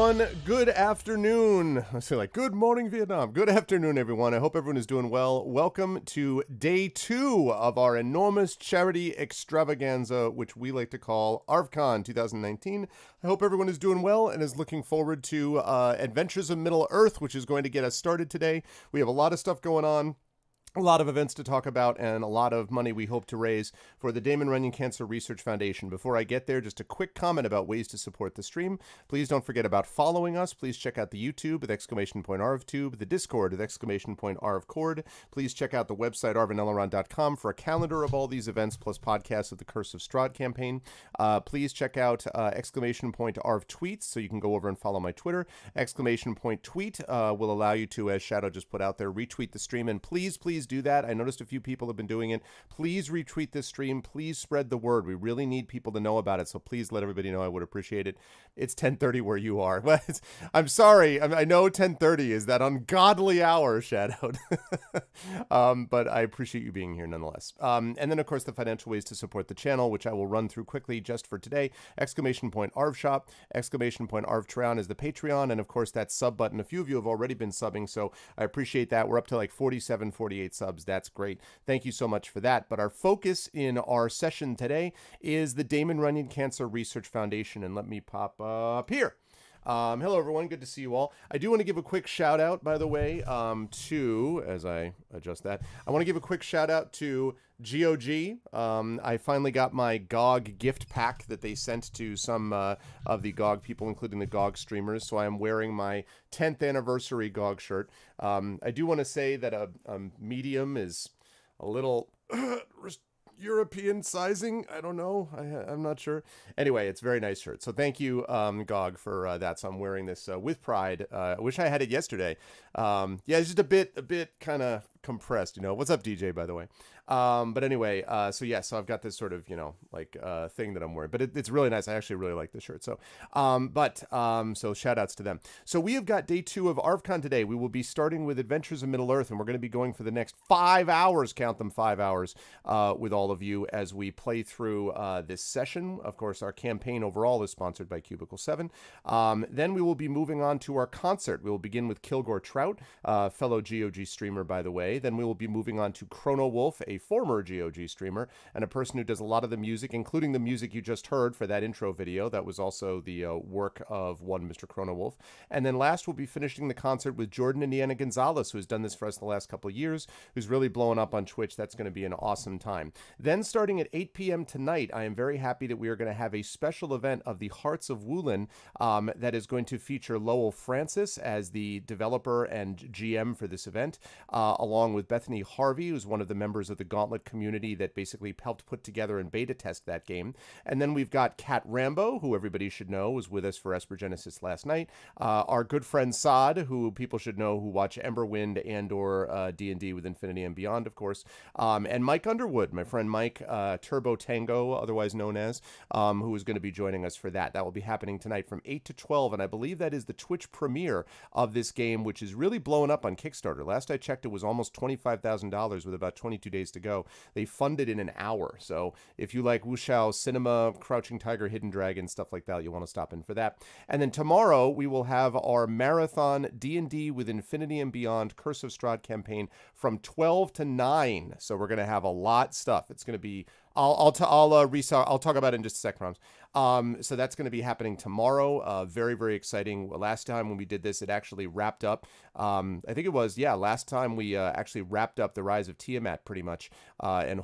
everyone. Good afternoon. I say like, good morning, Vietnam. Good afternoon, everyone. I hope everyone is doing well. Welcome to day 2 of our enormous charity extravaganza, which we like to call ArvCon 2019. I hope everyone is doing well and is looking forward to Adventures of Middle-earth, which is going to get us started today. We have a lot of stuff going on. A lot of events to talk about and a lot of money we hope to raise for the Damon Runyon Cancer Research Foundation. Before I get there, just a quick comment about ways to support the stream. Please don't forget about following us. Please check out the YouTube with !ArvTube, the Discord with !ArvCord. Please check out the website arvaneleron.com for a calendar of all these events plus podcasts of the Curse of Strahd campaign. Please check out !ArvTweets so you can go over and follow my Twitter. !Tweet will allow you to, as Shadow just put out there, retweet the stream. And please do that. I noticed a few people have been doing it. Please retweet this stream. Please spread the word. We really need people to know about it, so please let everybody know. I would appreciate it. It's 10:30 where you are. I'm sorry. I know 10:30 is that ungodly hour, Shadow. But I appreciate you being here nonetheless. And then, of course, the financial ways to support the channel, which I will run through quickly just for today. !ArvShop, !ArvTron is the Patreon, and of course that sub button. A few of you have already been subbing, so I appreciate that. We're up to like 47, 48 subs. That's great. Thank you so much for that. But our focus in our session today is the Damon Runyon Cancer Research Foundation. And let me pop up here. Hello, everyone. Good to see you all. I do want to give a quick shout out, by the way, as I adjust that, I want to give a quick shout out to GOG. I finally got my GOG gift pack that they sent to some of the GOG people, including the GOG streamers. So I am wearing my 10th anniversary GOG shirt. I do want to say that a medium is a little European sizing. I don't know. I'm not sure. Anyway, it's a very nice shirt. So thank you, GOG, for that. So I'm wearing this with pride. I wish I had it yesterday. Yeah, it's just a bit kind of compressed, you know. What's up, DJ, by the way? But anyway, so I've got this sort of, thing that I'm wearing, but it's really nice. I actually really like this shirt. So, so shout outs to them. So we have got day 2 of ArvCon today. We will be starting with Adventures of Middle-earth, and we're going to be going for the next 5 hours, count them, 5 hours, with all of you as we play through this session. Of course, our campaign overall is sponsored by Cubicle 7. Then we will be moving on to our concert. We will begin with Kilgore Trout, fellow GOG streamer, by the way. Then we will be moving on to Chrono Wolf, a former GOG streamer, and a person who does a lot of the music, including the music you just heard for that intro video. That was also the work of one Mr. Chrono Wolf. And then last, we'll be finishing the concert with Jordan Indiana Gonzalez, who's done this for us the last couple of years, who's really blowing up on Twitch. That's going to be an awesome time. Then starting at 8 p.m. tonight, I am very happy that we are going to have a special event of the Hearts of Wulin that is going to feature Lowell Francis as the developer and GM for this event, along with Bethany Harvey, who's one of the members of the Gauntlet community that basically helped put together and beta test that game. And then we've got Kat Rambo, who everybody should know was with us for Esper Genesis last night. Our good friend Saad, who people should know who watch Emberwind and or D&D with Infinity and Beyond, of course. And Mike Underwood, my friend Mike, Turbo Tango, otherwise known as, who is going to be joining us for that. That will be happening tonight from 8 to 12, and I believe that is the Twitch premiere of this game, which is really blowing up on Kickstarter. Last I checked, it was almost $25,000 with about 22 days to go. They funded in an hour. So if you like Wuxiao Cinema, Crouching Tiger, Hidden Dragon, stuff like that, you'll want to stop in for that. And then tomorrow we will have our marathon D&D with Infinity and Beyond Curse of Strahd campaign from 12 to 9. So we're going to have a lot of stuff. It's going to be I'll talk about it in just a sec, Proms. So that's going to be happening tomorrow. Very, very exciting. Last time when we did this, it actually wrapped up. I think it was, last time we actually wrapped up the Rise of Tiamat pretty much, and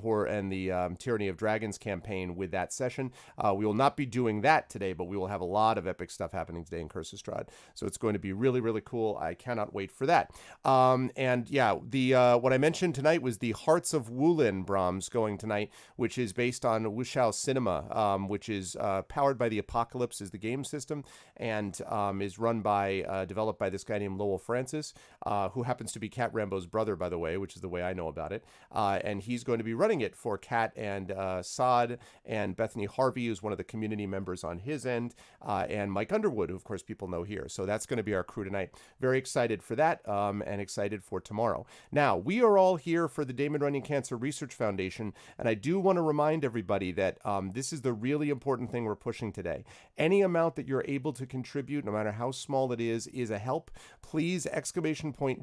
the Tyranny of Dragons campaign with that session. We will not be doing that today, but we will have a lot of epic stuff happening today in Curse of Strahd. So it's going to be really, really cool. I cannot wait for that. What I mentioned tonight was the Hearts of Wulin, Brahms, going tonight, which is based on Wuxiao Cinema, which is powered by the Apocalypse is the game system, and is run by, developed by this guy named Lowell Francis, who happens to be Kat Rambo's brother, by the way, which is the way I know about it. And he's going to be running it for Kat and Saad and Bethany Harvey, who's one of the community members on his end, and Mike Underwood, who of course people know here. So that's going to be our crew tonight. Very excited for that, and excited for tomorrow. Now, we are all here for the Damon Runyon Cancer Research Foundation, and I do want to remind everybody that this is the really important thing we're pushing today. Any amount that you're able to contribute, no matter how small it is a help. Please,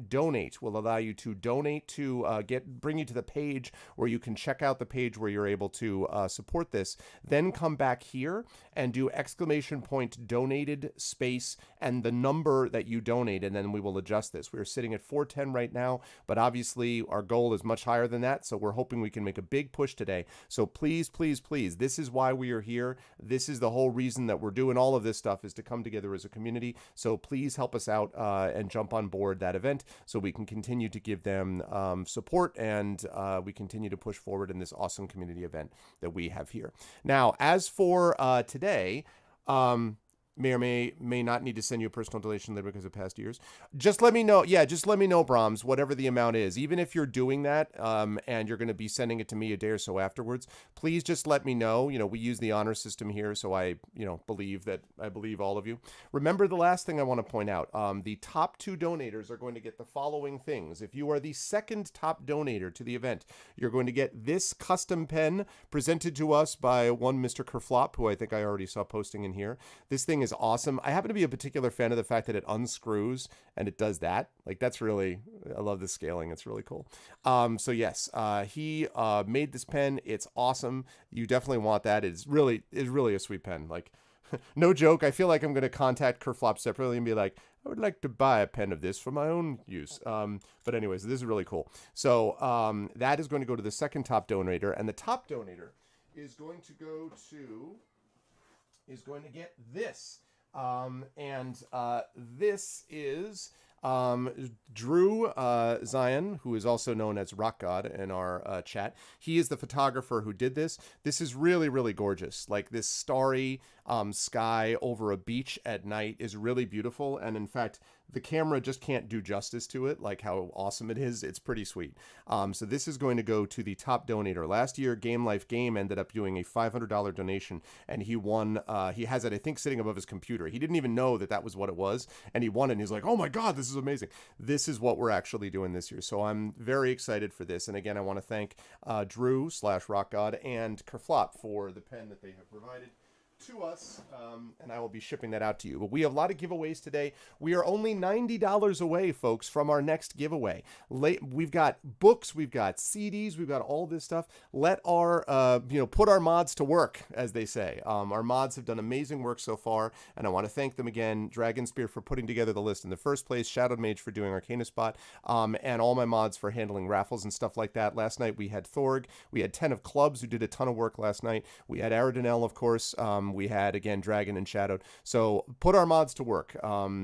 !donate will allow you to donate to bring you to the page where you can check out the page where you're able to support this. Then come back here and do !donated space and the number that you donate, and then we will adjust this. We're sitting at 410 right now, but obviously our goal is much higher than that, so we're hoping we can make a big push today. So please, please, please, this is why we are here. This is the whole reason that we're doing all of this stuff, is to come together as a community. So please help us out and jump on board that event so we can continue to give them support, and we continue to push forward in this awesome community event that we have here. Now, as for today, may or may not need to send you a personal donation later because of past years. Just let me know. Yeah, just let me know, Brahms, whatever the amount is. Even if you're doing that and you're going to be sending it to me a day or so afterwards, please just let me know. You know, we use the honor system here, so I believe all of you. Remember, the last thing I want to point out, the top 2 donators are going to get the following things. If you are the second top donator to the event, you're going to get this custom pen presented to us by one Mr. Kerflop, who I think I already saw posting in here. This thing is awesome. I happen to be a particular fan of the fact that it unscrews and it does that. Like, that's really, I love the scaling. It's really cool. So yes, he made this pen. It's awesome. You definitely want that. It's really a sweet pen. Like, no joke. I feel like I'm going to contact Kerflop separately and be like, I would like to buy a pen of this for my own use. But anyways, this is really cool. So that is going to go to the second top donator, and the top donator is going to get this. This is Drew Zion, who is also known as Rock God in our chat. He is the photographer who did this. This is really, really gorgeous. Like, this starry sky over a beach at night is really beautiful. And in fact, the camera just can't do justice to it, like how awesome it is. It's pretty sweet. So this is going to go to the top donator. Last year, Game Life Game ended up doing a $500 donation, and he won. He has it, I think, sitting above his computer. He didn't even know that was what it was, and he won it, and he's like, oh my God, this is amazing. This is what we're actually doing this year. So I'm very excited for this. And again, I want to thank Drew /RockGod and Kerflop for the pen that they have provided to us, and I will be shipping that out to you. But we have a lot of giveaways today. We are only $90 away, folks, from our next giveaway. We've got books, we've got CDs, we've got all this stuff. Let our put our mods to work, as they say. Our mods have done amazing work so far, and I want to thank them again. Dragonspear for putting together the list in the first place, Shadowed Mage for doing Arcana Spot, and all my mods for handling raffles and stuff like that. Last night we had Thorg, we had 10 of Clubs, who did a ton of work last night. We had Aradinel, of course. We had, again, Dragon and Shadowed. So put our mods to work,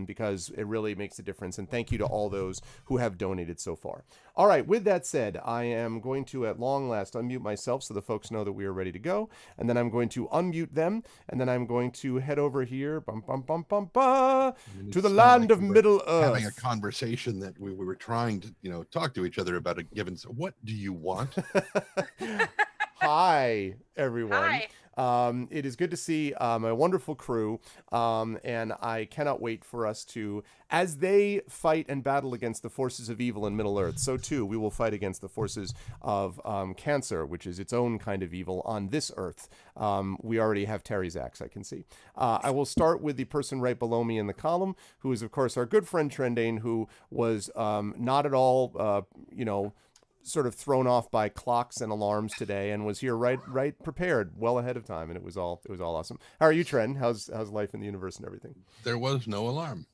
because it really makes a difference. And thank you to all those who have donated so far. All right, with that said, I am going to, at long last, unmute myself so the folks know that we are ready to go. And then I'm going to unmute them. And then I'm going to head over here, to the land of Middle-earth. Having a conversation that we were trying to, talk to each other about a given. So what do you want? Hi, everyone. Hi. It is good to see my wonderful crew, and I cannot wait for us to, as they fight and battle against the forces of evil in Middle-earth, so too we will fight against the forces of Cancer, which is its own kind of evil on this earth. We already have Terry's axe, I can see. I will start with the person right below me in the column, who is, of course, our good friend Trendane, who was not at all, sort of thrown off by clocks and alarms today, and was here right prepared well ahead of time, and it was all awesome. How are you, Trent? How's life in the universe and everything? There was no alarm.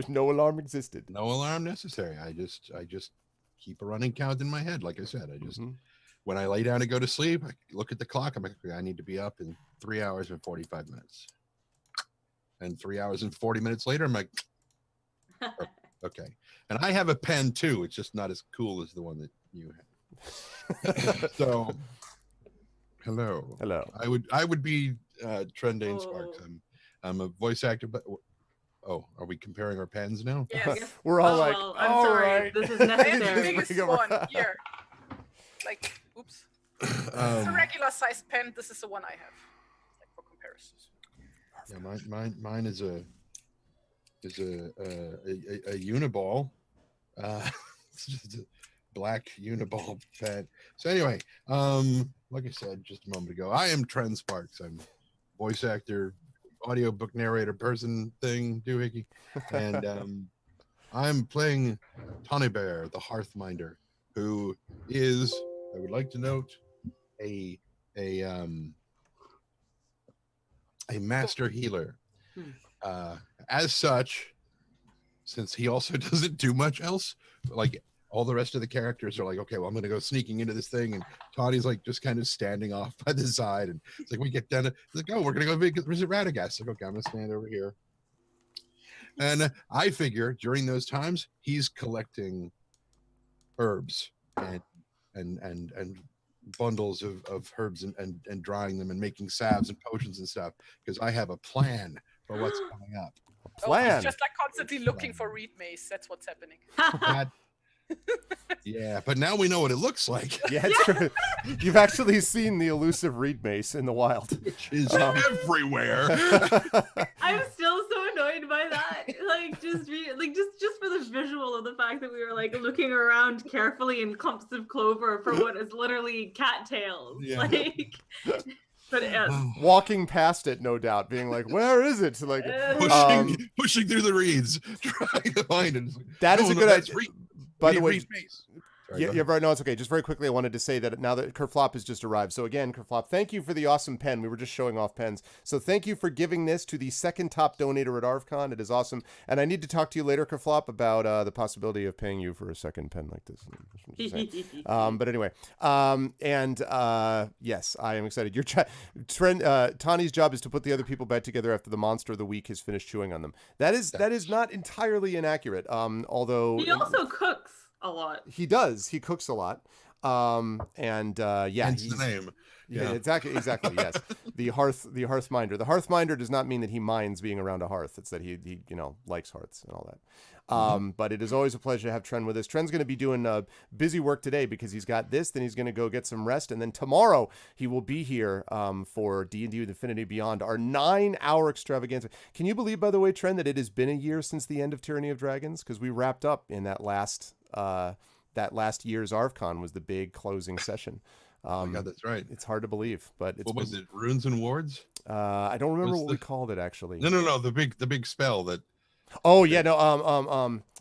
No alarm existed. No alarm necessary. I just keep a running count in my head. Like I said, I just when I lay down to go to sleep, I look at the clock. I'm like, I need to be up in 3 hours and 45 minutes. And 3 hours and 40 minutes later, I'm like, okay. And I have a pen too. It's just not as cool as the one that you have. So, hello. I would be Trendane Sparks. I'm a voice actor, but are we comparing our pens now? Yes. We're all well, I'm sorry. right. This is necessary. The biggest one here. Like, oops. It's a regular sized pen. This is the one I have. Like, for comparison. Yeah, mine is a uniball. It's just a black uniball pen. So anyway, like I said just a moment ago, I am Trend Sparks. I'm voice actor, audiobook narrator person thing, doohickey. And I'm playing Tawny Bear, the Hearthminder, who is, I would like to note, a master healer. As such, since he also doesn't do much else, like all the rest of the characters are like, okay, well, I'm going to go sneaking into this thing. And Tawny's like just kind of standing off by the side. And it's like, we get done. It's like, oh, we're going to go visit Radagast. Like, okay, I'm going to stand over here. And I figure during those times, he's collecting herbs and bundles of herbs and drying them and making salves and potions and stuff, because I have a plan for what's coming up. Plan. He's just like constantly looking for reed mace. That's what's happening. Yeah, but now we know what it looks like. Yeah, it's true. You've actually seen the elusive reed mace in the wild. Which is everywhere. I'm still so annoyed by that. Like, just for the visual of the fact that we were like looking around carefully in clumps of clover for what is literally cattails. Yeah. Like, but walking past it, no doubt, being like, "Where is it?" Like pushing through the reeds, trying to find it. That is a good idea. By the way, Sorry, yeah, right. No, it's okay. Just very quickly, I wanted to say that now that Kerflop has just arrived. So again, Kerflop, thank you for the awesome pen. We were just showing off pens. So thank you for giving this to the second top donator at ArvCon. It is awesome. And I need to talk to you later, Kerflop, about the possibility of paying you for a second pen like this. But anyway, yes, I am excited. Your Tawny's job is to put the other people back together after the monster of the week has finished chewing on them. That is not entirely inaccurate. Although he also cooks a lot. He does. He cooks a lot. Yeah. Hence the name. Yeah, exactly. Yes. The Hearthminder. The Hearthminder does not mean that he minds being around a hearth. It's that he likes hearths and all that. But it is always a pleasure to have Tren with us. Tren's going to be doing busy work today because he's got this, then he's going to go get some rest, and then tomorrow he will be here for D&D with Infinity Beyond, our 9-hour extravaganza. Can you believe, by the way, Tren, that it has been a year since the end of Tyranny of Dragons? Because we wrapped up in that last year's ArvCon was the big closing session. Oh my God, that's right. It's hard to believe, but it's what was it? Runes and Wards? I don't remember what we called it actually. No. The big spell that. Oh yeah, no.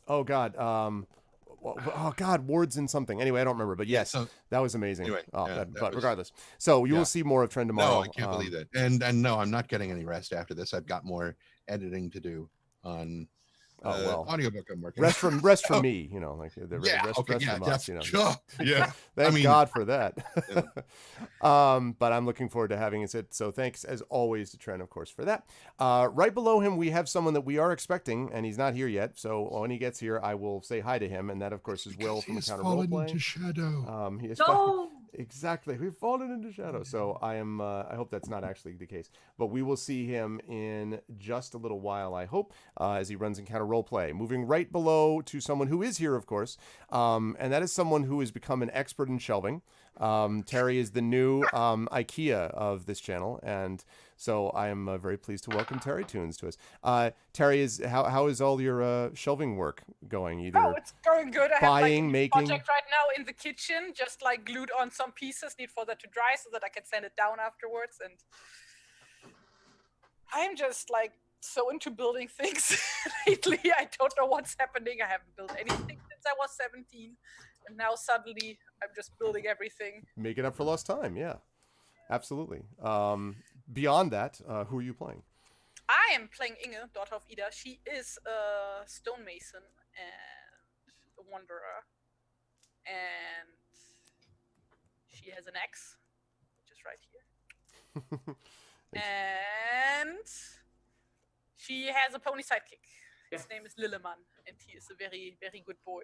Oh God. Oh God, Wards and something. Anyway, I don't remember, but yes, that was amazing. Anyway, but regardless, so you will see more of Tren tomorrow. No, I can't believe that. And no, I'm not getting any rest after this. I've got more editing to do on. Audiobook I'm working. Rest from me, like the rest from us, Yeah. Thank God for that. But I'm looking forward to having it. So thanks as always to Tren, of course, for that. Right below him, we have someone that we are expecting, and he's not here yet. So when he gets here, I will say hi to him, and that, of course, is Will from Encounter Roleplay. Into shadow. He is exactly. We've fallen into shadow. So I hope that's not actually the case, but we will see him in just a little while, I hope, as he runs Encounter Roleplay. Moving right below to someone who is here, of course, and that is someone who has become an expert in shelving. Terry is the new IKEA of this channel, and so I am very pleased to welcome Terry Tunes to us. Terry, how is all your shelving work going? It's going good. I have a making project right now in the kitchen, just like glued on some pieces, need for that to dry so that I can sand it down afterwards. And I'm just like so into building things lately. I don't know what's happening. I haven't built anything since I was 17, and now suddenly I'm just building everything. Making up for lost time, yeah, absolutely. Beyond that, who are you playing? I am playing Inge, daughter of Ida. She is a stonemason and a wanderer, and she has an axe, which is right here. And she has a pony sidekick. His name is Lilleman, and he is a very, very good boy.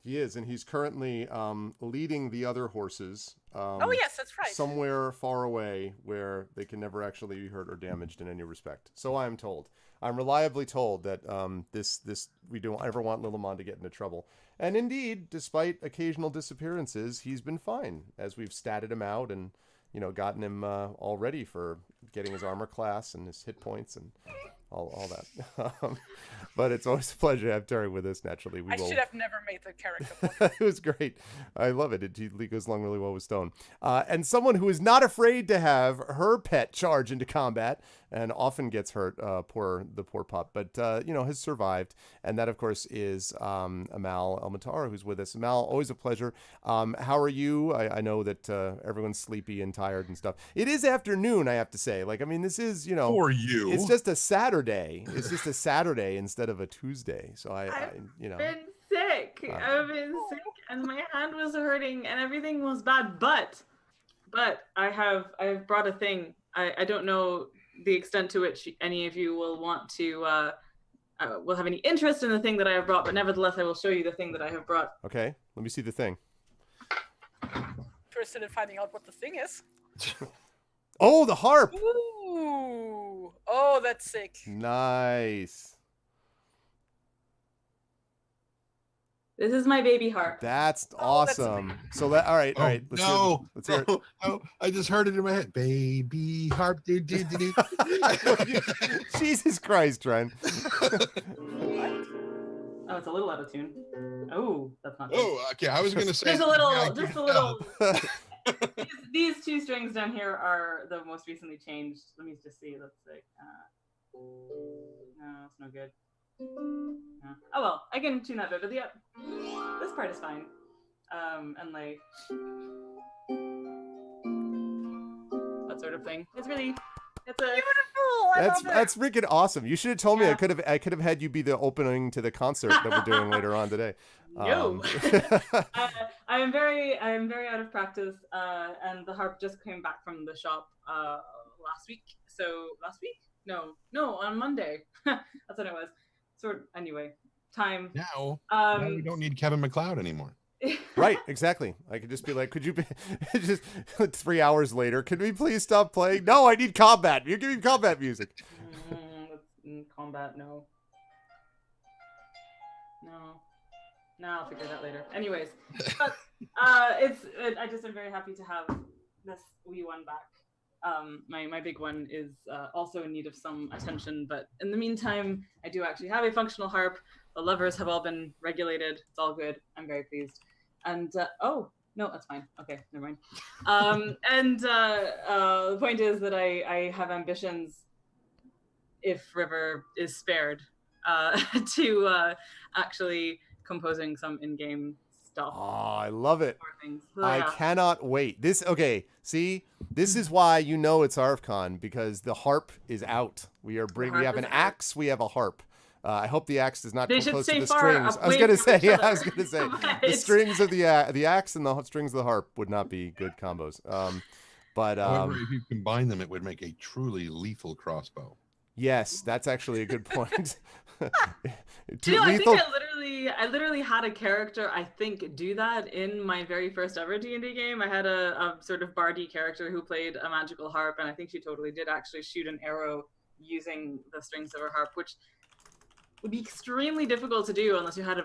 He is, and he's currently leading the other horses. Oh, yes, that's right. Somewhere far away where they can never actually be hurt or damaged in any respect. So I am told. I'm reliably told that this we don't ever want Lilleman to get into trouble. And indeed, despite occasional disappearances, he's been fine as we've statted him out and gotten him all ready for getting his armor class and his hit points, and all that. But it's always a pleasure to have Terry with us. Naturally, I should have never made the character. It was great. I love it. It goes along really well with Stone. And someone who is not afraid to have her pet charge into combat and often gets hurt, the poor pup, but has survived. And that, of course, is Amal El-Matara, who's with us. Amal, always a pleasure. How are you? I know that everyone's sleepy and tired and stuff. It is afternoon, I have to say. This is, For you. It's just a Saturday. It's just a Saturday instead of a Tuesday. So I've been sick. I've been sick, and my hand was hurting, and everything was bad. But I've brought a thing. I don't know the extent to which any of you will want to will have any interest in the thing that I have brought, but nevertheless, I will show you the thing that I have brought. Okay, let me see the thing. Interested in finding out what the thing is. Oh, the harp! Ooh! Oh, that's sick. Nice. This is my baby harp. That's awesome. So all right. Let's hear it. Oh, I just heard it in my head. Baby harp. Jesus Christ, Trent. Oh, it's a little out of tune. Oh, that's not. Oh, okay. I was gonna say. There's a little. These two strings down here are the most recently changed. Let me just see. Let's see. No, it's no good. No. Oh well, I can tune that bit, but this part is fine. And like that sort of thing. It's a beautiful. That's freaking awesome. You should have told me. I could have had you be the opening to the concert that we're doing later on today. No. I am very out of practice, and the harp just came back from the shop last week. So last week? No, on Monday. That's what it was. Anyway, time. Now we don't need Kevin MacLeod anymore. Right, exactly. I could just be like, could you be just 3 hours later, could we please stop playing? No, I need combat. You give me combat music. Combat, no. I'll figure that later. Anyways, but I just am very happy to have this wee one back. My big one is also in need of some attention, but in the meantime, I do actually have a functional harp. The levers have all been regulated. It's all good. I'm very pleased. And oh no, that's fine. Okay, never mind. The point is that I have ambitions, if River is spared, to actually composing some in-game stuff. Oh, I love it. So, I cannot wait. This is why it's ArvCon, because the harp is out. We have an axe, we have a harp. I hope the axe does not come close to the strings. I was gonna say the strings of the axe and the strings of the harp would not be good combos. However, if you combine them, it would make a truly lethal crossbow. Yes, that's actually a good point. I think I literally had a character, I think, do that in my very first ever D&D game. I had a sort of bardy character who played a magical harp, and I think she totally did actually shoot an arrow using the strings of her harp, which would be extremely difficult to do unless you had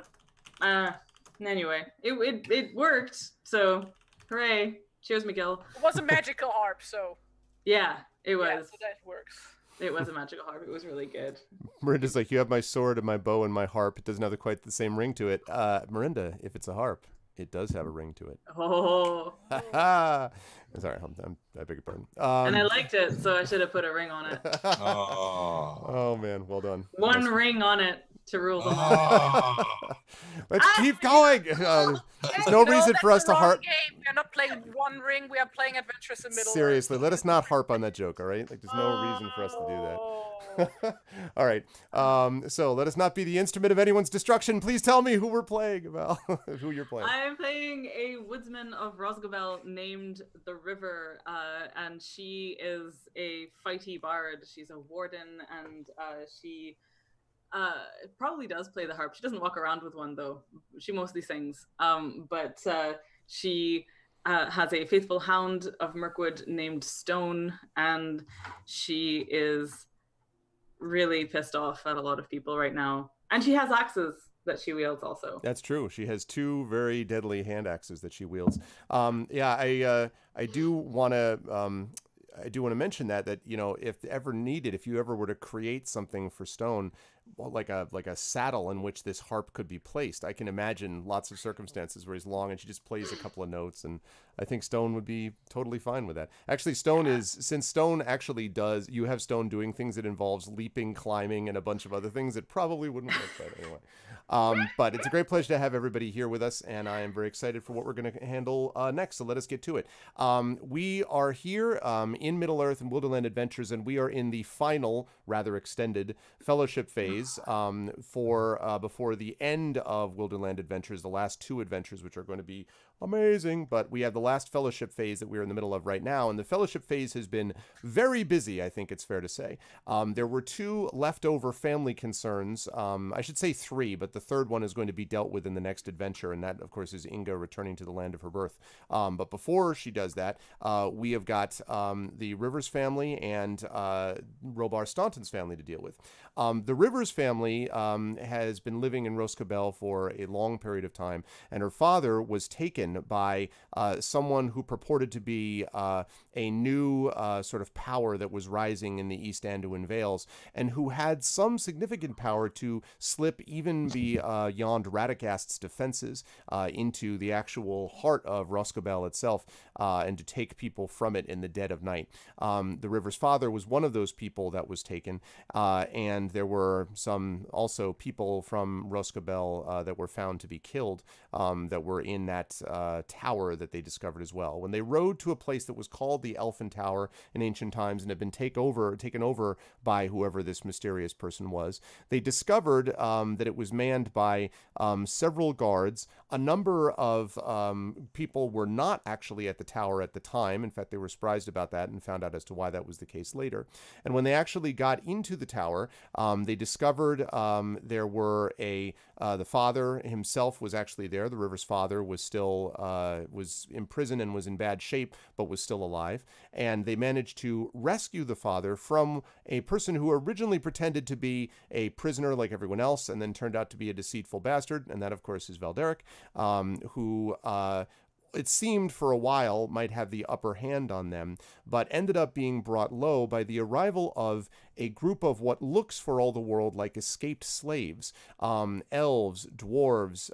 anyway, it worked, so hooray. Cheers, McGill. It was a magical harp, so yeah, it was. Yeah, so that works. It was a magical harp. It was really good. Miranda's like, you have my sword and my bow and my harp. It doesn't have quite the same ring to it. Miranda, if it's a harp, it does have a ring to it. Oh. Sorry, I beg your pardon. And I liked it, so I should have put a ring on it. Oh man, well done. One ring on it to rule them all. Let's keep going. There's no reason for us to harp. Game. We are not playing One Ring. We are playing Adventures in Middle-earth. Seriously, let us not harp on that joke, all right? Like, there's no reason for us to do that. All right. So let us not be the instrument of anyone's destruction. Please tell me who we're playing, Val. Who you're playing. I'm playing a woodsman of Rosgobel named the River, and she is a fighty bard. She's a warden, and she probably does play the harp. She doesn't walk around with one, though. She mostly sings. But she has a faithful hound of Mirkwood named Stone, and she is really pissed off at a lot of people right now. And she has axes that she wields also. That's true. She has two very deadly hand axes that she wields. I do want to I do want to mention that you know, if ever needed, if you ever were to create something for Stone, well, like a saddle in which this harp could be placed, I can imagine lots of circumstances where he's long and she just plays a couple of notes, and I think Stone would be totally fine with that. Actually, since Stone actually does, you have Stone doing things that involves leaping, climbing, and a bunch of other things, it probably wouldn't work. But anyway, but it's a great pleasure to have everybody here with us, and I am very excited for what we're going to handle next. So let us get to it. We are here in Middle Earth and Wilderland Adventures, and we are in the final, rather extended fellowship phase before the end of Wilderland Adventures, the last 2 adventures, which are going to be amazing. But we have the last fellowship phase that we're in the middle of right now, and the fellowship phase has been very busy, I think it's fair to say. There were 2 leftover family concerns. I should say 3, but the third one is going to be dealt with in the next adventure, and that, of course, is Inga returning to the land of her birth. But before she does that, we have got the Rivers family and Robar Staunton's family to deal with. The Rivers family has been living in Roscabel for a long period of time, and her father was taken by someone who purported to be a new sort of power that was rising in the East Anduin Vales, and who had some significant power to slip even beyond Radagast's defenses into the actual heart of Roscabel itself, and to take people from it in the dead of night. The River's father was one of those people that was taken, and there were some also people from Roscabel that were found to be killed, that were in that tower that they discovered as well. When they rode to a place that was called the Elfin Tower in ancient times and had been taken over by whoever this mysterious person was, they discovered that it was manned by several guards. A number of people were not actually at the tower at the time. In fact, they were surprised about that and found out as to why that was the case later. And when they actually got into the tower, they discovered there were the father himself was actually there. The River's father was still was in prison and was in bad shape, but was still alive. And they managed to rescue the father from a person who originally pretended to be a prisoner like everyone else, and then turned out to be a deceitful bastard. And that, of course, is Valderic, who it seemed for a while might have the upper hand on them, but ended up being brought low by the arrival of a group of what looks for all the world like escaped slaves, elves, dwarves,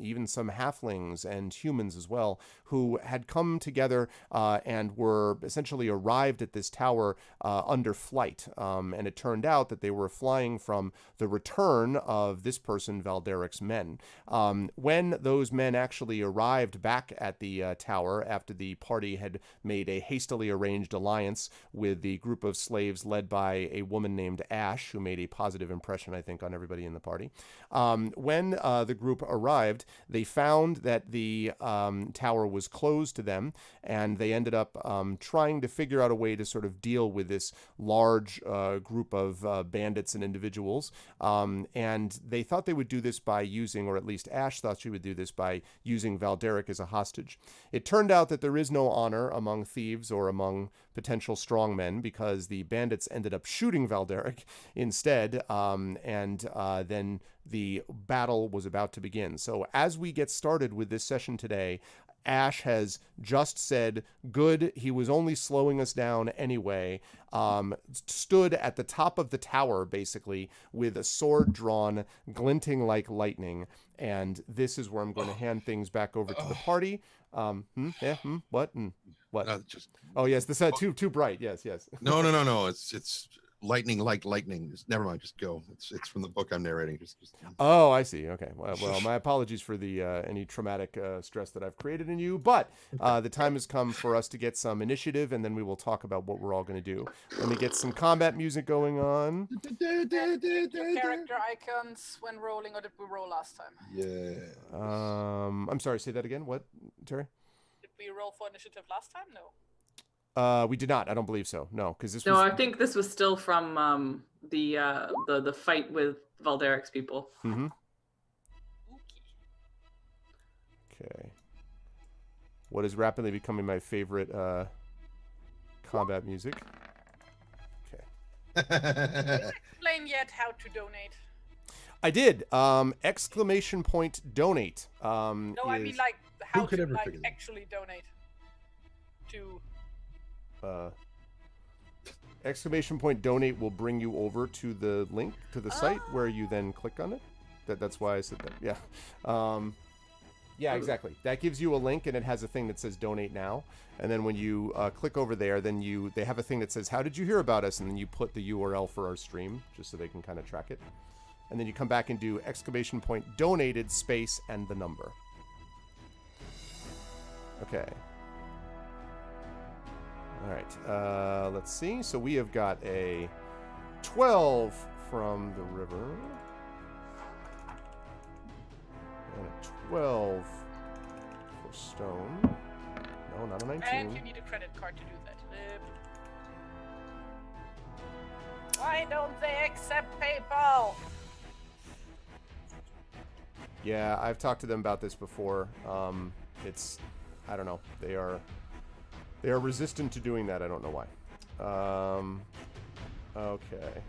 even some halflings and humans as well, who had come together and were essentially arrived at this tower under flight. And it turned out that they were flying from the return of this person, Valderic's men. When those men actually arrived back at the tower after the party had made a hastily arranged alliance with the group of slaves led by a woman named Ash, who made a positive impression, I think, on everybody in the party. When the group arrived, they found that the tower was closed to them, and they ended up trying to figure out a way to sort of deal with this large group of bandits and individuals. And they thought they would do this by using, or at least Ash thought she would do this by using Valderic as a hostage. It turned out that there is no honor among thieves or among potential strongmen, because the bandits ended up shooting Valderic instead, and then the battle was about to begin. So as we get started with this session today, Ash has just said, good, he was only slowing us down anyway, stood at the top of the tower, basically, with a sword drawn, glinting like lightning, and this is where I'm going to hand things back over to the party. What? What? Oh, yes, this too bright, yes. No, it's lightning like lightning. Never mind, just go. It's from the book I'm narrating. Just Oh, I see. Okay. Well, my apologies for the any traumatic stress that I've created in you, but the time has come for us to get some initiative, and then we will talk about what we're all going to do. Let me get some combat music going on. Your character icons when rolling, or did we roll last time? Yeah. I'm sorry, say that again. What, Terry? Did we roll for initiative last time? No. We did not. I don't believe so. No, because this No, was... I think this was still from the fight with Valderic's people. Mm-hmm. Okay. What is rapidly becoming my favorite combat music. Okay. Explain yet how to donate. I did. Exclamation point donate. No, I mean like how could to ever figure that? actually donate to. exclamation point donate will bring you over to the link to the site where you then click on it. That's why I said that. Yeah. Yeah, exactly. That gives you a link, and it has a thing that says donate now. And then when you click over there, then they have a thing that says, how did you hear about us? And then you put the URL for our stream just so they can kind of track it. And then you come back and do exclamation point donated space and the number. Okay. All right. Let's see. So we have got a 12 from the river. And a 12 for stone. No, not a 19. And you need a credit card to do that. Why don't they accept PayPal? Yeah, I've talked to them about this before. It's, I don't know. They are resistant to doing that. I don't know why. Okay.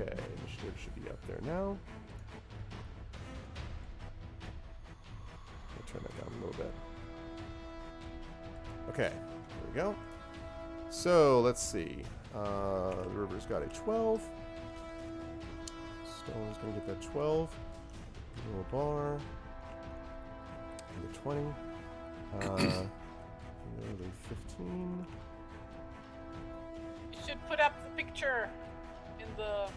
Okay, initiative should be up there now. I'll turn that down a little bit. Okay, there we go. So let's see. The river's got a 12. Stone's gonna get that 12. Little bar. And a 20. Nearly 15. You should put up the picture in the...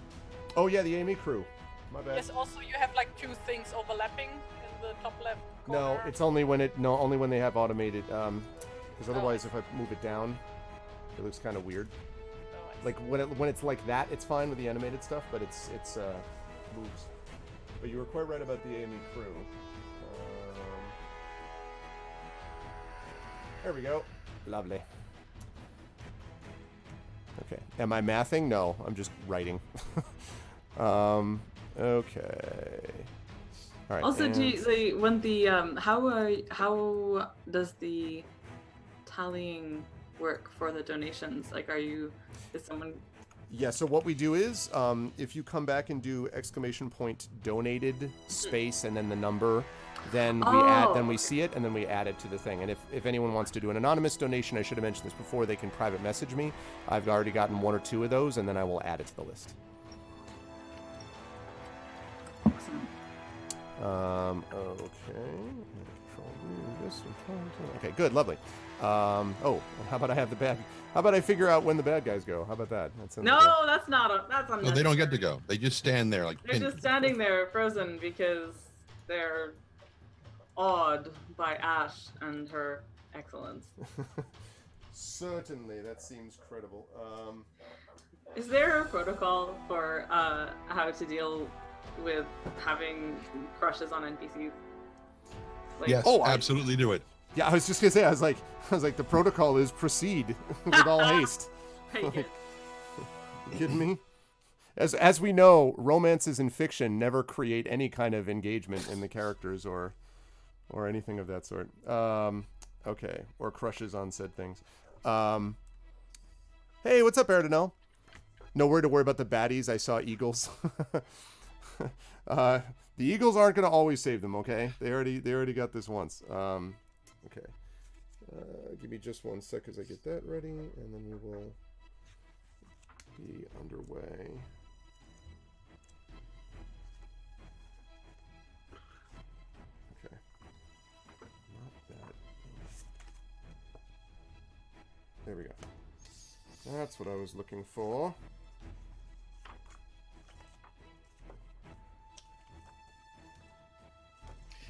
Oh yeah, the Amy crew. My bad. Yes, also you have like two things overlapping in the top left corner. No, it's only when only when they have automated. Because otherwise, if I move it down, it looks kind of weird. Oh, Like when it's like that, it's fine with the animated stuff, but it's moves. But you were quite right about the Amy crew. There we go. Lovely. Okay. Am I mathing? No, I'm just writing. Okay. All right. Also, how does the tallying work for the donations? Like, is someone? Yeah, so what we do is, if you come back and do exclamation point donated space and then the number, then we see it and then we add it to the thing. And if anyone wants to do an anonymous donation, I should have mentioned this before, they can private message me. I've already gotten 1 or 2 of those, and then I will add it to the list. Okay. Okay, good, lovely. How about I have the bad? How about I figure out when the bad guys go? How about that? That's No, that's unnecessary. No, they don't get to go. They just stand there like. They're just standing there frozen because they're awed by Ash and her excellence. Certainly, that seems credible. Is there a protocol for how to deal with having crushes on NPCs? Like, yes, absolutely do it. Yeah, I was just gonna say, I was like, the protocol is proceed with all haste. Take it. You kidding me? As we know, romances in fiction never create any kind of engagement in the characters or anything of that sort. Okay, or crushes on said things. Hey, what's up, Erdanel? No worry to worry about the baddies. I saw eagles. The eagles aren't gonna always save them. Okay, they already got this once. Okay. Give me just 1 sec as I get that ready, and then we will be underway. Okay. Not that. There we go. That's what I was looking for.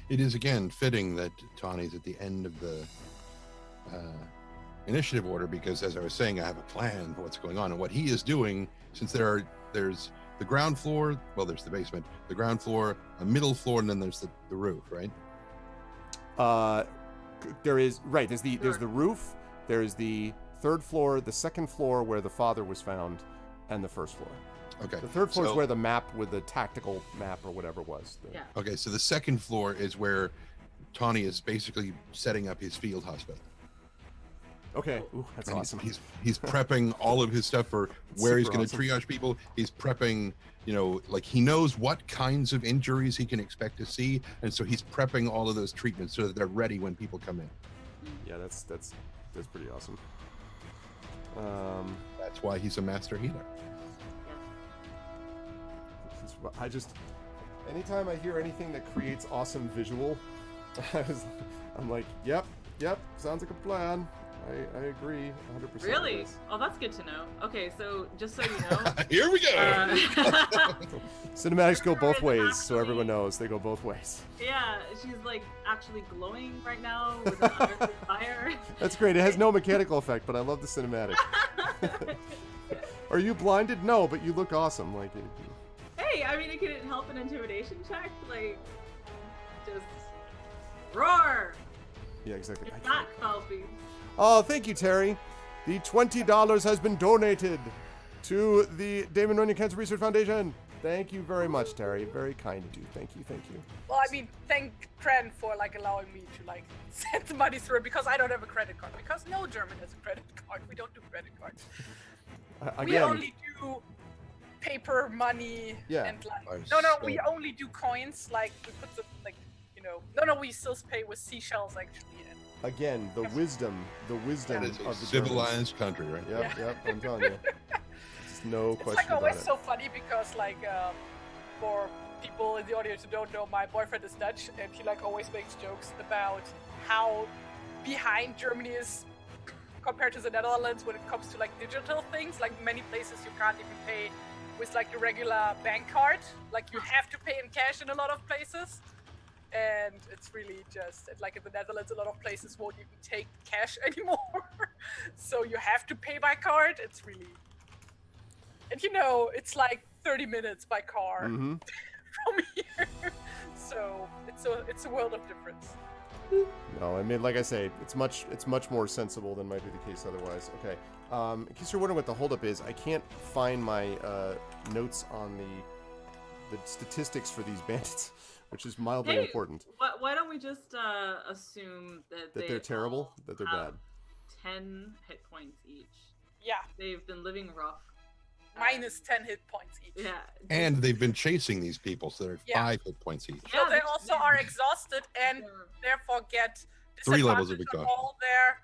It is again fitting that Tawny's at the end of the initiative order, because as I was saying, I have a plan for what's going on and what he is doing. Since there's the ground floor, well, there's the basement, the ground floor, a middle floor, and then there's the roof, right? There's the roof, there's the 3rd floor, the 2nd floor where the father was found, and the 1st floor. Okay. The 3rd floor is where the map with the tactical map or whatever was. Yeah. Okay, so the 2nd floor is where Tawny is basically setting up his field hospital. Okay. Ooh, that's And awesome. He's prepping all of his stuff for where he's Super going to awesome. triage people. He's prepping, like he knows what kinds of injuries he can expect to see, and so he's prepping all of those treatments so that they're ready when people come in. Yeah, that's That's pretty awesome. That's why he's a master healer. I just, anytime I hear anything that creates awesome visual, I'm like, yep, sounds like a plan. I agree 100%. Really? Oh, that's good to know. Okay, so just so you know. Here we go. Cinematics go both ways, so actually- everyone knows they go both ways. Yeah, she's like actually glowing right now with an unearthly fire. That's great. It has no mechanical effect, but I love the cinematic. Are you blinded? No, but you look awesome. Like, Hey, I mean, it can help an intimidation check. Like, just roar. yeah, exactly. It's not Falfy. Oh, thank you, Terry. The $20 has been donated to the Damon Runyon Cancer Research Foundation. Thank you very much, Terry. Very kind of you. Thank you. Well, I mean, thank Tran for like allowing me to like send the money through because I don't have a credit card. Because no German has a credit card. We don't do credit cards. We Again, only do paper money Yeah. and like I no, we so- only do coins. Like we put the like no, we still pay with seashells actually. And again, the wisdom That of is the a Germans. civilized country, right? Yep, I'm telling you. There's no it's question like about always it. so funny because like for people in the audience who don't know, my boyfriend is Dutch and he like always makes jokes about how behind Germany is compared to the Netherlands when it comes to like digital things. Like many places you can't even pay with like the regular bank card. Like you have to pay in cash in a lot of places. And it's really just like in the Netherlands, a lot of places won't even take cash anymore. So you have to pay by card. It's really, and it's like 30 minutes by car Mm-hmm. from here. So it's a world of difference. No, I mean, like I say, it's much more sensible than might be the case otherwise. Okay. In case you're wondering what the holdup is, I can't find my notes on the statistics for these bandits, which is mildly Hey, important. Why don't we just assume that That they're terrible, all that they're have bad. 10 hit points each. Yeah, They've been living rough. minus 10 hit points each. Yeah. And they've been chasing these people, so they're Yeah. 5 hit points each. So they Yeah, also are exhausted and they're- therefore get 3 levels of disadvantage on exhaustion. all their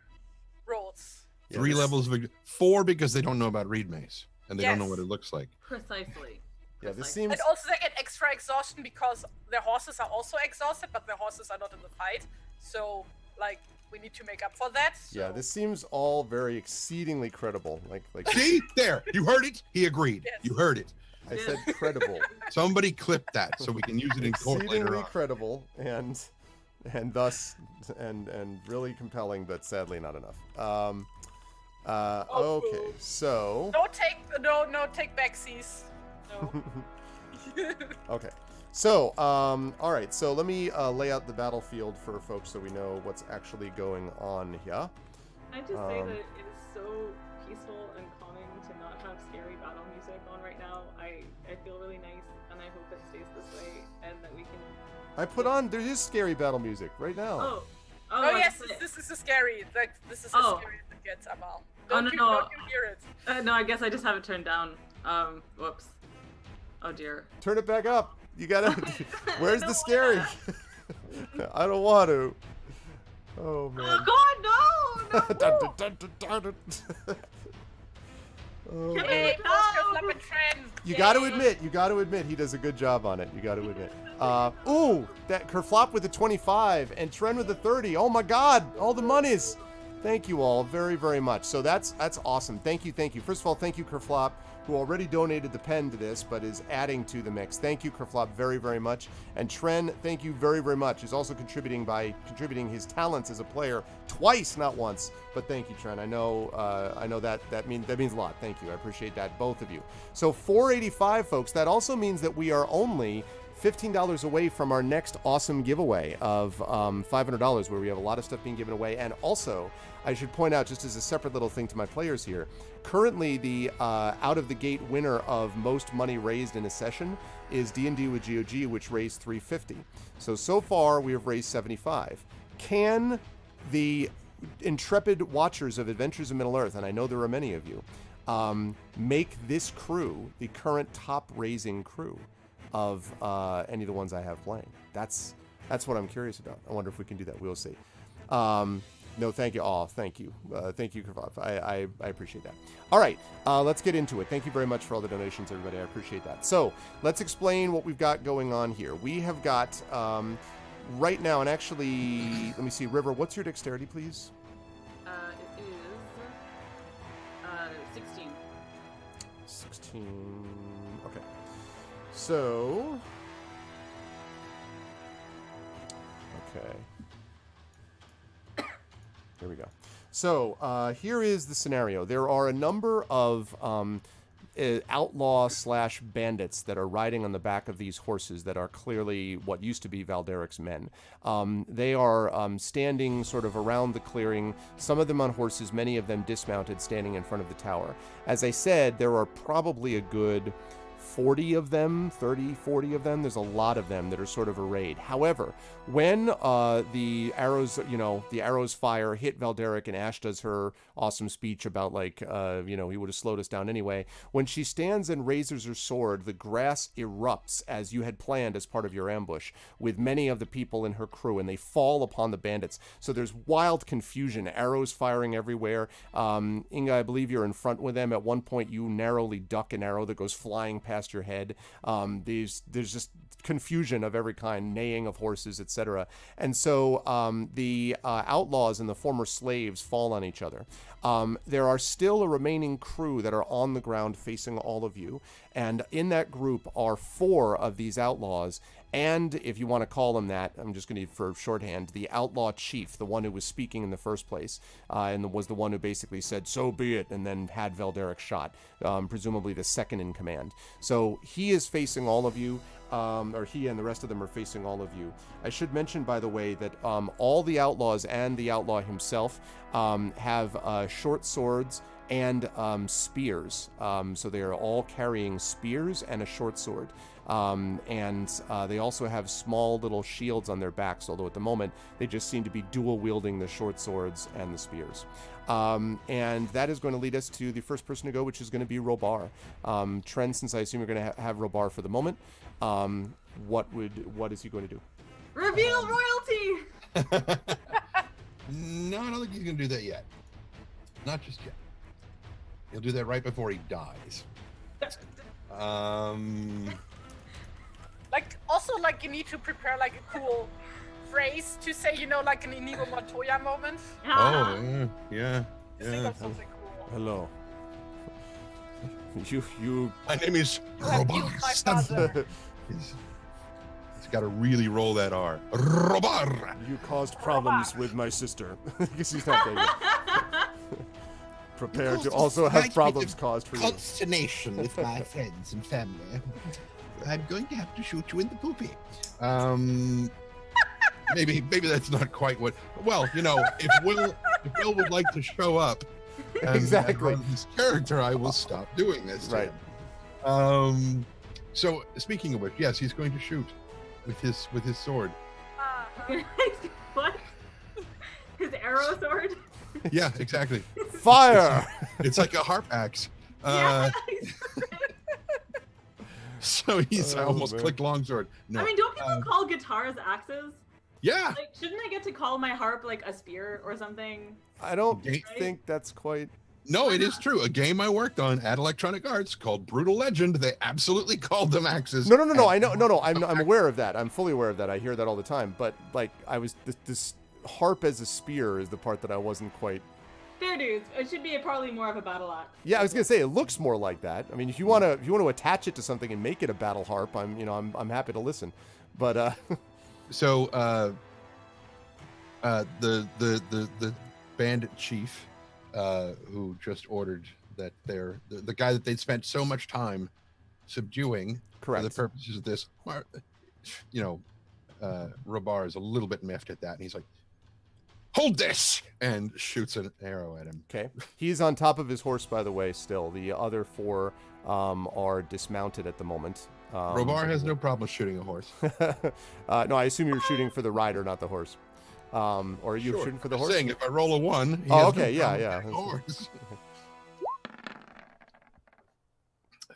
rolls. 3 this- levels of 4 because they don't know about reed mace and they don't know Yes. what it looks like. Precisely. Yeah, this Precisely. seems. And also they get extra exhaustion because their horses are also exhausted, but their horses are not in the fight. So like we need to make up for that. So. Yeah, this seems all very exceedingly credible. Like See? There. You heard it? He agreed. Yes. You heard it. I said, credible. Somebody clip that so we can use it in court later Exceedingly on. credible and thus and really compelling, but sadly not enough. Oh, Okay, boo. so No take backsies. No. okay, so all right, so let me lay out the battlefield for folks so we know what's actually going on here. I just say Um, that it is so peaceful and calming to not have scary battle music on right now. I feel really nice, and I hope it stays this way, and that we can. I put on there is scary battle music right now. Oh Oh I yes, just- this is a scary. Like this is Oh. as scary as it gets, Amal. Oh, no, Don't no. you hear it? No, I guess I just have it turned down. Whoops. Oh dear. Turn it back up. You gotta. Where's I the don't scary? I don't want to. Oh man. Oh God, no! Dun, No! dun, dun, dun, dun, dun. Oh, Can man. Hey, No. Oscar Flap and Tren. You got to admit, he does a good job on it. You got to admit. Ooh, that Kerflop with the 25 and Tren with the 30. Oh my God, all the monies. Thank you all very, very much. So that's awesome. Thank you. First of all, thank you, Kerflop, who already donated the pen to this, but is adding to the mix. Thank you, Kerflop, very, very much. And Tren, thank you very, very much. Is also contributing his talents as a player twice, not once. But thank you, Tren. I know that means a lot. Thank you. I appreciate that, both of you. So $485, folks. That also means that we are only $15 away from our next awesome giveaway of $500, where we have a lot of stuff being given away. And also, I should point out, just as a separate little thing to my players here, currently the out-of-the-gate winner of most money raised in a session is D&D with GOG, which raised $350. So far, we have raised $75. Can the intrepid watchers of Adventures in Middle-earth, and I know there are many of you, make this crew the current top-raising crew of any of the ones I have playing? That's what I'm curious about. I wonder if we can do that. We'll see. No, thank you. Oh, thank you. Thank you, Kravav. I appreciate that. All right, let's get into it. Thank you very much for all the donations, everybody. I appreciate that. So let's explain what we've got going on here. We have got, right now, and actually, let me see. River, what's your dexterity, please? It is 16. 16. Okay. So... Okay. Here we go. So here is the scenario. There are a number of outlaw/bandits that are riding on the back of these horses that are clearly what used to be Valderic's men. They are standing sort of around the clearing, some of them on horses, many of them dismounted, standing in front of the tower. As I said, there are probably a good 40 of them, 30, 40 of them. There's a lot of them that are sort of arrayed. However, when the arrows fire, hit Valderic, and Ash does her awesome speech about he would have slowed us down anyway. When she stands and raises her sword, the grass erupts as you had planned as part of your ambush, with many of the people in her crew, and they fall upon the bandits. So there's wild confusion, arrows firing everywhere. Inga, I believe you're in front with them. At one point, you narrowly duck an arrow that goes flying past your head. There's just confusion of every kind, neighing of horses, etc. And so the outlaws and the former slaves fall on each other. There are still a remaining crew that are on the ground facing all of you, and in that group are 4 of these outlaws, and if you want to call him that, I'm just going to, for shorthand, the outlaw chief, the one who was speaking in the first place, and was the one who basically said, "So be it," and then had Valderic shot, presumably the second in command. So he is facing all of you. Or he and the rest of them are facing all of you. I should mention, by the way, that all the outlaws and the outlaw himself have short swords and spears. So they are all carrying spears and a short sword. And they also have small little shields on their backs, although at the moment they just seem to be dual wielding the short swords and the spears. And that is going to lead us to the first person to go, which is going to be Robar. Trent, since I assume you're going to have Robar for the moment, what is he going to do? Reveal royalty! No, I don't think he's going to do that yet. Not just yet. He'll do that right before he dies. You need to prepare like a cool phrase to say, like an Inigo Montoya moment. Oh, yeah. Just think of something cool. Hello. You. My name is Killed my father. Robar. He's got to really roll that R. Robar. You caused problems with my sister. Because he's not there yet. Prepared to also have problems caused for you. Consternation with my friends and family. I'm going to have to shoot you in the poopy. Maybe that's not quite what. Well, if Will would like to show up, Exactly. and his character, I will stop doing this. To Right. him. So speaking of which, yes, he's going to shoot with his sword. What? His arrow sword? Yeah, exactly. Fire! It's like a harp axe. Yeah. So he's I Oh, almost man. clicked longsword. No. I mean, don't people call guitars axes? Yeah. Like, shouldn't I get to call my harp like a spear or something? I don't Right? think that's quite. No, it is true. A game I worked on at Electronic Arts called Brutal Legend. They absolutely called them axes. No. I know. No. I'm aware of that. I'm fully aware of that. I hear that all the time. But like, this harp as a spear is the part that I wasn't quite. Fair dues. It should be probably more of a battle axe. Yeah, I was gonna say it looks more like that. I mean, if you want to attach it to something and make it a battle harp, I'm happy to listen. But So the bandit chief who just ordered that the guy that they'd spent so much time subduing correct. for the purposes of this, Robar is a little bit miffed at that, and he's like, "Hold this!" and shoots an arrow at him. Okay. He's on top of his horse, by the way. Still, the other 4 are dismounted at the moment. Robar has no problem shooting a horse. No, I assume you're shooting for the rider, not the horse. Or are you Sure. shooting for the I'm horse? saying if I roll a 1, he Oh, has okay, no yeah, problem yeah. shooting a horse.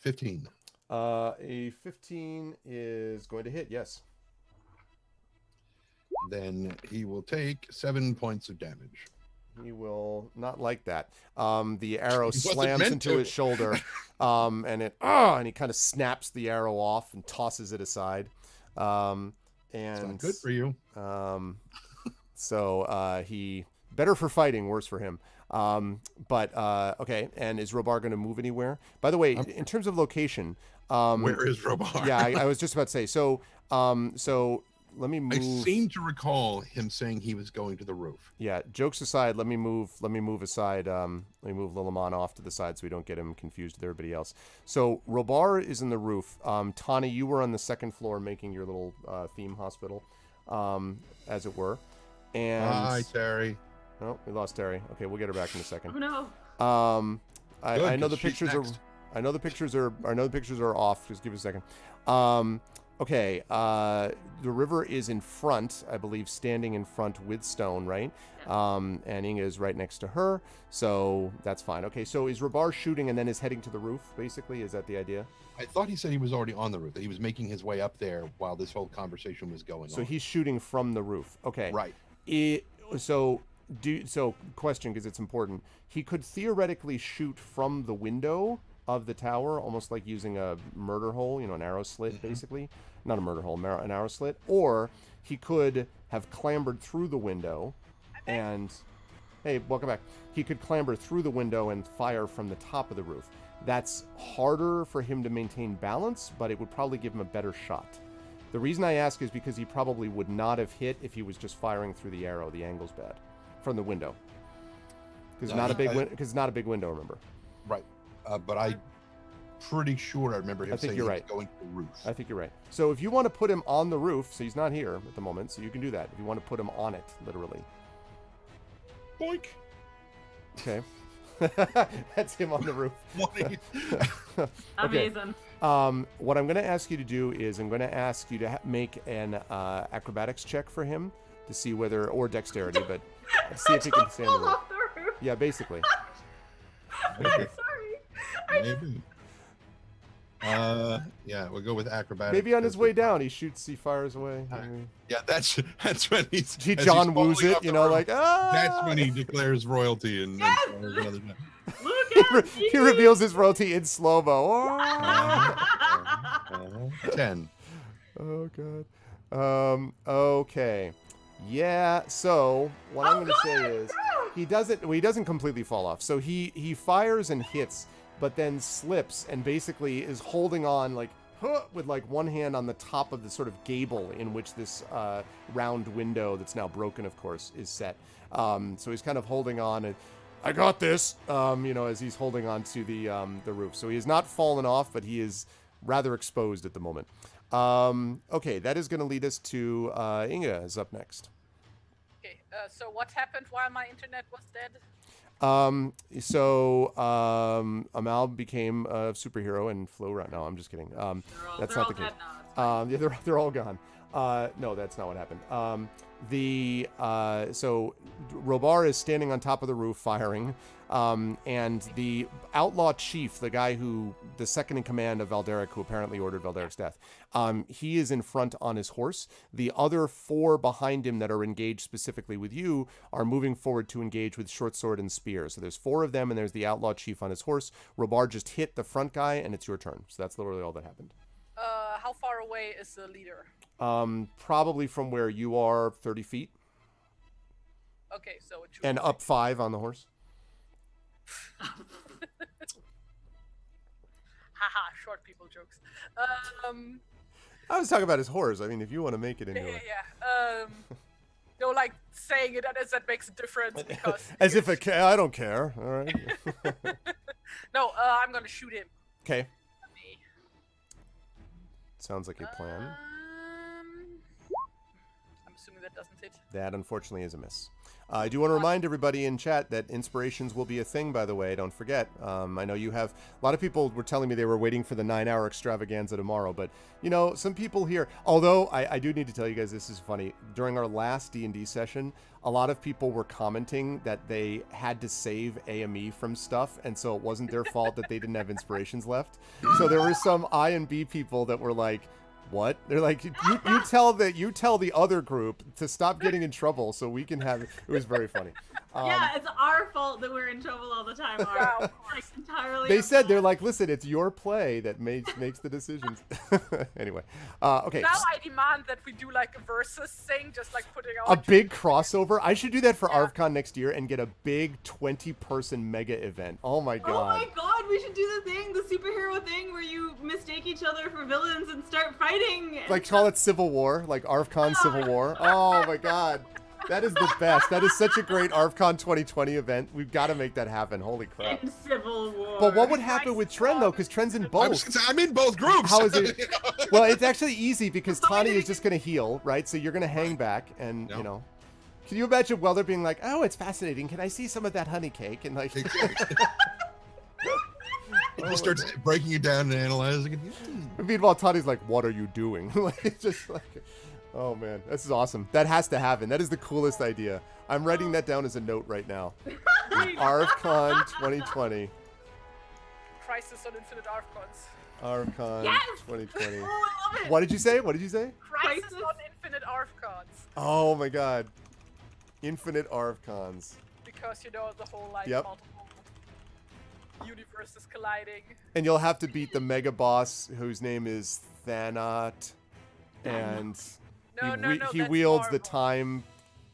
15. A 15 is going to hit. Yes. Then he will take 7 points of damage. He will not like that. The arrow wasn't slams meant into to. his shoulder, and he kind of snaps the arrow off and tosses it aside. And It's not good for you. So he better for fighting, worse for him. Okay. And is Robar going to move anywhere? By the way, in terms of location, Where is Robar? yeah, I was just about to say. So let me move. I seem to recall him saying he was going to the roof. Yeah, jokes aside, let me move aside. Let me move Lilliman off to the side so we don't get him confused with everybody else. So Robar is in the roof. Tani, you were on the second floor making your little theme hospital, as it were. And Hi, Terry. oh, we lost Terry. Okay, we'll get her back in a second. Oh no. I know the 'cause she's pictures next. I know the pictures are off. Just give it a second. Okay, the river is in front, I believe, standing in front with Stone, right? And Inga is right next to her, so that's fine. Okay, so is Robar shooting and then is heading to the roof, basically? Is that the idea? I thought he said he was already on the roof, that he was making his way up there while this whole conversation was going on. So he's shooting from the roof. Okay. Right. Question, because it's important. He could theoretically shoot from the window of the tower, almost like using a murder hole, an arrow slit, basically. Not a murder hole, an arrow slit. Or he could have clambered through the window and... Hey, welcome back. He could clamber through the window and fire from the top of the roof. That's harder for him to maintain balance, but it would probably give him a better shot. The reason I ask is because he probably would not have hit if he was just firing through the arrow. The angle's bad. From the window. Because it's not a big window, remember. Right. But I'm pretty sure I remember him saying he was going to the roof. I think you're right. So if you want to put him on the roof, so he's not here at the moment, so you can do that. If you want to put him on it, literally. Boink. Okay. That's him on the roof. Amazing. What I'm going to ask you to do is I'm going to ask you to make an acrobatics check for him to see whether, or dexterity, but see if he can stand Fall the roof. off the roof. Yeah, basically. I'm sorry. Maybe. Yeah, we'll go with acrobatics. Maybe on his way down, he fires away. Yeah, that's when he's. He as John he's woos falling it, off the roof, like, ah! That's when he declares royalty and then Yes! fires another time. Look at He reveals his royalty in slow-mo. 10. Oh, God. Okay. Yeah, so what I'm going to say is he doesn't completely fall off. So he fires and hits, but then slips and basically is holding on with one hand on the top of the sort of gable in which this round window that's now broken, of course, is set. So he's kind of holding on and I got this, as he's holding on to the roof. So he has not fallen off, but he is rather exposed at the moment. Okay, that is going to lead us to Inga is up next. Okay, so what happened while my internet was dead? Amal became a superhero and flew around. No, I'm just kidding. That's they're not the all case. dead now. Yeah, they're all gone. No, that's not what happened. So Robar is standing on top of the roof firing, and the outlaw chief, the second in command of Valderic, who apparently ordered Valderic's death, he is in front on his horse. The other 4 behind him that are engaged specifically with you are moving forward to engage with short sword and spear. So there's 4 of them, and there's the outlaw chief on his horse. Robar just hit the front guy, and it's your turn. So that's literally all that happened. How far away is the leader? Probably from where you are, 30 feet. Okay, so it should And be- up 5 on the horse. Haha, short people jokes. I was talking about his horse. I mean, if you want to make it into Yeah. a... No, like saying it as that makes a difference because As if I don't care. All right. No, I'm gonna shoot him. Okay. Sounds like a plan. I'm assuming that doesn't hit. That, unfortunately, is a miss. I do want to remind everybody in chat that inspirations will be a thing, by the way. Don't forget. I know you have... A lot of people were telling me they were waiting for the 9-hour extravaganza tomorrow, but, some people here... Although, I do need to tell you guys, this is funny. During our last D&D session, a lot of people were commenting that they had to save AME from stuff, and so it wasn't their fault that they didn't have inspirations left. So there were some I and B people that were like... What? They're like, you tell the other group to stop getting in trouble so we can have it. It was very funny. Yeah, it's our fault that we're in trouble all the time. Yeah, Our, of like, entirely. They our said, they're fault. like, listen, it's your play that makes the decisions. Anyway, okay. Now I demand that we do like a versus thing, just like putting A out big crossover. I should do that for Yeah. ArvCon next year and get a big 20-person mega event. Oh my Oh god. my god, we should do the thing, the superhero thing where you mistake each other for villains and start fighting. and Like call it Civil War, like ArvCon Civil War. Oh my god. That is the best. That is such a great ArvCon 2020 event. We've got to make that happen. Holy crap. in Civil War. But what would happen with Tren though? Because Tren's in both. I'm in both groups. How is it? You know? Well, it's actually easy because Somebody Tani is that just going to heal, right? So you're going to hang back and, Yep. you know. Can you imagine Welder being like, oh, it's fascinating. Can I see some of that honey cake? And like, He just starts breaking it down and analyzing it. meanwhile, Tani's like, what are you doing? Like, it's just like, oh man, this is awesome. That has to happen. That is the coolest idea. I'm writing that down as a note right now. ArvCon 2020. Crisis on Infinite ArvCons. ArvCon Yes! 2020. Oh, I love it. What did you say? What did you say? Crisis Crisis? on Infinite ArvCons. Oh my god. Infinite ArvCons. Because, you know, the whole, like, Yep. multiple universes colliding. And you'll have to beat the mega boss whose name is Thanat. And No, no, no, he that's wields the Marvel. time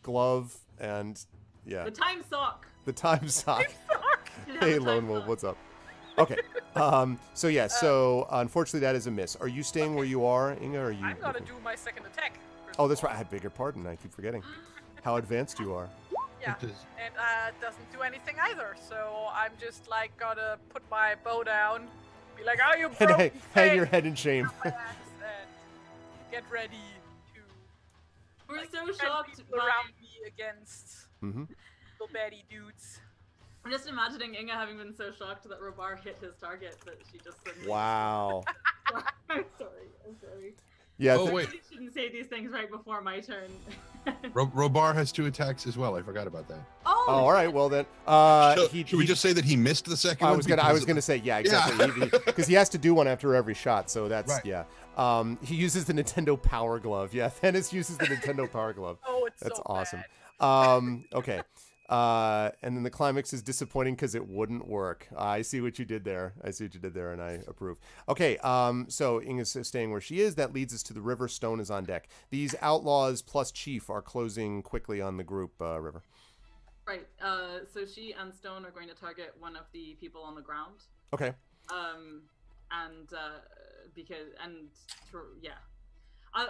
glove and yeah, The time sock. the time sock. Should have Hey a time Lone Wolf, sock. what's up? Okay. So yeah, so unfortunately that is a miss. Are you staying where you are, Inga, or are you I'm gonna looking- do my second attack. first Oh, of that's all. right. I beg your pardon. I keep forgetting how advanced you are. Yeah, It is- and doesn't do anything either. So I'm just like gotta put my bow down, be like, "Oh, you And broken hang your thing," head in shame. my axe, and get ready to We're like, so defend shocked people by. around me against hmm little baddie dudes. I'm just imagining Inga having been so shocked that Robar hit his target that she just suddenly. Wow. I'm sorry. I'm sorry. Yeah. Oh, th- I wait. really shouldn't say these things right before my turn. Robar has 2 attacks as well. I forgot about that. Oh. Oh, all right. Well then, Should we just say that he missed the second I one? was gonna say yeah, exactly. Because he has to do one after every shot, so that's Right. yeah. He uses the Nintendo Power Glove. Yeah, Thanos uses the Nintendo Power Glove. Oh, it's That's so awesome. bad. Okay. And then the climax is disappointing because it wouldn't work. I see what you did there. And I approve. Okay. So Inga's staying where she is. That leads us to the river. Stone is on deck. These outlaws plus Chief are closing quickly on the group. River. Right. So she and Stone are going to target one of the people on the ground. Okay. And yeah.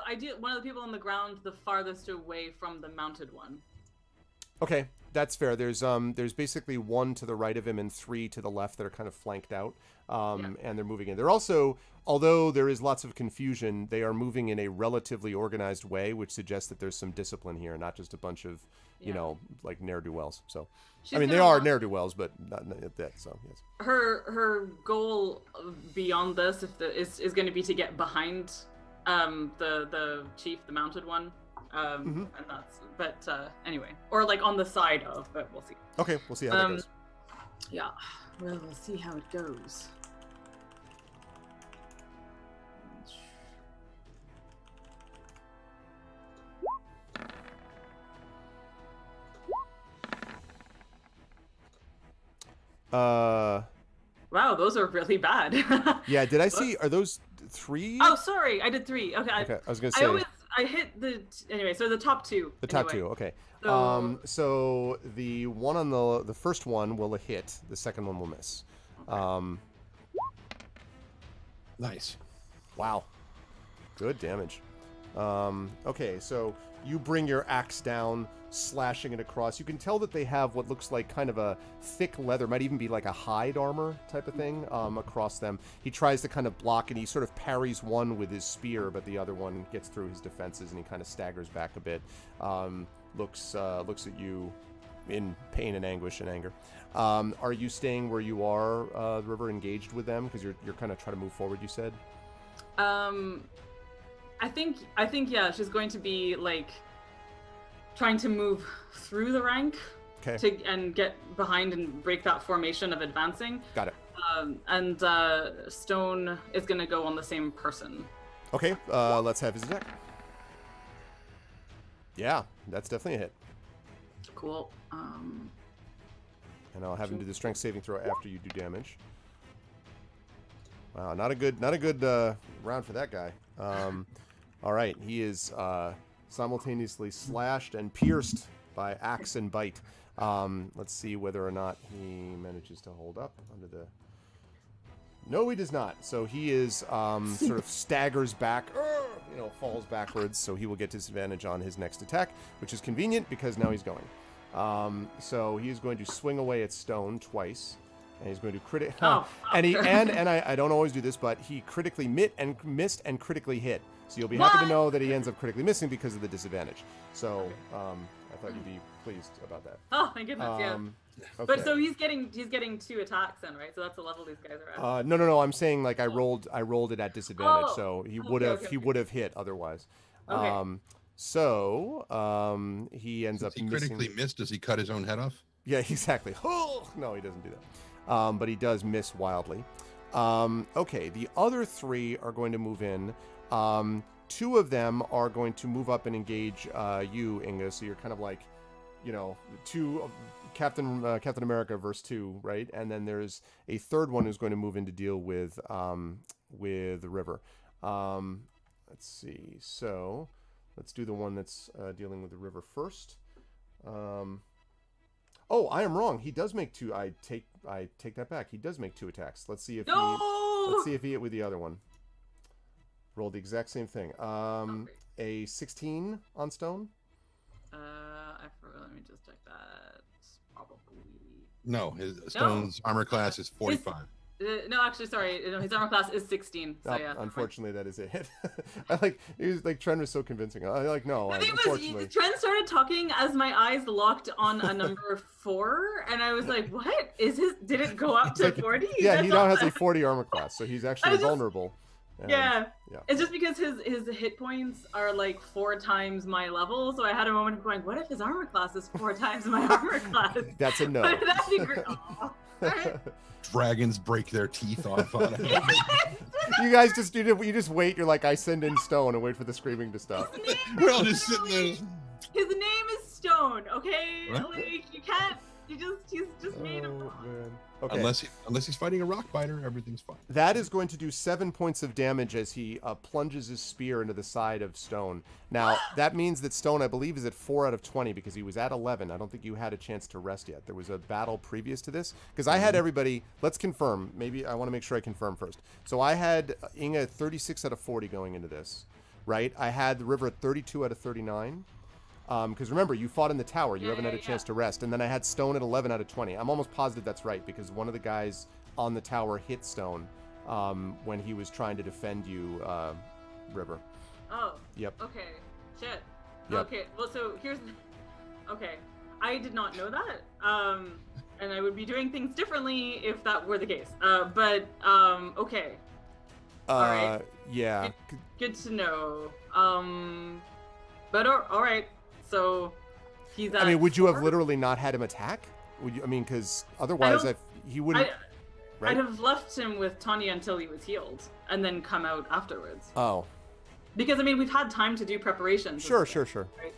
I do one of the people on the ground the farthest away from the mounted one. Okay, that's fair. There's basically 1 to the right of him and 3 to the left that are kind of flanked out, and they're moving in. They're also, although there is lots of confusion, they are moving in a relatively organized way, which suggests that there's some discipline here, not just a bunch of, you Yeah. know, like ne'er-do-wells. So, She's I mean, they gonna are want- ne'er-do-wells, but not that. So, yes. Her goal beyond this is going to be to get behind the chief, the mounted one. And that's anyway, or like on the side of, but we'll see. Okay, we'll see how that goes. Yeah, well, we'll see how it goes. Wow, those are really bad. Yeah, did I see? Are those 3? Oh, sorry, I did 3. Okay. Okay, I was gonna say I hit the anyway. So the top 2. the top anyway. 2. Okay. So- So the one on the first one will hit. The second one will miss. Nice. Wow. Good damage. Okay, so you bring your axe down, slashing it across. You can tell that they have what looks like kind of a thick leather, might even be like a hide armor type of thing, across them. He tries to kind of block, and he sort of parries one with his spear, but the other one gets through his defenses, and he kind of staggers back a bit. Looks at you in pain and anguish and anger. Are you staying where you are, River, engaged with them? Because you're kind of trying to move forward, you said? I think yeah, she's going to be like trying to move through the rank and get behind and break that formation of advancing. Got it. And Stone is going to go on the same person. Okay, let's have his attack. Yeah, that's definitely a hit. Cool. And I'll have him do the strength saving throw after you do damage. Wow, not a good round for that guy. All right, he is simultaneously slashed and pierced by axe and bite. Let's see whether or not he manages to hold up under the... No, he does not. So he is sort of staggers back, falls backwards. So he will get disadvantage on his next attack, which is convenient because now he's going. So he's going to swing away at Stone twice, and he's going to crit. And I don't always do this, but he critically missed and critically hit. So you'll be happy to know that he ends up critically missing because of the disadvantage. So I thought you'd be pleased about that. Oh my goodness, yeah. Okay. But so he's getting 2 attacks then, right? So that's the level these guys are at. No. I'm saying like I rolled it at disadvantage, Oh. so he Okay. would have hit otherwise. Okay. He ends up He missing. critically missed. Does he cut his own head off? Yeah, exactly. Oh, no, he doesn't do that. But he does miss wildly. Okay, the other 3 are going to move in. 2 of them are going to move up and engage you, Inga. So you're kind of like, 2 Captain America verse 2, right? And then there's a third one who's going to move in to deal with the River. Let's see. So let's do the one that's dealing with the River first. Oh, I am wrong. He does make 2. I take that back. He does make 2 attacks. Let's see if he hit with the other one. Roll the exact same thing. A 16 on Stone. Let me just check that. Probably. No, his Stone's armor class is 45. No, actually, sorry. No, his armor class is 16. So yeah. Unfortunately, that is a hit. He was like Trent was so convincing. No. Unfortunately, Trent started talking as my eyes locked on a number 4, and I was like, "What is his? Did it go up to 40?" Yeah, he now has a 40 armor class, so he's actually vulnerable. Yeah. It's just because his hit points are like 4 times my level, so I had a moment of going, what if his armor class is 4 times my armor class? That's a no. That'd be great. Dragons break their teeth off on it. You guys you just wait. You're like, I send in Stone and wait for the screaming to stop. We're all just sitting there. His name is Stone, okay? What? Like, you can't. He's just made him wrong. Man. Okay. Unless he's fighting a rock biter, everything's fine. That is going to do 7 points of damage as he plunges his spear into the side of Stone. Now, that means that Stone, I believe, is at 4 out of 20 because he was at 11. I don't think you had a chance to rest yet. There was a battle previous to this. Because I had everybody... Let's confirm. Maybe I want to make sure I confirm first. So I had Inga at 36 out of 40 going into this, right? I had the River at 32 out of 39. Because remember, you fought in the tower. You haven't had a chance to rest. And then I had Stone at 11 out of 20. I'm almost positive that's right, because one of the guys on the tower hit Stone when he was trying to defend you, River. Oh. Yep. Okay. Shit. Yep. Okay. Well, so here's... Okay. I did not know that. And I would be doing things differently if that were the case. Okay. All right. Yeah. Good to know. But all right. So he's at... I mean, would you have 4? literally not had him attack? Would you? I mean, because otherwise he wouldn't... Right? I'd have left him with Tanya until he was healed, and then come out afterwards. Oh. Because, I mean, we've had time to do preparations. Sure. Right?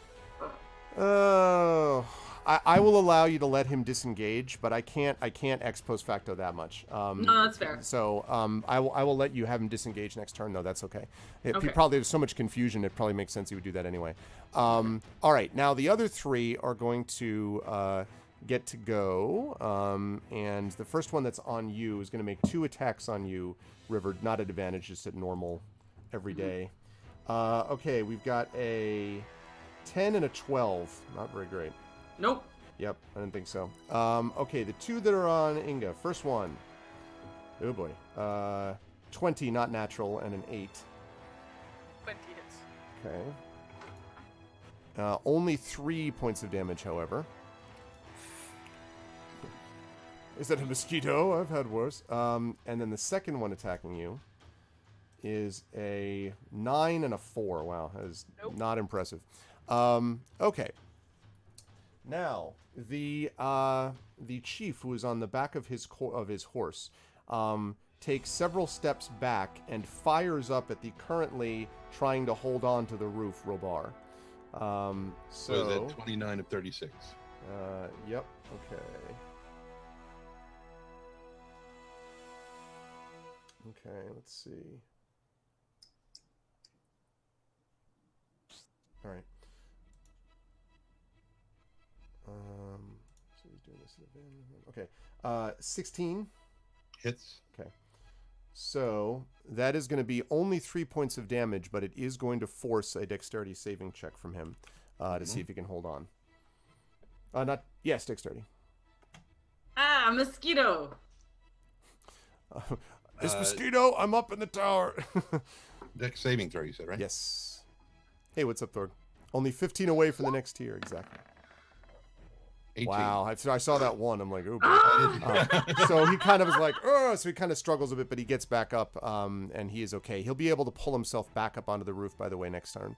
Oh... I will allow you to let him disengage, but I can't ex post facto that much. No, that's fair. So I will let you have him disengage next turn, though. That's okay. He Okay. probably there's so much confusion. It probably makes sense he would do that anyway. All right, now the other 3 are going to get to go, and the first one that's on you is going to make 2 attacks on you, River. Not at advantage, just at normal, every day. Okay, we've got a 10 and a 12. Not very great. Nope. Yep, I didn't think so. Okay, the 2 that are on Inga. First one. Oh boy. 20, not natural, and an 8. 20 hits. Okay. Only 3 points of damage, however. Is that a mosquito? I've had worse. And then the second one attacking you is a 9 and a 4. Wow, that is not impressive. Okay. Now, the chief who is on the back of his horse takes several steps back and fires up at the currently trying to hold on to the roof Robar. So is that 29 of 36? Yep. Okay. Okay, let's see. All right. So he's doing this at advantage. Okay. 16. Hits. Okay. So that is going to be only 3 points of damage, but it is going to force a dexterity saving check from him to see if he can hold on. Yes, dexterity. Ah, mosquito. This mosquito, I'm up in the tower. Dex saving throw, you said, right? Yes. Hey, what's up, Thorg? Only 15 away from the next tier, exactly. 18. Wow, I saw that one. I'm like, oh, boy. So he kind of is like, oh, so he kind of struggles a bit, but he gets back up, and he is okay. He'll be able to pull himself back up onto the roof, by the way, next turn.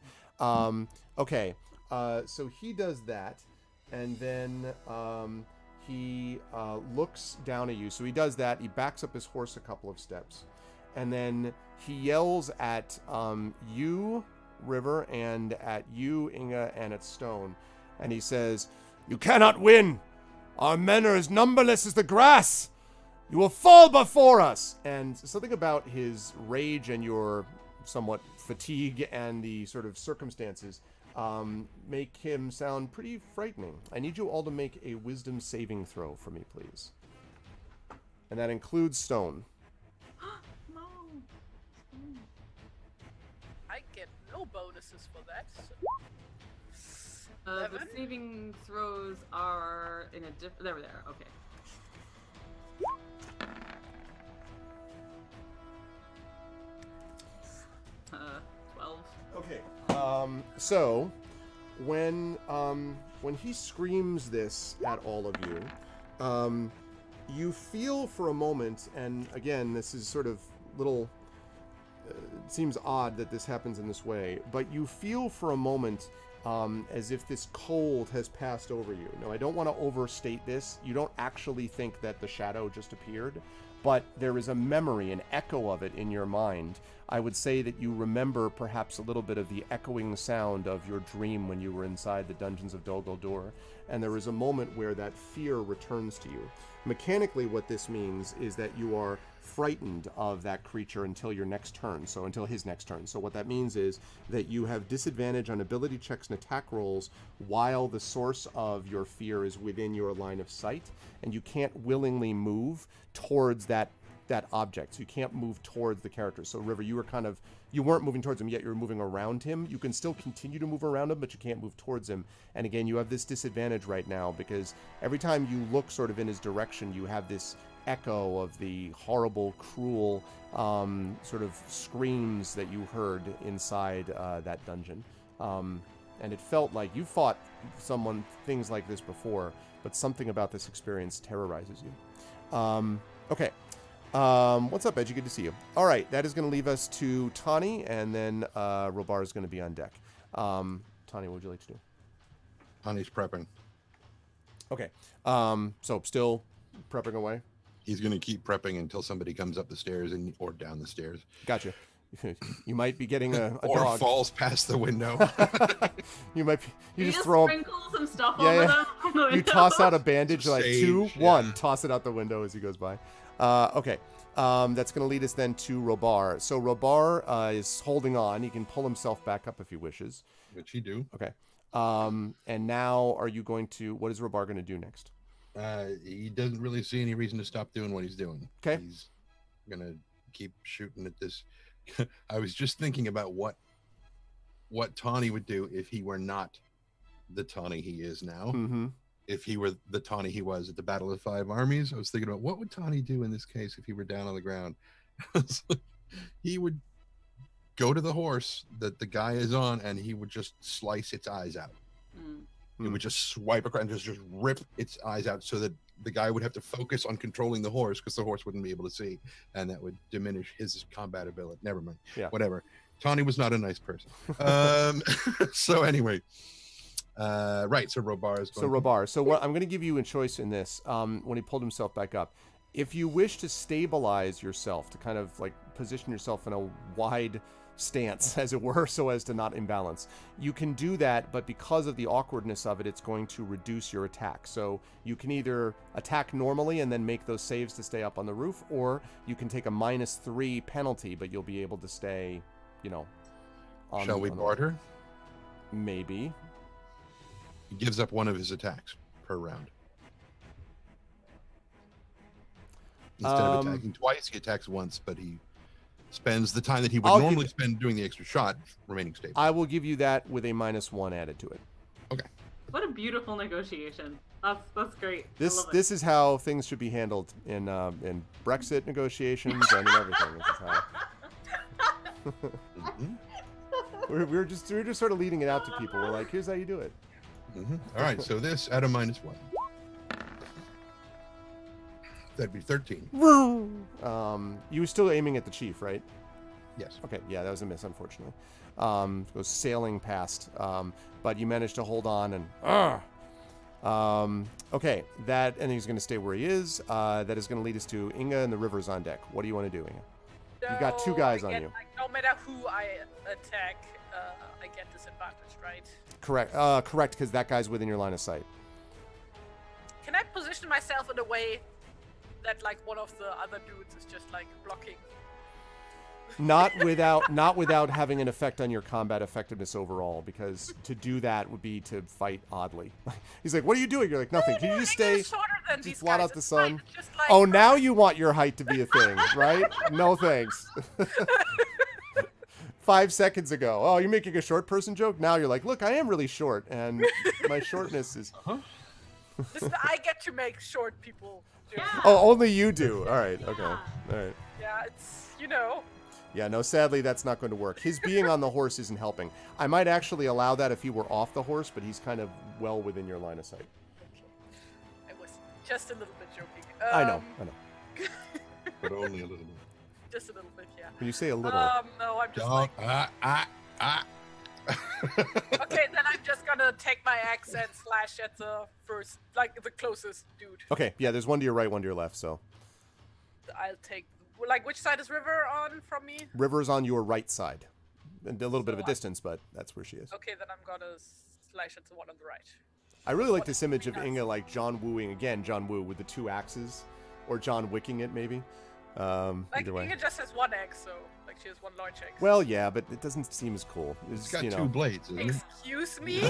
Okay, so he does that, and then he looks down at you. So he does that. He backs up his horse a couple of steps, and then he yells at you, River, and at you, Inga, and at Stone, and he says, "You cannot win. Our men are as numberless as the grass. You will fall before us." And something about his rage and your somewhat fatigue and the sort of circumstances make him sound pretty frightening. I need you all to make a wisdom saving throw for me, please. And that includes Stone. No. I get no bonuses for that. So. The 11? saving throws are in a different. There. Okay. Uh, 12. Okay. So when he screams this at all of you, you feel for a moment, and again, this is sort of little. It seems odd that this happens in this way, but you feel for a moment as if this cold has passed over you. Now, I don't want to overstate this. You don't actually think that the shadow just appeared, but there is a memory, an echo of it in your mind. I would say that you remember perhaps a little bit of the echoing sound of your dream when you were inside the dungeons of Dol Guldur, and there is a moment where that fear returns to you. Mechanically, what this means is that you are frightened of that creature until your next turn, so until his next turn. So what that means is that you have disadvantage on ability checks and attack rolls while the source of your fear is within your line of sight, and you can't willingly move towards that object. So you can't move towards the character. So River, you weren't moving towards him, yet you're moving around him. You can still continue to move around him, but you can't move towards him. And again, you have this disadvantage right now because every time you look sort of in his direction, you have this echo of the horrible, cruel sort of screams that you heard inside that dungeon. And it felt like you fought things like this before, but something about this experience terrorizes you. Okay. What's up, Edgy? Good to see you. All right, that is going to leave us to Tani, and then Robar is going to be on deck. Tani, what would you like to do? Tani's prepping. Okay. So still prepping away? He's going to keep prepping until somebody comes up the stairs or down the stairs. Gotcha. You might be getting a or dog. falls past the window. You might be, you just throw throw sprinkle some stuff over them. From the you window. toss out a bandage like Sage, 2, yeah. 1, toss it out the window as he goes by. Okay. That's going to lead us then to Robar. So Robar is holding on. He can pull himself back up if he wishes. Which he do. Okay. And now what is Robar going to do next? He doesn't really see any reason to stop doing what he's doing. Okay. He's going to keep shooting at this. I was just thinking about what Tawny would do if he were not the Tawny he is now. Mm-hmm. If he were the Tawny he was at the Battle of the Five Armies. I was thinking about what would Tawny do in this case if he were down on the ground. He would go to the horse that the guy is on, and he would just slice its eyes out. He would just swipe across and just rip its eyes out so that the guy would have to focus on controlling the horse because the horse wouldn't be able to see, and that would diminish his combat ability. Never mind. Yeah. Whatever. Tawny was not a nice person. So anyway, right. So Robar is going. So Robar. So what I'm going to give you a choice in this. When he pulled himself back up, if you wish to stabilize yourself, to kind of like position yourself in a wide stance, as it were, so as to not imbalance. You can do that, but because of the awkwardness of it, it's going to reduce your attack. So you can either attack normally and then make those saves to stay up on the roof, or you can take a -3 penalty, but you'll be able to stay, on Shall we on the- barter? Maybe. He gives up one of his attacks per round. Instead of attacking twice, he attacks once, but he spends the time that he would normally spend doing the extra shot remaining stable. I will give you that with a -1 added to it. Okay. What a beautiful negotiation. That's great. I love it. This is how things should be handled in Brexit negotiations and in everything. This is how. Mhm. we're just sort of leading it out to people. We're like, here's how you do it. Mhm. All right, so this at a -1. That'd be 13. You were still aiming at the chief, right? Yes. Okay, yeah, that was a miss, unfortunately. Goes sailing past, but you managed to hold on and. Okay, and he's going to stay where he is. That is going to lead us to Inga and the river's on deck. What do you want to do, Inga? You've got 2 guys on you. Like, no matter who I attack, I get disadvantage, right? Correct, because that guy's within your line of sight. Can I position myself in a way that like one of the other dudes is just like blocking? Not without having an effect on your combat effectiveness overall, because to do that would be to fight oddly. He's like, "What are you doing?" You're like, "Nothing." Can you just stay? Just blot out the sun. Like, Oh, now you want your height to be a thing, right? No thanks. 5 seconds ago, oh, you're making a short person joke. Now you're like, look, I am really short, and my shortness is. Listen, I get to make short people jokes. Yeah. Oh, only you do. All right. Okay. All right. Yeah, it's Yeah, no, sadly, that's not going to work. His being on the horse isn't helping. I might actually allow that if he were off the horse, but he's kind of well within your line of sight. I was just a little bit joking. I know. But only a little bit. Just a little bit, yeah. When you say a little. No, I'm just Don't. like. Okay, then I'm just gonna take my axe and slash at the first, like the closest dude. Okay, yeah, there's one to your right, one to your left, so. I'll take. Like, which side is River on from me? River's on your right side. And a little bit of a So distance, but that's where she is. Okay, then I'm gonna slash at the one on the right. I really like this image of Inga like John Wooing, again, John Woo with the 2 axes. Or John Wicking it, maybe. Like, Either way. Inga just has 1 axe, so, like, she has 1 large axe. Well, yeah, but it doesn't seem as cool. It's got 2 blades, isn't it? Excuse me?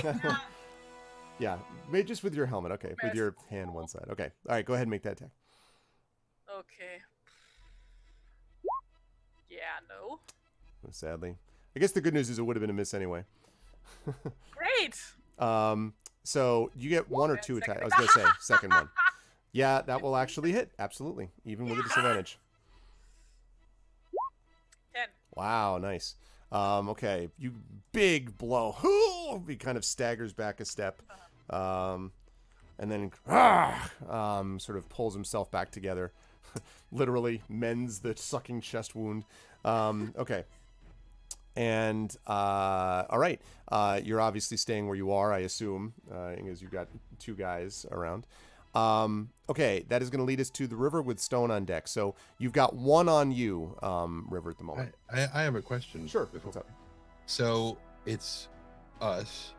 Yeah, maybe just with your helmet, okay. With your hand one side. Okay, all right, go ahead and make that attack. Okay. Yeah, no. Sadly. I guess the good news is it would have been a miss anyway. Great! So you get 1 or 2 attacks. I was going to say, second one. Yeah, that will actually hit. Absolutely. Even with a disadvantage. 10. Wow, nice. Okay, you big blow. He kind of staggers back a step. And then sort of pulls himself back together. Literally mends the sucking chest wound. Okay. And, all right. You're obviously staying where you are, I assume, as you've got 2 guys around. Okay, that is going to lead us to the river with Stone on deck. So you've got 1 on you, River, at the moment. I have a question. Sure. What's up? So it's us.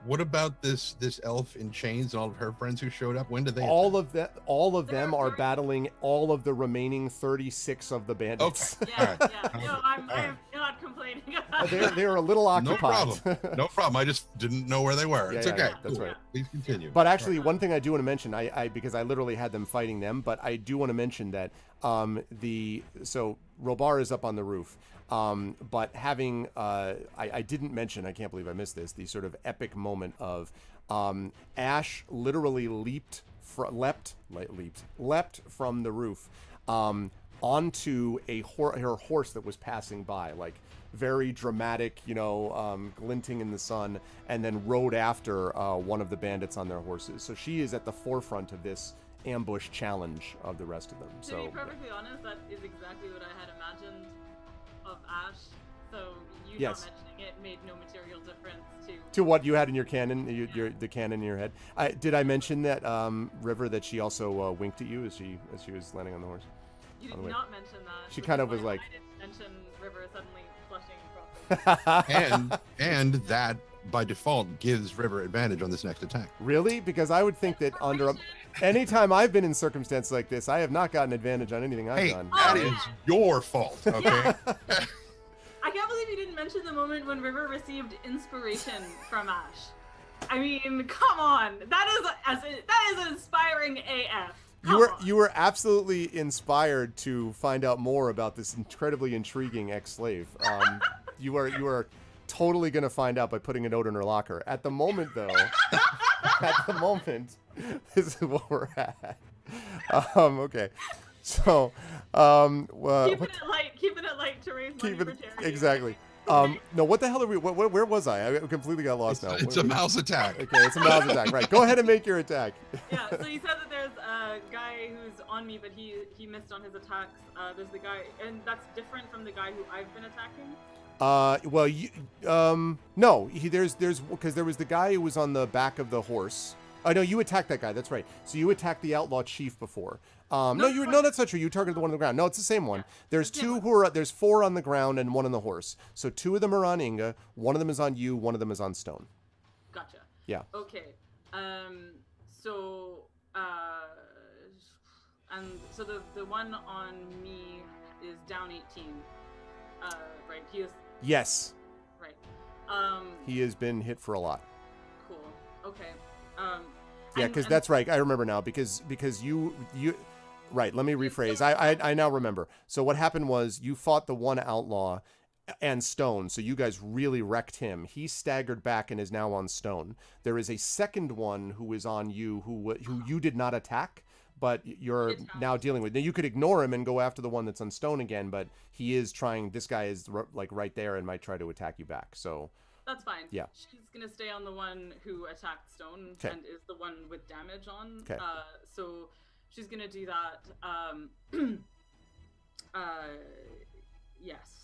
What about this elf in chains and all of her friends who showed up? When did they? All of them are battling all of the remaining 36 of the bandits. Okay. Yeah, All yeah. No, I'm not complaining. They're a little No occupied. problem. No problem. I just didn't know where they were. Yeah, It's yeah, okay. yeah, that's Cool. right. Please continue. But actually, one thing I do want to mention, I because I literally had them fighting them, but I do want to mention that so Robar is up on the roof, but having I didn't mention, I can't believe I missed this, the sort of epic moment of Ash literally leapt from the roof onto her horse that was passing by, like very dramatic, glinting in the sun, and then rode after one of the bandits on their horses. So she is at the forefront of this ambush challenge of the rest of them. To be perfectly honest, that is exactly what I had imagined of Ash. So you Yes. not mentioning it made no material difference to what you had in your cannon, the cannon in your head. Did I mention that River, that she also winked at you as she was landing on the horse? You on did the way. not mention that. She which kind is of was why like- I didn't mention River suddenly flushing from and that by default gives River advantage on this next attack. Really? Because I would think that anytime I've been in circumstances like this, I have not gotten advantage on anything I've done. That is your fault, okay? I can't believe you didn't mention the moment when River received inspiration from Ash. I mean, come on. That is inspiring AF. You were absolutely inspired to find out more about this incredibly intriguing ex-slave. You are totally going to find out by putting a note in her locker. At the moment, though, this is where we're at. Okay. So, keeping it light to raise money for charity. Exactly. No, what the hell are we? Where was I? I completely got lost now. It's a mouse attack. Okay, it's a mouse attack. Right. Go ahead and make your attack. Yeah. So you said that there's a guy who's on me, but he missed on his attacks. There's the guy, and that's different from the guy who I've been attacking. Well, no. There's because there was the guy who was on the back of the horse. No, you attacked that guy. That's right. So you attacked the outlaw chief before. No, that's not true. You targeted the one on the ground. No, it's the same one. Yeah. There's there's 4 on the ground and 1 on the horse. So 2 of them are on Inga. 1 of them is on you. 1 of them is on Stone. Gotcha. Yeah. Okay. So the one on me is down 18. Right. He is. Yes. Right. He has been hit for a lot. Cool. Okay. Yeah, because that's right. I remember now because you. Right, let me rephrase. I now remember. So what happened was you fought the one outlaw and Stone, so you guys really wrecked him. He staggered back and is now on Stone. There is a second one who is on you who you did not attack, but you're now dealing with. Now you could ignore him and go after the one that's on Stone again, but he is trying. This guy is like right there and might try to attack you back. So that's fine. Yeah. She's gonna stay on the one who attacked Stone and is the one with damage on. Okay. So she's gonna do that. Yes.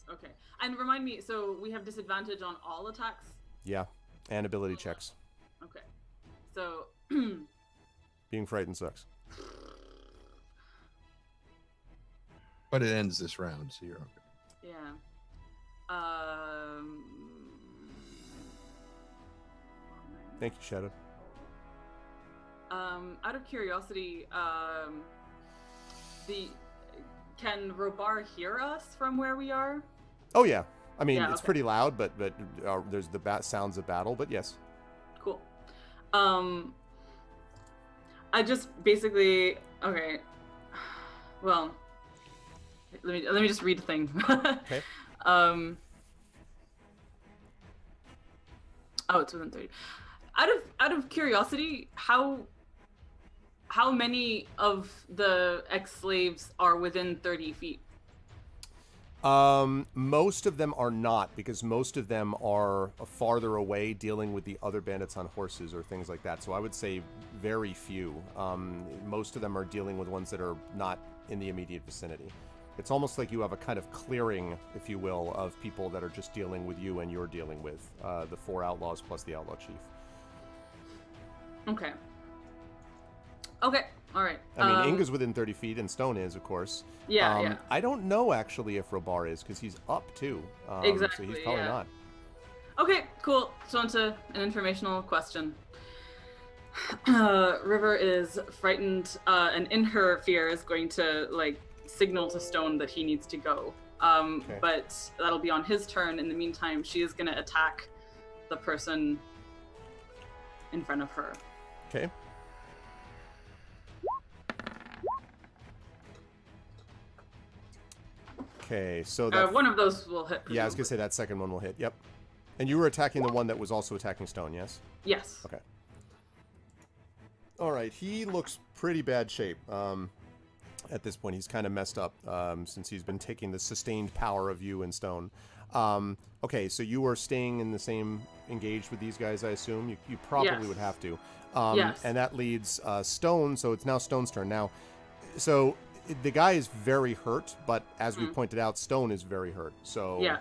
Okay. And remind me. So we have disadvantage on all attacks. Yeah, and ability checks. Okay. So. Being frightened sucks. But it ends this round, so you're okay. Yeah. Thank you, Shadow. Out of curiosity, can Robar hear us from where we are? Oh yeah. I mean, it's pretty loud, but there's the sounds of battle. But yes. Cool. I just basically Well, let me just read the thing. Okay. It's within 30. Out of curiosity, how many of the ex-slaves are within 30 feet? Most of them are not, because most of them are farther away dealing with the other bandits on horses or things like that. So I would say very few. Most of them are dealing with ones that are not in the immediate vicinity. It's almost like you have a kind of clearing, if you will, of people that are just dealing with you and you're dealing with the 4 outlaws plus the outlaw chief. Okay. All right. I mean, Inga's within 30 feet and Stone is, of course. Yeah. I don't know, actually, if Robar is, because he's up, too. Exactly, So he's probably not. Okay, cool. So on to an informational question. River is frightened, and in her fear is going to, signal to Stone that he needs to go. Okay. But that'll be on his turn. In the meantime, she is going to attack the person in front of her. Okay. Okay, so that one of those will hit. Yeah, I was gonna say that second one will hit. Yep. And you were attacking the one that was also attacking Stone, yes? Yes. Okay. All right, he looks pretty bad shape. At this point, he's kind of messed up since he's been taking the sustained power of you and Stone. Okay, so you are staying in the same engaged with these guys, I assume. You probably would have to. Yes. And that leads Stone. So it's now Stone's turn now. So the guy is very hurt, but as we pointed out, Stone is very hurt. So yeah,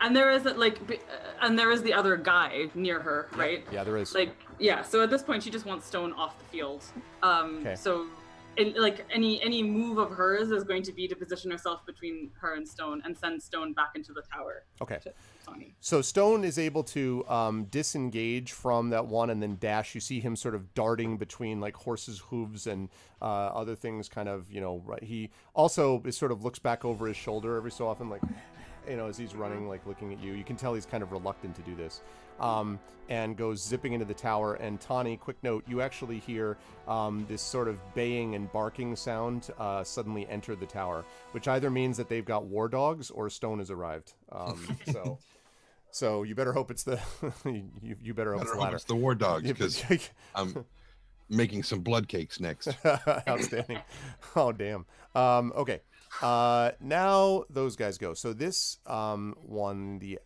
and there is the other guy near her, right? Yeah, there is. So at this point, she just wants Stone off the field. Okay. So like any move of hers is going to be to position herself between her and Stone and send Stone back into the tower. Okay. To Tawny. So Stone is able to disengage from that one and then dash. You see him sort of darting between like horses' hooves and other things. Kind of, right. He also sort of looks back over his shoulder every so often, like, as he's running, like looking at you. You can tell he's kind of reluctant to do this. And goes zipping into the tower. And Tawny, quick note, you actually hear this sort of baying and barking sound suddenly enter the tower, which either means that they've got war dogs or Stone has arrived. So you better hope it's the you better hope it's the latter. It's the war dogs, because I'm making some blood cakes next. Outstanding. Oh, damn. Okay. Now those guys go. So this one, the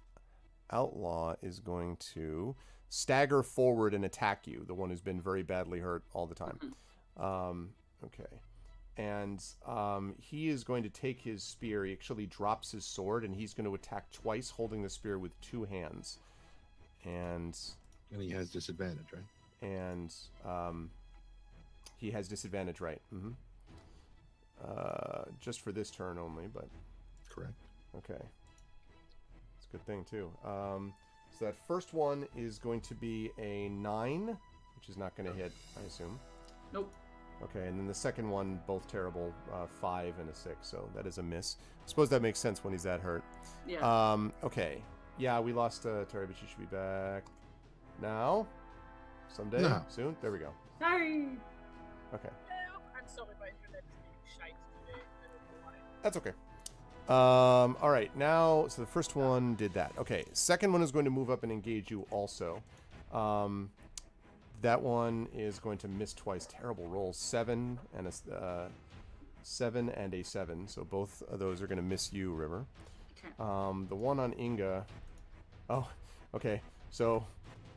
outlaw is going to stagger forward and attack you, the one who's been very badly hurt all the time. Okay. And he is going to take his spear. He actually drops his sword, and he's going to attack twice, holding the spear with two hands. And he has disadvantage, right? And he has disadvantage, right? Mm-hmm. Just for this turn only, but... Correct. Okay. It's a good thing, too. So that first one is going to be a 9, which is not going to hit, I assume. Nope. Okay, and then the second one, both terrible, 5 and a 6, so that is a miss. I suppose that makes sense when he's that hurt. Yeah. Okay. Yeah, we lost Terry, but she should be back now. Someday? No. Soon? There we go. Sorry. Okay. I'm sorry, my internet is being shite today. I don't know why. That's okay. All right, now, so the first one did that. Okay, second one is going to move up and engage you also. That one is going to miss twice. Terrible rolls. 7 and a 7. So both of those are going to miss you, River. Okay. The one on Inga. Oh, okay. So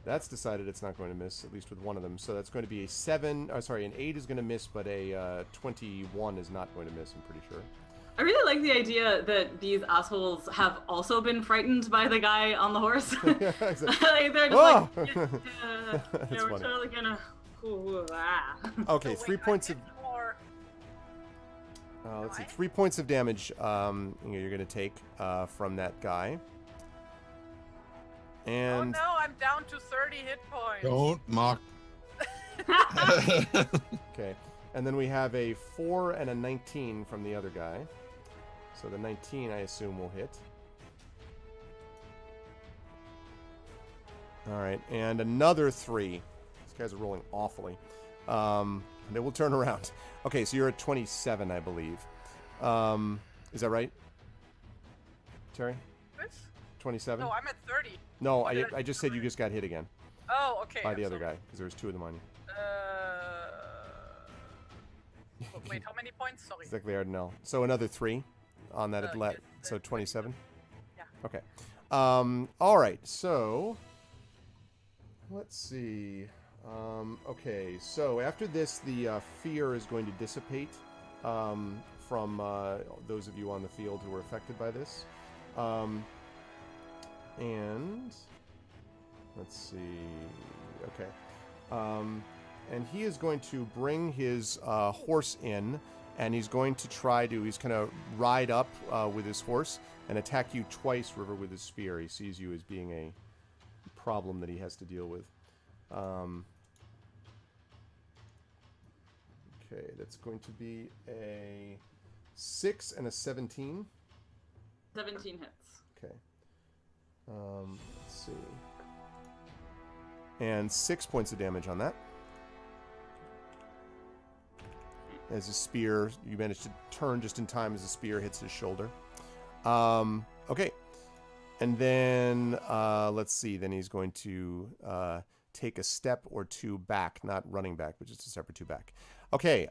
that's decided it's not going to miss, at least with one of them. So that's going to be a 7. Oh, sorry, an 8 is going to miss, but a 21 is not going to miss, I'm pretty sure. I really like the idea that these assholes have also been frightened by the guy on the horse. Yeah, exactly. Like, they're just Oh! like, yeah, we're funny. totally gonna. Okay, So 3 wait, points I of... hit or- let's see, Right? 3 points of damage you're going to take from that guy. Oh And... no, I'm down to 30 hit points. Don't mock. Okay, and then we have a 4 and a 19 from the other guy. So the 19, I assume, will hit. All right, and another 3. These guys are rolling awfully. They will turn around. Okay, so you're at 27, I believe. Is that right, Terry? This? 27? No, I'm at 30. No, What did I just said you just got hit again Oh, okay. by I'm the other sorry. guy, because there was 2 of them on you. Wait, how many points? Sorry. Exactly, Ardenell. So another 3 on that. Yes, So 27? Yeah. Okay. All right, so... Let's see. Okay, so after this, the fear is going to dissipate from those of you on the field who were affected by this. And... Let's see... Okay. And he is going to bring his horse in, and he's going to he's going to ride up with his horse and attack you twice, River, with his spear. He sees you as being a problem that he has to deal with. Okay, that's going to be a 6 and a 17. 17 hits. Okay. Let's see. And 6 points of damage on that. As a spear, you manage to turn just in time as the spear hits his shoulder. Okay. And then, let's see. Then he's going to take a step or 2 back, not running back, but just a step or 2 back. Okay.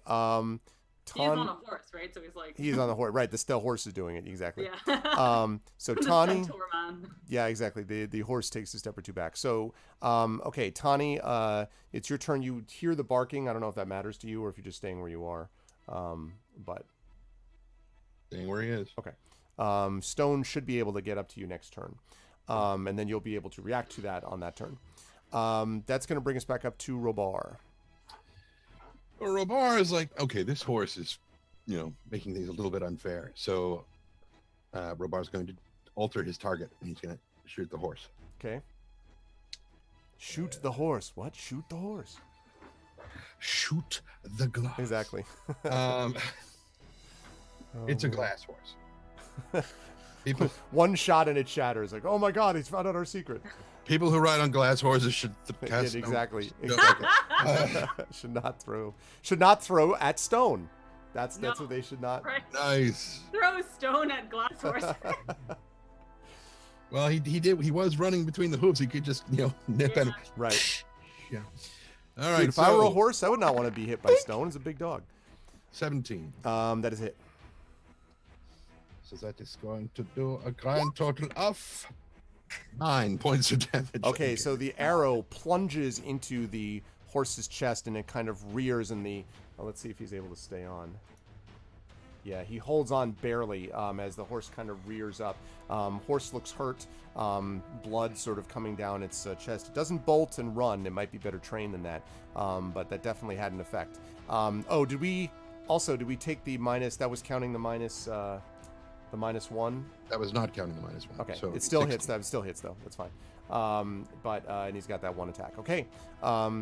He's on a horse, right? So he's like... He's on the horse. Right, the horse is doing it, exactly. Yeah. So The Tawny... centaur man. Yeah, exactly. The horse takes a step or 2 back. So, okay, Tawny, it's your turn. You hear the barking. I don't know if that matters to you or if you're just staying where you are. But... Staying where he is. Okay. Stone should be able to get up to you next turn. And then you'll be able to react to that on that turn. That's going to bring us back up to Robar. Robar is like, okay, this horse is, making things a little bit unfair. So Robar's going to alter his target, and he's going to shoot the horse. Okay. Shoot the horse. What? Shoot the horse. Shoot the glass. Exactly. It's a glass horse. People, One shot and it shatters. Like, oh my god, he's found out our secret. people who ride on glass horses should cast Yeah, exactly. No. Exactly. Should not throw at stone. That's No. what they should not. Right. Nice. Throw a stone at glass horse. Well, he did. He was running between the hooves. He could just, nip Yeah. and. Right. Yeah. All right. Dude, if I were a horse, I would not want to be hit by stone. It's a big dog. 17. That is hit. So that is going to do a grand total of 9 points of damage. Okay, so the arrow plunges into the horse's chest and it kind of rears in the... Well, let's see if he's able to stay on. Yeah, he holds on barely as the horse kind of rears up. Horse looks hurt. Blood sort of coming down its chest. It doesn't bolt and run. It might be better trained than that. But that definitely had an effect. Did we take the minus... That was counting the minus... The -1? That was not counting the -1. Okay, So it still 16. hits. That still hits though. That's fine. And he's got that one attack. Okay,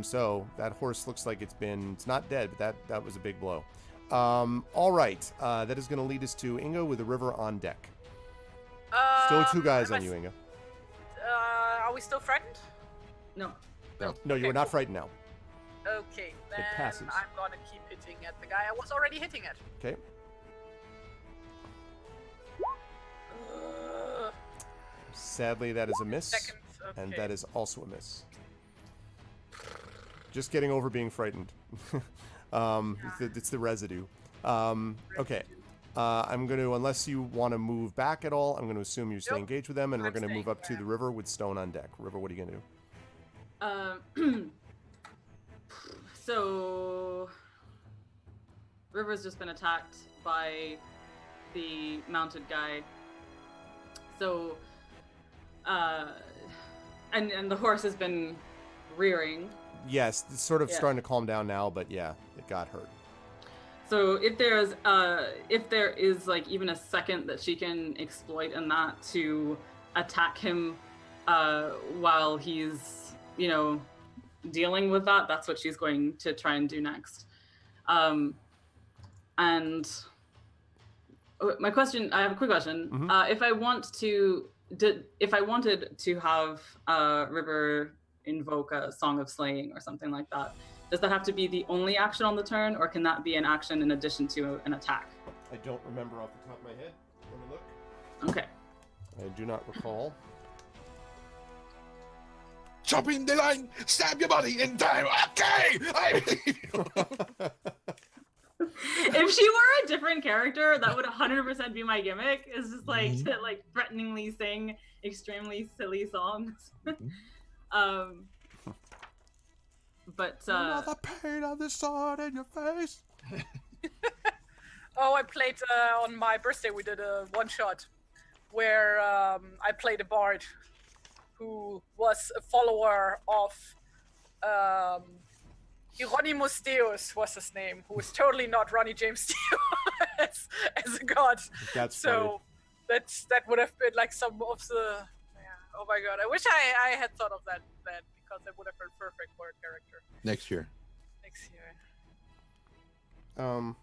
so that horse looks like it's not dead, but that was a big blow. All right, that is going to lead us to Inga with the river on deck. Still 2 guys on you, Inga. Are we still frightened? No. No, you are not frightened now. Okay, then passes. I'm gonna keep hitting at the guy I was already hitting at. Okay. Sadly, that is a miss, Second, and okay. that is also a miss. Just getting over being frightened. It's the residue. Okay. I'm going to, unless you want to move back at all, I'm going to assume you stay Nope. engaged with them, and we're I'm going to move staying up to the river with stone on deck. River, what are you going to do? So River's just been attacked by the mounted guy. So and the horse has been rearing. Yes, it's sort of Yeah. starting to calm down now, but yeah, it got hurt. So if there is like even a second that she can exploit in that to attack him while he's, dealing with that, that's what she's going to try and do next. And my question, I have a quick question. Mhm. If I wanted to have River invoke a Song of Slaying or something like that, does that have to be the only action on the turn, or can that be an action in addition to an attack? I don't remember off the top of my head. Let me look. Okay. I do not recall. Chopping the line, stab your body in time. Okay, I believe you. If she were a different character, that would 100% be my gimmick. Is just like Mhm. to like threateningly sing extremely silly songs. But Another pain of the sword in your face. Oh, I played on my birthday. We did a one-shot where I played a bard who was a follower of Hieronymus Deus was his name, who was totally not Ronnie James Dio as a god. That's So that would have been like some of the. Yeah, oh my god! I wish I had thought of that then, because it would have been perfect for a character Next year. next year. funny.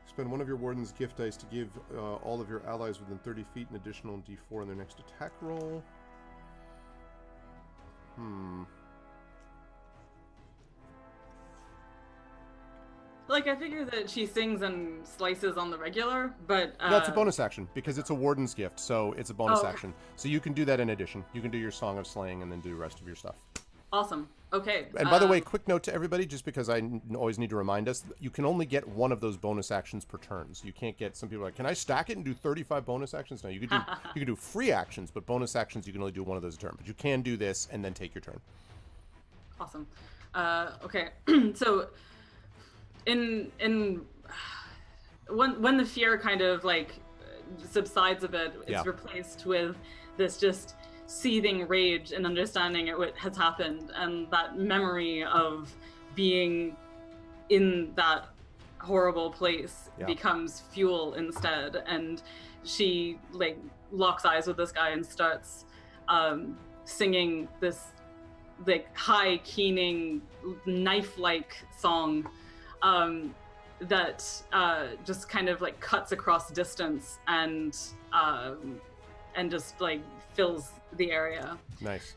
Spend one of your warden's gift dice to give all of your allies within 30 feet an additional d4 in their next attack roll. like I figure that she sings and slices on the regular, but That's a bonus action because it's a warden's gift, so it's a bonus okay. action. So you can do that in addition. You can do your Song of Slaying and then do the rest of your stuff. Awesome. Okay. And by the way, quick note to everybody, just because I always need to remind us, you can only get one of those bonus actions per turn. So you can't get, some people are like, can I stack it and do 35 bonus actions? No, you could do free actions, but bonus actions you can only do one of those a turn. But you can do this and then take your turn. Awesome. Okay. So in when the fear kind of like subsides a bit, it's Yeah. replaced with this just seething rage and understanding what has happened, and that memory of being in that horrible place becomes fuel instead. And she like locks eyes with this guy and starts singing this like high keening knife-like song that just kind of like cuts across distance and just like fills the area. Nice.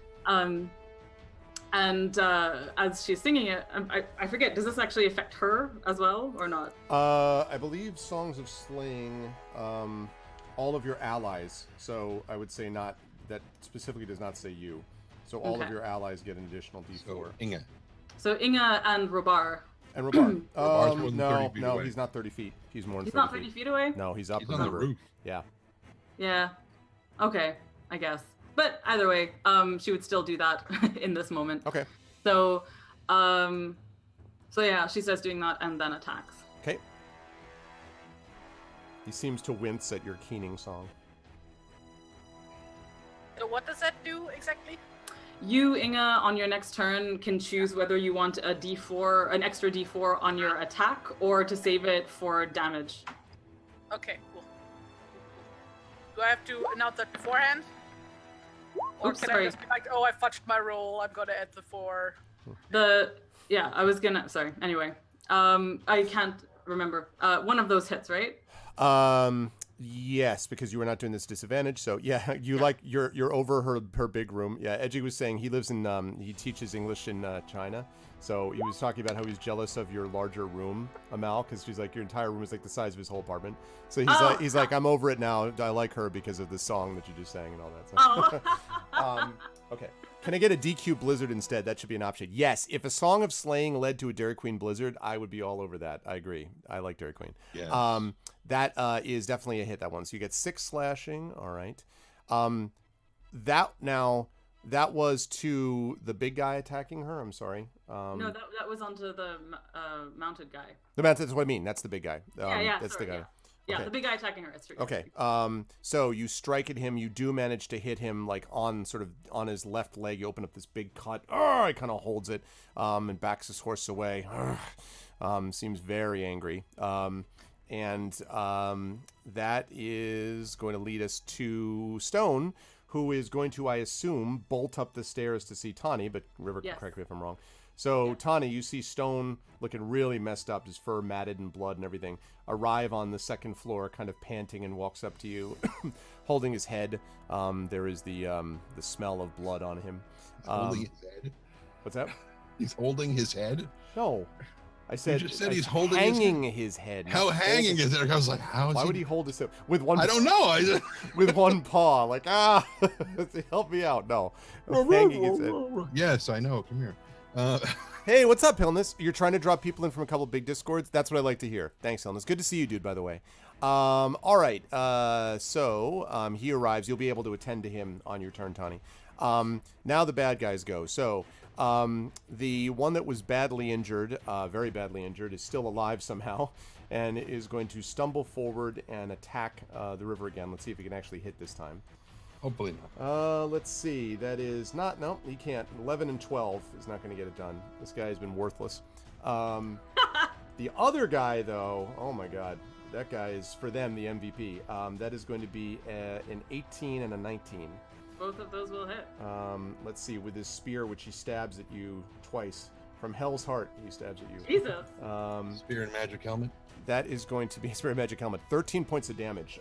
And as she's singing it, I forget, does this actually affect her as well or not? I believe Songs of Slaying all of your allies. So I would say not, that specifically does not say you. So all of your allies get an additional D4. So Inga. So Inga and Robar. And Robar. Robar's more than 30 no, feet no, away. he's not 30 feet. He's more than He's 30 not 30 feet away? No, he's up. He's on the roof. Yeah. Yeah. Okay, I guess. But either way, she would still do that in this moment. Okay. So, so yeah, she starts doing that and then attacks. Okay. He seems to wince at your keening song. So what does that do exactly? You, Inga, on your next turn can choose whether you want a D4, an extra D4 on your attack, or to save it for damage. Okay, cool. Do I have to announce that beforehand? Or Oops, can sorry. I just be like, oh, I fudged my roll, I'm gonna add the 4. Yeah, I was gonna, sorry, anyway. I can't remember. One of those hits, right? Yes, because you were not doing this disadvantage. So yeah, you're over her big room. Yeah, Edgy was saying he lives in he teaches English in China. So he was talking about how he's jealous of your larger room, Amal, because she's like your entire room is like the size of his whole apartment. So he's like I'm over it now. I like her because of the song that you just sang and all that. So. Okay. Can I get a DQ Blizzard instead? That should be an option. Yes. If a Song of Slaying led to a Dairy Queen Blizzard, I would be all over that. I agree. I like Dairy Queen. Yes. That is definitely a hit, that one. So you get 6 slashing. All right. That was to the big guy attacking her. I'm sorry. No, that was onto the mounted guy. The mounted, that's what I mean. That's the big guy. That's sorry, the guy. Yeah. Yeah, Okay. the big guy attacking her. It's true. Okay. So you strike at him. You do manage to hit him like on his left leg. You open up this big cut. He kind of holds it and backs his horse away. Seems very angry. And that is going to lead us to Stone, who is going to, I assume, bolt up the stairs to see Tawny. But River, correct me if I'm wrong. So, Tawny, you see Stone looking really messed up, his fur matted in blood and everything, arrive on the second floor, kind of panting, and walks up to you, holding his head. There is the smell of blood on him. Holding his head? What's that? He's holding his head? No. I said, you just said he's holding hanging his head. How hanging is it? I was like, how is Why would he hold his head? With one I don't know. with one paw. Like, help me out. No. Hanging his head. Yes, I know. Come here. Hey, what's up, Hillness? You're trying to draw people in from a couple big discords? That's what I like to hear. Thanks, Hillness. Good to see you, dude, by the way. All right. So he arrives. You'll be able to attend to him on your turn, Tawny. Now the bad guys go. So the one that was badly injured, very badly injured, is still alive somehow and is going to stumble forward and attack the river again. Let's see if he can actually hit this time. Hopefully not. Let's see. That is not... No, he can't. 11 and 12 is not going to get it done. This guy has been worthless. The other guy, though... Oh, my God. That guy is, for them, the MVP. That is going to be an 18 and a 19. Both of those will hit. Let's see. With his spear, which he stabs at you twice. From Hell's Heart, he stabs at you. Jesus. Spear and magic helmet? That is going to be Spear and Magic Helmet. 13 points of damage.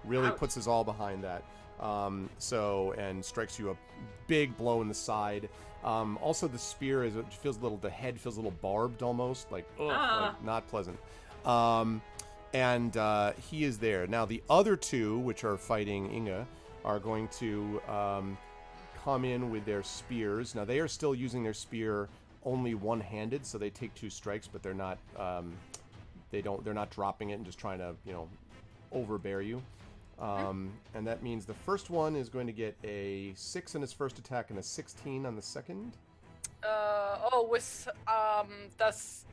Really Ouch. puts us all behind that. And strikes you a big blow in the side. Also, the spear the head feels a little barbed almost, like not pleasant. And he is there. Now, the other two, which are fighting Inga, are going to come in with their spears. Now, they are still using their spear only one-handed, so they take 2 strikes, but they're not they're not dropping it and just trying to overbear you. And that means the first one is going to get a 6 on his first attack and a 16 on the second. With does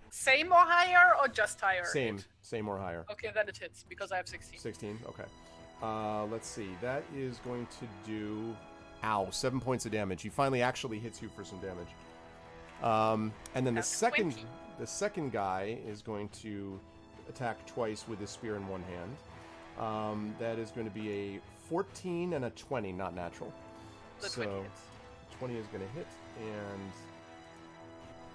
same or higher or just higher? Same or higher. Okay, then it hits because I have 16. 16. Okay. Let's see. That is going to do Ow, 7 points of damage. He finally actually hits you for some damage. And then the second guy is going to attack twice with his spear in one hand. That is going to be a 14 and a 20, not natural. The So 20 hits. 20 is going to hit, and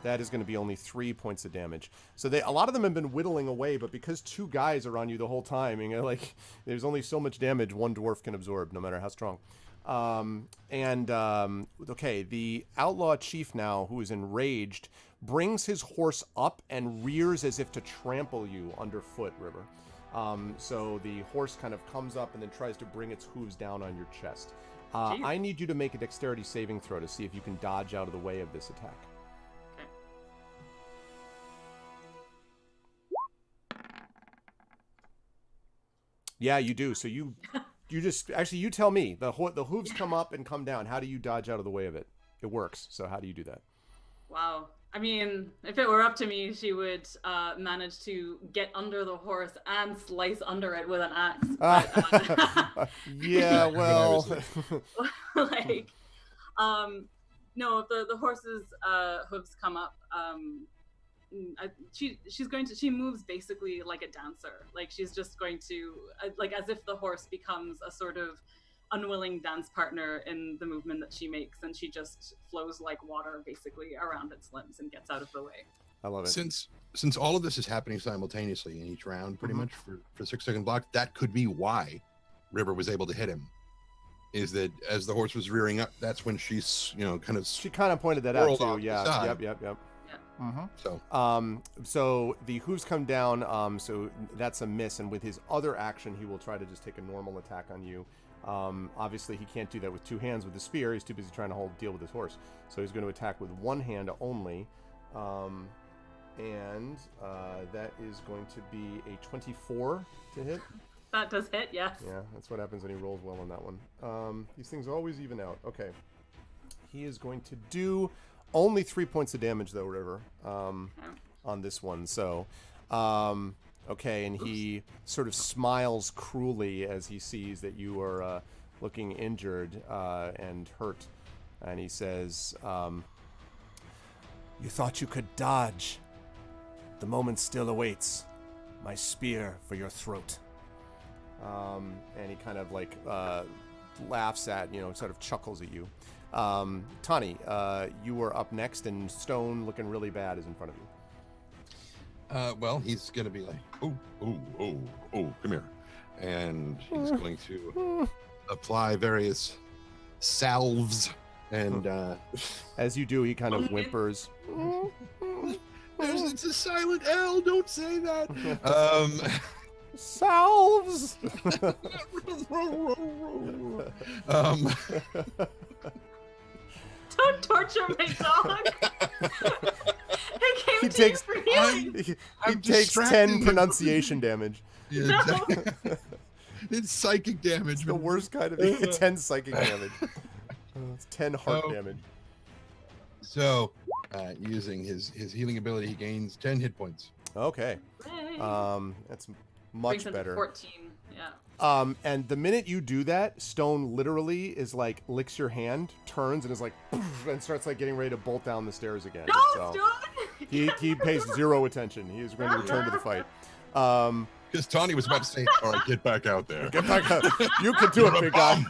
that is going to be only 3 points of damage. So a lot of them have been whittling away, but because 2 guys are on you the whole time, you know, like there's only so much damage one dwarf can absorb, no matter how strong. Okay, the outlaw chief now, who is enraged, brings his horse up and rears as if to trample you underfoot, River. So the horse kind of comes up and then tries to bring its hooves down on your chest. I need you to make a dexterity saving throw to see if you can dodge out of the way of this attack. Yeah, you do. So you just actually you tell me. The hooves come up and come down. How do you dodge out of the way of it? It works. So how do you do that? Wow. I mean, if it were up to me, she would manage to get under the horse and slice under it with an axe. But, yeah, well, like, no, if the horse's hooves come up, she moves basically like a dancer. Like she's just going to, like as if the horse becomes a sort of unwilling dance partner in the movement that she makes, and she just flows like water basically around its limbs and gets out of the way. I love it. Since all of this is happening simultaneously in each round, pretty much for 6 second block, that could be why River was able to hit him. Is that as the horse was rearing up, that's when she's, you know, she kind of pointed that out too. Yeah. Yep. So the hooves come down. So that's a miss, and with his other action, he will try to just take a normal attack on you. Obviously, he can't do that with 2 hands with the spear. He's too busy trying to deal with his horse. So he's going to attack with 1 hand only. And that is going to be a 24 to hit. That does hit, yes. Yeah, that's what happens when he rolls well on that one. These things always even out. Okay. He is going to do only 3 points of damage, though, River, on this one. So, okay, and he sort of smiles cruelly as he sees that you are looking injured and hurt. And he says, "You thought you could dodge. The moment still awaits. My spear for your throat." And he kind of like laughs at, sort of chuckles at you. Tani, you were up next, and Stone, looking really bad, is in front of you. Well, he's going to be like, oh, come here. And he's going to apply various salves. And as you do, he kind of whimpers. It's a silent L, don't say that. Salves! Don't torture my dog. He takes 10 pronunciation damage. Yeah, it's psychic damage. It's the worst kind of 10 psychic damage. It's 10 heart damage. So, using his healing ability, he gains 10 hit points. Okay. That's much better. 14. Yeah. And the minute you do that, Stone literally is like licks your hand, turns, and is like, and starts like getting ready to bolt down the stairs again. No, so Stone! he pays 0 attention. He is going to return to the fight. Because Tawny was about to say, "All right, get back out there. Get back out. You can do it, big guy."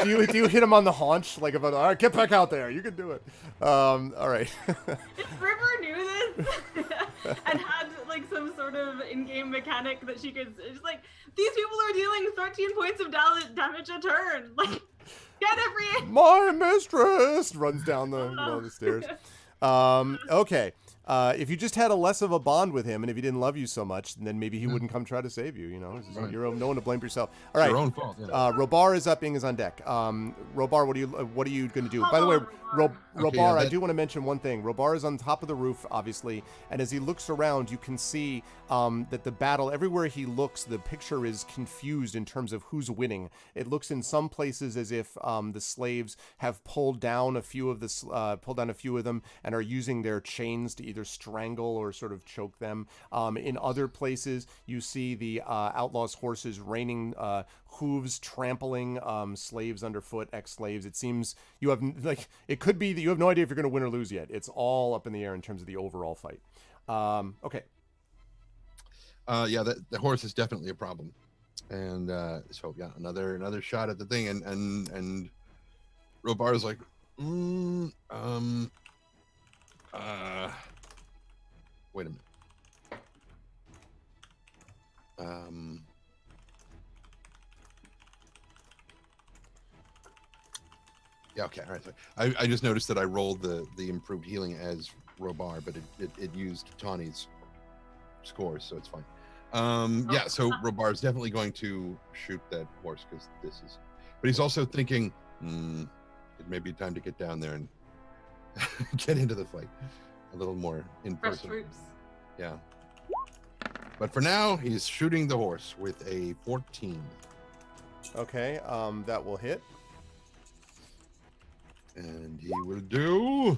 Do you hit him on the haunch like about? All right, get back out there. You can do it. All right. If River knew this and had like some sort of in-game mechanic that she could, it's like, these people are dealing 13 points of damage a turn. Like, get every. My mistress runs down the stairs. Okay. If you just had a less of a bond with him, and if he didn't love you so much, then maybe he wouldn't come try to save you. Right. You're no one to blame for yourself. All right, your own fault. Yeah. Robar is up. Ing is on deck. Robar, what are you going to do? By the way, Robar, I do want to mention one thing. Robar is on top of the roof, obviously, and as he looks around, you can see that the battle, everywhere he looks, the picture is confused in terms of who's winning. It looks in some places as if the slaves have pulled down a few of them and are using their chains to either strangle or sort of choke them. In other places, you see the outlaws' horses raining hooves, trampling slaves underfoot, ex-slaves. It seems you have it could be that you have no idea if you're going to win or lose yet. It's all up in the air in terms of the overall fight. Okay. Yeah, the horse is definitely a problem, and so yeah, another shot at the thing, and Robar is like, wait a minute. Yeah, okay, all right. So I just noticed that I rolled the improved healing as Robar, but it used Tawny's scores, so it's fine. Yeah, so Robar's definitely going to shoot that horse because but he's also thinking, it may be time to get down there and get into the fight a little more in Fresh person. troops. Yeah. But for now, he's shooting the horse with a 14. Okay, that will hit. And he will do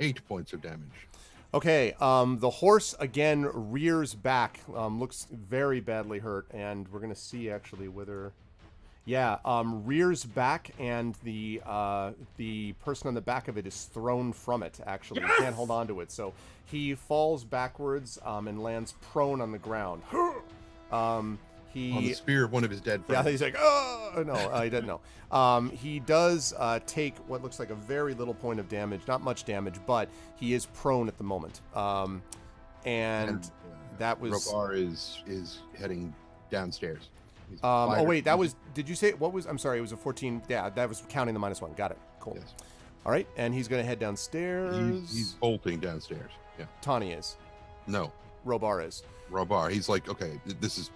8 points of damage. Okay, the horse again rears back, looks very badly hurt, and we're gonna see actually whether, rears back, and the person on the back of it is thrown from it. Actually, Yes! He can't hold on to it, so he falls backwards and lands prone on the ground. On the spear of one of his dead friends. Yeah, he's like, oh, no, he doesn't know. He does take what looks like a very little point of damage, not much damage, but he is prone at the moment. And that was... Robar is heading downstairs. oh, wait, that was... Did you say... What was... I'm sorry, it was a 14... Yeah, that was counting the -1. Got it. Cool. Yes. All right, and he's going to head downstairs. He's bolting downstairs. Yeah. Tawny is. No. Robar is. Robar. He's like, okay, this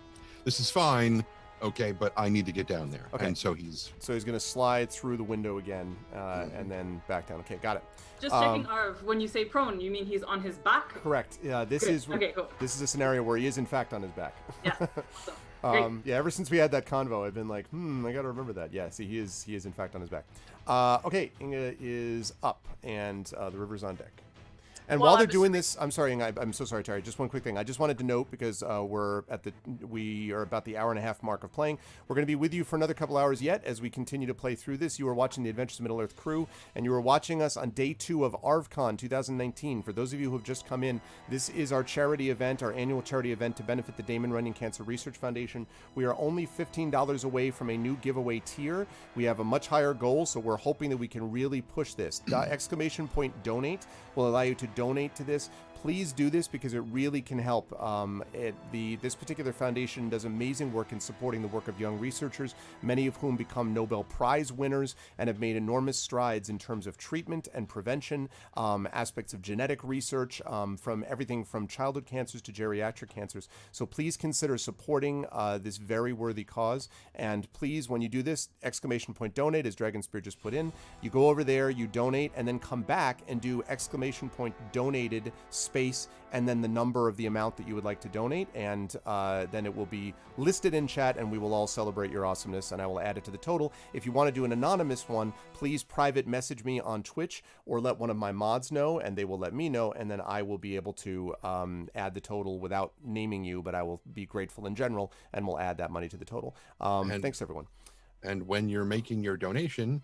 is fine, okay, but I need to get down there. Okay. And so he's going to slide through the window again, and then back down. Okay, got it. Just checking, Arv, when you say prone, you mean he's on his back? Correct. Yeah, this Good. is Okay, cool. This is a scenario where he is in fact on his back. Yeah. So, great. Yeah, ever since we had that convo, I've been like, I gotta remember that. Yeah, see, he is in fact on his back. Okay, Inga is up, and the river's on deck. And Well, while they're I'm doing this, I'm sorry, Inga, I'm so sorry, Terry. Just one quick thing. I just wanted to note, because we are about the hour-and-a-half mark of playing. We're going to be with you for another couple hours yet as we continue to play through this. You are watching the Adventures of Middle-earth Crew, and you are watching us on day 2 of ArvCon 2019. For those of you who have just come in, this is our charity event, our annual charity event to benefit the Damon Runyon Cancer Research Foundation. We are only $15 away from a new giveaway tier. We have a much higher goal, so we're hoping that we can really push this. !donate will allow you to donate to this. Please do this because it really can help. This particular foundation does amazing work in supporting the work of young researchers, many of whom become Nobel Prize winners and have made enormous strides in terms of treatment and prevention, aspects of genetic research, from everything from childhood cancers to geriatric cancers. So please consider supporting this very worthy cause. And please, when you do this, !donate, as Dragon Spear just put in, you go over there, you donate, and then come back and do !donated space and then the number of the amount that you would like to donate, and then it will be listed in chat, and we will all celebrate your awesomeness, and I will add it to the total. If you want to do an anonymous one, please private message me on Twitch or let one of my mods know, and they will let me know, and then I will be able to add the total without naming you, but I will be grateful in general, and we'll add that money to the total. Thanks, everyone. And when you're making your donation,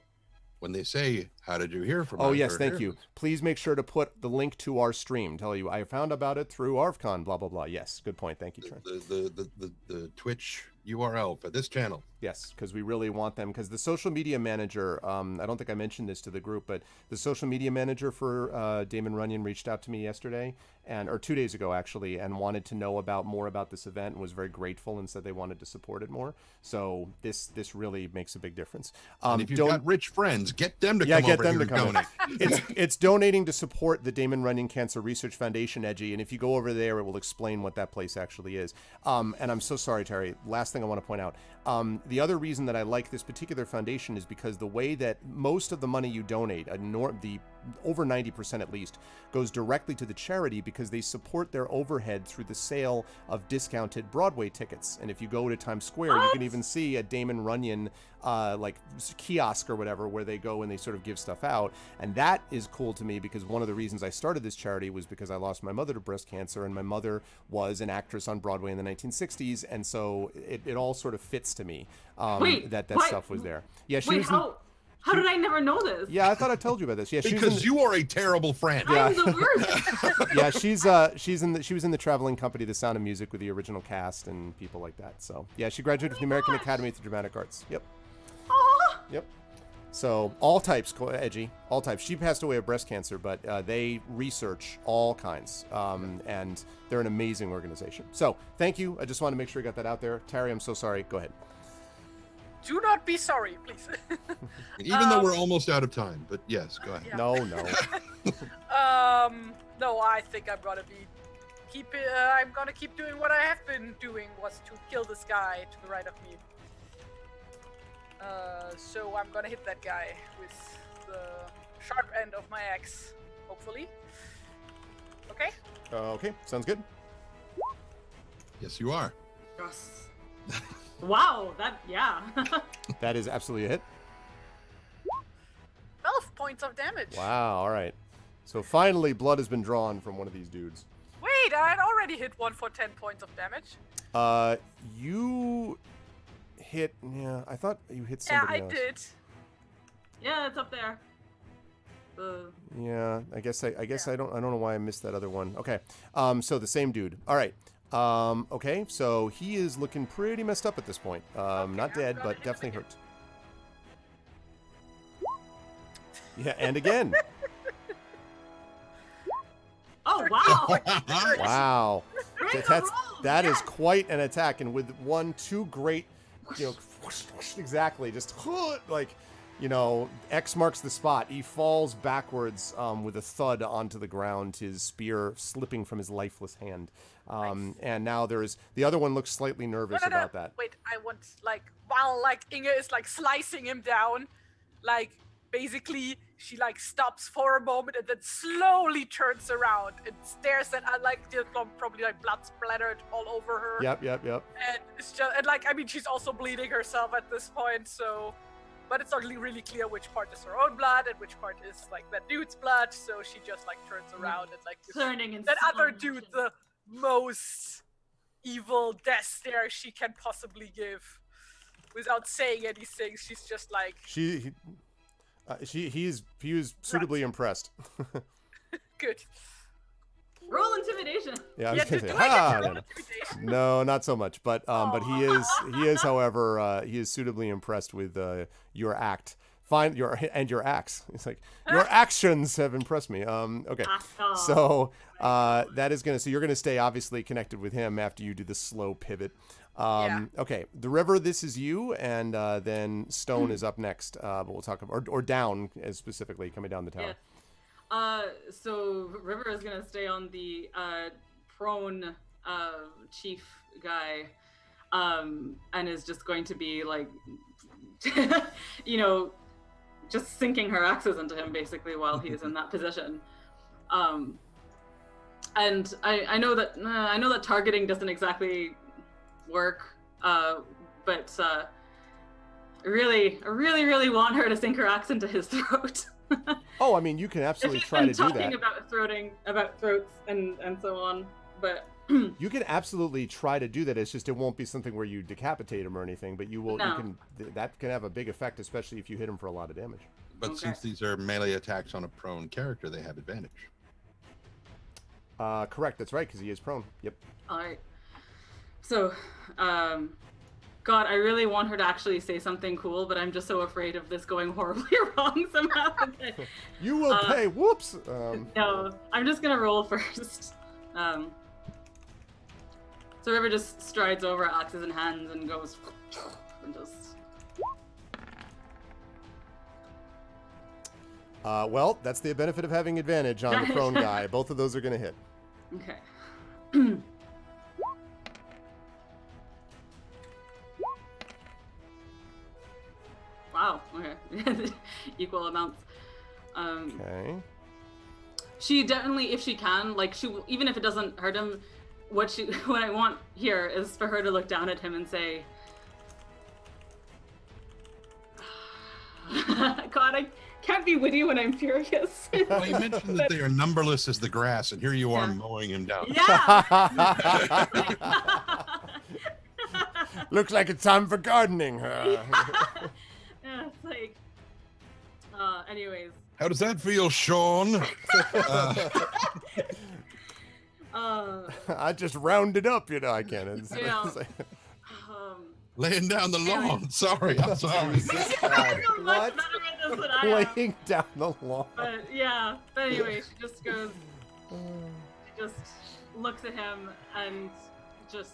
when they say, how did you hear from us? Oh, yes, thank you. Please make sure to put the link to our stream. Tell you, I found about it through ArvCon, blah, blah, blah. Yes, good point. Thank you, Trent. The Twitch URL for this channel. Yes, because we really want them. Because the social media manager, I don't think I mentioned this to the group, but the social media manager for Damon Runyon reached out to me yesterday, or 2 days ago, actually, and wanted to know more about this event and was very grateful and said they wanted to support it more. So this really makes a big difference. And if you've got rich friends, get them to come over here and donate. It's donating to support the Damon Runyon Cancer Research Foundation, Edgy, and if you go over there, it will explain what that place actually is. And I'm so sorry, Terry. Last thing I want to point out. The other reason that I like this particular foundation is because the way that most of the money you donate, the over 90% at least, goes directly to the charity because they support their overhead through the sale of discounted Broadway tickets. And if you go to Times Square, you can even see a Damon Runyon like kiosk or whatever where they go and they sort of give stuff out. And that is cool to me because one of the reasons I started this charity was because I lost my mother to breast cancer, and my mother was an actress on Broadway in the 1960s, and so it all sort of fits to me that what? stuff was there. Yeah, she Wait, was how did I never know this? yeah, I thought I told you about this. Yeah, Because you are a terrible friend. I'm the worst. yeah, she was in the traveling company The Sound of Music with the original cast and people like that. So yeah, she graduated from the American Academy of Dramatic Arts. Yep. Aw. Yep. So all types, Edgy, all types. She passed away of breast cancer, but they research all kinds, and they're an amazing organization. So thank you. I just want to make sure I got that out there. Terry, I'm so sorry. Go ahead. Do not be sorry, please. Even though we're almost out of time, but yes, go ahead. Yeah. No. No, I think I'm gonna I'm gonna keep doing what I have been doing, was to kill this guy to the right of me. So I'm gonna hit that guy with the sharp end of my axe, hopefully. Okay? Okay, sounds good. Yes, you are. Yes. Wow, yeah. That is absolutely a hit. 12 points of damage. Wow, all right. So finally, blood has been drawn from one of these dudes. Wait, I had already hit one for 10 points of damage. You hit, yeah, I thought you hit Yeah, somebody I else. did. Yeah, it's up there. Yeah, I guess I don't know why I missed that other one. Okay. So the same dude. All right. Okay, so he is looking pretty messed up at this point. Not dead, but definitely hurt. Yeah, and again. Oh, wow. Wow. Great That roll, is yes. quite an attack, and with two great, exactly, just like, X marks the spot. He falls backwards with a thud onto the ground, his spear slipping from his lifeless hand. Nice. And now the other one looks slightly nervous No. about that. Wait, I want, while, Inge is, slicing him down, basically, she, stops for a moment and then slowly turns around and stares at, probably, blood splattered all over her. Yep. And it's just, and, she's also bleeding herself at this point, so... But it's not really clear which part is her own blood and which part is, that dude's blood, so she just, turns around and, gives Turning and that other sludge dude and- the most evil death stare she can possibly give. Without saying anything, she's just he was suitably impressed. good. Roll intimidation. Yeah, I was Yeah, gonna do say, I get to roll no. intimidation? No, not so much. But he is, however, he is suitably impressed with your act. Your acts. It's like your actions have impressed me. Okay. So that is gonna. So you're gonna stay obviously connected with him after you do the slow pivot. Yeah. Okay. The River, this is you, and then Stone is up next. But we'll talk about or down as specifically coming down the tower. Yes. So River is gonna stay on the prone chief guy, and is just going to be just sinking her axes into him basically while he is in that position. And I know that targeting doesn't exactly work, but I really want her to sink her axe into his throat. Oh, I mean, you can absolutely try to do that. Talking about throats and so on, but you can absolutely try to do that. It's just it won't be something where you decapitate him or anything, but you will. No. You can. That can have a big effect, especially if you hit him for a lot of damage. But Okay. since these are melee attacks on a prone character, they have advantage. Correct. That's right, because he is prone. Yep. all right. So, God, I really want her to actually say something cool, but I'm just so afraid of this going horribly wrong somehow. You will pay. Whoops. No, I'm just gonna roll first. So River just strides over, axes in hands, and goes and just. Well, that's the benefit of having advantage on the prone guy. Both of those are going to hit. Okay. Wow. Okay. Equal amounts. Okay. She definitely, if she can, like she, even if it doesn't hurt him, what I want here is for her to look down at him and say, "God, I can't be witty when I'm furious." Well, you mentioned that they are numberless as the grass, and here you are Yeah. mowing him down. Yeah. Looks like it's time for gardening. Yeah, it's like. Anyways. How does that feel, Sean? I just rounded up, you know. I can't. Yeah. Laying down the lawn. Sorry, I'm sorry. You're much What? better at this than I am. Laying down the lawn. But yeah. But anyway, she just goes. She just looks at him and just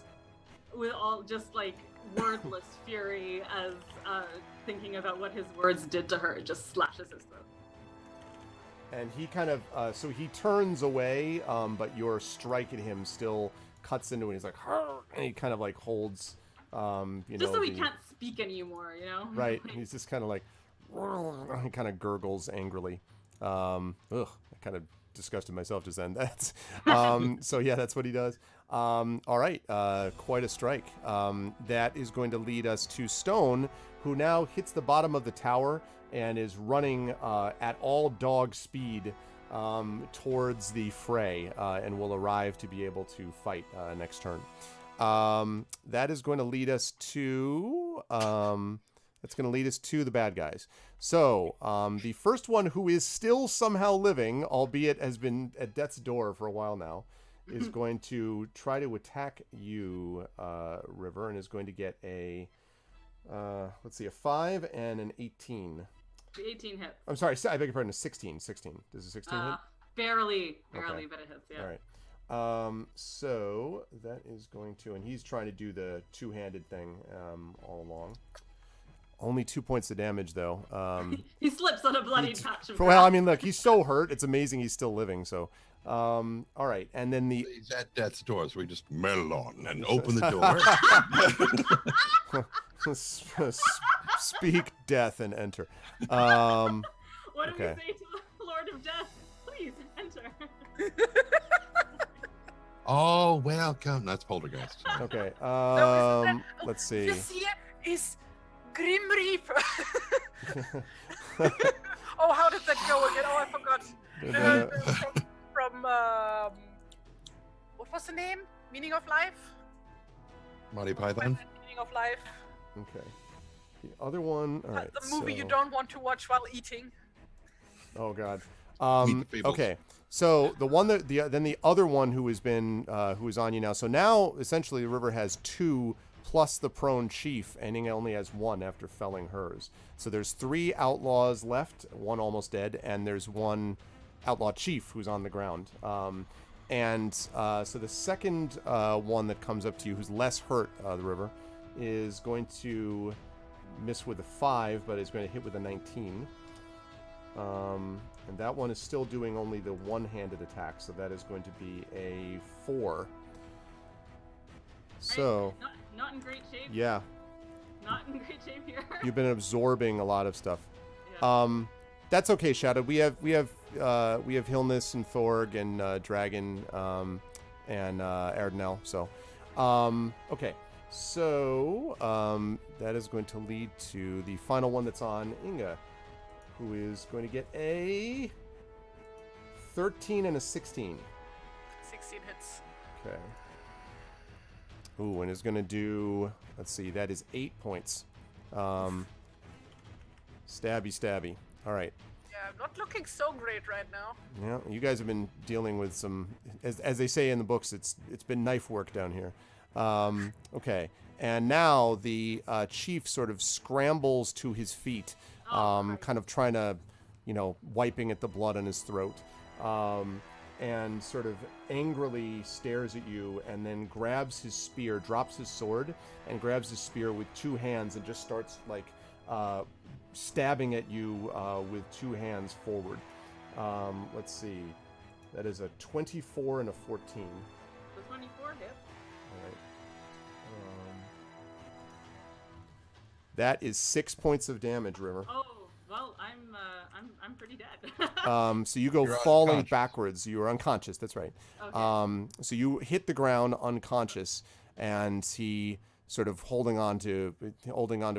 with all just like wordless fury as thinking about what his words did to her, just slashes his throat. And he kind of, so he turns away, but your strike at him still cuts into it. He's like, "Arr!" And he kind of like holds, you Just know, so he can't speak anymore, you know? right. He's just kind of like, he kind of gurgles angrily. Ugh, I kind of disgusted myself just then. That's, so yeah, that's what he does. All right, quite a strike. That is going to lead us to Stone, who now hits the bottom of the tower and is running at all dog speed towards the fray, and will arrive to be able to fight next turn. That is going to lead us to the bad guys. So the first one, who is still somehow living, albeit has been at death's door for a while now, is going to try to attack you, River, and is going to get a let's see, a 5 and an 18. The 18 hits. I'm sorry, I beg your pardon, a 16. 16. Does a 16 hit? Barely, Okay. but it hits, yeah. All right. So that is going to, and he's trying to do the two-handed thing all along. Only 2 points of damage, though. He slips on a bloody patch of Well, I grass. mean, look, he's so hurt. It's amazing he's still living. So, all right, and then the He's at death's door, so we just melon and open the door. Speak death and enter. What do okay. we say to the Lord of Death? Please enter. Oh, welcome. That's Poltergeist. Okay. Let's see. This here is Grim Reaper. Oh, how did that go again? Oh, I forgot. From what was the name? Meaning of Life? Monty Python. Meaning of Life. Okay. The other one. All right. The movie you so- don't want to watch while eating. Oh God. Meet the Feebles. Okay. So the one that then the other one who has been who is on you now. So now essentially the River has 2 plus the prone chief, and he only has 1 after felling hers. So there's 3 outlaws left, 1 almost dead, and there's 1 outlaw chief who's on the ground. So the second one that comes up to you, who's less hurt, the River, is going to miss with a 5, but is going to hit with a 19. And that one is still doing only the one-handed attack, so that is going to be a 4. So, Not in great shape. yeah, Not in great shape here. you've been absorbing a lot of stuff. Yeah. That's okay, Shadow. We have Hilness and Thorg and Dragon and Ardnell. So, okay. So that is going to lead to the final one that's on Inga, who is going to get a 13 and a 16. 16 hits. Okay. Ooh, and is going to do, let's see, that is 8 points. Stabby. All right. Yeah, not looking so great right now. Yeah, you guys have been dealing with some, as they say in the books, it's been knife work down here. Okay, and now the chief sort of scrambles to his feet, kind of trying to, wiping at the blood on his throat, and sort of angrily stares at you, and then grabs his spear, drops his sword, and grabs his spear with 2 hands, and just starts like stabbing at you with 2 hands forward. Let's see. That is a 24 and a 14. The 24 hit. All right. That is 6 points of damage, River. Oh, well, I'm pretty dead. So you go You're falling unconscious. backwards. You are unconscious. That's right. Okay. So you hit the ground unconscious, and he sort of holding onto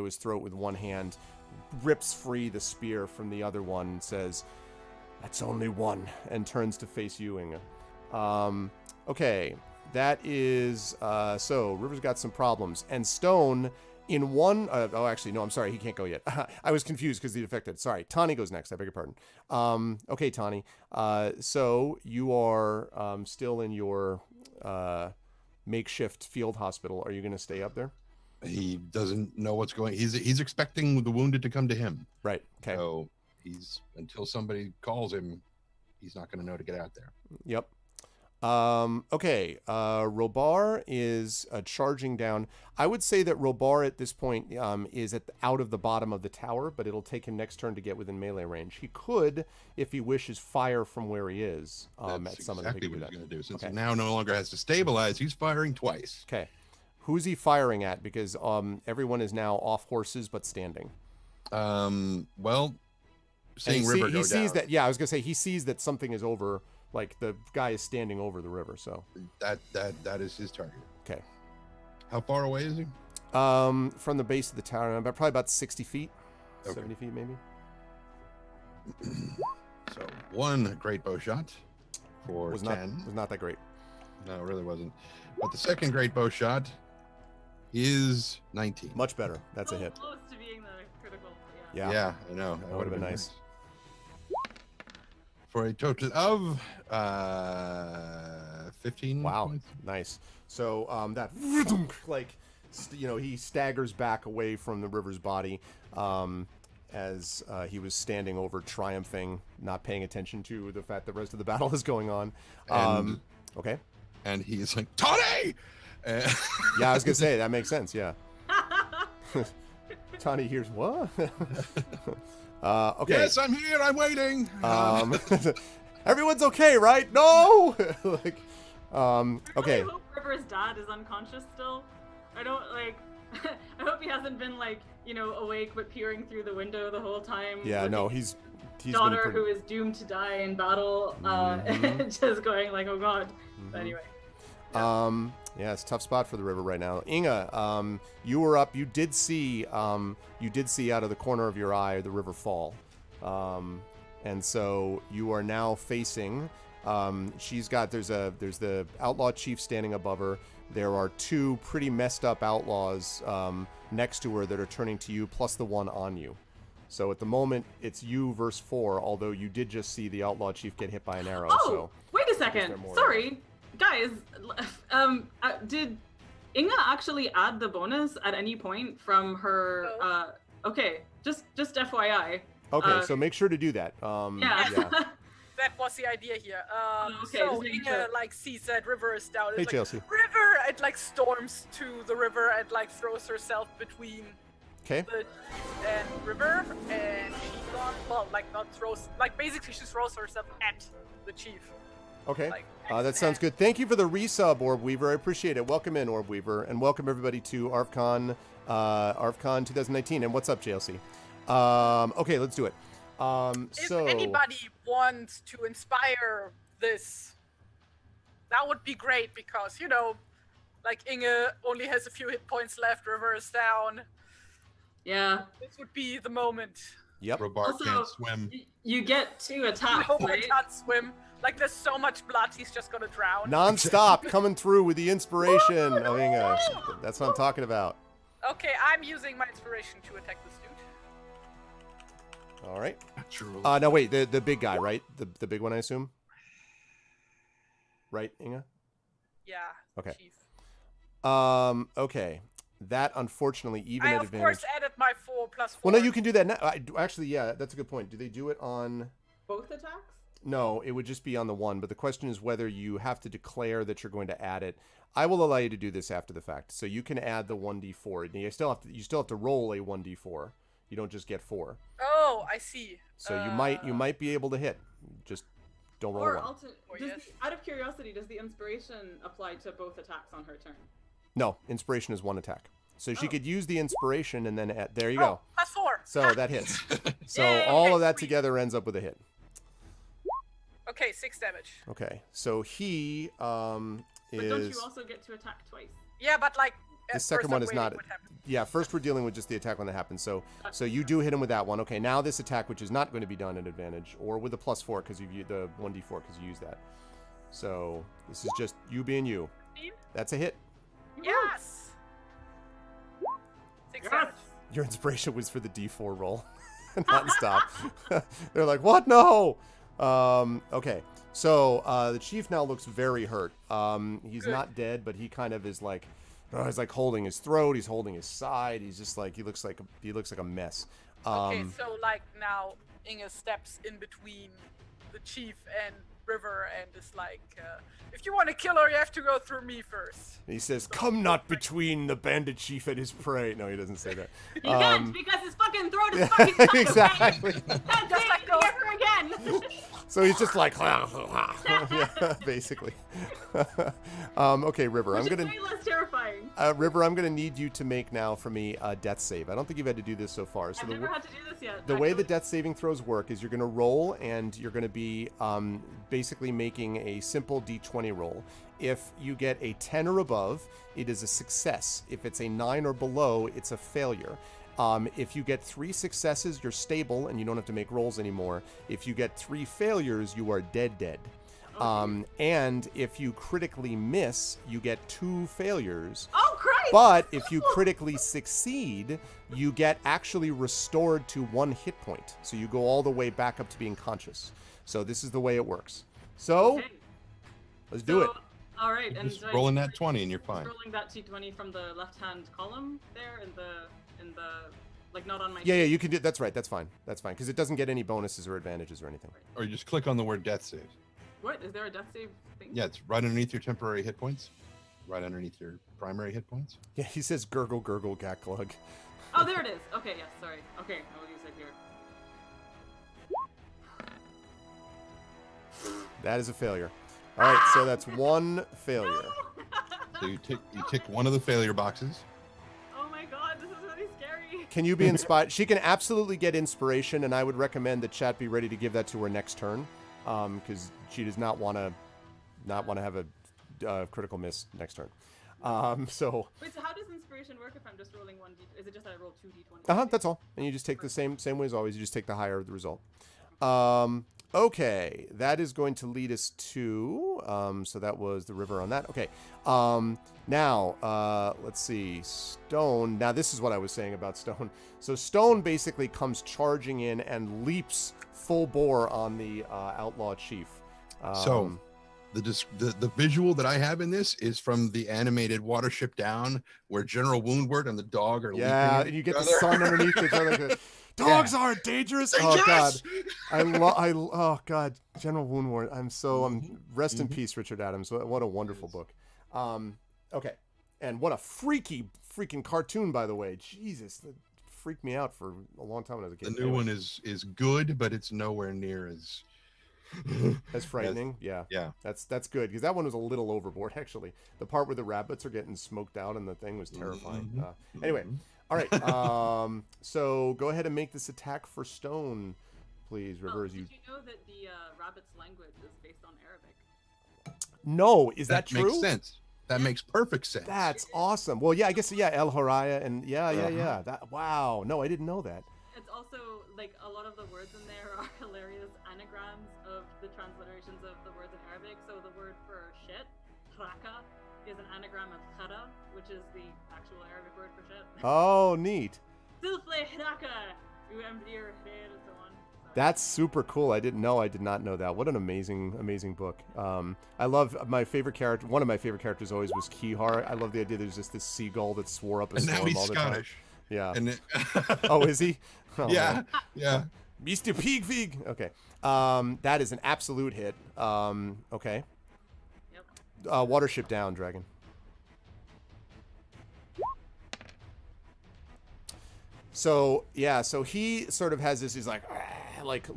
his throat with one hand, rips free the spear from the other one and says, "That's only one," and turns to face you, Inga. Okay, that is so River's got some problems, and Stone in one. Actually, no, I'm sorry, he can't go yet. I was confused because he defected. Sorry, Tawny goes next. I beg your pardon. Okay, Tawny. So you are still in your makeshift field hospital. Are you going to stay up there? He doesn't know what's going. He's expecting the wounded to come to him. Right. Okay. So he's until somebody calls him, he's not going to know to get out there. Yep. Okay. Robar is charging down. I would say that Robar at this point is out of the bottom of the tower, but it'll take him next turn to get within melee range. He could, if he wishes, fire from where he is. That's at some exactly of the what he's going to do. Since Okay. he now no longer has to stabilize, he's firing twice. Okay. Who's he firing at? Because everyone is now off horses but standing. Well, seeing River go down. He sees that. Yeah, I was gonna say he sees that something is over. Like the guy is standing over the river. So that is his target. okay. How far away is he? From the base of the tower, probably about 60 feet, Okay. 70 feet maybe. So one great bow shot for Was 10. not that great. No, it really wasn't. But the second great bow shot is 19. Much better. That's a So hit. close to being the critical. Yeah. Yeah, I know. That would've been nice. For a total of 15 Wow. points. Nice. So that like he staggers back away from the river's body as he was standing over, triumphing, not paying attention to the fact the rest of the battle is going on. And- Okay. And he's like, Tony! Yeah, I was gonna say that makes sense. Yeah. Tawny hears what? Okay. Yes, I'm here. I'm waiting. Everyone's okay, right? No. Like, I okay. really hope River's dad is unconscious still. I don't like. I hope he hasn't been like awake but peering through the window the whole time. Yeah, with no, his he's daughter been pretty... who is doomed to die in battle. Mhm. Just going like, oh god. But Mhm. anyway. Yeah, it's a tough spot for the river right now. Inga, you were up. You did see out of the corner of your eye the river fall, and so you are now facing. There's the outlaw chief standing above her. There are two pretty messed up outlaws next to her that are turning to you, plus the one on you. So at the moment, it's you versus 4. Although you did just see the outlaw chief get hit by an arrow. Oh, So wait a there second. more? Sorry, guys. Did Inga actually add the bonus at any point from her? No. Okay, just FYI. okay, so make sure to do that. Yeah. That was the idea here. Okay, So just making Inga sure. sees that River is down. Hey, It's like, Chelsea. River! And storms to the river and throws herself between Okay. the and River, and she basically she throws herself at the chief. Okay. Like, That sounds good. Thank you for the resub, Orb Weaver. I appreciate it. Welcome in, Orb Weaver, and welcome everybody to ArvCon 2019. And what's up, JLC? Okay, let's do it. If anybody wants to inspire this, that would be great because Inge only has a few hit points left. River is down. Yeah. This would be the moment. Yep. Robar Also, can't swim. You get 2 attacks, No, right? he can't swim. There's so much blood, he's just gonna drown. Non-stop coming through with the inspiration. I mean, that's what I'm talking about. Okay, I'm using my inspiration to attack this dude. All right. True. No, wait. The big guy, right? The big one, I assume. Right, Inga? Yeah. Okay. Chief. Okay. That, unfortunately, even I at of advantage... course added my 4 plus 4. Well, no, you can do that now. Actually, yeah, that's a good point. Do they do it on... Both attacks? No, it would just be on the one, but the question is whether you have to declare that you're going to add it. I will allow you to do this after the fact. So you can add the 1d4. You still have to roll a 1d4. You don't just get 4. Oh, I see. So you might be able to hit. Just don't roll Or one. out of curiosity, does the inspiration apply to both attacks on her turn? No, inspiration is one attack. So she Oh. could use the inspiration and then there you go. Plus 4. So that hits. So Yay, all of that sweet. together ends up with a hit. Okay, 6 damage. Okay, so he But is. don't you also get to attack twice? Yeah, but like The at second first one I'm is waiting not. what happens. Yeah, first we're dealing with just the attack when that happens. So you do hit him with that one. Okay, now this attack, which is not going to be done at advantage, or with a +4 because you the 1d4 because you use that. So this is just you being you. 15? That's a hit. Yes. 6 Yes! damage. Your inspiration was for the d4 roll, not stop. They're like, what? No. Okay. So the chief now looks very hurt. He's Good. not dead, but he kind of is like, he's like holding his throat. He's holding his side. He's just like he looks like a mess. Okay, so like now Inge steps in between the chief and River and is like, if you want to kill her, you have to go through me first. He says, "Come not between the bandit chief and his prey." No, he doesn't say that. You can't because his fucking throat is fucking cut, okay? Exactly. That's Just it, like those- never again. So he's just like, yeah, basically. Okay, River, I'm Which is gonna. way less terrifying. River, I'm going to need you to make now for me a death save. I don't think you've had to do this so far. So I've never had to do this yet. the way the actually. death saving throws work is you're going to roll and you're going to be basically making a simple d20 roll. If you get a 10 or above, it is a success. If it's a 9 or below, it's a failure. If you get 3 successes, you're stable and you don't have to make rolls anymore. If you get 3 failures, you are dead. And if you critically miss, you get 2 failures. Oh, Christ! But if you critically succeed, you get actually restored to 1 hit point. So you go all the way back up to being conscious. So this is the way it works. So Okay. let's do it. All right, and Just so rolling that 20 and you're fine. rolling that d20 from the left-hand column there in the like not on my. Yeah, you can do. That's right. That's fine. That's fine because it doesn't get any bonuses or advantages or anything. Or you just click on the word death save. What is there a death save thing? Yeah, it's right underneath your temporary hit points. Right underneath your primary hit points. Yeah, he says gurgle, gurgle, gat glug. Oh, there it is. Okay, yes, sorry. Okay, I will use it here. That is a failure. All right, so that's 1 failure. So you tick one of the failure boxes. Oh my god, this is really scary. Can you be inspired? She can absolutely get inspiration, and I would recommend that chat be ready to give that to her next turn, because she does not want to have a critical miss next turn. So. Wait, so how does inspiration work if I'm just rolling 1d? Is it just that I roll 2d20? That's all. And you just take the same way as always. You just take the higher the result. Okay, that is going to lead us to. So that was the river on that. Okay. Now, let's see. Stone. Now, this is what I was saying about Stone. So Stone basically comes charging in and leaps full bore on the outlaw chief. So the visual that I have in this is from the animated Watership Down, where General Woundward and the dog are yeah, leaping. and you get the together. sun underneath each other. Dogs aren't dangerous. Oh God, oh God, General Woundward. I'm rest in peace, Richard Adams. What a wonderful book. Okay, and what a freaking cartoon, by the way. Jesus, that freaked me out for a long time when I was a kid. The new one is good, but it's nowhere near as frightening. Yeah, that's good because that one was a little overboard actually. The part where the rabbits are getting smoked out and the thing was terrifying. Anyway. All right, so go ahead and make this attack for Stone, please, River. Did you know that the rabbit's language is based on Arabic? No, is that true? Makes sense. That makes perfect sense. That's awesome. Well, yeah, I guess El Horaya and yeah. That wow. No, I didn't know that. It's also like a lot of the words in there are hilarious anagrams of the transliterations of the words in Arabic. So the word for shit, raka, is an anagram of khara, which is the actual Arabic word for shit. Oh, neat. That's super cool. I did not know that. What an amazing book. I love my favorite character. One of my favorite characters always was Kihar. I love the idea there's just this seagull that swore up a and storm now he's all the Scottish. time. Yeah. And Oh, is he? Oh, yeah, man. yeah. Mr. Pigvig. Okay. That is an absolute hit. Okay. Yep. Watership down, Dragon. So yeah, so he sort of has this. He's like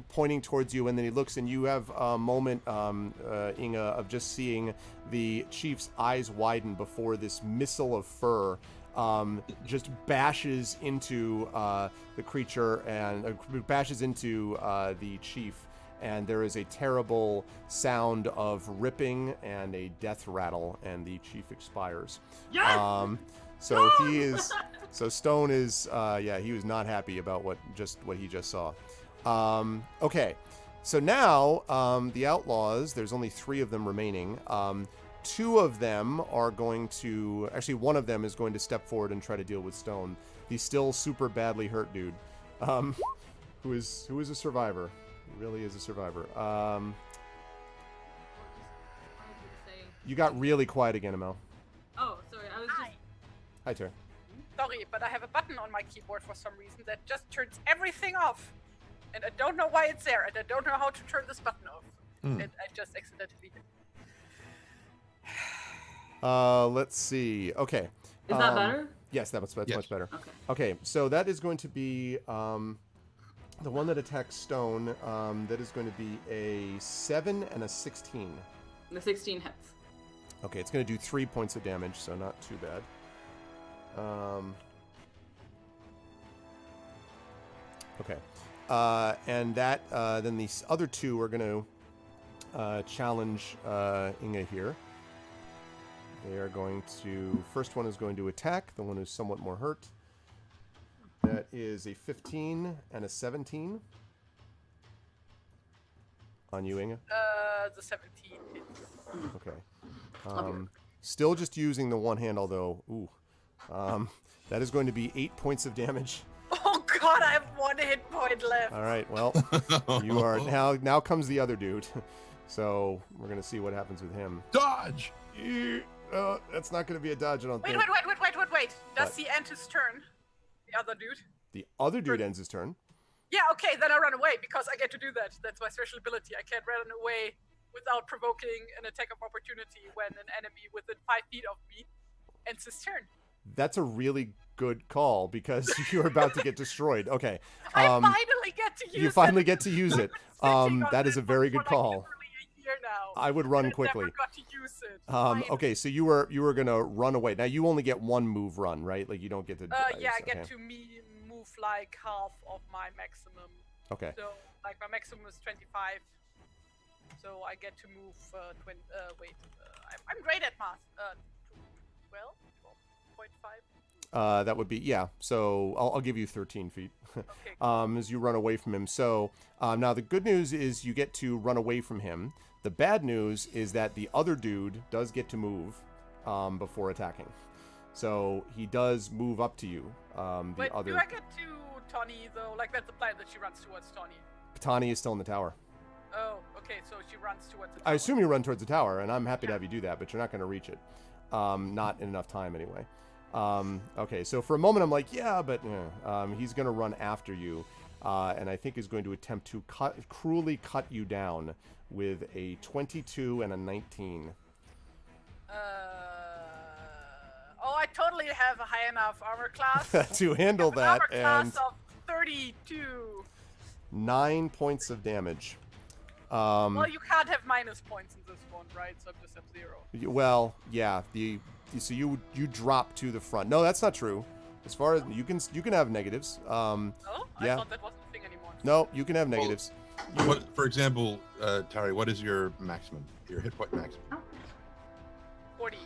pointing towards you, and then he looks, and you have a moment, Inga, of just seeing the chief's eyes widen before this missile of fur just bashes into the creature and bashes into the chief, and there is a terrible sound of ripping and a death rattle, and the chief expires. Yes! So he is. So Stone is. He was not happy about what he just saw. Okay. So now the outlaws. There's only 3 of them remaining. 2 of them are going to. Actually, one of them is going to step forward and try to deal with Stone. The still super badly hurt dude, who is a survivor. He really is a survivor. You got really quiet again, Amel. Oh, sorry. I was just. Hi, Ter. Sorry, but I have a button on my keyboard for some reason that just turns everything off. And I don't know why it's there, and I don't know how to turn this button off. And I just accidentally did. Let's see. Okay. Is that better? Yes, that's Yes. much better. Okay. Okay, so that is going to be the one that attacks Stone. That is going to be a 7 and a 16. The 16 hits. Okay, it's going to do 3 points of damage, so not too bad. Okay. And that then these other 2 are going to challenge Inga here. They are going to... First one is going to attack, the one who's somewhat more hurt. That is a 15 and a 17. On you, Inga? The 17 hits. Okay. Still just using the one hand, although... Ooh. That is going to be 8 points of damage. Oh god, I have 1 hit point left. All right, well, you are... Now comes the other dude. So, we're going to see what happens with him. Dodge! That's not going to be a dodge, I don't Wait. think. Does What? he end his turn? The other dude? The other dude ends his turn. Yeah, okay, then I run away because I get to do that. That's my special ability. I can run away without provoking an attack of opportunity when an enemy within 5 feet of me ends his turn. That's a really good call because you're about to get destroyed. Okay. I finally get to use it. You finally get to use it. Sitting on That is it a very for good call. literally a year now. I would run And quickly. Never got to use it. Finally. Okay, so you were gonna run away. Now you only get 1 move run, right? Like you don't get to. Yeah, I get okay. to move like half of my maximum. Okay. So, like, my maximum is 25. So I get to move 20. I'm great at math. 12.5. That would be So I'll give you 13 feet. Okay. Cool. As you run away from him. So now the good news is you get to run away from him. The bad news is that the other dude does get to move before attacking. So he does move up to you. Wait, do I get to Tawny though? Like that's the plan that she runs towards Tawny. Tani is still in the tower. Oh, okay. So she runs towards the I tower. assume you run towards the tower, and I'm happy to have you do that, but you're not going to reach it. Not in enough time anyway. Okay, so for a moment I'm like, yeah, but he's going to run after you, and I think is going to attempt to cruelly cut you down with a 22 and a 19. I totally have a high enough armor class to handle I have that, an armor and class of 32. 9 points of damage. Well, you can't have minus points in this one, right? So I'm just at 0. Well, yeah. So you drop to the front. No, that's not true. As far as you can have negatives. Oh, yeah. I thought that wasn't a thing anymore. No, you can have negatives. What, for example, Tari, what is your maximum? Your hit point maximum? 40.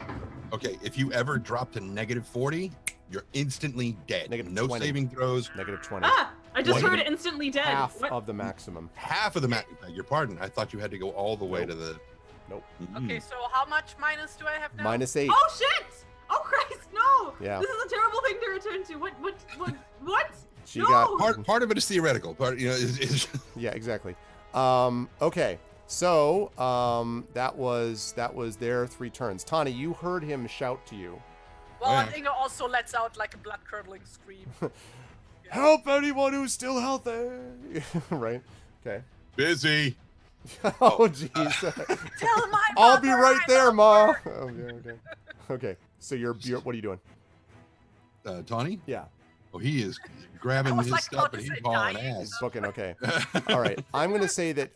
Okay, if you ever drop to negative 40, you're instantly dead. Negative no 20. saving throws. Negative 20. I just What? heard instantly dead. Half What? of the maximum. Half of the your pardon. I thought you had to go all the way Nope. to the. Nope. Okay, so how much minus do I have now? -8. Oh shit! Oh Christ, no! Yeah. This is a terrible thing to return to. What? She No! got Part of it is theoretical. Part, is Yeah, exactly. Okay. So, that was their 3 turns. Tani, you heard him shout to you. Well, Yeah. Inga also lets out like a blood-curdling scream. Help anyone who's still healthy. Right? Okay. busy. Oh jeez. Tell my I'll be mother right I there, love Ma. her. Okay. Okay. So you're what are you doing? Tawny? Yeah. Oh, he is grabbing I was his like stuff about and to he's say hauling dying. He's ass. booking. Okay. All right. I'm going to say that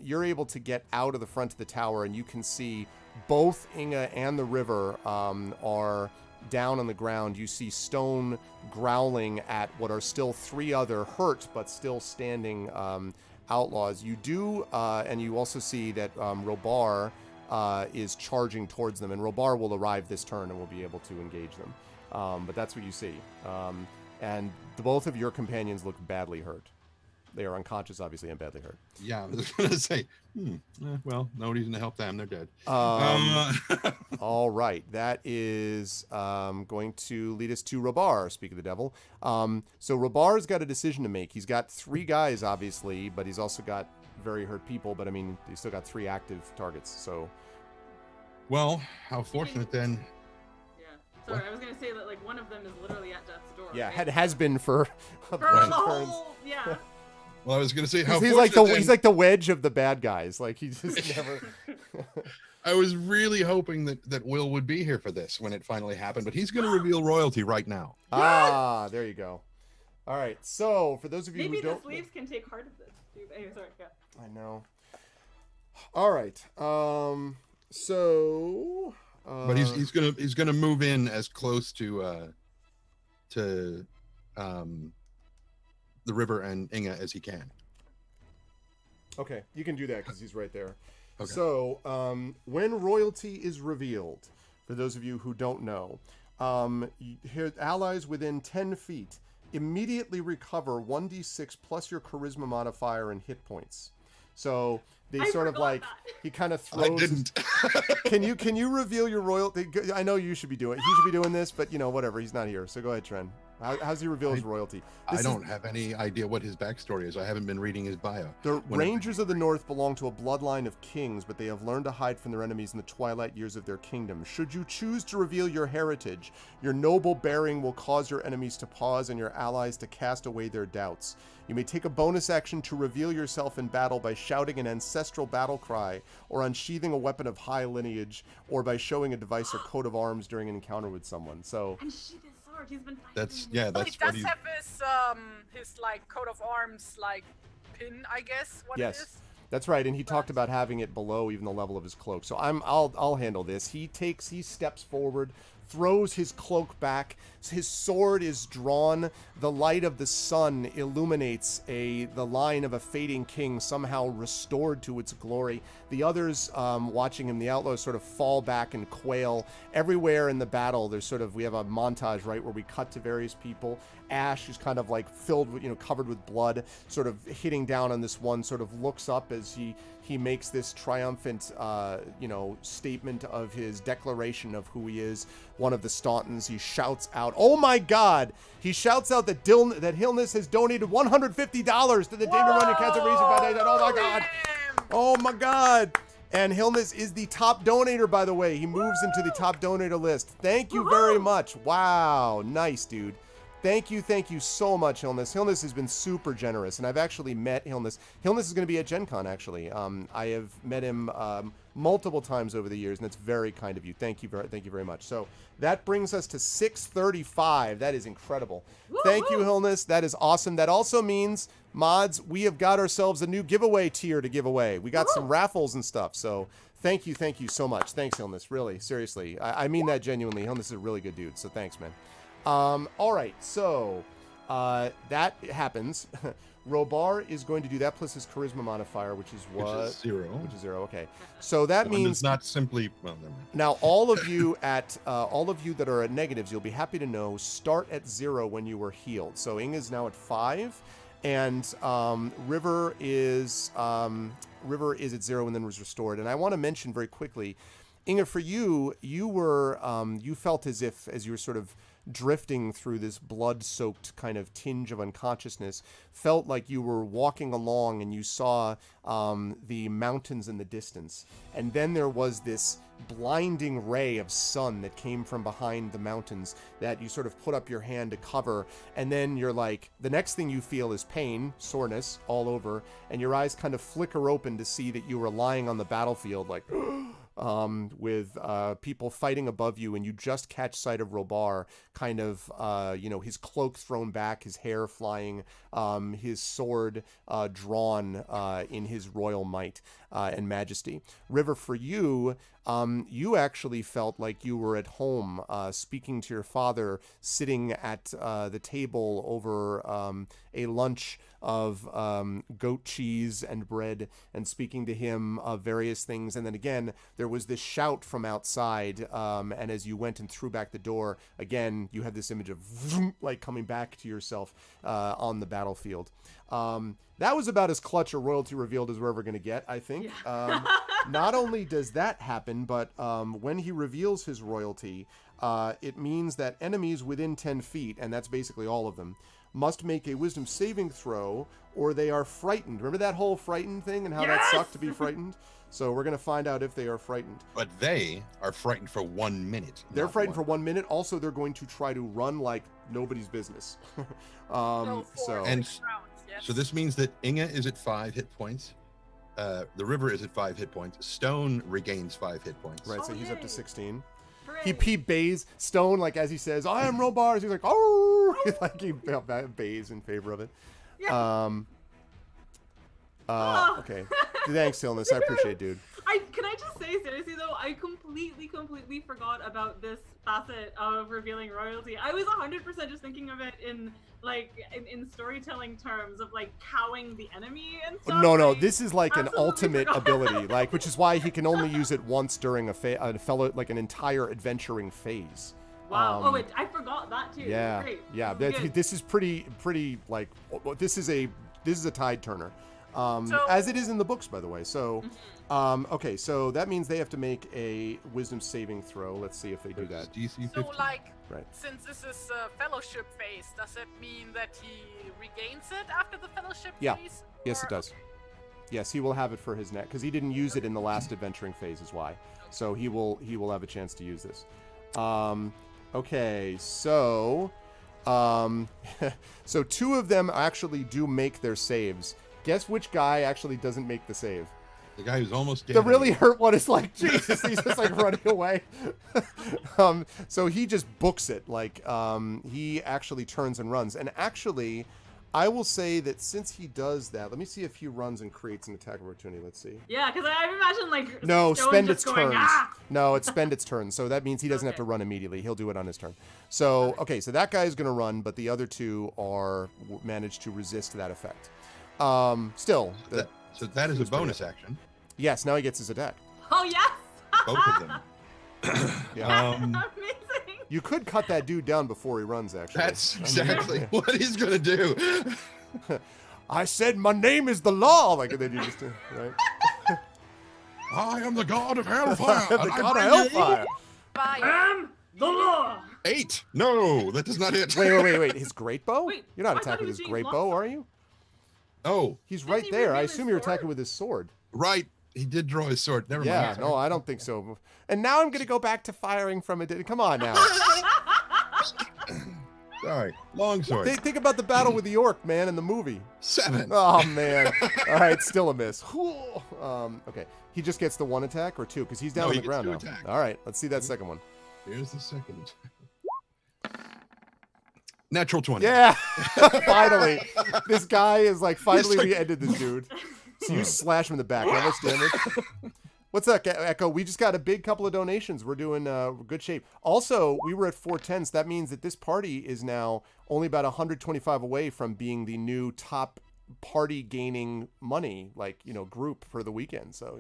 you're able to get out of the front of the tower, and you can see both Inga and the river are down on the ground. You see Stone growling at what are still 3 other hurt but still standing outlaws. You do, and you also see that Robar is charging towards them, and Robar will arrive this turn and will be able to engage them. But that's what you see. And both of your companions look badly hurt. They are unconscious, obviously, and badly hurt. Yeah, I was going to say, well, no reason to help them. They're dead. All right. That is going to lead us to Robar, speak of the devil. So Robar's got a decision to make. He's got 3 guys, obviously, but he's also got very hurt people. But, I mean, he's still got 3 active targets, so... Well, how fortunate then. Yeah. Sorry, I was going to say that, like, one of them is literally at death's door. Yeah, right? has been for a For bunch the of turns. whole... Yeah. Well, I was going to say how He's like the wedge of the bad guys. Like, he just never... I was really hoping that Will would be here for this when it finally happened, but he's going to reveal royalty right now. Ah, there you go. All right, so for those of you Maybe who the don't... slaves can take heart of this. Dude. Anyway, sorry, yeah. I know. All right, so... But he's gonna move in as close to the river and Inga as he can. Okay, you can do that because he's right there. Okay. So, when royalty is revealed, for those of you who don't know, here, allies within 10 feet immediately recover 1d6 plus your charisma modifier and hit points. So they I sort of forgot like, that. he kind of I throws... didn't. Can you reveal your royalty? I know you should be doing this, but, you know, whatever. He's not here. So go ahead, Tren. How's he reveal his royalty? I don't have any idea what his backstory is. I haven't been reading his bio. The Rangers of the North belong to a bloodline of kings, but they have learned to hide from their enemies in the twilight years of their kingdom. Should you choose to reveal your heritage, your noble bearing will cause your enemies to pause and your allies to cast away their doubts. You may take a bonus action to reveal yourself in battle by shouting an ancestral battle cry, or unsheathing a weapon of high lineage, or by showing a device or coat of arms during an encounter with someone. So... And sheath his sword. He's been fighting. That's Well, he that's what does he. have his like coat of arms like pin, I guess. What Yes. it is. That's right, and he talked about having it below even the level of his cloak. So I'll handle this. He steps forward, throws his cloak back. His sword is drawn. The light of the sun illuminates the line of a fading king, somehow restored to its glory. The others watching him, the outlaws, sort of fall back and quail. Everywhere in the battle, we have a montage, right, where we cut to various people. Ash, who's kind of like filled with, covered with blood, sort of hitting down on this one, sort of looks up as he makes this triumphant, statement of his declaration of who he is, one of the Stauntons. He shouts out, "Oh my God!" He shouts out that Hillness has donated $150 to the Damon Runyon Cancer Research Foundation. Oh my God! Oh my God! And Hillness is the top donator, by the way. He moves into the top donator list. Thank you very much. Wow, nice, dude. Thank you so much, Hillness. Hillness has been super generous, and I've actually met Hillness. Hillness is going to be at Gen Con, actually. I have met him multiple times over the years, and it's very kind of you. Thank you very much. So that brings us to 635. That is incredible. Thank you, Hillness. That is awesome. That also means, mods, we have got ourselves a new giveaway tier to give away. We got some raffles and stuff, so... Thank you so much. Thanks, Hillness. Really, seriously. I mean that genuinely. Hillness is a really good dude, so thanks, man. All right, so that happens. Robar is going to do that plus his charisma modifier, which is what? Which is 0. Which is 0. Okay, so that One means does not simply. Well, never mind. now all of you that are at negatives, you'll be happy to know, start at 0 when you were healed. So Inga is now at 5, and River is at 0 and then was restored. And I want to mention very quickly, Inga, for you were you felt as you were sort of drifting through this blood-soaked kind of tinge of unconsciousness, felt like you were walking along and you saw the mountains in the distance. And then there was this blinding ray of sun that came from behind the mountains that you sort of put up your hand to cover. And then you're like, the next thing you feel is pain, soreness all over, and your eyes kind of flicker open to see that you were lying on the battlefield like... with people fighting above you, and you just catch sight of Robar, kind of, his cloak thrown back, his hair flying, his sword drawn in his royal might and majesty. River, for you, you actually felt like you were at home, speaking to your father, sitting at the table over a lunch of goat cheese and bread, and speaking to him of various things. And then again, there was this shout from outside, and as you went and threw back the door, again, you had this image of vroom, like coming back to yourself on the battlefield. That was about as clutch a royalty revealed as we're ever going to get, I think. Yeah. Not only does that happen, but when he reveals his royalty, it means that enemies within 10 feet, and that's basically all of them, must make a wisdom saving throw or they are frightened. Remember that whole frightened thing and how that sucked to be frightened? So we're going to find out if they are frightened. But they are frightened for 1 minute. They're frightened for 1 minute. Also, they're going to try to run like nobody's business. No, So And- 6 rounds, yes. So this means that Inga is at 5 hit points. The river is at 5 hit points. Stone regains 5 hit points. right, so Oh, he's up to yay. 16. Hooray. He bays Stone, like as he says, I am Robars. He's like, oh, like he bays in favor of it. Yeah. Okay. Thanks, Tilness. I appreciate it, dude. Can I just say seriously though, I completely forgot about this facet of revealing royalty. I was 100% just thinking of it in like in storytelling terms of like cowing the enemy and stuff. No, I this is like an absolutely ultimate forgot. ability, like, which is why he can only use it once during like an entire adventuring phase. Wow. Oh wait, I forgot that too. Yeah, Great. yeah. This is good. This is pretty like this is a tide turner, So- as it is in the books, by the way. So, okay, so that means they have to make a wisdom saving throw. Let's see if they do that. DC 15. So, like, Right. since this is a fellowship phase, does it mean that he regains it after the fellowship Yeah. phase? Yes, Or- it does. Yes, he will have it for his neck because he didn't use it in the last adventuring phase, is why. So he will have a chance to use this. Okay, so so 2 of them actually do make their saves. Guess which guy actually doesn't make the save? The guy who's almost dead. The really hurt one is like, Jesus, he's just like running away. So he just books it. Like, he actually turns and runs. And actually, I will say that since he does that, let me see if he runs and creates an attack of opportunity. Let's see. Yeah, because I imagine like No, Stone spend just its going, turns. "Ah!" No, it's spend its turn. So that means he doesn't have to Okay. run immediately. He'll do it on his turn. So, okay, so that guy is going to run, but the other 2 are managed to resist that effect. Still, So that is a bonus action. yes, now he gets his attack. Oh yes. Both of them. Yeah. Amazing. You could cut that dude down before he runs, actually. That's I mean, exactly what he's gonna do. I said my name is the law. Like then you just right. I am the god of hellfire. the and I god of bring you hellfire. Fire. The law. 8. No, that does not hit. Wait. His great bow? Wait, You're not I thought attacking he with was his being great lost bow, on. are you? Oh, He's Didn't right he there. I reveal his assume you're attacking sword? with his sword. right. He did draw his sword. Never Yeah, mind. no, I don't think so. And now I'm gonna go back to firing from it. Come on now. Sorry. Long sword. Think about the battle with the orc, man, in the movie. 7. Oh man. All right, still a miss. Okay, he just gets the 1 attack or 2 because he's down No, on he the gets ground 2 now. attacks. All right, let's see that second one. Here's the second. Natural 20. Yeah, finally. This guy is like, finally like- we ended this dude. So you slash him in the back. How much damage? What's up, Echo? We just got a big couple of donations. We're doing good shape. Also, we were at 410, so that means that this party is now only about 125 away from being the new top party gaining money, like, group for the weekend. So,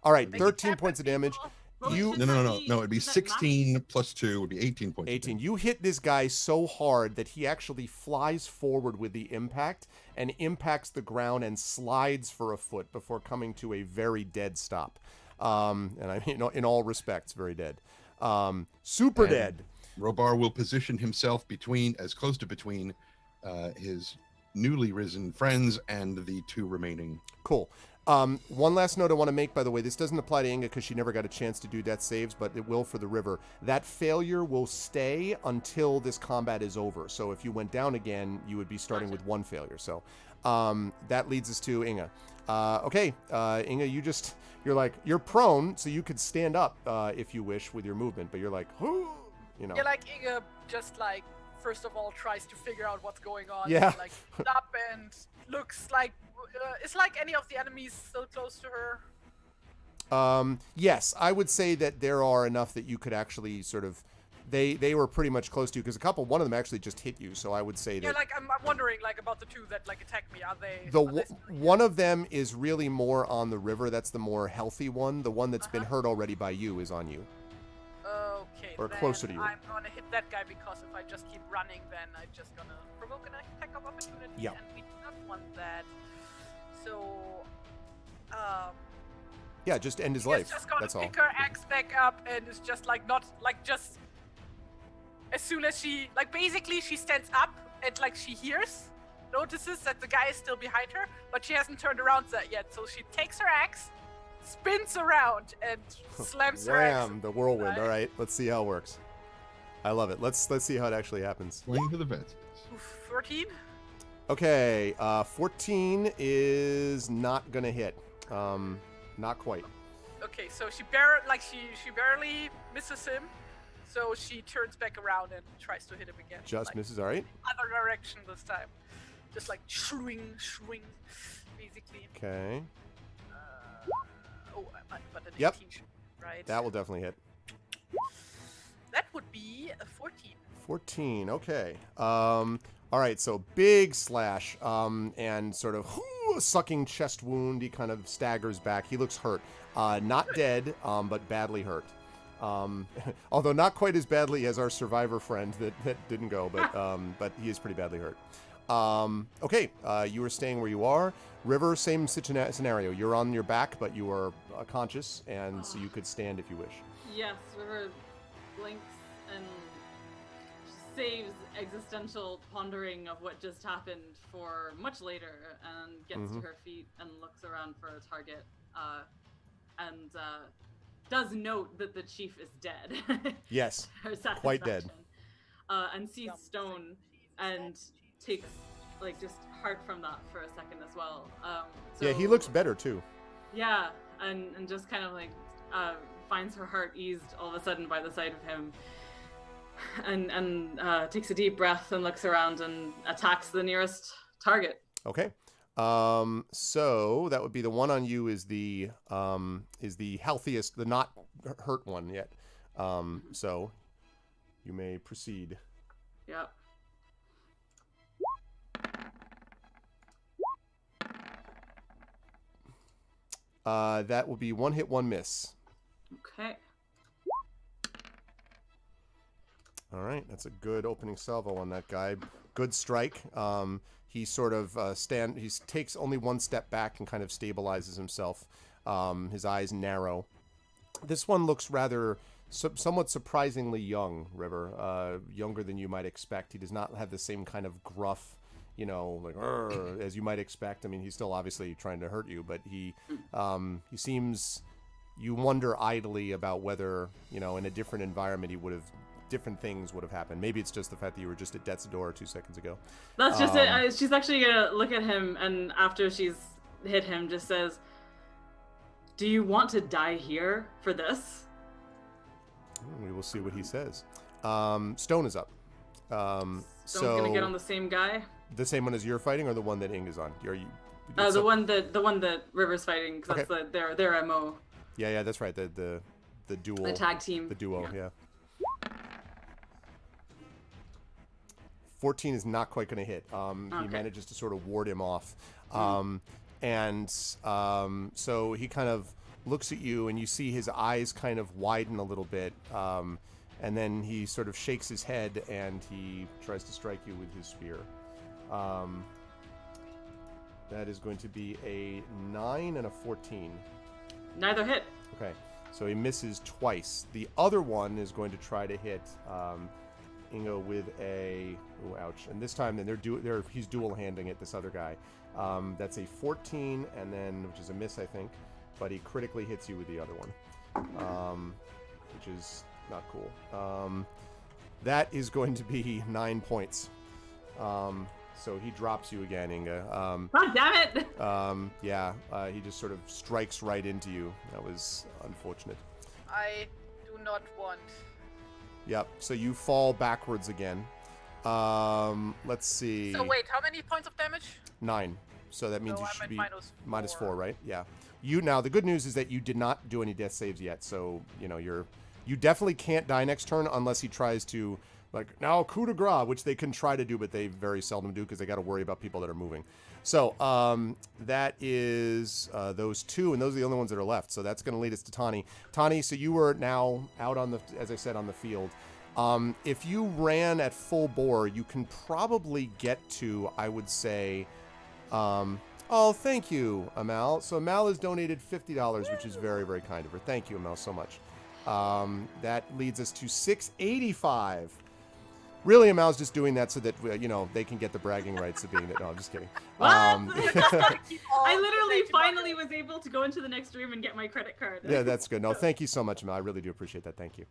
All right, 13 points of damage. Well, You- shouldn't No. that It'd be shouldn't that 16 plus 2 would be 18 points. 18. You hit this guy so hard that he actually flies forward with the impact and impacts the ground and slides for a foot before coming to a very dead stop. And I mean, in all respects, very dead. Super And dead. Robar will position himself between his newly risen friends and the 2 remaining. Cool. One last note I want to make, by the way, this doesn't apply to Inga because she never got a chance to do death saves, but it will for the river. That failure will stay until this combat is over. So if you went down again, you would be starting with 1 failure. So that leads us to Inga. Okay, Inga, you're prone, so you could stand up if you wish with your movement, but you're like, Yeah, like Inga just like first of all tries to figure out what's going on. Yeah. Like up and looks like is like any of the enemies still close to her? Yes, I would say that there are enough that you could actually sort of. They were pretty much close to you because one of them actually just hit you. So I would say that. Yeah, like I'm wondering like about the two that like attacked me. Are they? One of them is really more on the river. That's the more healthy one. The one that's been hurt already by you is on you. Okay. Or then closer to you. I'm gonna hit that guy because if I just keep running, then I'm just gonna provoke an attack of opportunity, Yep. and we do not want that. So, Yeah, just end his she's life. just gonna That's all. pick her axe back up and is just like not like just as soon as she like basically she stands up and like she notices that the guy is still behind her, but she hasn't turned around yet. So she takes her axe, spins around, and slams her axe. Wham! The whirlwind. All right, let's see how it works. I love it. Let's see how it actually happens. Swing to the fences. 14. Okay, 14 is not gonna hit. Not quite. Okay, so she barely misses him, so she turns back around and tries to hit him again. Just like, misses. All right. Other direction this time, just like swing, basically. Okay. But an Yep. 18, right? That will definitely hit. That would be a 14. 14. Okay. All right. So big slash. And sort of sucking chest wound. He kind of staggers back. He looks hurt. Not dead. But badly hurt. Although not quite as badly as our survivor friend that didn't go, but he is pretty badly hurt. Okay. You are staying where you are. River, same scenario. You're on your back, but you are conscious, and so you could stand if you wish. Yes, River blinks and saves existential pondering of what just happened for much later, and gets to her feet and looks around for a target, and does note that the chief is dead. Yes, Her quite dead. satisfaction. And sees Stone and takes like just heart from that for a second as well. Yeah, he looks better too. Yeah, and just kind of like finds her heart eased all of a sudden by the sight of him, and takes a deep breath and looks around and attacks the nearest target. Okay. So that would be the one on you is the healthiest, the not hurt one yet. So you may proceed. Yep. That will be 1 hit, 1 miss. Okay. All right, that's a good opening salvo on that guy. Good strike. He sort of he takes only 1 step back and kind of stabilizes himself. His eyes narrow. This one looks rather somewhat surprisingly young, River. Younger than you might expect. He does not have the same kind of gruff, like as you might expect. I mean, he's still obviously trying to hurt you, but he seems. You wonder idly about whether in a different environment different things would have happened. Maybe it's just the fact that you were just at death's door 2 seconds ago. That's just it. She's actually gonna look at him, and after she's hit him, just says, "Do you want to die here for this?" We will see what he says. Stone is up. Stone's gonna get on the same guy. The same one as you're fighting, or the one that Ing is on? The one that River's fighting, because that's their MO. Yeah, that's right. The duel. The tag team. The duo, yeah. 14 is not quite going to hit. He manages to sort of ward him off. So he kind of looks at you, and you see his eyes kind of widen a little bit. And then he sort of shakes his head, and he tries to strike you with his spear. That is going to be a 9 and a 14. Neither hit. Okay, so he misses twice. The other one is going to try to hit Ingo with a ouch, and this time then he's dual handing it, this other guy. That's a 14, and then which is a miss, I think, but he critically hits you with the other one, which is not cool. That is going to be 9 points. So he drops you again, Inga. God damn it! Yeah, he just sort of strikes right into you. That was unfortunate. I do not want. Yep, so you fall backwards again. Let's see. So wait, how many points of damage? 9. So that means So you I'm should at be minus -4, four. right? Yeah. You now the good news is that you did not do any death saves yet, so you definitely can't die next turn unless he tries to now coup de grace, which they can try to do, but they very seldom do because they got to worry about people that are moving. So that is those two, and those are the only ones that are left. So that's going to lead us to Tani. Tani, so you were now out on the, as I said, on the field. If you ran at full bore, you can probably get to, I would say, oh, thank you, Amal. So Amal has donated $50, which is very, very kind of her. Thank you, Amal, so much. That leads us to $685. Really, Amal's just doing that so that, they can get the bragging rights of being that. No, I'm just kidding. What? Keep all I the literally safety finally buckets. was able to go into the next room and get my credit card. Yeah, that's good. No, thank you so much, Amal. I really do appreciate that. Thank you.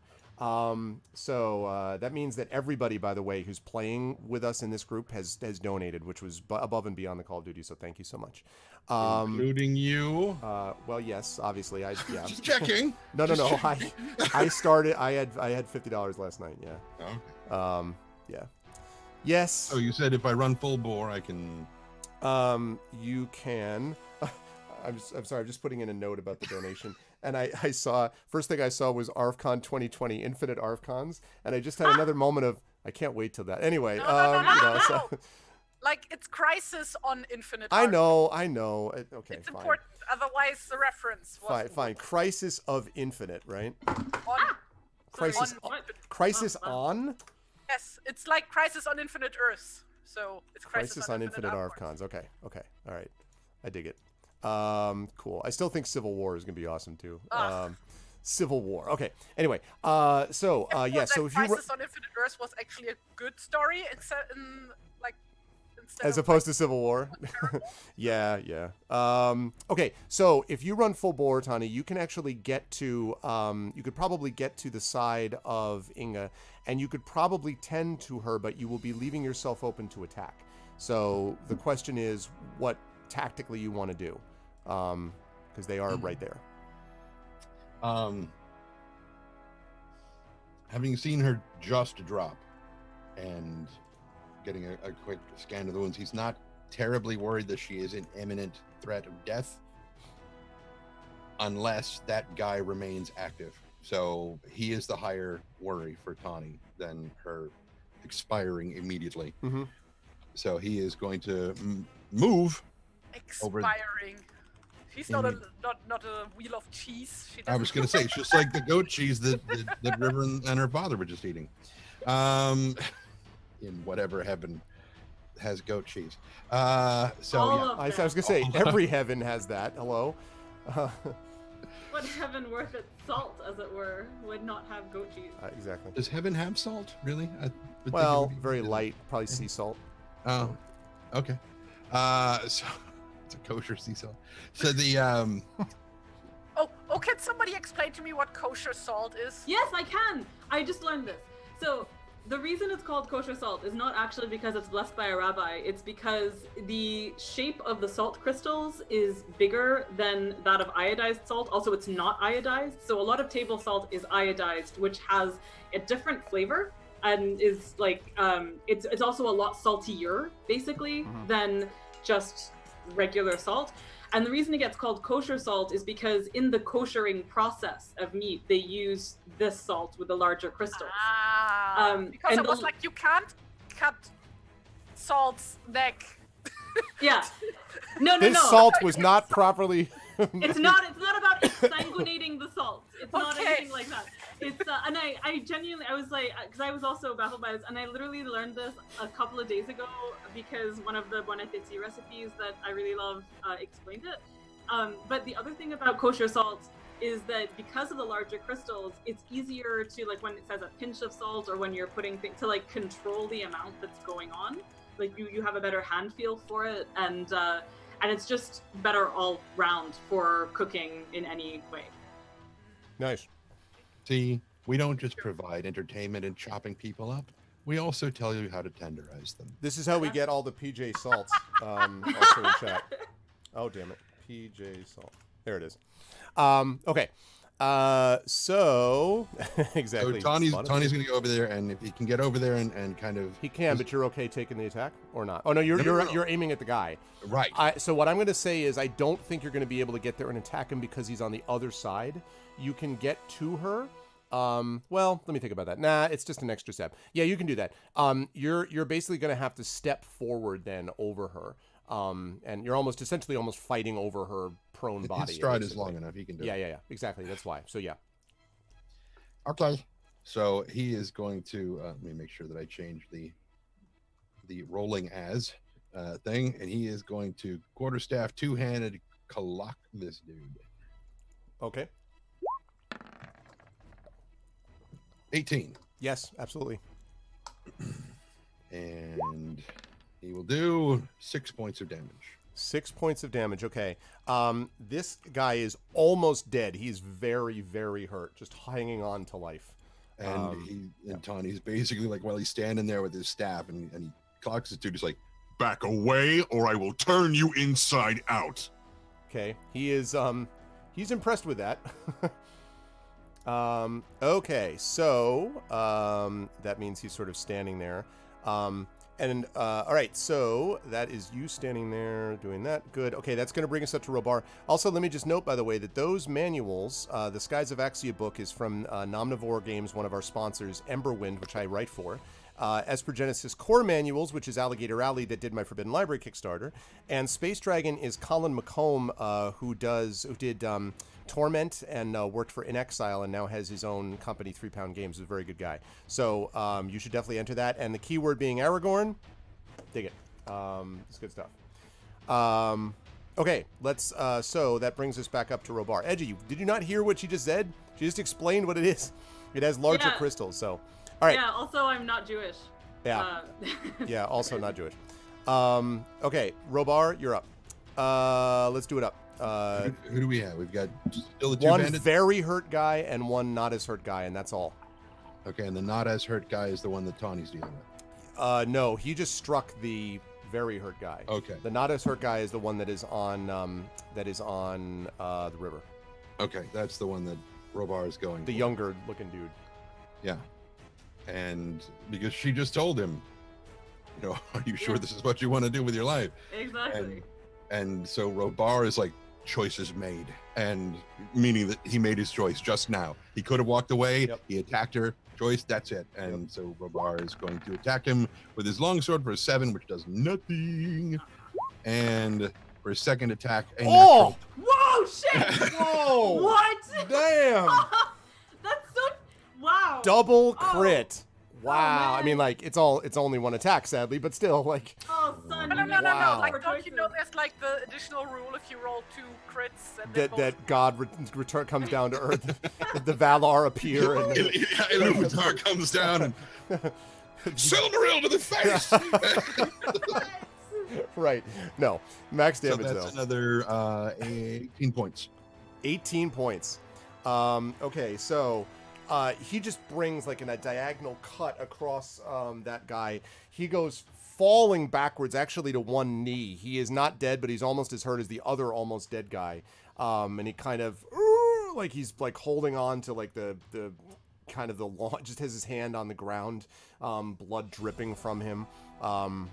So that means that everybody, by the way, who's playing with us in this group has donated, which was above and beyond the Call of Duty. So thank you so much. Including you. Well, yes, obviously, yeah. Just checking. No. I started. I had $50 last night. Yeah. Okay. Yeah. Yes. Oh, you said if I run full bore, I can. You can. I'm sorry. I'm just putting in a note about the donation. And I saw, first thing I saw was ArvCon 2020, Infinite ArvCons. And I just had another moment of, I can't wait till that. Anyway, No. so, Like, it's Crisis on Infinite. I Arc. know. Okay, It's fine. important. Otherwise, the reference wasn't Fine. Crisis of Infinite, right? on. Crisis, What? Crisis Oh, on? Yes, it's like Crisis on Infinite Earths. So it's Crisis on Infinite Arc. ArvCons. Okay. All right. I dig it. Cool. I still think Civil War is going to be awesome, too. Civil War. Okay. Anyway, yeah, so if you... Crisis on Infinite Earths was actually a good story instead As of, opposed to Civil War. Yeah. Okay, so if you run full bore, Tani, you can actually get to, you could probably get to the side of Inga, and you could probably tend to her, but you will be leaving yourself open to attack. So the question is what tactically you want to do, because they are right there. Having seen her just drop and getting a quick scan of the wounds, he's not terribly worried that she is in imminent threat of death unless that guy remains active. So he is the higher worry for Tani than her expiring immediately. Mm-hmm. So he is going to move. expiring. She's not a wheel of cheese. She I was going to say, it's just like the goat cheese that River and her father were just eating. In whatever heaven has goat cheese. So All yeah. of I was them. going to say, every heaven has that. Hello? What heaven worth its salt, as it were, would not have goat cheese. Exactly. Does heaven have salt? Really? I would think it Well, would be- very light. Probably sea salt. Oh, okay. So it's a kosher sea salt. So the Oh, can somebody explain to me what kosher salt is? Yes, I can. I just learned this. So the reason it's called kosher salt is not actually because it's blessed by a rabbi. It's because the shape of the salt crystals is bigger than that of iodized salt. Also, it's not iodized. So a lot of table salt is iodized, which has a different flavor and is like, it's also a lot saltier, basically, than just regular salt. And the reason it gets called kosher salt is because in the koshering process of meat, they use this salt with the larger crystals. Because and it was the- like, you can't cut salt's neck. Yeah. No. This salt was not properly... It's not about exsanguinating the salt. It's not Okay. anything like that. It's and I genuinely, I was like, because I was also baffled by this, and I literally learned this a couple of days ago because one of the Bon Appetit recipes that I really love explained it. But the other thing about kosher salt is that because of the larger crystals, it's easier to, like, when it says a pinch of salt or when you're putting things, to like control the amount that's going on. Like you have a better hand feel for it, and it's just better all round for cooking in any way. Nice. see, we don't just provide entertainment and chopping people up. We also tell you how to tenderize them. This is how we get all the PJ salts also in chat. Oh, damn it. PJ salt. There it is. Okay. So exactly. So Tawny's Spot it. going to go over there, and if he can get over there and kind of... He can, but you're okay taking the attack or not? Oh no, you're No. you're aiming at the guy. Right. So what I'm going to say is I don't think you're going to be able to get there and attack him because he's on the other side. You can get to her. Well, let me think about that. Nah, it's just an extra step. Yeah, you can do that. You're basically going to have to step forward then over her. And you're essentially almost fighting over her prone body. His stride is long enough. He can do it. Yeah. Exactly. That's why. So yeah. Okay. So he is going to let me make sure that I change the rolling as thing, and he is going to quarterstaff two-handed clock this dude. Okay. 18. Yes, absolutely. And he will do 6 points of damage. 6 points of damage. Okay. This guy is almost dead. He's very, very hurt, just hanging on to life. And Tawny's basically like, while he's standing there with his staff, and he clocks this dude, he's like, back away or I will turn you inside out. Okay. He is he's impressed with that. Okay, so that means he's sort of standing there. All right, so that is you standing there doing that. Good. Okay, that's going to bring us up to Robar. Also, let me just note, by the way, that those manuals, the Skies of Axia book is from Nomnivore Games, one of our sponsors, Emberwind, which I write for. Esper Genesis Core Manuals, which is Alligator Alley that did my Forbidden Library Kickstarter. And Space Dragon is Colin McComb, who did Torment and worked for In Exile and now has his own company, 3 Pound Games. Is a very good guy. So you should definitely enter that. And the keyword being Aragorn, dig it. It's good stuff. Okay, let's. So that brings us back up to Robar. Edgy, did you not hear what she just said? She just explained what it is. It has larger crystals. So, all right. Yeah. Also, I'm not Jewish. Yeah. Yeah. Also not Jewish. Okay, Robar, you're up. Let's do it up. Who do we have? We've got still the two one bandits? very hurt guy and one not as hurt guy, and that's all. Okay, and the not as hurt guy is the one that Tawny's dealing with. No, he just struck the very hurt guy. Okay. The not as hurt guy is the one that is on the river. Okay, that's the one that Robar is going The for. younger looking dude. Yeah. And because she just told him, are you sure this is what you want to do with your life? Exactly. And so Robar is like, choice is made, and meaning that he made his choice just now. He could have walked away. Yep. He attacked her. Choice, that's it. And so Robar is going to attack him with his longsword for a 7, which does nothing. And for his second attack, Oh! Whoa! Shit! Whoa! What? Damn! That's so. Wow. Double crit. Wow. man. I mean, like, it's only one attack, sadly, but still, like. Oh, son. No. Wow. Like, don't you know there's like the additional rule if you roll 2 crits and then That God return comes down to earth. the Valar appear and Ilúvatar comes down and Silmaril to the face. right. No. Max So damage that's though. another 18 points. 18 points. Okay, so he just brings like a diagonal cut across that guy. He goes falling backwards actually to one knee. He is not dead, but he's almost as hurt as the other almost dead guy. And he kind of like he's like holding on to like the kind of the lawn, just has his hand on the ground, blood dripping from him.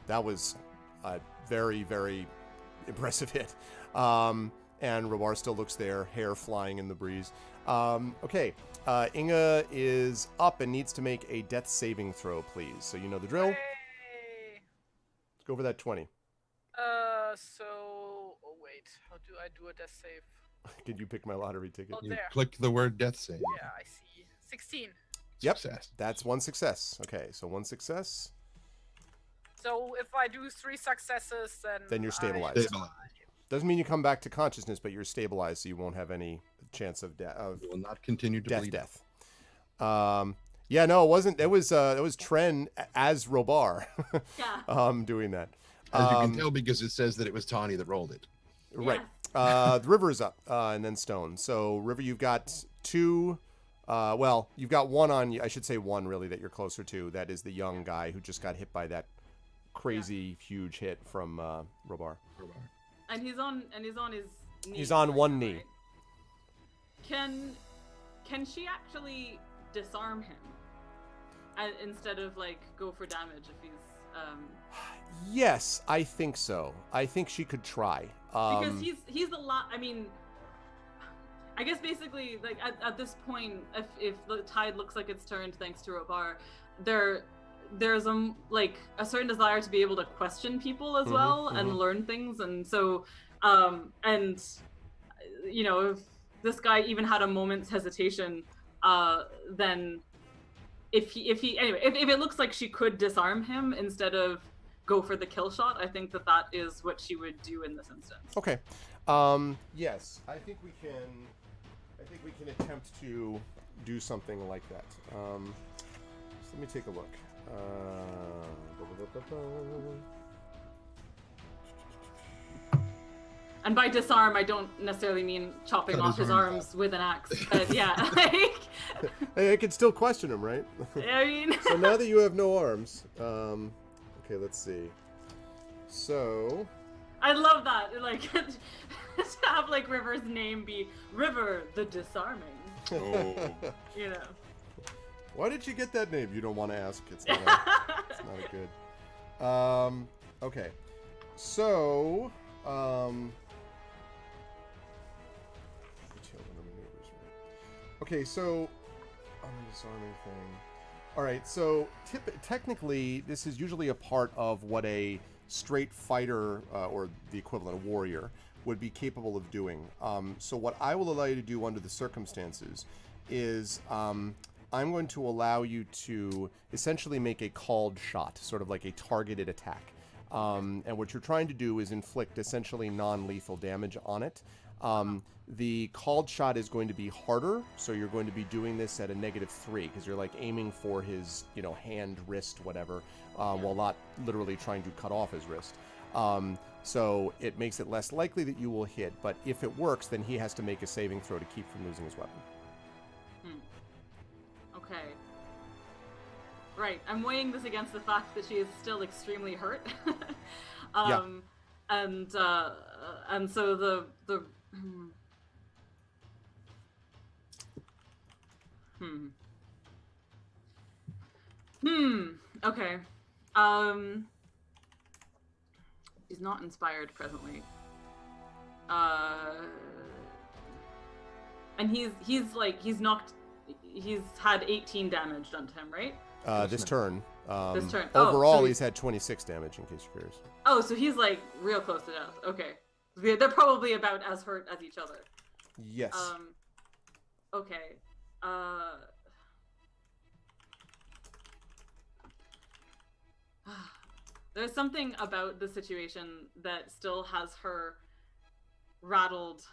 That was a very, very impressive hit. And Robar still looks there, hair flying in the breeze. Okay, Inga is up and needs to make a death saving throw, please. So you know the drill. Hey. Let's go for that 20. Oh wait, how do I do a death save? Did you pick my lottery ticket? Oh, You there. click the word death save. Yeah, I see. 16. Yep, Success. that's one success. Okay, so one success. So if I do 3 successes, Then you're stabilized. Stabilize. Doesn't mean you come back to consciousness, but you're stabilized, so you won't have any chance of You will not continue to bleed. death. Yeah, no, it wasn't. It was Tren as Robar, Yeah. doing that. As you can tell, because it says that it was Tawny that rolled it. Right. Yes. The River is up, and then Stone. So River, you've got 2. Well, you've got 1 on you. I should say 1 really that you're closer to. That is the young guy who just got hit by that crazy huge hit from Robar. And he's on his knee. He's on one right? knee. Can can she actually disarm him instead of like go for damage if he's Yes, I think so. I think she could try. because he's a lot. I mean, I guess basically like at this point, if the tide looks like it's turned thanks to Robar, there's like a certain desire to be able to question people as well and learn things, and so and you know, if this guy even had a moment's hesitation, then if it looks like she could disarm him instead of go for the kill shot, I think that is what she would do in this instance. Okay. Yes, I think we can attempt to do something like that. So let me take a look. And by disarm, I don't necessarily mean chopping off his arms with an axe. But yeah, like... Hey, I could still question him, right? I mean... So now that you have no arms, okay, let's see. So... I love that. Like, to have, like, River's name be River the Disarming. Oh. You know. Why did you get that name? You don't want to ask. It's not a good... Okay. So... Okay, so on the disarming thing. All right, so technically, this is usually a part of what a straight fighter or the equivalent, a warrior, would be capable of doing. So what I will allow you to do under the circumstances is I'm going to allow you to essentially make a called shot, sort of like a targeted attack. And what you're trying to do is inflict essentially non-lethal damage on it. The called shot is going to be harder, so you're going to be doing this at a -3 because you're like aiming for his, you know, hand, wrist, whatever, while not literally trying to cut off his wrist. So it makes it less likely that you will hit, but if it works, then he has to make a saving throw to keep from losing his weapon. Okay. Right, I'm weighing this against the fact that she is still extremely hurt. And so the okay. He's not inspired presently. And he's had 18 damage done to him, right? This turn. This turn. Overall, so he's had 26 damage, in case you're curious. Oh, so he's like real close to death. Okay. They're probably about as hurt as each other. Yes. Okay. There's something about the situation that still has her rattled,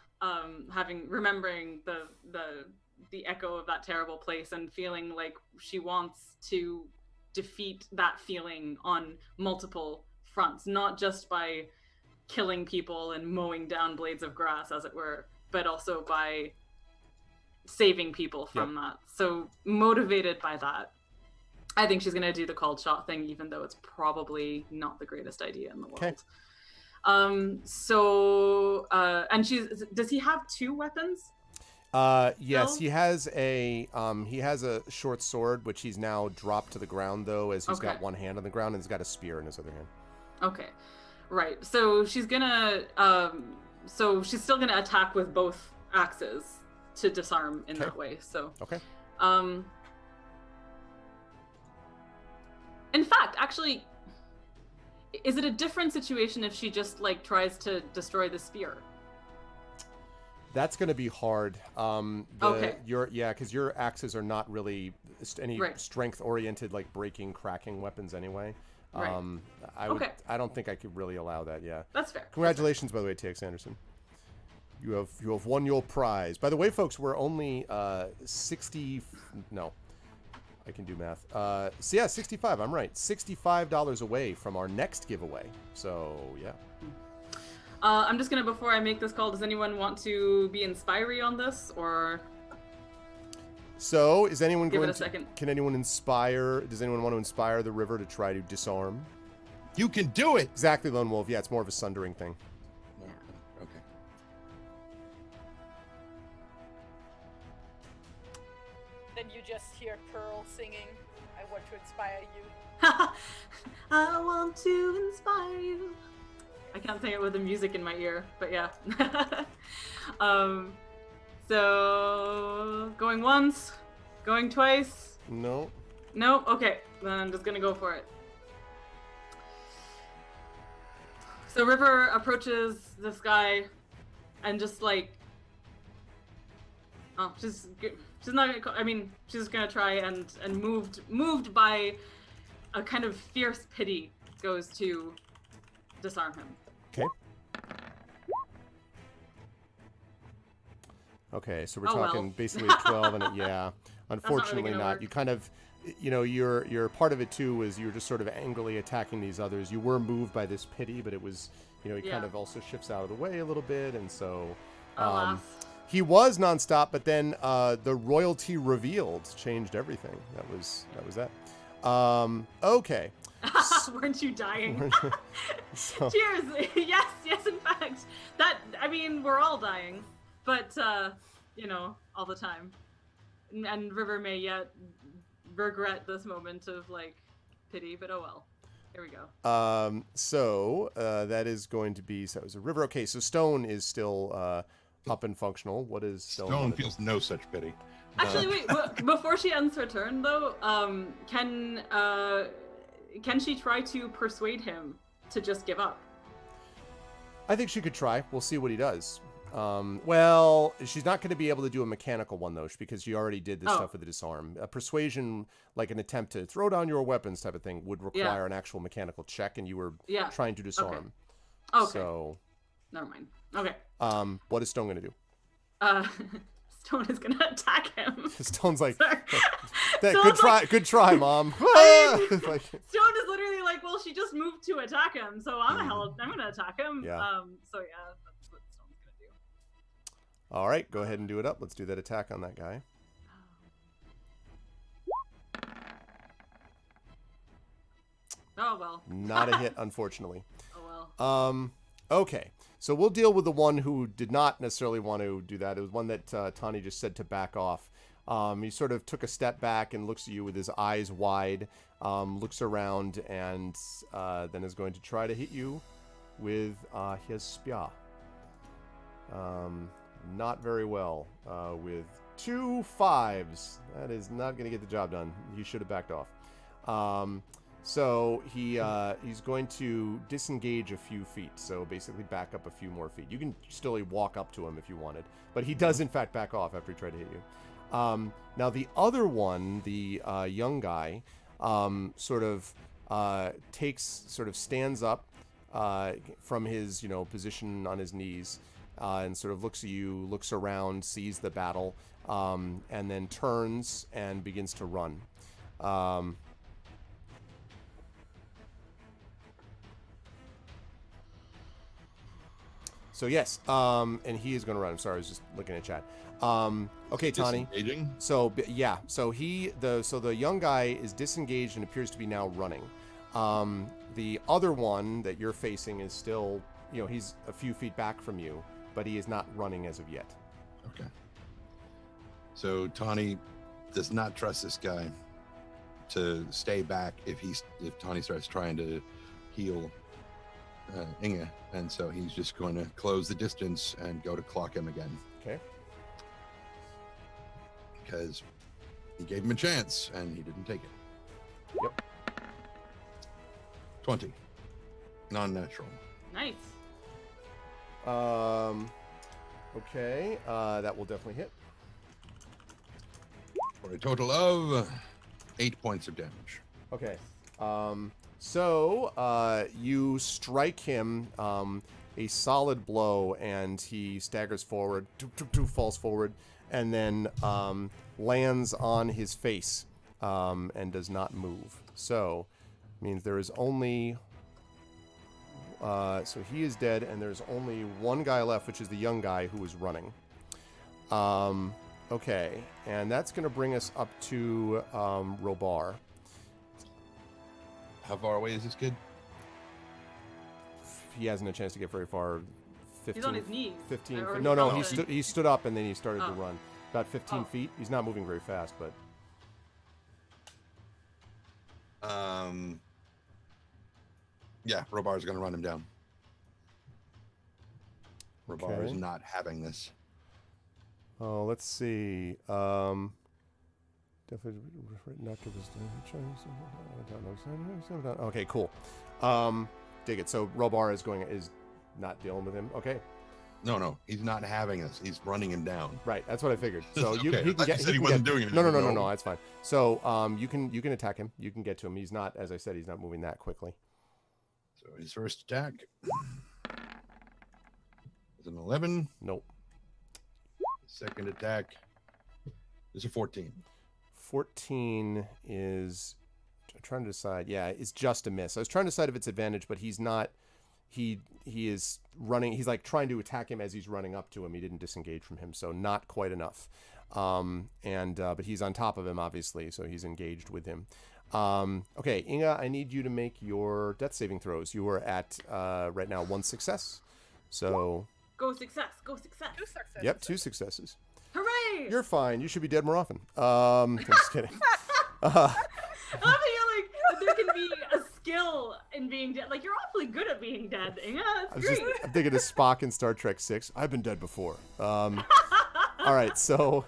remembering the echo of that terrible place and feeling like she wants to defeat that feeling on multiple fronts, not just by killing people and mowing down blades of grass, as it were, but also by saving people from that. So motivated by that, I think she's going to do the called shot thing, even though it's probably not the greatest idea in the world. Okay. And does he have 2 weapons? Yes, he has a short sword, which he's now dropped to the ground, though, as he's got one hand on the ground, and he's got a spear in his other hand. Okay. Right. So she's gonna, she's still gonna attack with both axes to disarm in that way. So. Okay. In fact, actually, is it a different situation if she just like tries to destroy the spear? That's going to be hard. Okay. Because your axes are not really any strength-oriented, like breaking, cracking weapons anyway. Right. I don't think I could really allow that. Yeah. That's fair. Congratulations, by the way, TX Anderson. You have won your prize. By the way, folks, we're only 60. No, I can do math. So yeah, 65. I'm right. $65 away from our next giveaway. So yeah. I'm just gonna, before I make this call, does anyone want to be inspiry on this, or? So, is anyone Give going it a second. Can anyone inspire? Does anyone want to inspire the river to try to disarm? You can do it. Exactly, Lone Wolf. Yeah, it's more of a sundering thing. Okay. hear Pearl singing, I want to inspire you. I want to inspire you. I can't sing it with the music in my ear, but yeah. So going once, going twice. No. No? Okay, then I'm just gonna go for it. So River approaches this guy and just like, oh, she's not gonna, I mean, she's gonna try and moved by a kind of fierce pity goes to disarm him. Okay. Okay, so we're Oh, talking well. basically a 12 and yeah. Unfortunately gonna not. work. You kind of, you know, your part of it too was you were just sort of angrily attacking these others. You were moved by this pity, but it was, you know, he kind Yeah. of also shifts out of the way a little bit, and so Alas. he was nonstop. But then the royalty revealed changed everything. That was that. Okay. Weren't you dying? So, Cheers! Yes, in fact. That, I mean, we're all dying. But, you know, all the time. And River may yet regret this moment of, like, pity, but oh well. Here we go. so that is going to be, so it was a River. Okay, so Stone is still up and functional. What is Stone? Stone wanna do? feels no such pity. Actually, wait, before she ends her turn, though, can she try to persuade him to just give up? I think she could try. We'll see what he does. Well, she's not going to be able to do a mechanical one, though, because she already did this stuff with the disarm. A persuasion, like an attempt to throw down your weapons type of thing, would require an actual mechanical check, and you were trying to disarm. Okay. So, never mind. Okay. what is Stone going to do? Stone is going to attack him. Stone's like, Sorry. good try, Mom. I mean, Like, Stone is literally like, well, she just moved to attack him, so I'm going to attack him. Yeah. So yeah, that's what Stone's going to do. all right, go ahead and do it up. Let's do that attack on that guy. Oh well. Not a hit, unfortunately. Oh well. Okay, so we'll deal with the one who did not necessarily want to do that. It was one that Tani just said to back off. He sort of took a step back and looks at you with his eyes wide, looks around, and then is going to try to hit you with his spear. Not very well, with 2 5s. That is not going to get the job done. He should have backed off. So he's going to disengage a few feet. So basically back up a few more feet. You can still walk up to him if you wanted, but he does in fact back off after he tried to hit you. Now the other one, the young guy, sort of stands up from his position on his knees, and sort of looks at you, looks around, sees the battle, and then turns and begins to run. So yes, and he is going to run. I'm sorry, I was just looking at chat. Okay, Tani. Disengaging? So yeah, so the young guy is disengaged and appears to be now running. The other one that you're facing is still, he's a few feet back from you, but he is not running as of yet. Okay. So Tani does not trust this guy to stay back if Tani starts trying to heal Inge, and so he's just going to close the distance and go to clock him again. Okay. Because he gave him a chance and he didn't take it. Yep. 20. Non-natural. Nice. Okay, that will definitely hit. For a total of 8 points of damage. Okay. So you strike him a solid blow, and he staggers forward, falls forward, and then lands on his face and does not move. So means there is only so he is dead, and there's only one guy left, which is the young guy who was running. Okay, and that's going to bring us up to Robar. How far away is this kid? He hasn't a chance to get very far. 15, He's on his knees. 15. Or No, he's he stood up and then he started to Oh. run. About 15 Oh. feet. He's not moving very fast, but Yeah, Robar is going to run him down. Robar is Okay. not having this. Oh, let's see. Definitely not give us. Okay, cool. Dig it. So Robar is not dealing with him. Okay. No, he's not having this. He's running him down. Right, that's what I figured. So Okay, he I can thought get. you said he can wasn't get, doing anything. No, that's fine. So you can attack him. You can get to him. He's not, as I said, he's not moving that quickly. So his first attack is an 11. Nope. Second attack is a 14. 14 is. I'm trying to decide. Yeah, it's just a miss. I was trying to decide if it's advantage, but he's not. He is running. He's like trying to attack him as he's running up to him. He didn't disengage from him, so not quite enough. But he's on top of him, obviously, so he's engaged with him. Okay, Inga, I need you to make your death saving throws. You are at right now 1 success. So Go success. Go success. 2 successes. yep, 2 successes. Hooray! You're fine. You should be dead more often. I'm just kidding. I love how you're like, there can be a skill in being dead. Like, you're awfully good at being dead, Inga. That's great. I'm thinking of Spock in Star Trek 6. I've been dead before. All right, so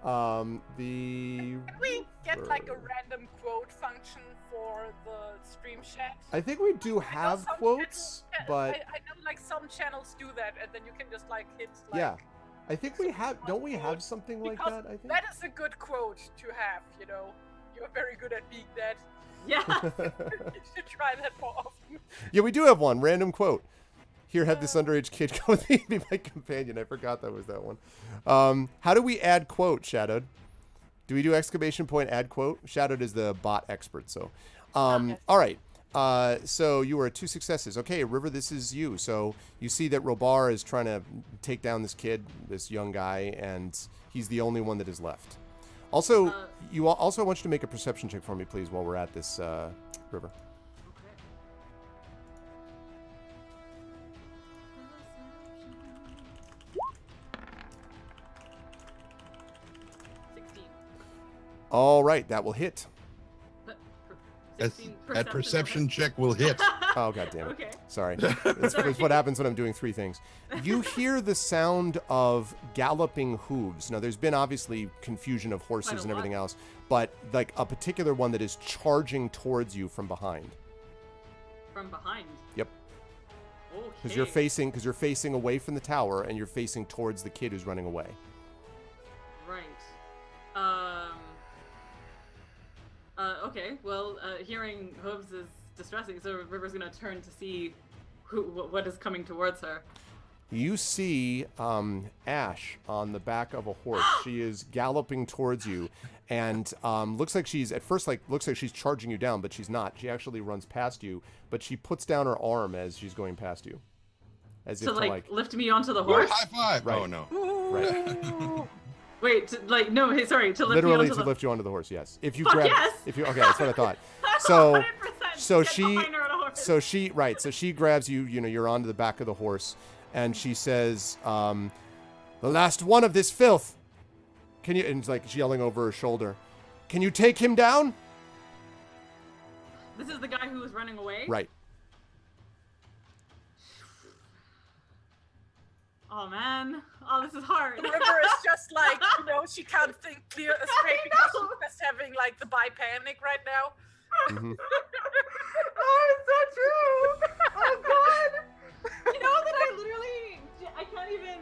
Can we get like a random quote function for the stream chat? I think we do I know have some quotes, channels- but I know like some channels do that, and then you can just like hit like. yeah, I think we have. Don't we have something like Because that? I think. that is a good quote to have. You know, you're very good at being dead. Yeah. You should try that more often. Yeah, we do have one random quote. Here, have this underage kid come with me, be my companion. I forgot that was that one. How do we add quote, Shadowed? Do we do exclamation point add quote? Shadowed is the bot expert, so. Yes. All right. So you were at 2 successes. Okay, River, this is you. So you see that Robar is trying to take down this kid, this young guy, and he's the only one that is left. Also, I want you to make a perception check for me, please, while we're at this, River. Okay. 16. All right, that will hit. But That 16 perception check will hit. Oh, God damn it. Okay. Sorry. It's what happens when I'm doing 3 things. You hear the sound of galloping hooves. Now, there's been obviously confusion of horses Quite a and everything lot. else, but like a particular one that is charging towards you from behind. From behind. Yep. Okay. Because you're facing away from the tower and you're facing towards the kid who's running away. Right. Okay. Well, hearing hooves is distressing, so River's gonna turn to see what is coming towards her. You see Ash on the back of a horse. She is galloping towards you, and looks like she's charging you down, but she's not. She actually runs past you, but she puts down her arm as she's going past you, as if To to like lift me onto the horse. High five! Right. Oh no. right, Wait, to lift literally me onto to the lift you onto the horse. Yes, if you Fuck grab, yes! if you okay, that's what I thought. So 100% so get she behind her on a horse. so she grabs you. You know, you're onto the back of the horse, and she says, "The last one of this filth. Can you?" And it's like she's yelling over her shoulder. Can you take him down? This is the guy who was running away. Right. Oh man. Oh, this is hard. The River is just like, you know, she can't think clear straight because know. she's just having like the bi panic right now. Mhm. Oh, it's so true. Oh god. You know that I can't even.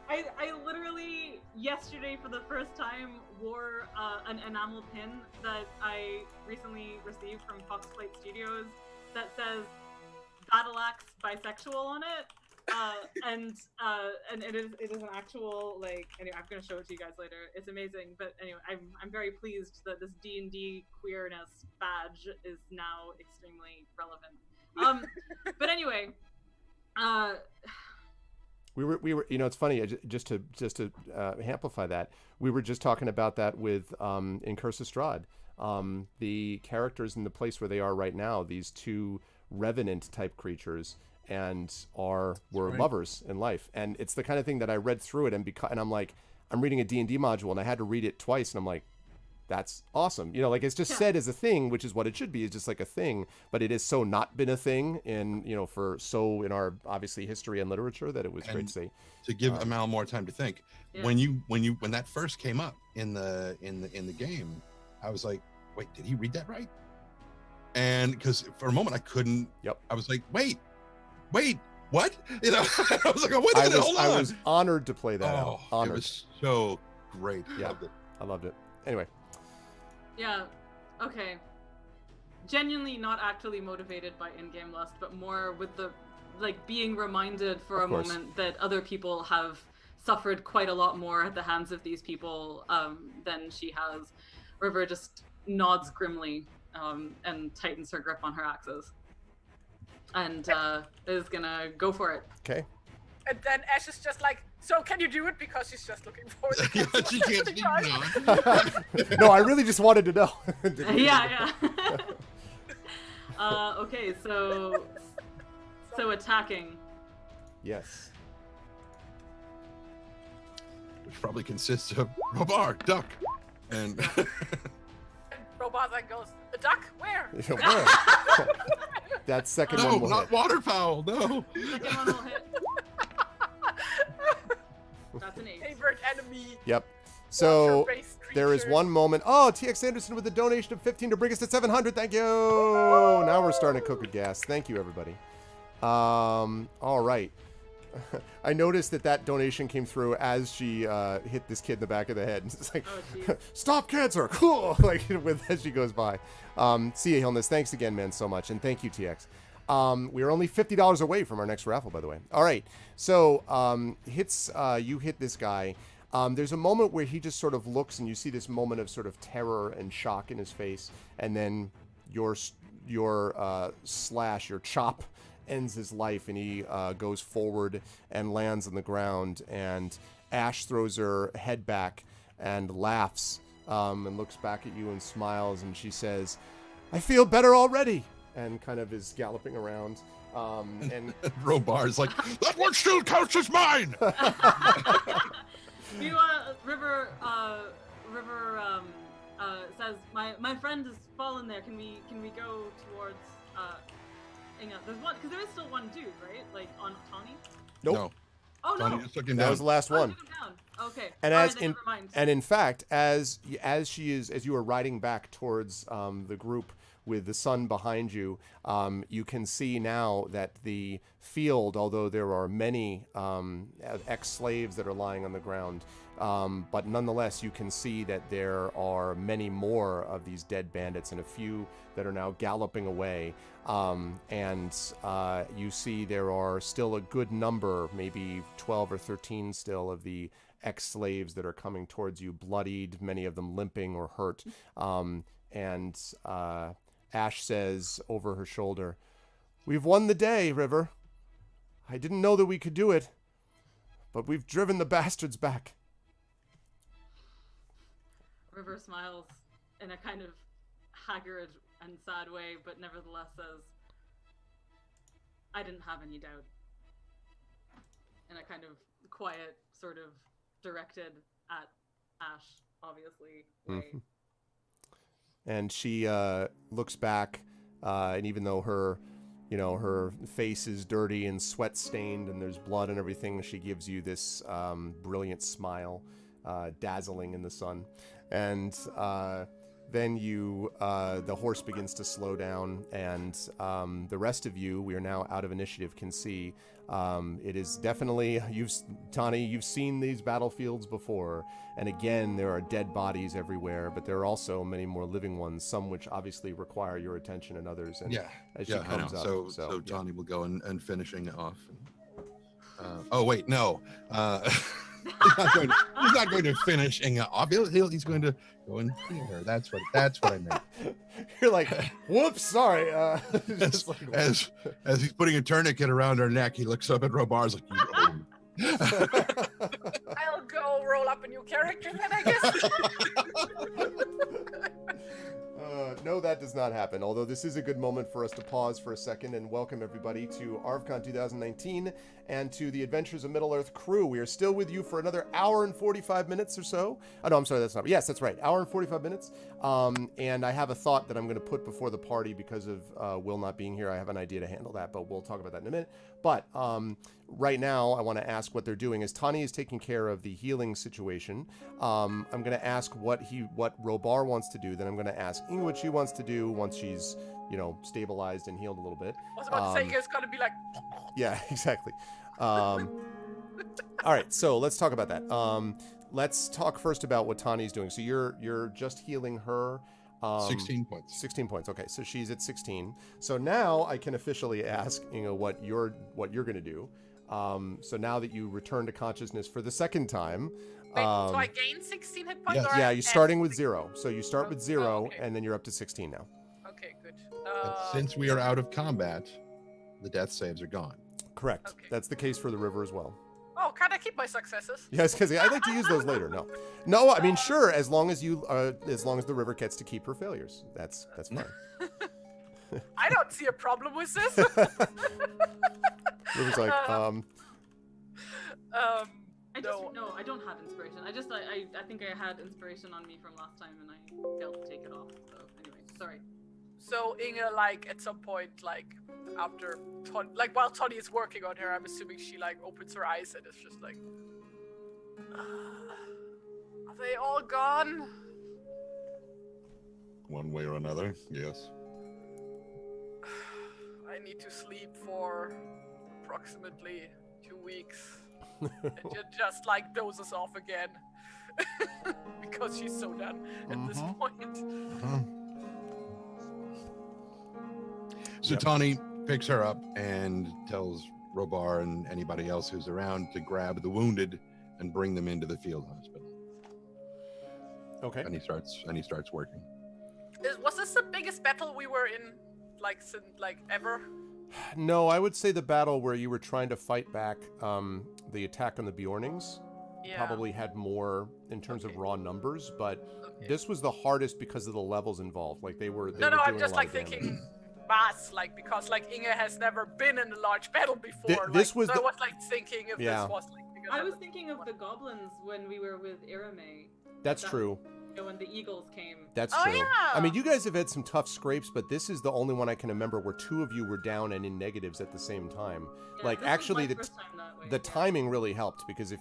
I literally yesterday for the first time wore an enamel pin that I recently received from Fox Flight Studios that says "Battle Axe Bisexual" on it. And it is an actual, like, anyway, I'm gonna show it to you guys later. It's amazing, but anyway, I'm very pleased that this D&D queerness badge is now extremely relevant. But anyway, We were you know, it's funny, just to amplify that, we were just talking about that with in Curse of Strahd, the characters in the place where they are right now, these 2 revenant type creatures, and were right. lovers in life, and it's the kind of thing that I read through it, and I'm like, I'm reading a D&D module, and I had to read it twice, and I'm like, that's awesome. You know, like it's just said as a thing, which is what it should be. It's just like a thing, but it has so not been a thing in, you know, in our obviously history and literature that it was great to see. To give Amal more time to think, when that first came up in the game, I was like, wait, did he read that right? And because for a moment I couldn't. Yep. I was like, wait, what? You know, I was like, oh, wait a minute, hold on. I was honored to play that out. Honored. It was so great. Yeah, I loved it. Anyway. Yeah. Okay. Genuinely not actually motivated by in-game lust, but more with the being reminded for a moment that other people have suffered quite a lot more at the hands of these people than she has. River just nods grimly and tightens her grip on her axes. And is gonna go for it. Okay. And then Ash is just like, so can you do it? Because she's just looking forward to it. She can't speak now. No, I really just wanted to know. Yeah. Okay, so attacking. Yes. Which probably consists of Robar, duck, and Robar then goes, a duck? Where? That second one will not hit. waterfowl. No. Second one will hit. That's an 8. Favorite enemy. Yep. So Water-based there is creature. one moment. Oh, TX Anderson with a donation of 15 to bring us to 700. Thank you. Now we're starting to cook with gas. Thank you, everybody. All right. I noticed that donation came through as she hit this kid in the back of the head. It's like, stop cancer. Cool. Like as she goes by. See you, Hilness. Thanks again, man, so much. And thank you, TX. We are only $50 away from our next raffle, by the way. All right. So you hit this guy. There's a moment where he just sort of looks and you see this moment of sort of terror and shock in his face. And then your chop ends his life, and he goes forward and lands on the ground. And Ash throws her head back and laughs and looks back at you and smiles. And she says, I feel better already. And kind of is galloping around. And Robar's like, that one still counts as mine. River says, my friend has fallen there. Can we go towards Inga? There's one, because there is still one dude, right? Like on Tawny? Nope. No. Oh no. Tawny just took him That down. was the last one. Took him down. Okay. And All as right, then never mind. and in fact, as you are riding back towards the group with the sun behind you, you can see now that the field, although there are many ex-slaves that are lying on the ground, but nonetheless, you can see that there are many more of these dead bandits and a few that are now galloping away. And you see there are still a good number, maybe 12 or 13 still, of the ex-slaves that are coming towards you, bloodied, many of them limping or hurt. And Ash says over her shoulder, we've won the day, River. I didn't know that we could do it, but we've driven the bastards back. River smiles in a kind of haggard and sad way, but nevertheless says, I didn't have any doubt. In a kind of quiet, sort of directed at Ash, obviously, way. Mm-hmm. And she looks back, and even though her face is dirty and sweat stained and there's blood and everything, she gives you this brilliant smile, dazzling in the sun. And then the horse begins to slow down, and the rest of you, we are now out of initiative, can see it is definitely, Tani, you've seen these battlefields before, and again, there are dead bodies everywhere, but there are also many more living ones, some which obviously require your attention and others. And as she comes up, so Tani will go and finishing it off. Oh wait, no. He's not going to finish Inga off. He's going to go and heal her. That's what I meant. You're like, whoops, sorry. As he's putting a tourniquet around her neck, he looks up at Robar's like, you owe me. I'll go roll up a new character then, I guess. No, that does not happen. Although this is a good moment for us to pause for a second and welcome everybody to ArvCon 2019 and to the Adventures of Middle-earth crew. We are still with you for another hour and 45 minutes or so. Oh, no, I'm sorry, that's not. Yes, that's right. Hour and 45 minutes. And I have a thought that I'm going to put before the party because of Will not being here. I have an idea to handle that, but we'll talk about that in a minute. But right now, I want to ask what they're doing. As Tani is taking care of the healing situation, I'm going to ask what Robar wants to do. Then I'm going to ask Inga what she wants to do once she's, stabilized and healed a little bit. I was about to say it's gonna be like. Yeah, exactly. All right, so let's talk about that. Let's talk first about what Tani's doing. So you're just healing her. 16 points. 16 points. Okay, so she's at 16. So now I can officially ask Inga what you're gonna do. So now that you return to consciousness for the second time. Wait, so I gain 16 hit points? Yes. Or Yeah, I you're add starting with 16? 0. So you start with 0, Oh, okay. and then you're up to 16 now. Okay, good. And since we are out of combat, the death saves are gone. Correct. Okay. That's the case for the river as well. Oh, can I keep my successes? Yes, because I'd like to use those later. No. I mean, sure, as long as the river gets to keep her failures, that's fine. I don't see a problem with this. River's like, No, I don't have inspiration. I think I had inspiration on me from last time and I failed to take it off. So anyway, sorry. So Inga, like at some point, like after while Tony is working on her, I'm assuming she like opens her eyes and is just like, are they all gone? One way or another, yes. I need to sleep for approximately 2 weeks. And just like dozes off again. Because she's so done at this point. So Tawny picks her up and tells Robar and anybody else who's around to grab the wounded and bring them into the field hospital. okay. And he starts working. Was this the biggest battle we were in, since ever? No, I would say the battle where you were trying to fight back the attack on the Bjornings probably had more in terms of raw numbers, but this was the hardest because of the levels involved. Like they were. No, doing I'm just a lot of damage. thinking mass, because Inga has never been in a large battle before. This was so the- I was thinking if this was because I was thinking of the goblins when we were with Irame. That's true. When the eagles came. That's Oh, true. yeah. I mean, you guys have had some tough scrapes, but this is the only one I can remember where 2 of you were down and in negatives at the same time. Yeah, Like, this was actually, my first time that way. the timing really helped because if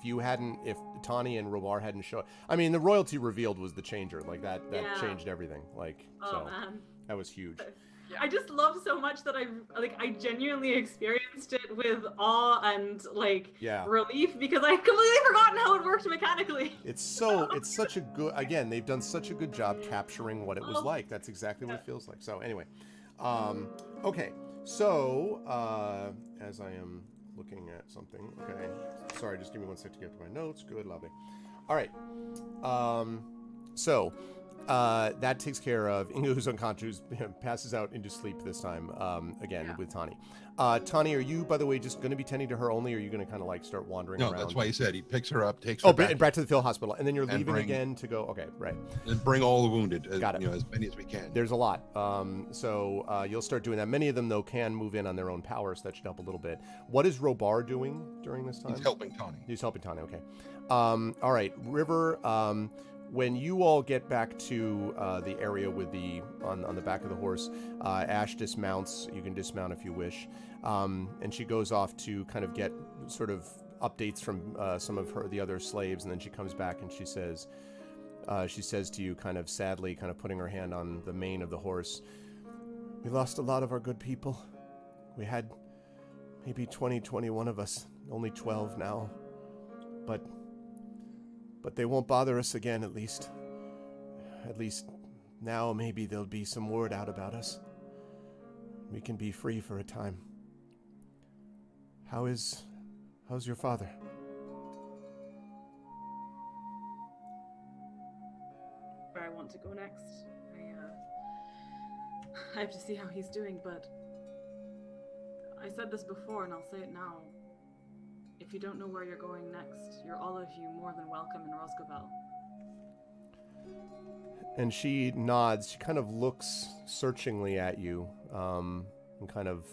Tani and Robar hadn't shown, I mean, the royalty revealed was the changer. Like that changed everything. Like, Oh man. that was huge. Yeah. I just love so much that I genuinely experienced it with awe and relief because I completely forgotten how it worked mechanically. It's such a good, again, they've done such a good job capturing what it was like. That's exactly what it feels like. So anyway, okay. So, as I am looking at something, okay. Sorry, just give me 1 sec to get to my notes. Good, lovely. All right. So, that takes care of Inga, who's unconscious, passes out into sleep this time, with Tani. Tani, are you, by the way, just going to be tending to her only, or are you going to kind of start wandering around? No, that's why he said he picks her up, takes her back to the field hospital, and then you're leaving bring- again to go, okay, right. and bring all the wounded, Got it. as many as we can. There's a lot. So you'll start doing that. Many of them, though, can move in on their own power, so that should help a little bit. What is Robar doing during this time? He's helping Tawny. He's helping Tani, okay. All right, River, when you all get back to the area with on the back of the horse, Ash dismounts. You can dismount if you wish. And she goes off to kind of get sort of updates from some of the other slaves, and then she comes back and she says to you kind of sadly, kind of putting her hand on the mane of the horse, "We lost a lot of our good people. We had maybe 20, 21 of us, only 12 now. But they won't bother us again, at least. At least now maybe there'll be some word out about us. We can be free for a time. How's your father?" Where I want to go next. I have to see how he's doing, but I said this before and I'll say it now. If you don't know where you're going next, you're all of you more than welcome in Roscoval. And she nods. She kind of looks searchingly at you, and kind of,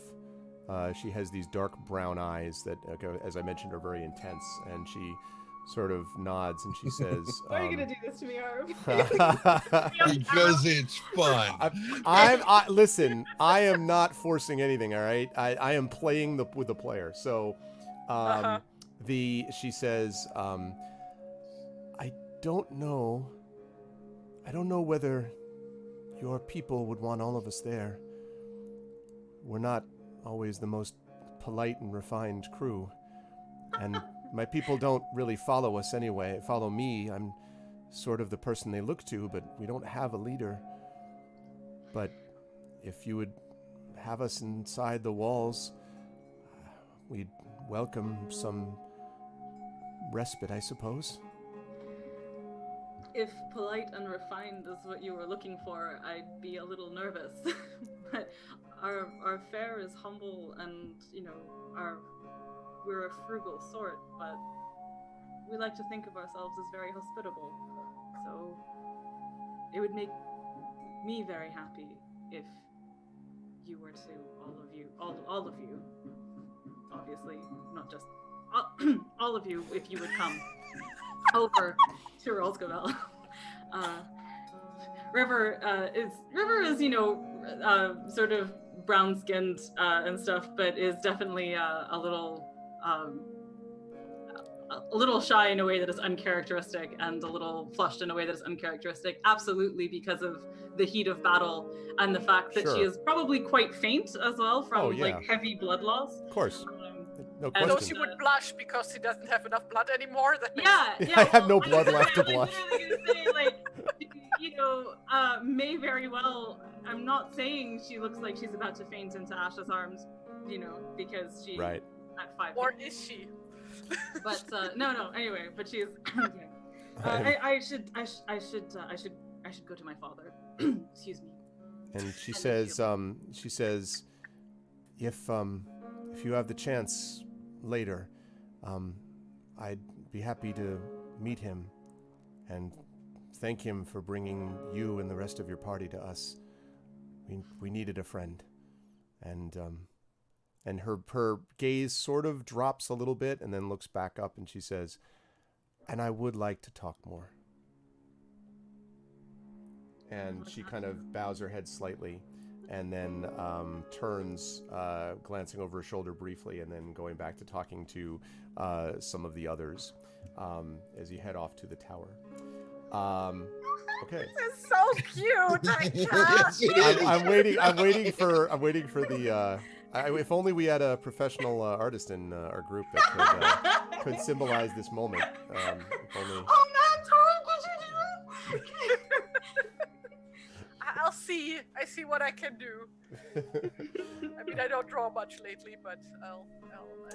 she has these dark brown eyes that, as I mentioned, are very intense. And she sort of nods and she says, Why are you gonna do this to me, Arv? Because it's fun. Listen, I am not forcing anything, all right? I am playing with the player. So, she says, I don't know whether your people would want all of us there. We're not always the most polite and refined crew. And my people don't really follow us anyway. Follow me. I'm sort of the person they look to, but we don't have a leader. But if you would have us inside the walls, we'd welcome some respite, I suppose. If polite and refined is what you were looking for, I'd be a little nervous. But our fare is humble, and we're a frugal sort, but we like to think of ourselves as very hospitable. So it would make me very happy if you were to, all of you, obviously, not just all of you, if you would come over to Rolsgavel. River is sort of brown-skinned and stuff, but is definitely a little shy in a way that is uncharacteristic, and a little flushed in a way that is uncharacteristic, absolutely because of the heat of battle and the fact that she is probably quite faint as well from heavy blood loss. Of course. No and question. So she would blush because she doesn't have enough blood anymore. I have no blood left to blush. I was literally gonna say, may very well. I'm not saying she looks like she's about to faint into Asha's arms, because she at 5. Or is she? But no. Anyway, but she's. I should go to my father. Excuse me. And she says, if you have the chance later, I'd be happy to meet him and thank him for bringing you and the rest of your party to us. We needed a friend. And her gaze sort of drops a little bit and then looks back up, and she says, and I would like to talk more. And she kind of bows her head slightly and then turns, glancing over her shoulder briefly, and then going back to talking to some of the others as you head off to the tower. Okay. This is so cute. I'm waiting for the. If only we had a professional artist in our group that could symbolize this moment. If only... Oh man, Tori, did you do it? I see what I can do. I mean, I don't draw much lately, but I'll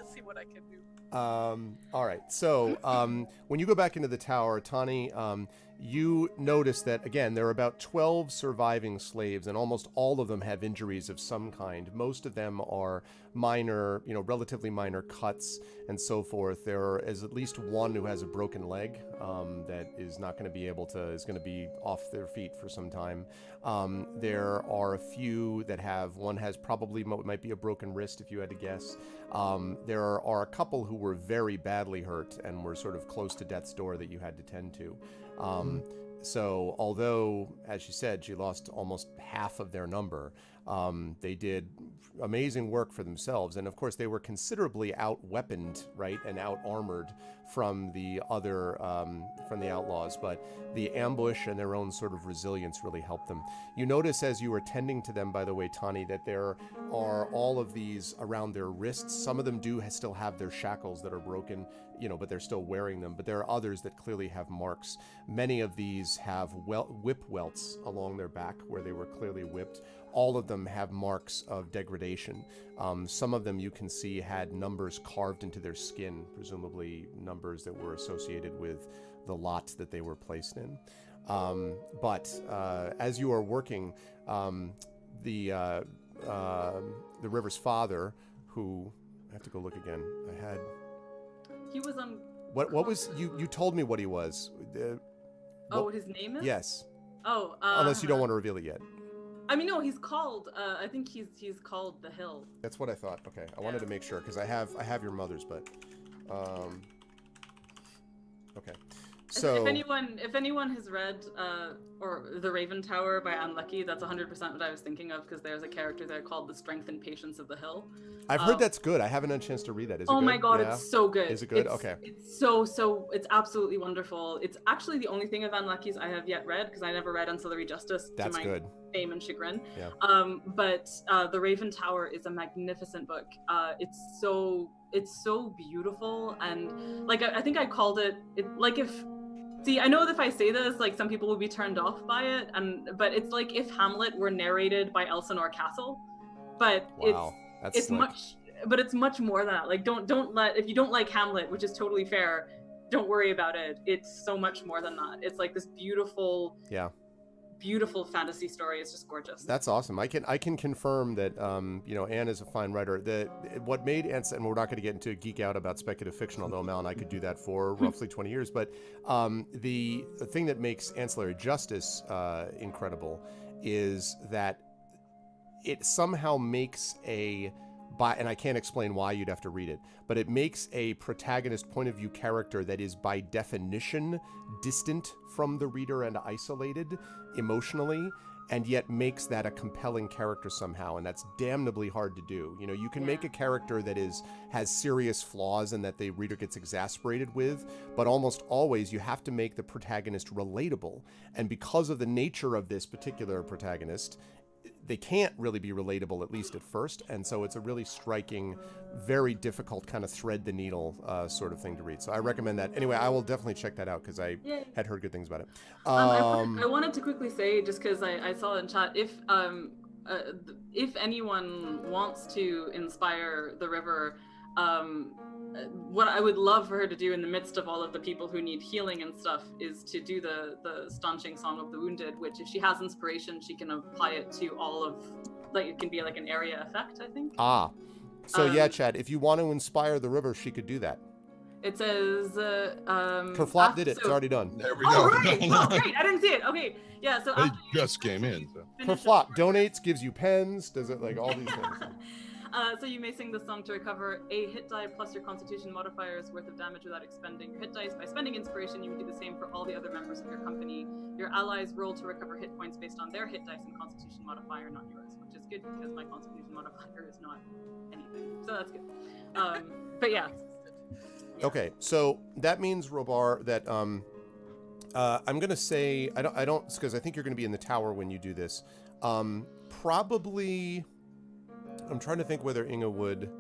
see what I can do. All right. So when you go back into the tower, Tani, you notice that, again, there are about 12 surviving slaves, and almost all of them have injuries of some kind. Most of them are minor, relatively minor cuts and so forth. There is at least one who has a broken leg that is not going to be is going to be off their feet for some time. There are a few that one has probably might be a broken wrist, if you had to guess. There are a couple who were very badly hurt and were sort of close to death's door that you had to tend to. So although, as she said, she lost almost half of their number, they did amazing work for themselves. And of course, they were considerably out-weaponed, right, and out-armored from the other, from the outlaws. But the ambush and their own sort of resilience really helped them. You notice as you were tending to them, by the way, Tani, that there are all of these around their wrists. Some of them do still have their shackles that are broken, but they're still wearing them. But there are others that clearly have marks. Many of these have whip welts along their back where they were clearly whipped. All of them have marks of degradation. Some of them you can see had numbers carved into their skin, presumably numbers that were associated with the lot that they were placed in. But as you are working, the River's father, who I have to go look again. He was on. What was you told me what he was? Oh, what his name is? Yes. Oh. Unless you don't want to reveal it yet. I mean, no, he's called. I think he's called the Hill. That's what I thought. Okay, I wanted to make sure because I have your mother's, but okay. So if anyone has read or The Raven Tower by Anne Leckie, that's 100% what I was thinking of, because there's a character there called the Strength and Patience of the Hill. I've heard that's good. I haven't had a chance to read that. Is it oh good? my god, Yeah? it's so good. Is it good? It's, Okay. It's it's absolutely wonderful. It's actually the only thing of Anne Leckie's I have yet read, because I never read Ancillary Justice That's to my good. shame and chagrin. Yeah. But The Raven Tower is a magnificent book. It's so beautiful, and like I think I called it like if. See, I know that if I say this, like some people will be turned off by it, but it's like if Hamlet were narrated by Elsinore Castle, but Wow. it's much more than that. Like if you don't like Hamlet, which is totally fair, don't worry about it. It's so much more than that. It's like this beautiful fantasy story. It's just gorgeous. That's awesome. I can confirm that Anne is a fine writer. What made Anne, and we're not going to get into geek out about speculative fiction, although Mel and I could do that for roughly 20 years. But the thing that makes Ancillary Justice incredible is that it somehow makes and I can't explain why, you'd have to read it, but it makes a protagonist point of view character that is by definition distant from the reader and isolated emotionally, and yet makes that a compelling character somehow, and that's damnably hard to do. You can make a character that has serious flaws and that the reader gets exasperated with, but almost always you have to make the protagonist relatable, and because of the nature of this particular protagonist, they can't really be relatable, at least at first, and so it's a really striking, very difficult kind of thread the needle sort of thing to read. So I recommend that. Anyway, I will definitely check that out because I had heard good things about it. I wanted to quickly say, just because I saw it in chat, if anyone wants to inspire the river, what I would love for her to do in the midst of all of the people who need healing and stuff is to do the Staunching Song of the Wounded, which if she has inspiration, she can apply it to all of, like, it can be like an area effect, I think. So Chad, if you want to inspire the river, she could do that. It says Kerflop did it. It's already done. There we go. Oh, right. Oh, great. I didn't see it. Okay. Yeah, so It just came in. So. Kerflop donates, gives you pens, does it, like all these things. So you may sing the song to recover a hit die plus your constitution modifier's worth of damage without expending your hit dice. By spending inspiration, you would do the same for all the other members of your company. Your allies roll to recover hit points based on their hit dice and constitution modifier, not yours, which is good because my constitution modifier is not anything. So that's good. But yeah. Okay, so that means, Robar, that I'm going to say, I don't, because I think you're going to be in the tower when you do this. Probably... I'm trying to think whether Inga would...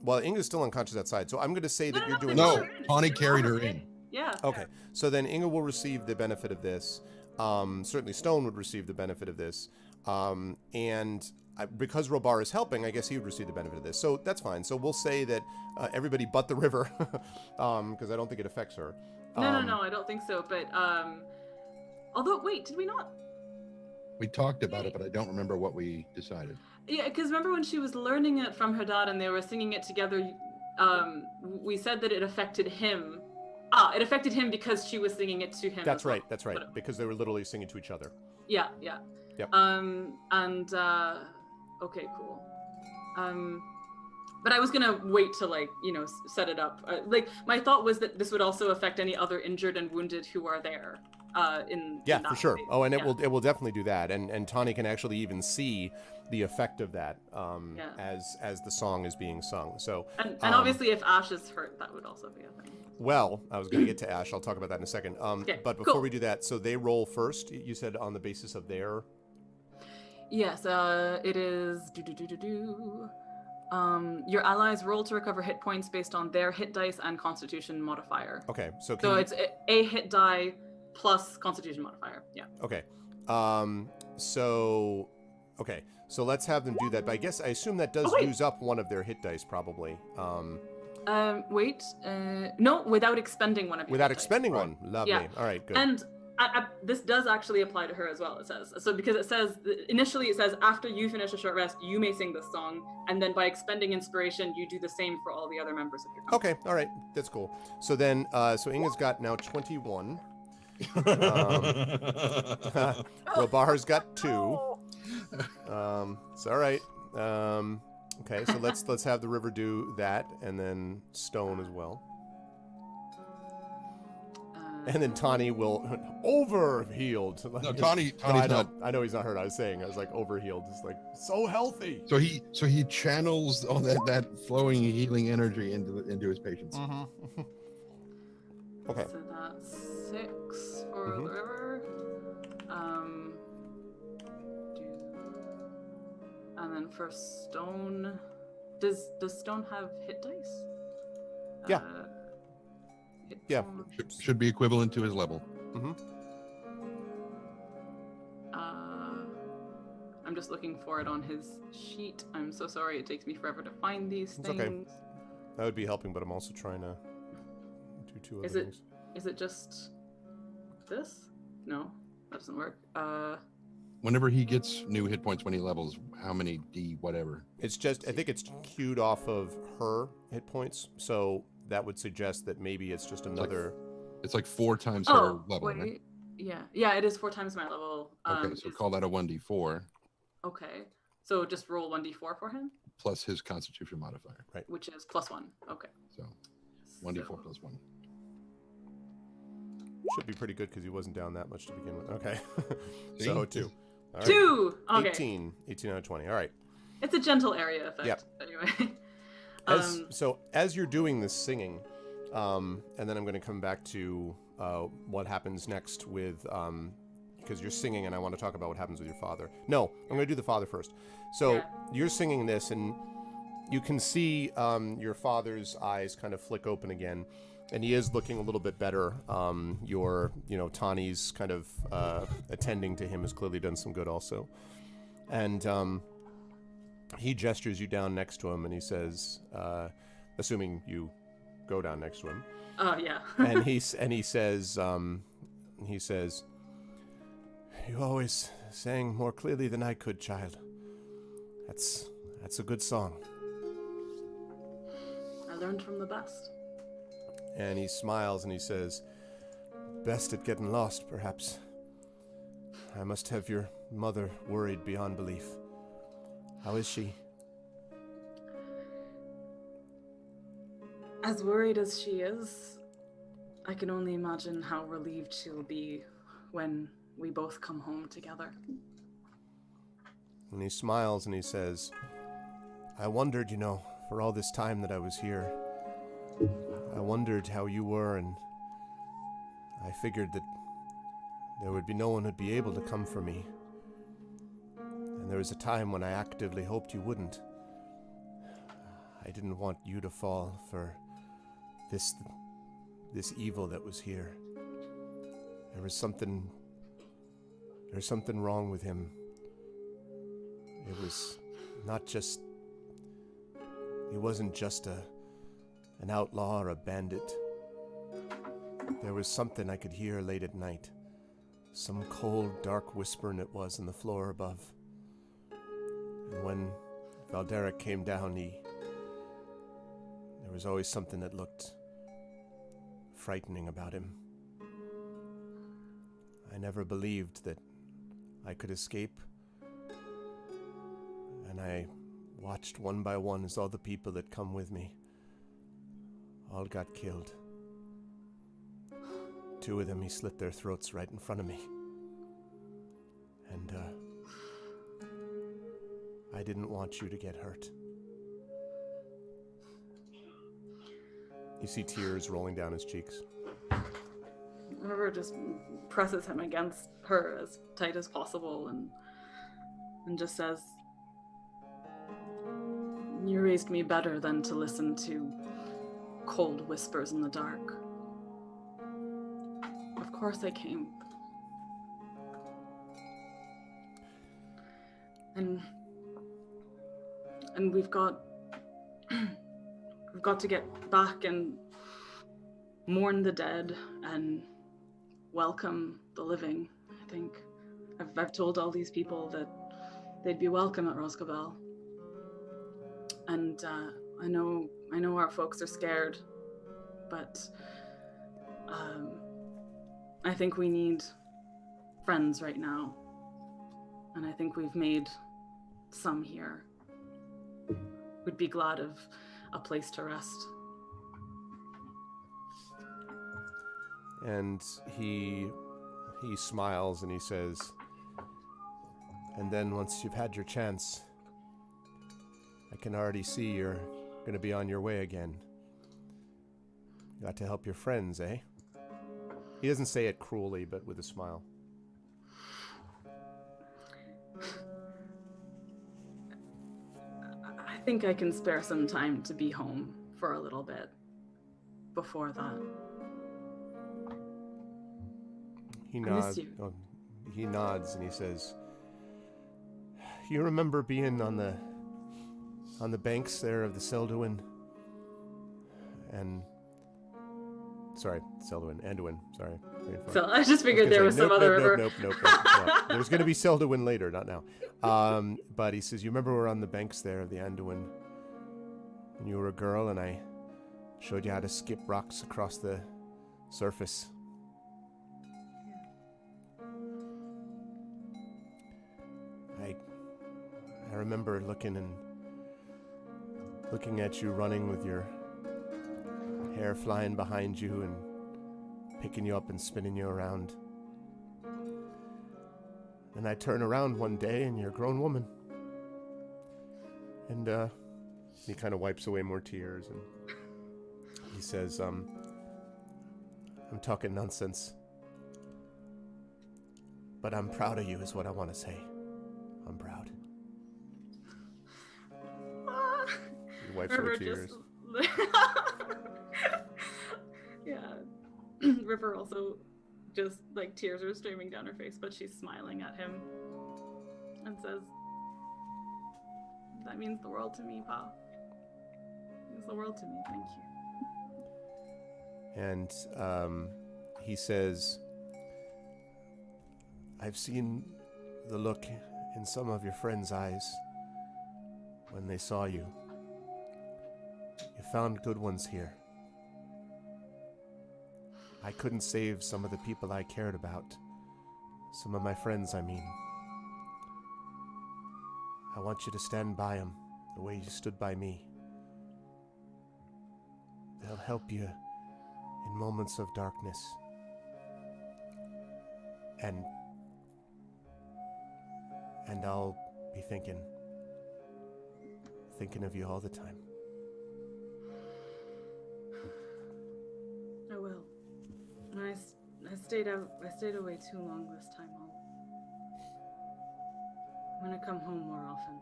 Well, Inga's still unconscious outside, so I'm going to say that you're doing... No, Tawny carried her in. Yeah. Okay, so then Inga will receive the benefit of this. Certainly Stone would receive the benefit of this. Because Robar is helping, I guess he would receive the benefit of this. So that's fine. So we'll say that everybody but the river, because I don't think it affects her. No, I don't think so. But, although, wait, did we not? We talked about it, but I don't remember what we decided. Yeah, because remember when she was learning it from her dad and they were singing it together, we said that it affected him. It affected him because she was singing it to him. That's right, because they were literally singing to each other. Yeah. Yep. Okay, cool. But I was gonna wait to set it up. My thought was that this would also affect any other injured and wounded who are there. In for sure. Phase. Oh, and it will definitely do that. And Tawny can actually even see the effect of that as the song is being sung. So and obviously if Ash is hurt, that would also be a thing. Well, I was going to get to Ash. I'll talk about that in a second. But before we do that, so they roll first. You said on the basis of their. Yes, it is. Your allies roll to recover hit points based on their hit dice and constitution modifier. Okay, so it's a hit die plus constitution modifier. Yeah. Okay. So let's have them do that. But I guess I assume that does use up one of their hit dice, probably. No, without expending one of your without hit expending dice. one. Lovely. Yeah. All right, good. And this does actually apply to her as well, it says. So because it says, initially it says, after you finish a short rest, you may sing this song, and then by expending inspiration, you do the same for all the other members of your company. Okay, all right, that's cool. So then, so Inga's got now 21. Robar's got 2. No. It's all right. Okay, so let's have the river do that, and then stone as well. And then Tawny will overhealed. No, Tawny's I know, not. I know he's not hurt. I was saying, I was like overhealed. It's like so healthy. So he channels all that flowing healing energy into his patients. Mm-hmm. Okay. So that's 6 for the river. And then for stone, does stone have hit dice? Yeah. Yeah. Should be equivalent to his level. Mm-hmm. I'm just looking for it on his sheet. I'm so sorry it takes me forever to find these It's things. okay. That would be helping, but I'm also trying to do 2 other things. Is it just this? No, that doesn't work. Whenever he gets new hit points when he levels, how many D whatever? It's just, I think it's queued off of her hit points, so that would suggest that maybe it's just another. It's like 4 times her level, wait, right? Yeah, it is 4 times my level. Okay, so call that a 1d4. Okay, so just roll 1d4 for him, Plus his Constitution modifier. Right. which is +1. Okay. So 1d4 plus 1. Should be pretty good because he wasn't down that much to begin with. Okay. See? So 2. All right. 2. Okay. 18 out of 20. All right. It's a gentle area effect. Yep. Anyway. As you're doing this singing, and then I'm going to come back to what happens next with because you're singing, and I want to talk about what happens with your father. No, I'm going to do the father first. So you're singing this, and you can see your father's eyes kind of flick open again, and he is looking a little bit better. Tawny's kind of attending to him has clearly done some good also, and he gestures you down next to him, and he says, assuming you go down next to him. Yeah. and he says, "You always sang more clearly than I could, child. That's a good song." I learned from the best. And he smiles and he says, "Best at getting lost, perhaps. I must have your mother worried beyond belief. How is she?" As worried as she is, I can only imagine how relieved she'll be when we both come home together. And he smiles and he says, "I wondered, for all this time that I was here, I wondered how you were, and I figured that there would be no one who'd be able to come for me. And there was a time when I actively hoped you wouldn't. I didn't want you to fall for this evil that was here. There's something wrong with him. It was not just, he wasn't just an outlaw or a bandit. There was something I could hear late at night. Some cold, dark whispering it was in the floor above. And when Valderic came down, there was always something that looked frightening about him. I never believed that I could escape, and I watched one by one as all the people that come with me all got killed. 2 of them, he slit their throats right in front of me. And I didn't want you to get hurt." You see tears rolling down his cheeks. River just presses him against her as tight as possible and just says, "You raised me better than to listen to cold whispers in the dark. Of course I came. And we've got to get back and mourn the dead and welcome the living. I think I've told all these people that they'd be welcome at Roscobel. And I know our folks are scared, but I think we need friends right now. And I think we've made some here. We'd be glad of a place to rest. And he smiles and he says, and then once you've had your chance, I can already see you're going to be on your way again. You got to help your friends, eh? He doesn't say it cruelly, but with a smile. I think I can spare some time to be home for a little bit before that. He I miss you. He nods and he says, you remember being on the banks there of the Selduin? Anduin, sorry. So I just figured there was some other river. Nope. There's going to be Selduin later, not now. But he says, you remember we're on the banks there of the Anduin when you were a girl and I showed you how to skip rocks across the surface. I remember looking at you running with your hair flying behind you and picking you up and spinning you around. And I turn around one day and you're a grown woman. And he kind of wipes away more tears and he says, I'm talking nonsense. But I'm proud of you is what I want to say. I'm proud. He wipes away tears. Yeah. River also just like tears are streaming down her face, but she's smiling at him and says, that means the world to me, Pa. It means the world to me, thank you. And he says, I've seen the look in some of your friends' eyes when they saw you. You found good ones here. I couldn't save some of the people I cared about. Some of my friends, I mean. I want you to stand by them the way you stood by me. They'll help you in moments of darkness. And I'll be thinking of you all the time. I will. I stayed away too long this time. I'm gonna come home more often.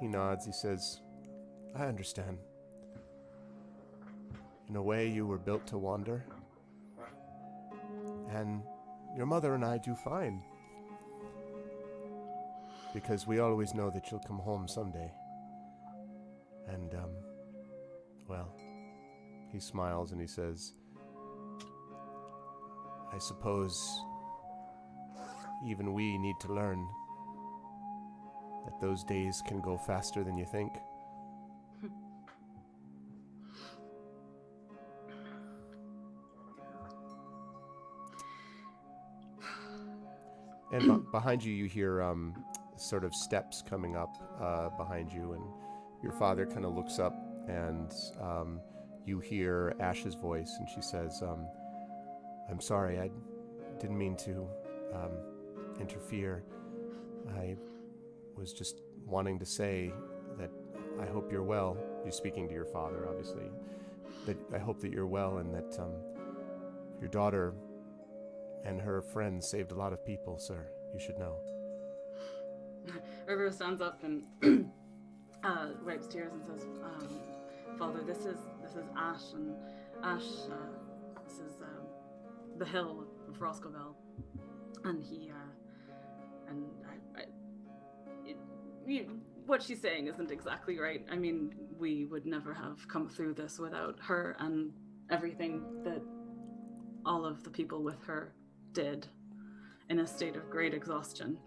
He nods, he says, I understand. In a way, you were built to wander. And your mother and I do fine. Because we always know that you'll come home someday. And, well, he smiles and he says, I suppose even we need to learn that those days can go faster than you think. And behind you, you hear sort of steps coming up behind you, and your father kind of looks up, and you hear Ash's voice, and she says, I'm sorry, I didn't mean to interfere. I was just wanting to say that I hope you're well. You're speaking to your father, obviously. That I hope that you're well, and that your daughter and her friends saved a lot of people, sir. You should know. River stands up and wipes tears and says, Father, this is Ash, and Ash, this is the hill of Roscovel, and he, and what she's saying isn't exactly right. I mean, we would never have come through this without her and everything that all of the people with her did in a state of great exhaustion.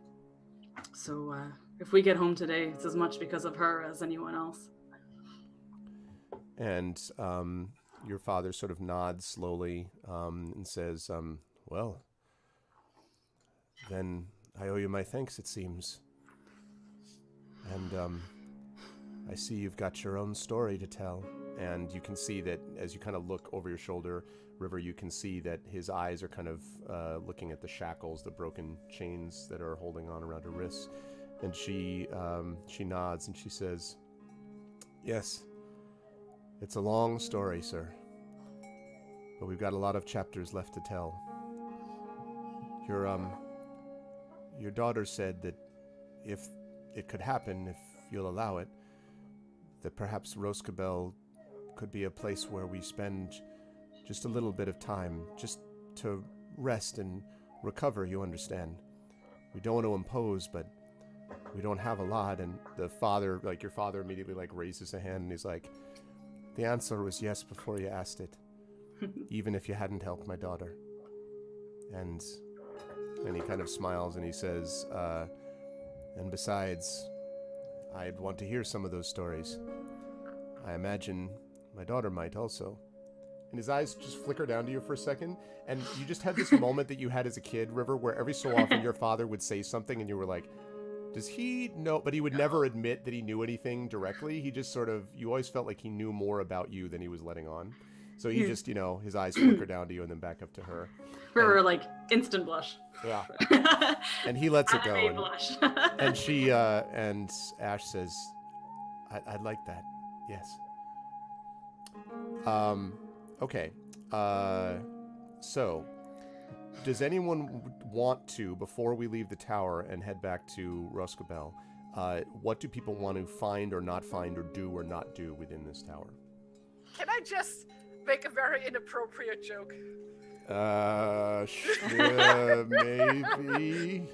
So if we get home today, it's as much because of her as anyone else. And your father sort of nods slowly and says, well, then I owe you my thanks, it seems. And I see you've got your own story to tell. And you can see that as you kind of look over your shoulder, River, you can see that his eyes are kind of looking at the shackles, the broken chains that are holding on around her wrists. And she nods and she says, yes, it's a long story, sir. But we've got a lot of chapters left to tell. Your daughter said that if it could happen, if you'll allow it, that perhaps Roscabel could be a place where we spend just a little bit of time, just to rest and recover, you understand. We don't want to impose, but we don't have a lot. And the father, like your father, immediately like raises a hand and he's like, the answer was yes before you asked it, even if you hadn't helped my daughter. And he kind of smiles and he says, and besides, I'd want to hear some of those stories. I imagine my daughter might also. And his eyes just flicker down to you for a second, and you just had this moment that you had as a kid, River, where every so often your father would say something and you were like, does he know? But he would never admit that he knew anything directly. He just sort of, you always felt like he knew more about you than he was letting on. So he just, his eyes flicker down to you and then back up to her. River, like, instant blush. Yeah. And he lets it go. Anime blush. And she, and Ash says, I'd like that. Yes. Okay. So, does anyone want to, before we leave the tower and head back to Roscabel, what do people want to find or not find or do or not do within this tower? Can I just make a very inappropriate joke? Maybe.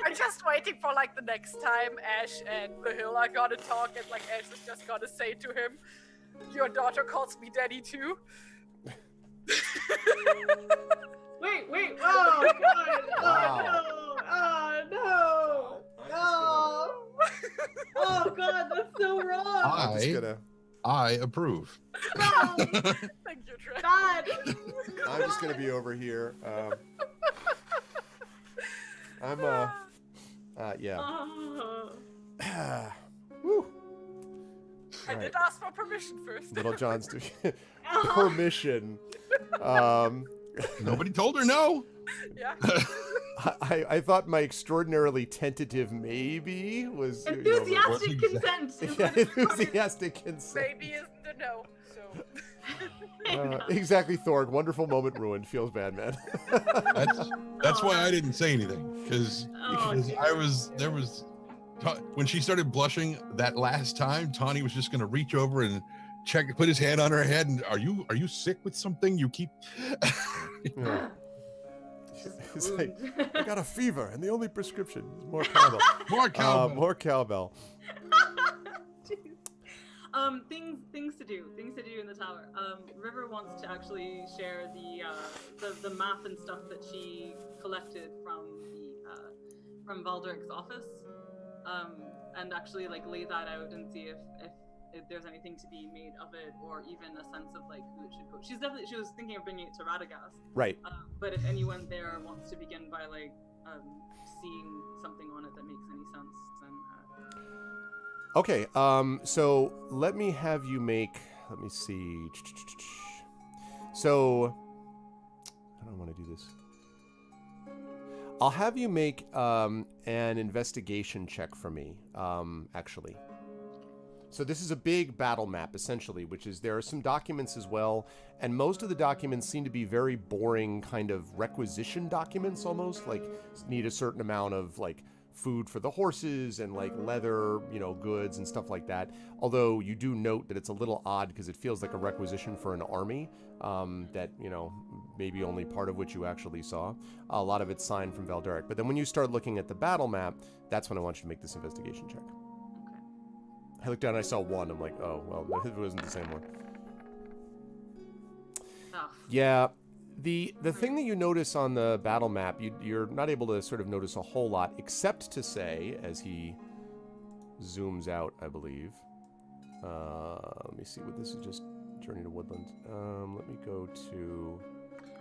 I'm just waiting for like the next time Ash and Bahil are gonna talk, and like Ash is just gonna say to him, "Your daughter calls me daddy too." Wait! Oh God! Wow. Oh no! Oh no! Oh God, that's so wrong. I approve. No, Thank you, Trent. God. I'm just gonna be over here. Yeah. Woo. I did ask for permission first. Little John's doing permission. Nobody told her no. Yeah. I thought my extraordinarily tentative maybe was Enthusiastic consent. Yeah, enthusiastic consent. Maybe isn't a no. So. Exactly, Thorg. Wonderful moment ruined. Feels bad, man. That's why I didn't say anything, because when she started blushing that last time, Tawny was just gonna reach over and put his hand on her head, and are you sick with something? You keep. Yeah. He's like, I got a fever, and the only prescription is more cowbell. More cowbell. More cowbell. Things to do in the tower. River wants to actually share the map and stuff that she collected from Valdric's office, and actually like lay that out and see if there's anything to be made of it, or even a sense of like who it should go. She was thinking of bringing it to Radagast. Right. But if anyone there wants to begin by like seeing something on it that makes any sense, then. Okay. So let me have you make. Let me see. So I don't want to do this. I'll have you make an investigation check for me. Actually. So this is a big battle map, essentially, which is there are some documents as well, and most of the documents seem to be very boring kind of requisition documents almost, like need a certain amount of like food for the horses and like leather, goods and stuff like that. Although you do note that it's a little odd because it feels like a requisition for an army that, maybe only part of which you actually saw. A lot of it's signed from Valderic. But then when you start looking at the battle map, that's when I want you to make this investigation check. I looked down and I saw one. I'm like, oh, well, it wasn't the same one. Oh. Yeah. The thing that you notice on the battle map, you're not able to sort of notice a whole lot, except to say, as he zooms out, I believe. Let me see what this is Journey to Woodland. Let me go to...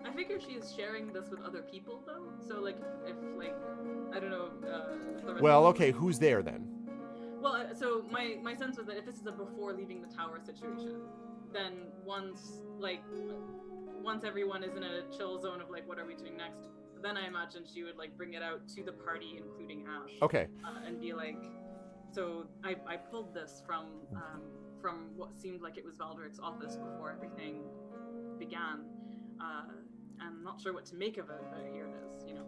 I figure she is sharing this with other people, though. So, like, if like, I don't know. If the rest Well, of okay, who's there then? Well, so my sense was that if this is a before leaving the tower situation, then once everyone is in a chill zone of like, what are we doing next? Then I imagine she would like bring it out to the party, including Ash. Okay. And be like, so I pulled this from what seemed like it was Valdrick's office before everything began. I'm not sure what to make of it, but here it is, you know.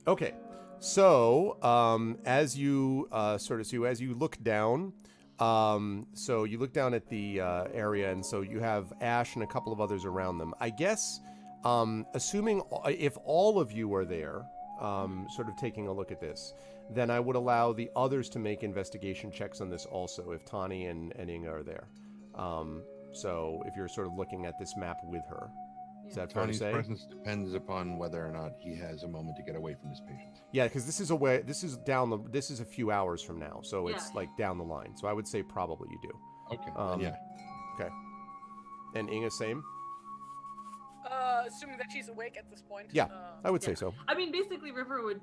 Okay. So, as you as you look down, so you look down at the area, and so you have Ash and a couple of others around them. I guess, assuming if all of you are there, sort of taking a look at this, then I would allow the others to make investigation checks on this also, if Tani and Inga are there. So if you're sort of looking at this map with her. Is that fair to Tony's say? presence depends upon whether or not he has a moment to get away from his patient. Yeah, because this is a few hours from now, so it's like down the line. So I would say probably you do. Okay. Yeah. Okay. And Inga, same? Assuming that she's awake at this point. Yeah, I would say so. I mean, basically, River would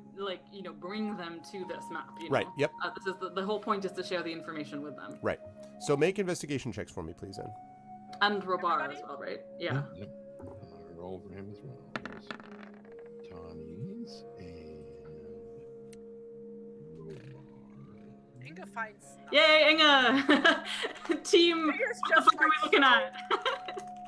bring them to this map. You know? Right. Yep. This is the whole point is to share the information with them. Right. So make investigation checks for me, please, then. And Robar as well, right? Yeah. Yep. Roll for him as well. There's Tony's and Robar. Inga finds. Yay, Inga! Team. Inga's What the just fuck are we looking at?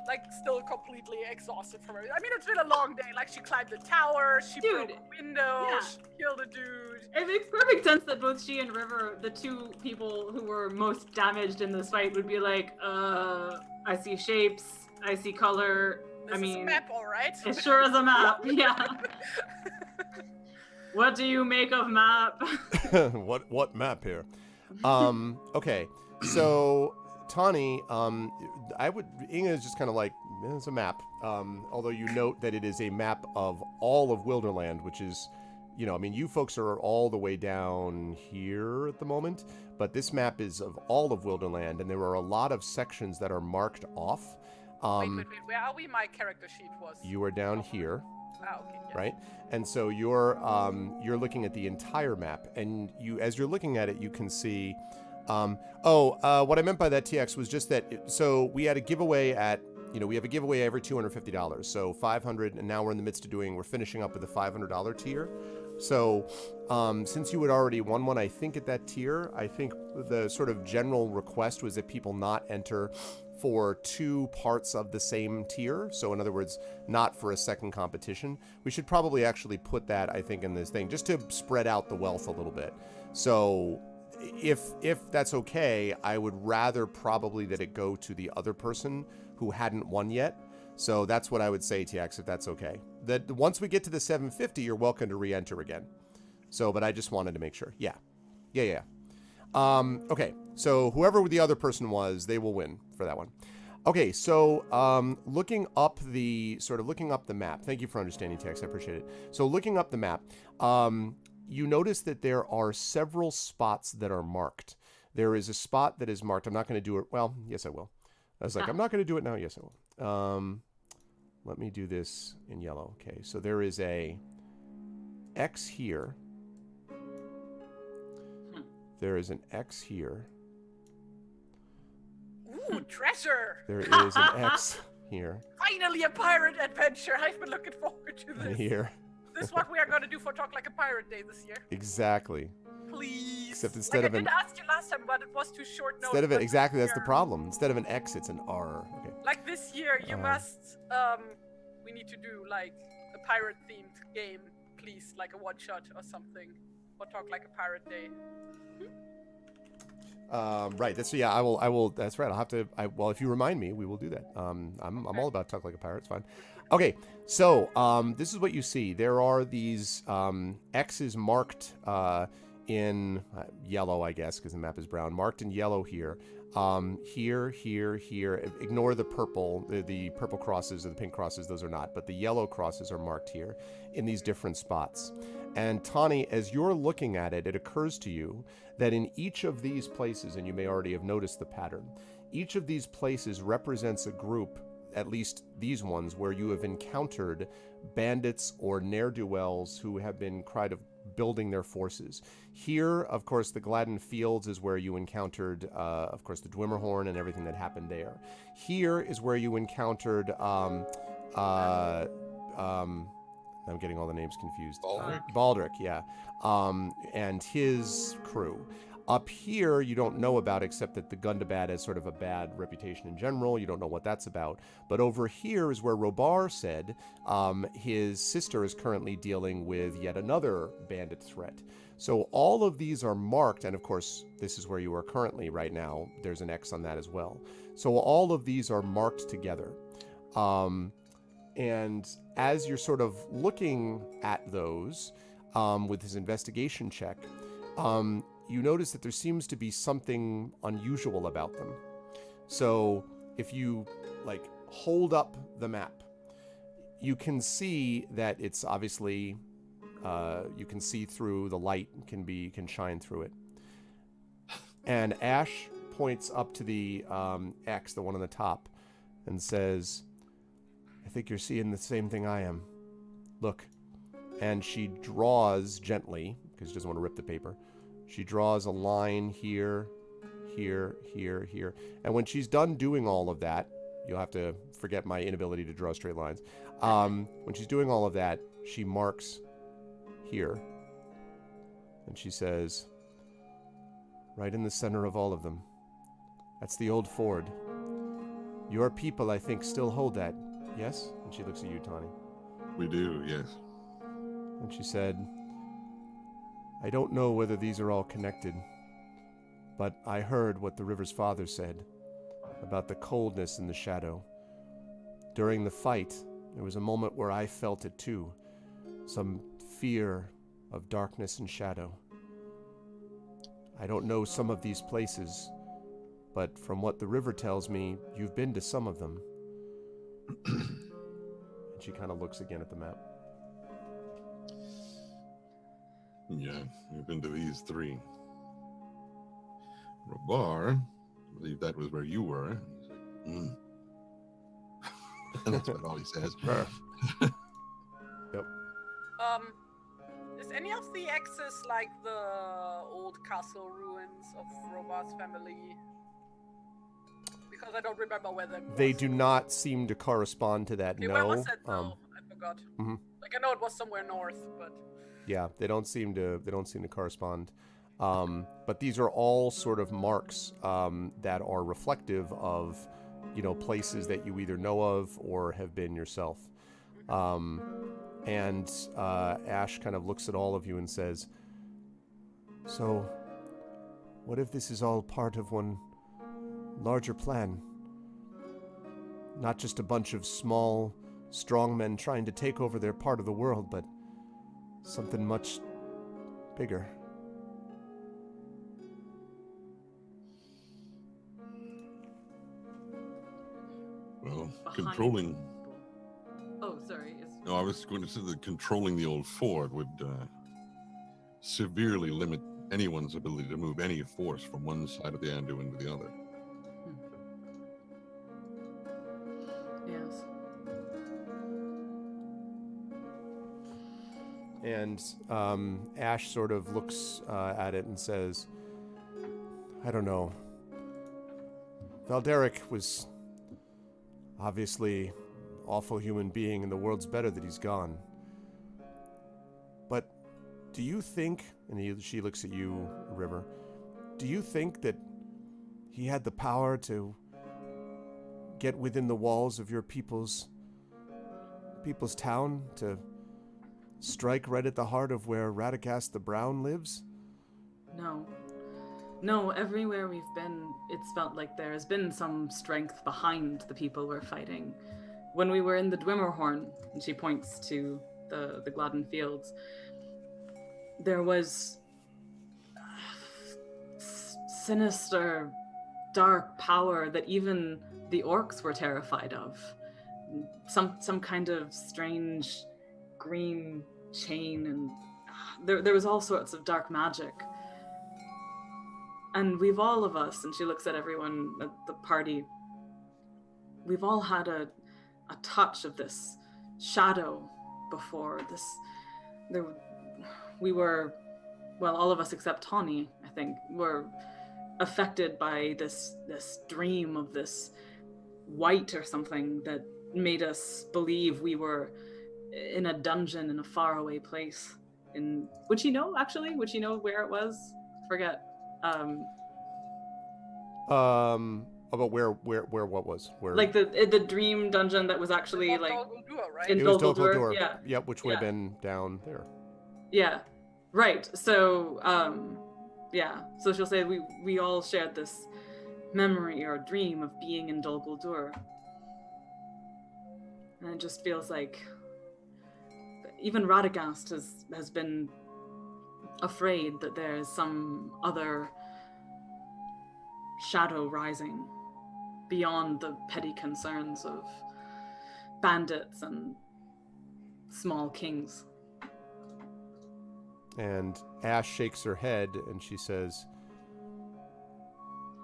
like still completely exhausted from her. I mean, it's been a long day. Like she climbed the tower, she broke a window, she killed a dude. It makes perfect sense that both she and River, the two people who were most damaged in this fight, would be like, I see shapes, I see color. This is a map, all right. It sure is a map. Yeah. What do you make of map? What map here? Okay. So Tani, Inga is just kind of like, it's a map. Although you note that it is a map of all of Wilderland, which is, you folks are all the way down here at the moment, but this map is of all of Wilderland, and there are a lot of sections that are marked off. Wait, where are we? My character sheet was. You are down here. Ah, okay. Yes. Right, and so you're looking at the entire map, and as you're looking at it, you can see. What I meant by that, TX, was just that. So we had a giveaway we have a giveaway every $250. So $500, and now we're finishing up with the $500 tier. So since you had already won one, I think at that tier, I think the sort of general request was that people not enter for two parts of the same tier. So in other words, not for a second competition. We should probably actually put that, I think, in this thing, just to spread out the wealth a little bit. So if that's okay, I would rather probably that it go to the other person who hadn't won yet. So that's what I would say, TX, if that's okay. That once we get to the 750, you're welcome to re-enter again. So, but I just wanted to make sure. Yeah. Okay, so whoever the other person was, they will win for that one. Okay, so looking up the map. Thank you for understanding, TX. I appreciate it. So looking up the map, you notice that there are several spots that are marked. There is a spot that is marked. I'm not going to do it. Well, yes, I will. I was like, I'm not going to do it now. Yes, I will. Let me do this in yellow. Okay, so there is a X here. There is an X here. Ooh, treasure! There is an X here. Finally a pirate adventure! I've been looking forward to this. Here. This is what we are going to do for Talk Like a Pirate Day this year. Exactly. Please. Except instead of I did ask you last time, but it was too short notice. Instead of it, exactly, that's the problem. Instead of an X, it's an R. Okay. Like this year, you must, we need to do like a pirate-themed game, please, like a one-shot or something. For Talk Like a Pirate Day. Right. I will. That's right. I'll have to. Well, if you remind me, we will do that. I'm all about Talk Like a Pirate. It's fine. Okay. So, this is what you see. There are these X's marked in yellow, I guess, because the map is brown. Marked in yellow here. Here. Ignore the purple. The purple crosses or the pink crosses, those are not. But the yellow crosses are marked here in these different spots. And Tani, as you're looking at it, it occurs to you that in each of these places, and you may already have noticed the pattern, each of these places represents a group, at least these ones, where you have encountered bandits or ne'er-do-wells who have been kind of building their forces. Here, of course, the Gladden Fields is where you encountered, of course, the Dwimmerhorn and everything that happened there. Here is where you encountered, I'm getting all the names confused. Baldric, yeah. And his crew. Up here, you don't know about, except that the Gundabad has sort of a bad reputation in general. You don't know what that's about. But over here is where Robar said his sister is currently dealing with yet another bandit threat. So all of these are marked, and of course, this is where you are currently right now. There's an X on that as well. So all of these are marked together. And as you're sort of looking at those with his investigation check, you notice that there seems to be something unusual about them. So if you like hold up the map, you can see that it's obviously you can see through the light, can shine through it. And Ash points up to the X, the one on the top, and says, "I think you're seeing the same thing I am. Look." And she draws gently, because she doesn't want to rip the paper. She draws a line here, here. And when she's done doing all of that, you'll have to forget my inability to draw straight lines. When she's doing all of that, she marks here. And she says, "Right in the center of all of them. That's the old ford. Your people, I think, still hold that. Yes?" And she looks at you, Tani. We do, yes. And she said, "I don't know whether these are all connected, but I heard what the river's father said about the coldness in the shadow. During the fight, there was a moment where I felt it too, some fear of darkness and shadow. I don't know some of these places, but from what the river tells me, you've been to some of them." And she kind of looks again at the map. Yeah, we've been to these three. Robar, I believe that was where you were. He's like, That's about all he says. Yep. Is any of the X's like the old castle ruins of Robar's family? Because I don't remember where they They do not seem to correspond to that, Okay, no. where was that though? I forgot. Mhm. Like I know it was somewhere north, but Yeah, they don't seem to correspond. But these are all sort of marks that are reflective of, places that you either know of or have been yourself. And Ash kind of looks at all of you and says, "So, what if this is all part of one larger plan? Not just a bunch of small, strong men trying to take over their part of the world, but something much bigger." Well, Behind controlling... people. Oh, sorry. No, I was going to say that controlling the old fort would severely limit anyone's ability to move any force from one side of the Anduin to the other. Yes. And Ash sort of looks at it and says, "I don't know. Valderic was obviously an awful human being, and the world's better that he's gone. But do you think," and she looks at you, River, "do you think that he had the power to get within the walls of your people's town, to strike right at the heart of where Radagast the Brown lives?" No, everywhere we've been, it's felt like there has been some strength behind the people we're fighting. When we were in the Dwimmerhorn, and she points to the Gladden Fields, there was sinister, dark power that even the orcs were terrified of. Some kind of strange green chain, and there was all sorts of dark magic. And we've all of us, and she looks at everyone at the party, we've all had a touch of this shadow before. We were, well, all of us except Tawny, I think, were affected by this dream of this white or something that made us believe we were in a dungeon in a faraway place. Would she know, actually? Would she know where it was? Forget. About where what was? Where? Like the dream dungeon that was actually Dol like Guldur, right? in It was Dol Guldur, Guldur. yeah. Yep, which would have been down there. Yeah, right. So, so she'll say we all shared this memory or dream of being in Dol Guldur. And it just feels like even Radagast has been afraid that there's some other shadow rising beyond the petty concerns of bandits and small kings. And Ash shakes her head and she says,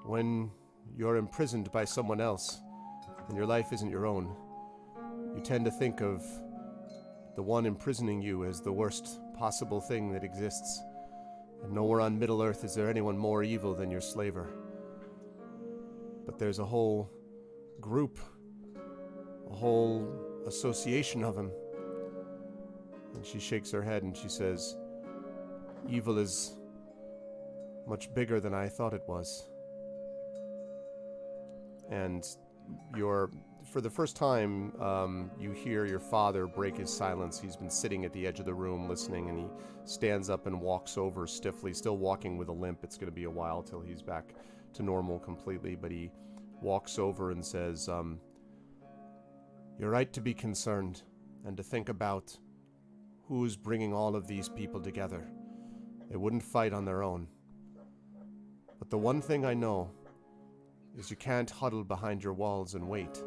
when you're imprisoned by someone else and your life isn't your own, you tend to think of the one imprisoning you as the worst possible thing that exists. And nowhere on Middle-earth is there anyone more evil than your slaver. But there's a whole group, a whole association of them. And she shakes her head and she says, evil is much bigger than I thought it was. And for the first time, you hear your father break his silence. He's been sitting at the edge of the room listening, and he stands up and walks over stiffly, still walking with a limp. It's going to be a while till he's back to normal completely, but he walks over and says, you're right to be concerned and to think about who's bringing all of these people together. They wouldn't fight on their own. But the one thing I know is you can't huddle behind your walls and wait.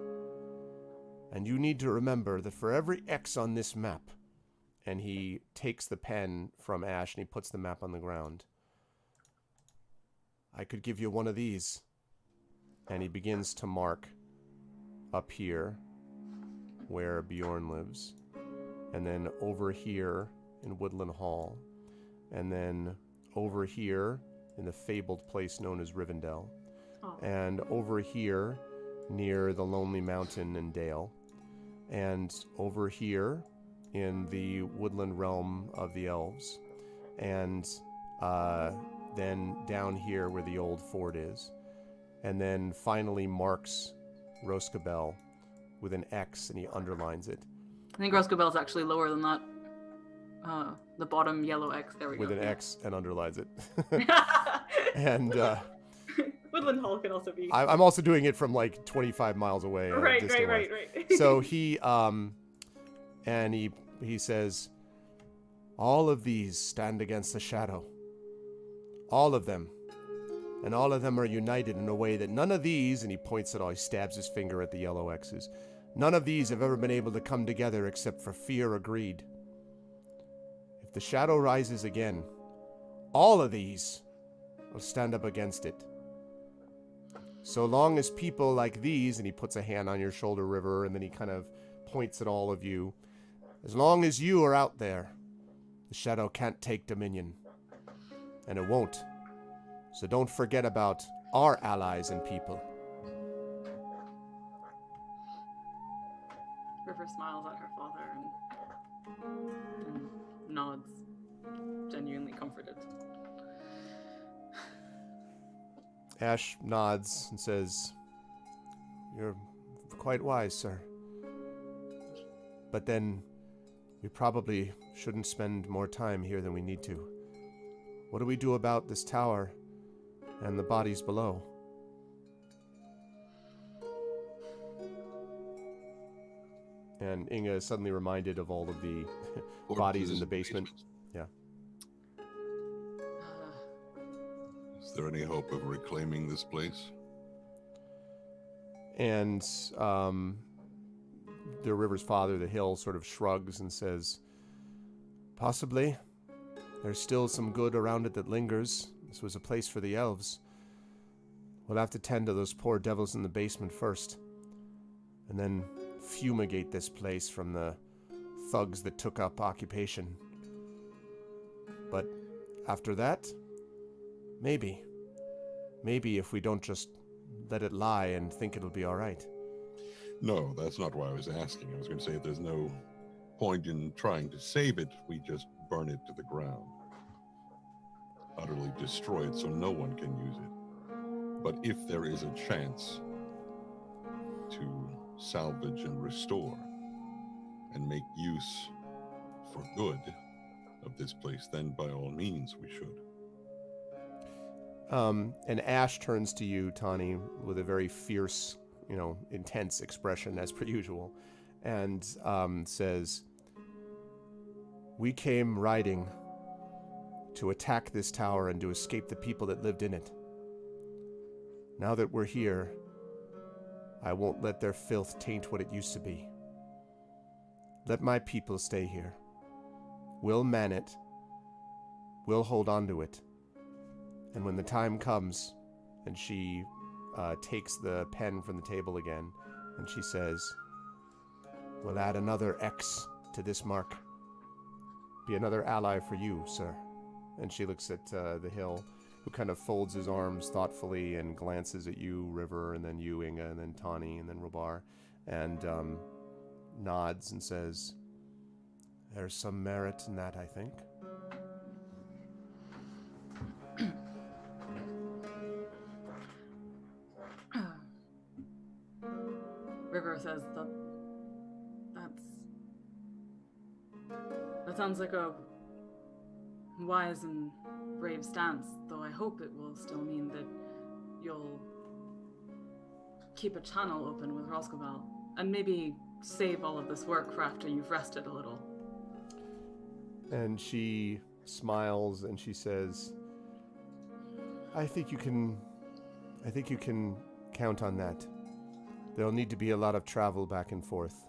And you need to remember that for every X on this map, and he takes the pen from Ash and he puts the map on the ground, I could give you one of these. And he begins to mark up here where Bjorn lives, and then over here in Woodland Hall, and then over here in the fabled place known as Rivendell, and over here near the Lonely Mountain and Dale, and over here in the woodland realm of the elves, and then down here where the old fort is, and then finally marks Roscabel with an X, and he underlines it. I think Roscabel's actually lower than that. The bottom yellow X, there we with go. With an X and underlines it. And Woodland Hall can also be. I'm also doing it from like 25 miles away. Right. So he and he says, all of these stand against the shadow. All of them. And all of them are united in a way that none of these, and he points at all, he stabs his finger at the yellow X's, none of these have ever been able to come together except for fear or greed. If the shadow rises again, all of these will stand up against it. So long as people like these, and he puts a hand on your shoulder, River, and then he kind of points at all of you, as long as you are out there, the shadow can't take dominion. And it won't. So don't forget about our allies and people. River smiles at her father and nods, genuinely comforted. Ash nods and says, you're quite wise, sir. But then we probably shouldn't spend more time here than we need to. What do we do about this tower and the bodies below? And Inga is suddenly reminded of all of the bodies in the basement. Yeah. there any hope of reclaiming this place? And the river's father, the hill, sort of shrugs and says, possibly. There's still some good around it that lingers. This was a place for the elves. We'll have to tend to those poor devils in the basement first, and then fumigate this place from the thugs that took up occupation. But after that, maybe if we don't just let it lie and think it'll be all right. No, that's not why I was asking. I was going to say if there's no point in trying to save it, we just burn it to the ground. Utterly destroy it so no one can use it. But if there is a chance to salvage and restore and make use for good of this place, then by all means we should. And Ash turns to you, Tani, with a very fierce, intense expression as per usual, and says, we came riding to attack this tower and to escape the people that lived in it. Now that we're here, I won't let their filth taint what it used to be. Let my people stay here. We'll man it. We'll hold on to it. And when the time comes, and she takes the pen from the table again, and she says, we'll add another X to this mark. Be another ally for you, sir. And she looks at the hill, who kind of folds his arms thoughtfully and glances at you, River, and then you, Inga, and then Tani, and then Robar, and nods and says, there's some merit in that, I think. River says that sounds like a wise and brave stance, though I hope it will still mean that you'll keep a channel open with Roscoval, and maybe save all of this work for after you've rested a little. And she smiles and she says, I think you can count on that. There'll need to be a lot of travel back and forth.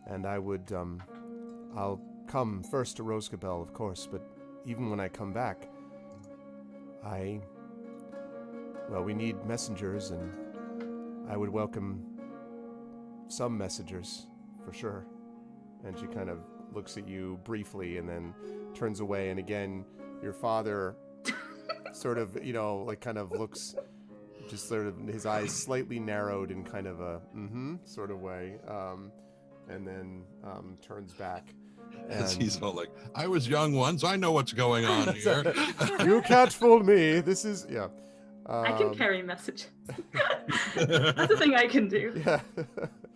And I'll come first to Roscabel, of course, but even when I come back, we need messengers, and I would welcome some messengers, for sure. And she kind of looks at you briefly and then turns away, and again, your father sort of, kind of looks, just sort of, his eyes slightly narrowed in kind of a sort of way, and then turns back. And he's all like, I was young once, I know what's going on here. You can't fool me. This is, yeah. I can carry messages. That's a thing I can do. Yeah.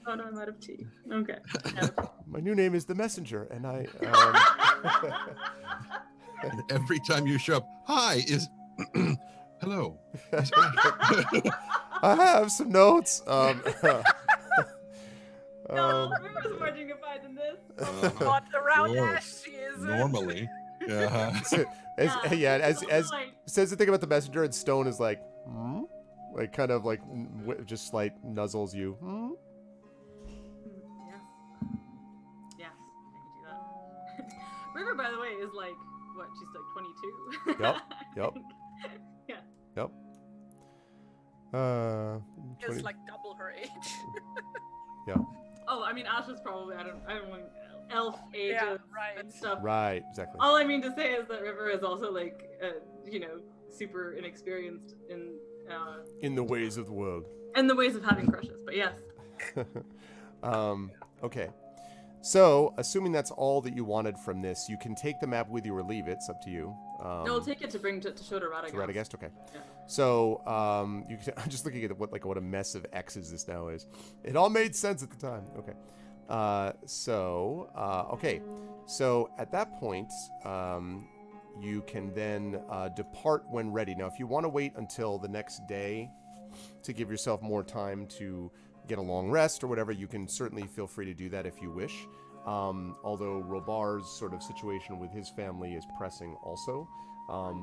Oh no, I'm out of tea. Okay. My new name is the Messenger, and I... And every time you show up, hi, is... Hello. I have some notes. No, River's more dignified than this. Not around Sure. Ash, she is. Normally. Yeah. As Like, says the thing about the Messenger, and Stone is like, like kind of like just slight nuzzles you. Yes, I can do that. River, by the way, is like, what, she's like 22? Yep, yep. Yeah. Yep. Is like double her age. Yeah. Oh, I mean, Ash is probably, I don't want elf ages Yeah, right. and stuff. Right, exactly. All I mean to say is that River is also like, super inexperienced In the ways of the world. in the ways of having crushes, but yes. Okay. So, assuming that's all that you wanted from this, you can take the map with you or leave it. It's up to you. No, we'll take it to bring to show to Radagast. Radagast? Okay. Yeah. So, you can, I'm just looking at what a mess of X's this now is. It all made sense at the time. Okay. Okay. So, at that point, you can then depart when ready. Now, if you want to wait until the next day to give yourself more time to get a long rest or whatever, you can certainly feel free to do that if you wish. Although Robar's sort of situation with his family is pressing also.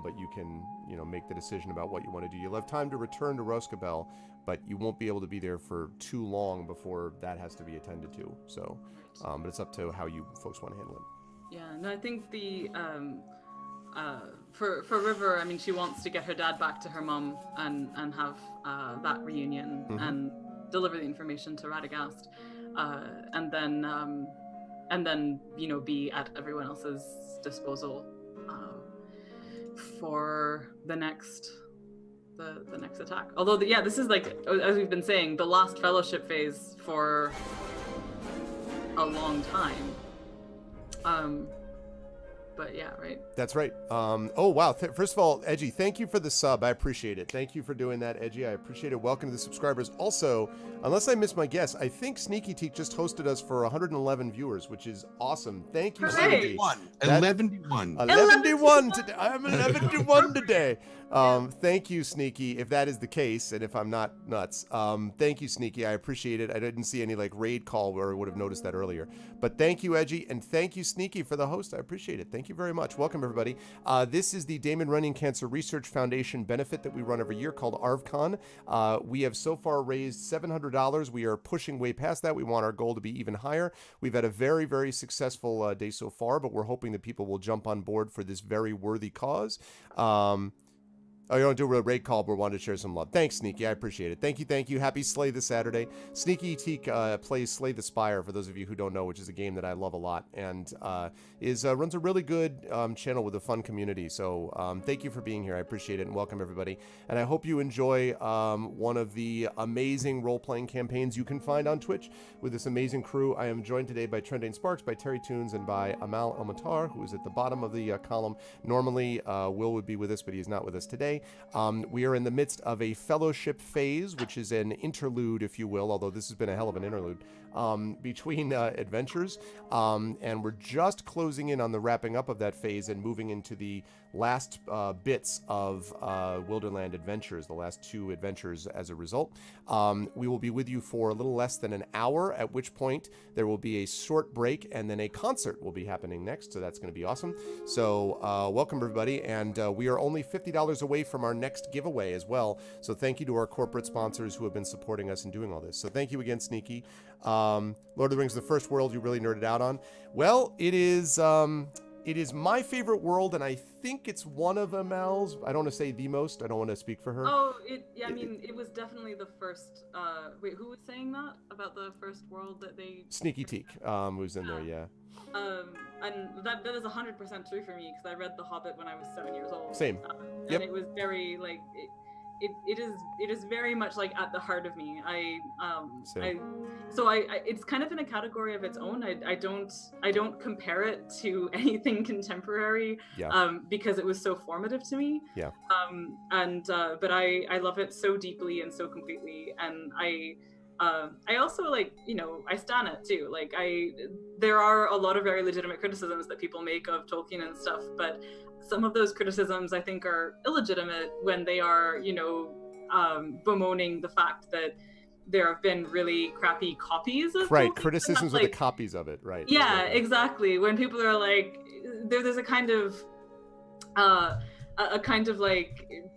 but you can, make the decision about what you want to do. You'll have time to return to Roscabel, but you won't be able to be there for too long before that has to be attended to. So, but it's up to how you folks want to handle it. Yeah, and I think the for River, I mean, she wants to get her dad back to her mum and have that reunion and deliver the information to Radagast, and then be at everyone else's disposal for the next attack. Although this is, like, as we've been saying, the last fellowship phase for a long time. But yeah, right. That's right. Oh, wow. First of all, Edgy, thank you for the sub. I appreciate it. Thank you for doing that, Edgy. I appreciate it. Welcome to the subscribers. Also, unless I missed my guess, I think Sneaky Teak just hosted us for 111 viewers, which is awesome. Thank you, Sneaky. 11-1. 11-1 today. I'm 11-1 today. Thank you, Sneaky, if that is the case, and if I'm not nuts. Thank you, Sneaky. I appreciate it. I didn't see any raid call where I would have noticed that earlier. But thank you, Edgy, and thank you, Sneaky, for the host. I appreciate it. Thank you very much. Welcome, everybody. This is the Damon Runyon Cancer Research Foundation benefit that we run every year called ArvCon. We have so far raised $700. We are pushing way past that. We want our goal to be even higher. We've had a very, very successful day so far, but we're hoping that people will jump on board for this very worthy cause. Oh, you don't do a raid call, but we wanted to share some love. Thanks, Sneaky. I appreciate it. Thank you. Happy Slay this Saturday. Sneaky Teak plays Slay the Spire, for those of you who don't know, which is a game that I love a lot, and runs a really good channel with a fun community. So thank you for being here. I appreciate it, and welcome, everybody. And I hope you enjoy one of the amazing role-playing campaigns you can find on Twitch with this amazing crew. I am joined today by Trendane Sparks, by Terry Toons, and by Amal Elmatar, who is at the bottom of the column. Normally, Will would be with us, but he's not with us today. We are in the midst of a fellowship phase, which is an interlude, if you will, although this has been a hell of an interlude, between adventures. And we're just closing in on the wrapping up of that phase and moving into the last bits of Wilderland Adventures, the last 2 adventures as a result. We will be with you for a little less than an hour, at which point there will be a short break, and then a concert will be happening next, so that's going to be awesome. So welcome, everybody, and we are only $50 away from our next giveaway as well, so thank you to our corporate sponsors who have been supporting us in doing all this. So thank you again, Sneaky. Lord of the Rings, the first world you really nerded out on. Well, it is my favorite world, and I think it's one of Amal's. I don't want to say the most. I don't want to speak for her. Oh, it was definitely the first. Wait, who was saying that about the first world that they? Sneaky Teak, who's in there, yeah. And that is 100% true for me, because I read The Hobbit when I was 7 years old. Same. And it was very it is very much at the heart of me. It's kind of in a category of its own. I don't compare it to anything contemporary, because it was so formative to me. Yeah. But I love it so deeply and so completely, and I also I stan it too. There are a lot of very legitimate criticisms that people make of Tolkien and stuff, but some of those criticisms I think are illegitimate when they are, bemoaning the fact that there have been really crappy copies of Tolkien. Criticisms of the copies of it, right? Yeah, exactly. When people are there's a kind of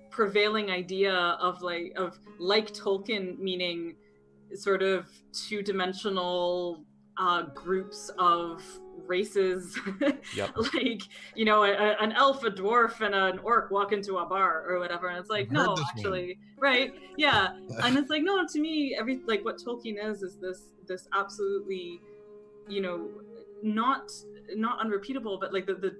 prevailing idea of Tolkien meaning sort of 2-dimensional groups of races. Yep. An elf, a dwarf, and an orc walk into a bar or whatever, and it's no, actually, right? Yeah. And it's no, to me, what Tolkien is this absolutely, not unrepeatable, but the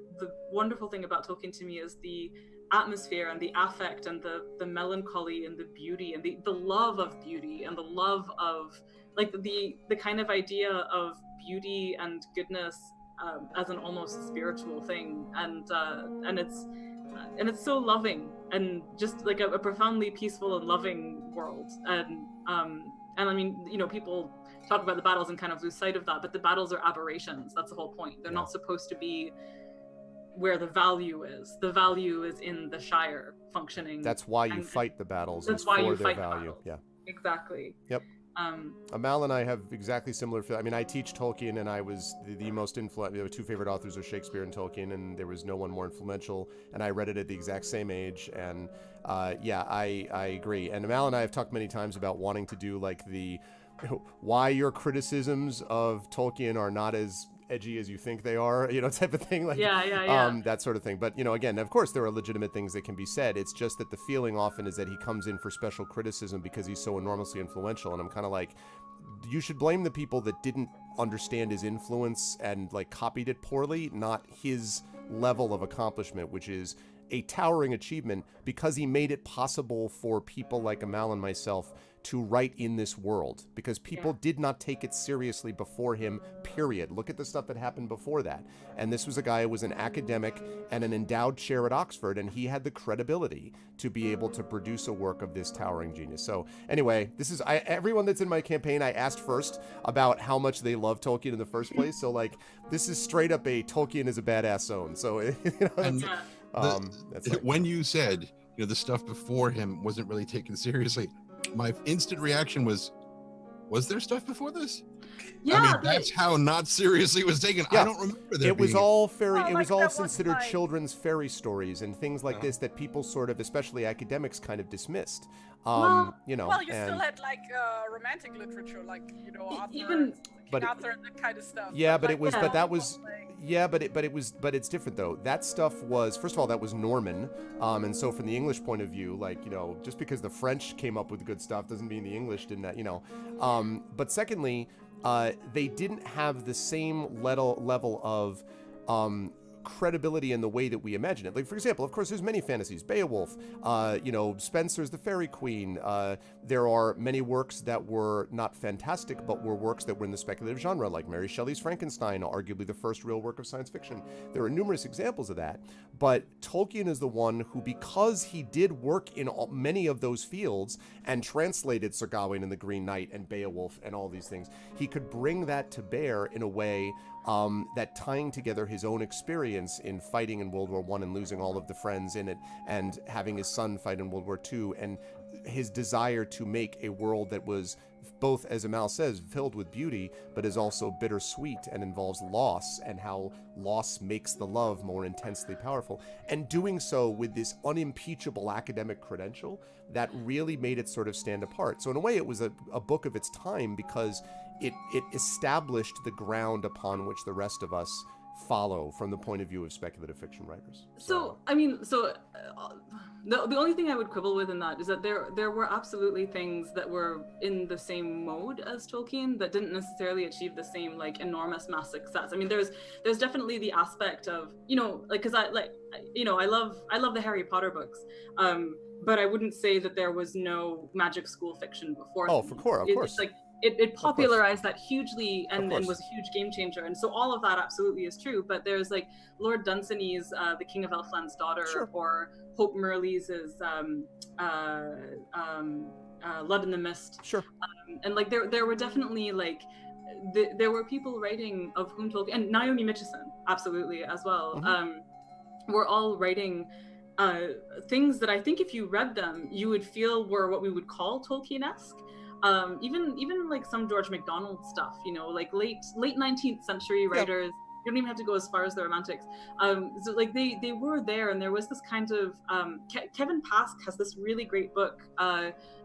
wonderful thing about Tolkien to me is the atmosphere and the affect and the melancholy and the beauty and the love of beauty and the love of the kind of idea of beauty and goodness as an almost spiritual thing, and it's so loving and just a profoundly peaceful and loving world. And I mean, people talk about the battles and kind of lose sight of that, but the battles are aberrations. That's the whole point. They're not supposed to be where the value is. The value is in the Shire functioning. That's why you fight the battles. That's why you fight their value. Yeah. Exactly. Yep. Amal and I have exactly similar. I mean, I teach Tolkien, and I was the most influential. There were two favorite authors are Shakespeare and Tolkien, and there was no one more influential. And I read it at the exact same age. And yeah, I agree. And Amal and I have talked many times about wanting to do like why your criticisms of Tolkien are not as edgy as you think they are, type of thing, like that sort of thing. But again, of course there are legitimate things that can be said. It's just that the feeling often is that he comes in for special criticism because he's so enormously influential, and I'm kind of like, you should blame the people that didn't understand his influence and like copied it poorly, not his level of accomplishment, which is a towering achievement because he made it possible for people like Amal and myself to write in this world, because people did not take it seriously before him, period. Look at the stuff that happened before that. And this was a guy who was an academic and an endowed chair at Oxford, and he had the credibility to be able to produce a work of this towering genius. So anyway, this is everyone that's in my campaign, I asked first about how much they love Tolkien in the first place. So like, this is straight up a Tolkien is a badass zone. So that's like, when you said the stuff before him wasn't really taken seriously, my instant reaction was there stuff before this? Yeah, I mean, that's how not seriously it was taken. Yeah. I don't remember that. It was all fairy. Oh, it like was all that one considered time. children's fairy stories and things like this that people sort of, especially academics, kind of dismissed. Well, Well, you and, still had like romantic literature, like Arthur, even- But King Arthur and that kind of stuff. yeah, but like, it was, Yeah. but that was. like- Yeah, but it's different though. That stuff was, first of all, that was Norman, and so from the English point of view, like just because the French came up with good stuff doesn't mean the English didn't. But secondly, they didn't have the same level of credibility in the way that we imagine it. Like, for example, of course, there's many fantasies. Beowulf, Spenser's The Fairy Queen. There are many works that were not fantastic, but were works that were in the speculative genre, like Mary Shelley's Frankenstein, arguably the first real work of science fiction. There are numerous examples of that, but Tolkien is the one who, because he did work in many of those fields and translated Sir Gawain and the Green Knight and Beowulf and all these things, he could bring that to bear in a way that, tying together his own experience in fighting in World War I and losing all of the friends in it, and having his son fight in World War II, and his desire to make a world that was both, as Amal says, filled with beauty, but is also bittersweet and involves loss, and how loss makes the love more intensely powerful, and doing so with this unimpeachable academic credential that really made it sort of stand apart. So in a way, it was a book of its time, because it established the ground upon which the rest of us follow from the point of view of speculative fiction writers. So I mean, the only thing I would quibble with in that is that there were absolutely things that were in the same mode as Tolkien that didn't necessarily achieve the same like enormous mass success. I mean, there's definitely the aspect of like, because I love the Harry Potter books, but I wouldn't say that there was no magic school fiction before. Oh, of course. It's like it popularized that hugely and was a huge game changer, and so all of that absolutely is true. But there's like Lord Dunsany's The King of Elfland's Daughter, Sure. or Hope Merle's Blood in the Mist. Sure. And like there were definitely like there were people writing of whom Tolkien, and Naomi Mitchison absolutely as well. Mm-hmm. Were all writing things that I think if you read them you would feel were what we would call Tolkien-esque. Even like some George MacDonald stuff, like late 19th century writers. You don't even have to go as far as the Romantics. So like they were there, and there was this kind of Kevin Pask has this really great book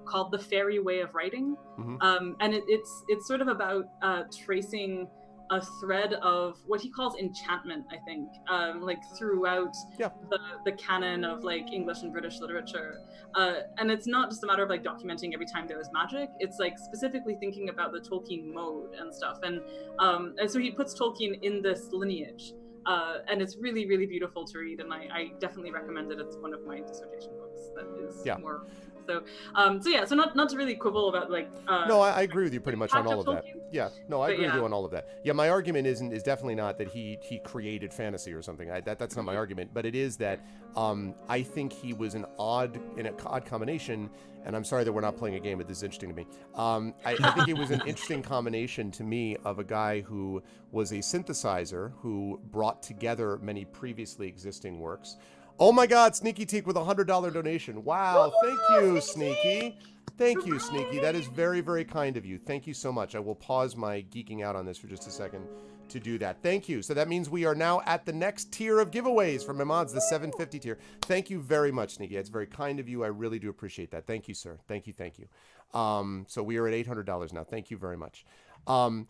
called The Fairy Way of Writing, Mm-hmm. and it's sort of about tracing a thread of what he calls enchantment, I think, like throughout the canon of like English and British literature. And it's not just a matter of like documenting every time there was magic. It's like specifically thinking about the Tolkien mode and stuff. And so he puts Tolkien in this lineage. And it's really, really beautiful to read. And I definitely recommend it. It's one of my dissertation books that is more. So not to really quibble about like. No, I agree with you pretty much on all of that. Tolkien. Yeah, no, I agree with you on all of that. Yeah, my argument is definitely not that he created fantasy or something. That's not my argument, but it is that I think he was an odd combination. And I'm sorry that we're not playing a game, but this is interesting to me. I think it was an interesting combination to me of a guy who was a synthesizer who brought together many previously existing works. Oh my God, Sneaky Teak with $100 donation. Wow, thank you, Sneaky. Thank you, Sneaky. That is very, very kind of you. Thank you so much. I will pause my geeking out on this for just a second to do that. Thank you. So that means we are now at the next tier of giveaways from my mods, the 750 tier. Thank you very much, Sneaky. It's very kind of you. I really do appreciate that. Thank you, sir. Thank you. So we are at $800 now. Thank you very much. Yeah,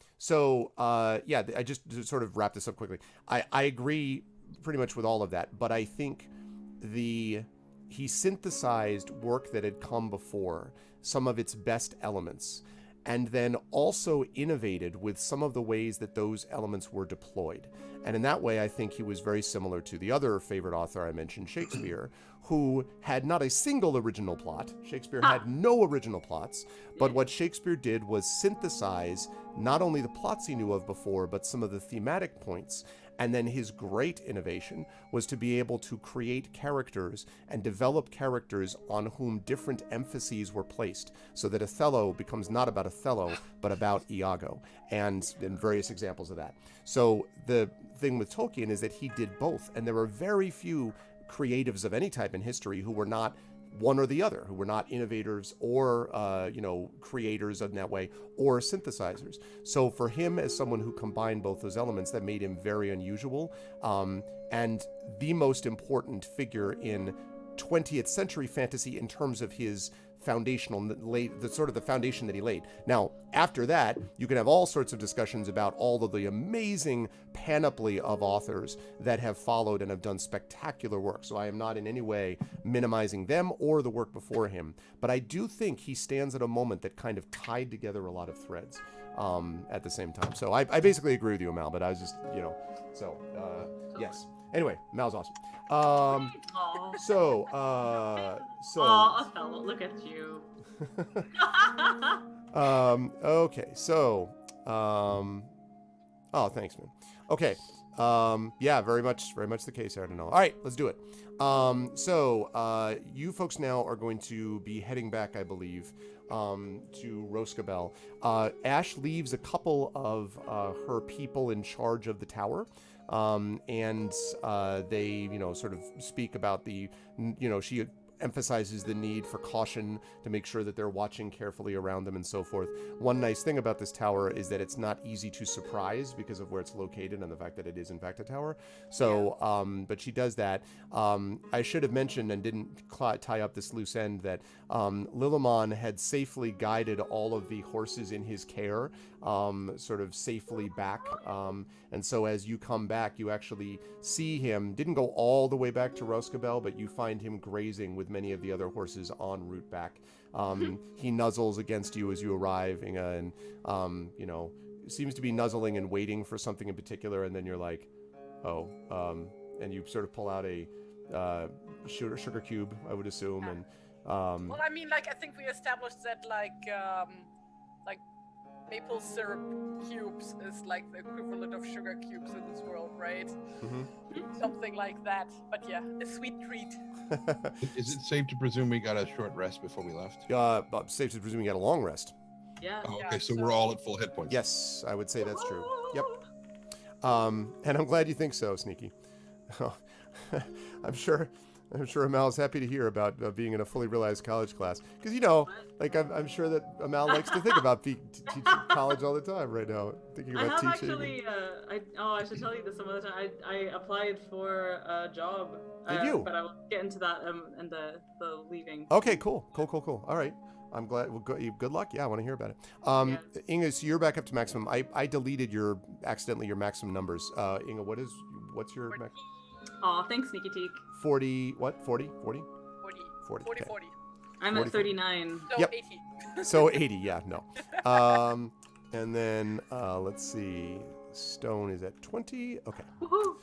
I just to sort of wrap this up quickly. I agree pretty much with all of that, but I think he synthesized work that had come before, some of its best elements, and then also innovated with some of the ways that those elements were deployed. And in that way, I think he was very similar to the other favorite author I mentioned, Shakespeare, who had not a single original plot. Shakespeare had no original plots, but what Shakespeare did was synthesize not only the plots he knew of before, but some of the thematic points. And then his great innovation was to be able to create characters and develop characters on whom different emphases were placed, so that Othello becomes not about Othello, but about Iago, and various examples of that. So the thing with Tolkien is that he did both, and there are very few creatives of any type in history who were not one or the other, who were not innovators or, creators in that way, or synthesizers. So for him, as someone who combined both those elements, that made him very unusual, and the most important figure in 20th century fantasy in terms of his foundational, the foundation that he laid. Now, after that, you can have all sorts of discussions about all of the amazing panoply of authors that have followed and have done spectacular work. So I am not in any way minimizing them or the work before him, but I do think he stands at a moment that kind of tied together a lot of threads at the same time. So I basically agree with you, Mal, but I was just, yes. Anyway, Mal's awesome. Othello, look at you. Okay, so, oh, thanks, man. Okay, yeah, very much the case, I don't know. All right, let's do it. You folks now are going to be heading back, I believe, to Roscabel. Ash leaves a couple of her people in charge of the tower. And they, sort of speak about she emphasizes the need for caution to make sure that they're watching carefully around them and so forth. One nice thing about this tower is that it's not easy to surprise because of where it's located and the fact that it is in fact a tower. So, but she does that. I should have mentioned and didn't tie up this loose end that Lillimon had safely guided all of the horses in his care sort of safely back. And so as you come back, you actually see him, didn't go all the way back to Roscabel, but you find him grazing with many of the other horses en route back. He nuzzles against you as you arrive, Inga, and, seems to be nuzzling and waiting for something in particular, and then you're like, oh, and you sort of pull out a sugar cube, I would assume, and... Well, I mean, I think we established that, maple syrup cubes is like the equivalent of sugar cubes in this world, right? Mm-hmm. Something like that. But yeah, a sweet treat. Is it safe to presume we got a short rest before we left? Safe to presume we got a long rest. Yeah. Oh, okay, so we're all at full hit points. Yes, I would say that's true. Yep. And I'm glad you think so, Sneaky. I'm sure Amal is happy to hear about being in a fully realized college class. Because, I'm sure that Amal likes to think about teaching college all the time right now. Thinking about teaching. Actually, I should tell you this some other time. I applied for a job. Did you? But I will get into that in the leaving. Okay, cool. All right. I'm glad. Well, good luck. Yeah, I want to hear about it. Inga, so you're back up to maximum. I deleted accidentally your maximum numbers. Inga, what's your max? Aw, thanks, Sneaky Teak. 40, what? 40? 40? 40. Okay. 40. I'm 40. at 39. So yep. 80. So 80, yeah, no. And then, let's see. Stone is at 20. Okay. Woohoo!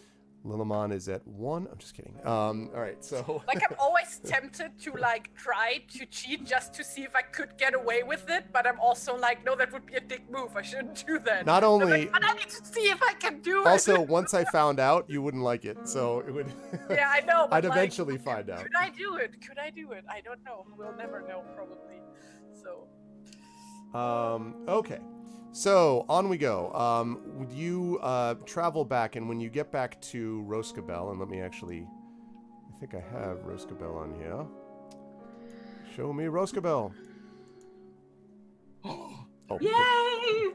Lillimon is at 1. I'm just kidding. All right, so... I'm always tempted to, try to cheat just to see if I could get away with it, but I'm also no, that would be a dick move. I shouldn't do that. Not only... But I need to see if I can do it. Also, once I found out, you wouldn't like it, so it would... Yeah, I know, but I'd eventually find out. Could I do it? I don't know. We'll never know, probably. So... Okay. So, on we go. Would you travel back, and when you get back to Roscabel, and let me actually... I think I have Roscabel on here. Show me Roscabel. Oh, Yay!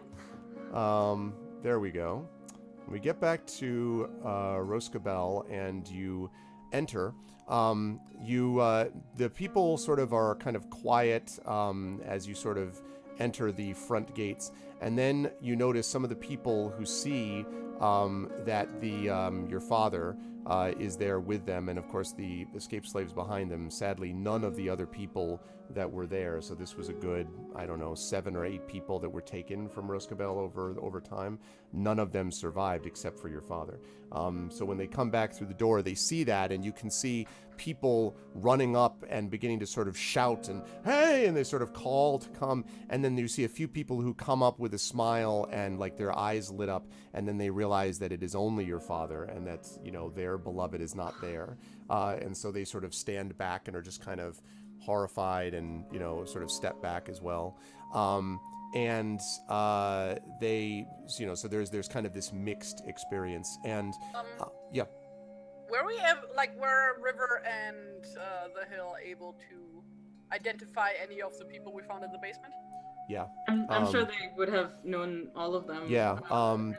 there we go. We get back to Roscabel, and you enter. The people sort of are kind of quiet as you sort of enter the front gates, and then you notice some of the people who see that your father is there with them, and of course the escaped slaves behind them. Sadly, none of the other people that were there, so this was a good, 7 or 8 people that were taken from Roscabel over time. None of them survived except for your father. So when they come back through the door, they see that, and you can see people running up and beginning to sort of shout and, hey, and they sort of call to come, and then you see a few people who come up with a smile and like their eyes lit up, and then they realize that it is only your father and that, their beloved is not there. And so they sort of stand back and are just kind of horrified and, sort of step back as well. And they, so there's kind of this mixed experience. And yeah. Were River and the Hill able to identify any of the people we found in the basement? Yeah. I'm sure they would have known all of them. Yeah,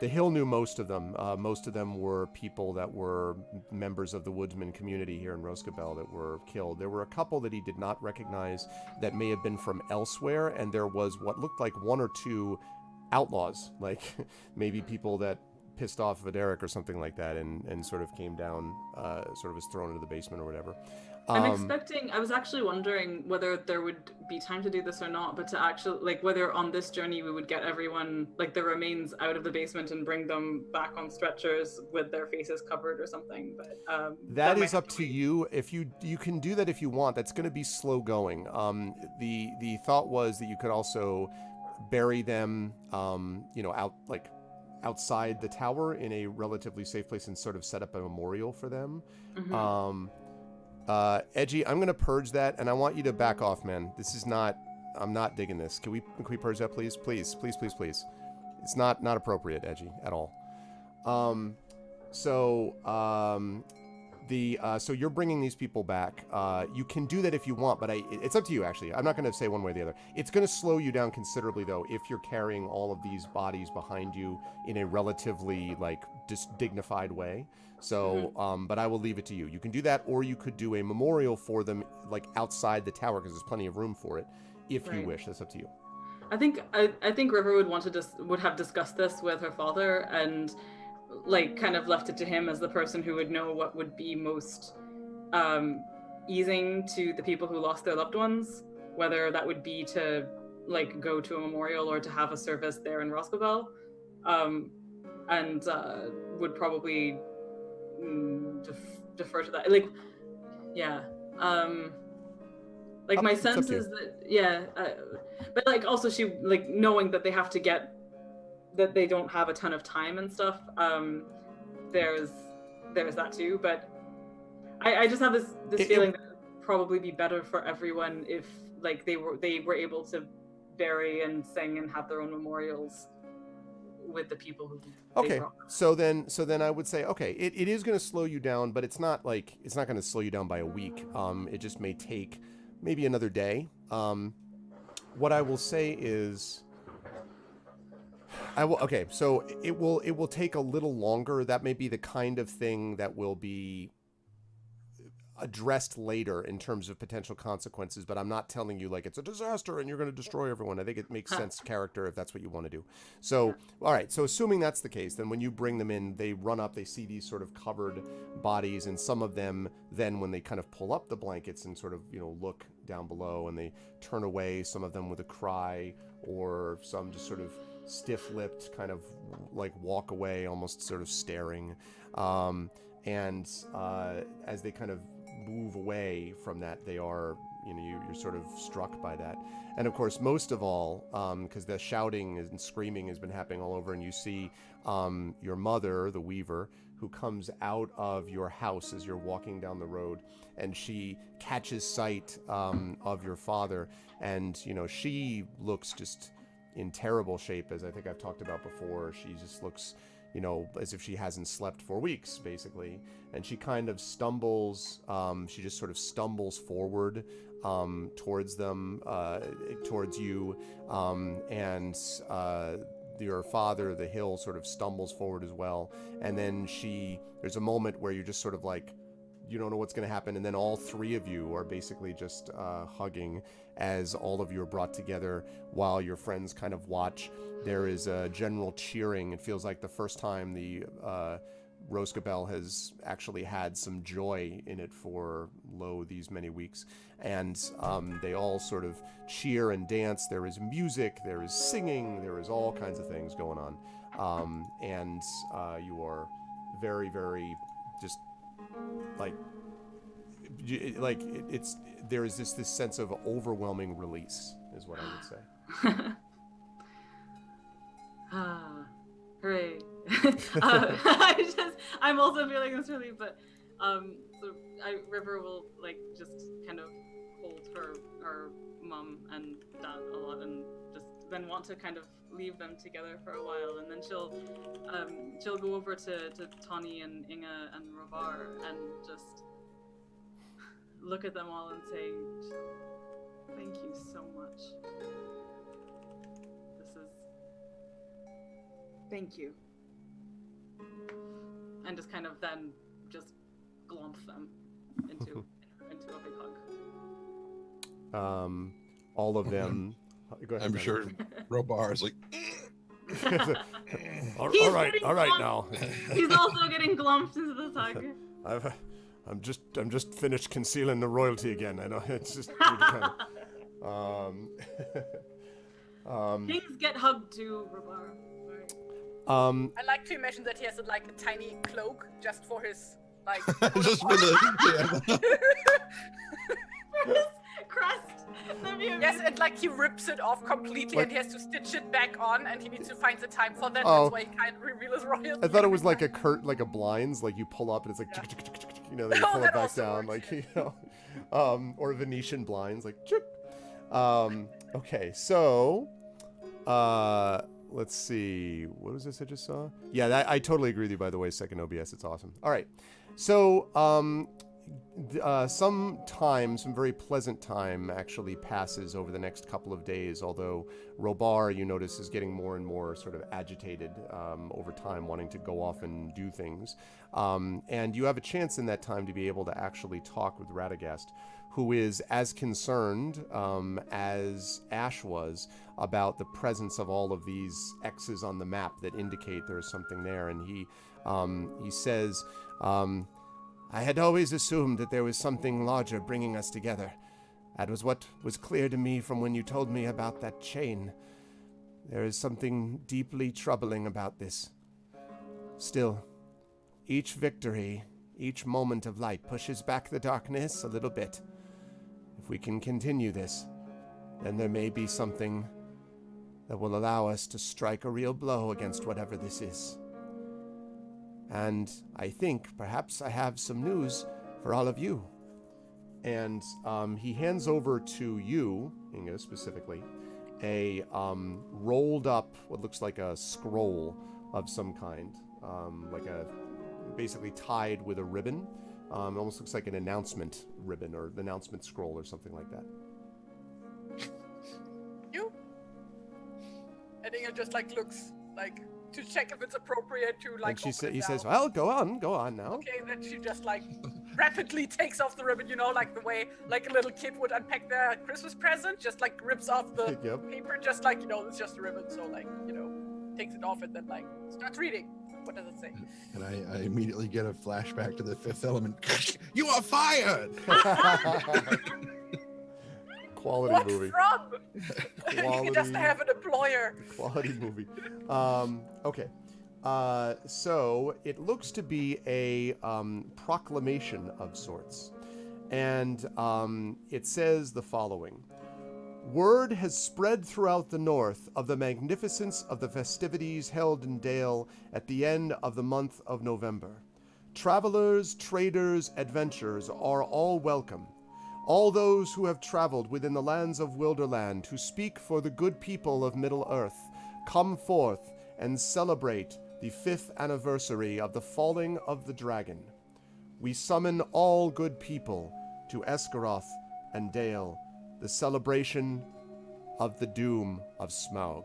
the Hill knew most of them. Most of them were people that were members of the woodsman community here in Roscabel that were killed. There were a couple that he did not recognize that may have been from elsewhere, and there was what looked like 1 or 2 outlaws, like maybe people that pissed off Videric or something like that, and sort of came down, sort of was thrown into the basement or whatever. I was actually wondering whether there would be time to do this or not, but to actually, whether on this journey we would get everyone, the remains out of the basement and bring them back on stretchers with their faces covered or something. But that is up to you. If you can do that if you want. That's going to be slow going. The thought was that you could also bury them, outside the tower in a relatively safe place and sort of set up a memorial for them. Mm-hmm. Edgy, I'm going to purge that, and I want you to back off, man. I'm not digging this. Can we purge that, please? Please. It's not appropriate, Edgy, at all. So you're bringing these people back. You can do that if you want, but it's up to you, actually. I'm not going to say one way or the other. It's going to slow you down considerably, though, if you're carrying all of these bodies behind you in a relatively, dignified way. So, but I will leave it to you. You can do that, or you could do a memorial for them, outside the tower, because there's plenty of room for it, if you wish. That's up to you. I think River would have discussed this with her father and kind of left it to him as the person who would know what would be most easing to the people who lost their loved ones, whether that would be to go to a memorial or to have a service there in Roscabel, and would probably defer to that. My sense is that but also she knowing that they have to get that they don't have a ton of time and stuff. There's that too, but I just have this feeling that it would probably be better for everyone if they were able to bury and sing and have their own memorials with the people who okay. So then I would say, okay, it is going to slow you down, but it's not going to slow you down by a week. It just may take maybe another day. What I will say is, so it will take a little longer. That may be the kind of thing that will be addressed later in terms of potential consequences, but I'm not telling you it's a disaster and you're going to destroy everyone. I think it makes sense character if that's what you want to do. So, all right. So assuming that's the case, then when you bring them in, they run up, they see these sort of covered bodies, and some of them then when they kind of pull up the blankets and sort of, look down below, and they turn away, some of them with a cry, or some just sort of stiff-lipped, kind of walk away, almost sort of staring. And as they kind of move away from that, they are, you're sort of struck by that. And of course, most of all, because the shouting and screaming has been happening all over, and you see your mother, the Weaver, who comes out of your house as you're walking down the road, and she catches sight of your father, and she looks just in terrible shape, as I think I've talked about before. She just looks as if she hasn't slept for weeks, basically. And she kind of stumbles, she just sort of stumbles forward towards them, towards you, and your father, the hill, sort of stumbles forward as well. And then there's a moment where you're just sort of like, you don't know what's going to happen, and then all three of you are basically just hugging as all of you are brought together while your friends kind of watch. There is a general cheering. It feels like the first time the Roscabel has actually had some joy in it for, these many weeks. And they all sort of cheer and dance. There is music, there is singing, there is all kinds of things going on. And you are very, very just there is this sense of overwhelming release, is what I would say. Hooray. I'm also feeling this relief, but River will just kind of hold her mom and dad a lot, and just then want to kind of leave them together for a while, and then she'll go over to Tawny and Inge and Rovar and just look at them all and say, thank you so much. Thank you. And just kind of then just glomp them into a big hug. All of them. Go ahead. I'm sure Robar is like. all right now. He's also getting glumped into this hug. I'm just finished concealing the royalty again. I know it's just kind of. Kings get hugged too, Robar. I like to imagine that he has a tiny cloak just for his just for the for his crest. Yes, and he rips it off completely and he has to stitch it back on, and he needs to find the time for that. Oh. That's why he can't reveal his royalty. I thought it was like a like a blinds, like you pull up and it's like, then you pull it back down, works, or Venetian blinds, like. Okay, so, let's see. What was this I just saw? Yeah, I totally agree with you, by the way, second OBS. It's awesome. All right. So, some very pleasant time actually passes over the next couple of days, although Robar, you notice, is getting more and more sort of agitated over time, wanting to go off and do things. And you have a chance in that time to be able to actually talk with Radagast, who is as concerned as Ash was about the presence of all of these X's on the map that indicate there's something there. And he says, I had always assumed that there was something larger bringing us together. That was what was clear to me from when you told me about that chain. There is something deeply troubling about this. Still, each victory, each moment of light pushes back the darkness a little bit. If we can continue this, then there may be something that will allow us to strike a real blow against whatever this is. And I think perhaps I have some news for all of you. And he hands over to you, Inga specifically, a rolled up, what looks like a scroll of some kind, basically tied with a ribbon. It almost looks like an announcement ribbon or an announcement scroll or something like that. You? And Inga just looks to check if it's appropriate to And he says, well, go on now. Okay, then she just rapidly takes off the ribbon, the way a little kid would unpack their Christmas present, just rips off the paper, just it's just a ribbon, so takes it off and then starts reading. What does it say? And I immediately get a flashback to the Fifth Element. You are fired! Quality what movie. From? Quality, He doesn't have an employer. Quality movie. Okay. So it looks to be a proclamation of sorts. And it says the following. Word has spread throughout the north of the magnificence of the festivities held in Dale at the end of the month of November. Travelers, traders, adventurers are all welcome. All those who have traveled within the lands of Wilderland to speak for the good people of Middle-earth, come forth and celebrate the 5th anniversary of the falling of the dragon, we summon all good people to Esgaroth and Dale, the celebration of the doom of Smaug.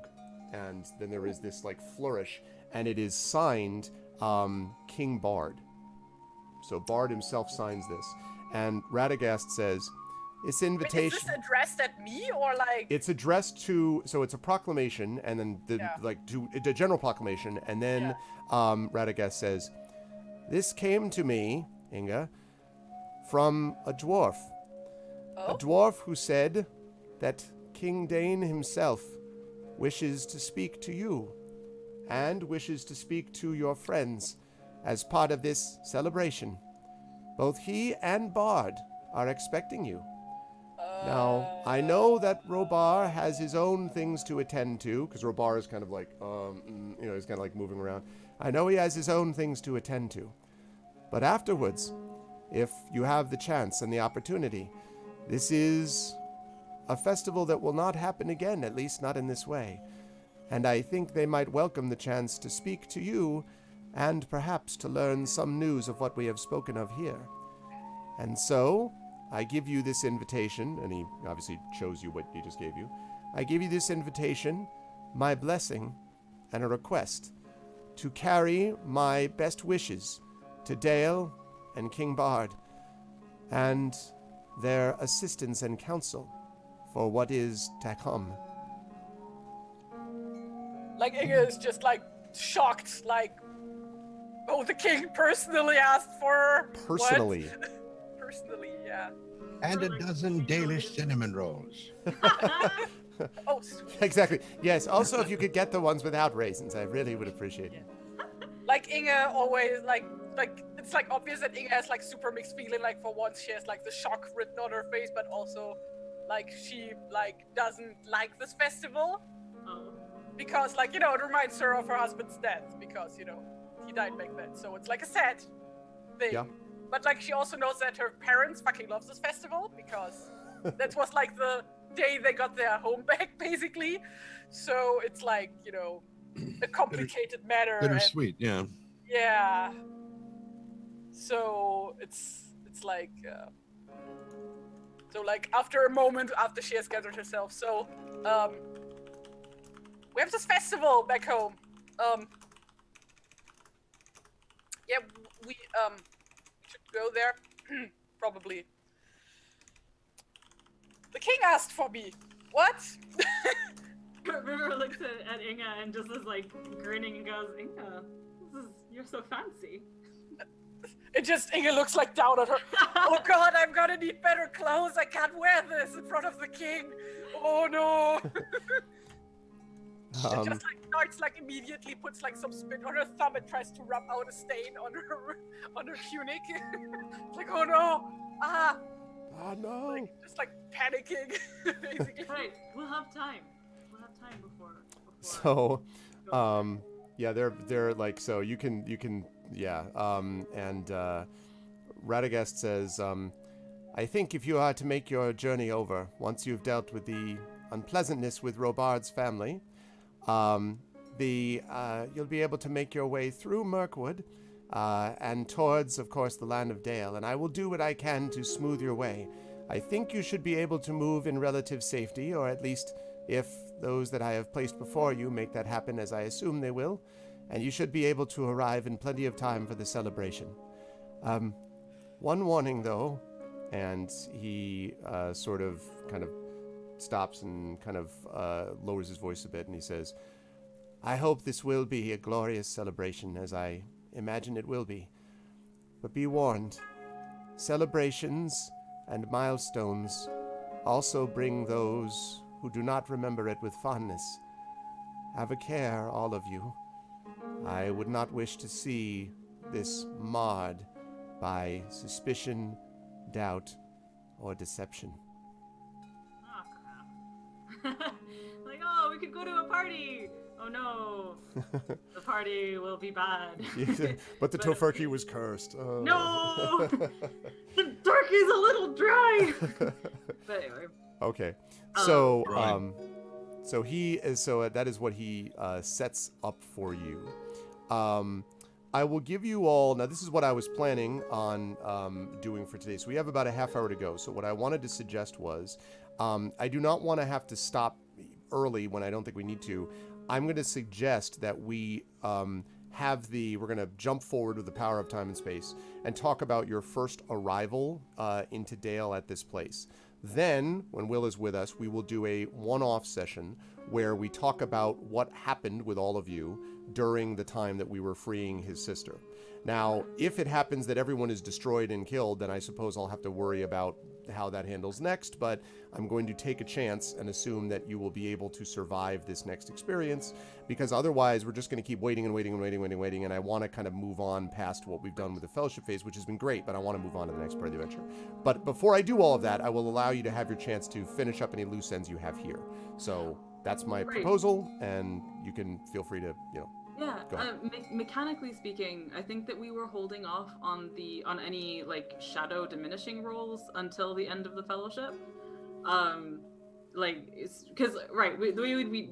And then there is this like flourish, and it is signed King Bard. So Bard himself signs this. And Radagast says, this invitation... Wait, is this addressed at me or like... It's addressed to... So it's a proclamation, and then to the general proclamation, and then Radagast says, this came to me, Inga, from a dwarf. Oh? A dwarf who said that King Dane himself wishes to speak to you, and wishes to speak to your friends as part of this celebration. Both he and Bard are expecting you. Now, I know that Robar has his own things to attend to, because Robar is kind of like, he's kind of like moving around. I know he has his own things to attend to. But afterwards, if you have the chance and the opportunity, this is a festival that will not happen again, at least not in this way. And I think they might welcome the chance to speak to you, and perhaps to learn some news of what we have spoken of here. And so, I give you this invitation, and he obviously shows you what he just gave you. I give you this invitation, my blessing, and a request to carry my best wishes to Dale and King Bard, and their assistance and counsel for what is to come. Like, Inga is just like shocked, like, oh, the king personally asked for Personally. What? Personally, yeah. And a dozen Dalish cinnamon rolls. Oh, sweet. Exactly. Yes, also if you could get the ones without raisins, I really would appreciate it. Like Inga always like it's like obvious that Inga has like super mixed feeling. Like for once she has like the shock written on her face, but also like she like doesn't like this festival because like, you know, it reminds her of her husband's death because, you know, he died back then. So it's like a sad thing. Yeah. But like she also knows that her parents fucking love this festival because that was like the day they got their home back basically. So it's like, you know, a complicated matter. Bittersweet, yeah. Yeah. So it's like so like after a moment after she has gathered herself, so we have this festival back home. Yeah, we should go there. Probably. The king asked for me. What? River looks at Inga and just is like grinning and goes, Inga, you're so fancy. It just, Inga looks like down at her. Oh god, I'm gonna need better clothes. I can't wear this in front of the king. Oh no. She just like starts like immediately puts like some spit on her thumb and tries to rub out a stain on her tunic. It's like, oh no. Oh no. Like, just like panicking, basically. Right, we'll have time. We'll have time before. So, yeah, they're like, so you can, yeah. And Radagast says, I think if you are to make your journey over, once you've dealt with the unpleasantness with Robard's family, you'll be able to make your way through Mirkwood, and towards, of course, the land of Dale, and I will do what I can to smooth your way. I think you should be able to move in relative safety, or at least if those that I have placed before you make that happen, as I assume they will, and you should be able to arrive in plenty of time for the celebration. One warning, though, and he sort of kind of stops and kind of lowers his voice a bit, and he says, I hope this will be a glorious celebration, as I imagine it will be. But be warned, celebrations and milestones also bring those who do not remember it with fondness. Have a care, all of you. I would not wish to see this marred by suspicion, doubt, or deception. Oh, crap. Like, oh, we could go to a party. Oh, no. The party will be bad. But the Tofurky was cursed. Oh. No! The turkey's a little dry! But anyway. Okay. So, Right. that is what he sets up for you. I will give you all, now this is what I was planning on doing for today. So we have about a half hour to go. So what I wanted to suggest was, I do not want to have to stop early when I don't think we need to. I'm going to suggest that we we're going to jump forward with the power of time and space and talk about your first arrival into Dale at this place. Then, when Will is with us, we will do a one-off session where we talk about what happened with all of you during the time that we were freeing his sister. Now, if it happens that everyone is destroyed and killed, then I suppose I'll have to worry about how that handles next, but I'm going to take a chance and assume that you will be able to survive this next experience, because otherwise we're just going to keep waiting, and I want to kind of move on past what we've done with the fellowship phase, which has been great, but I want to move on to the next part of the adventure. But before I do all of that, I will allow you to have your chance to finish up any loose ends you have here. So that's my proposal, and you can feel free to, Yeah, mechanically speaking, I think that we were holding off on any like shadow diminishing rolls until the end of the fellowship.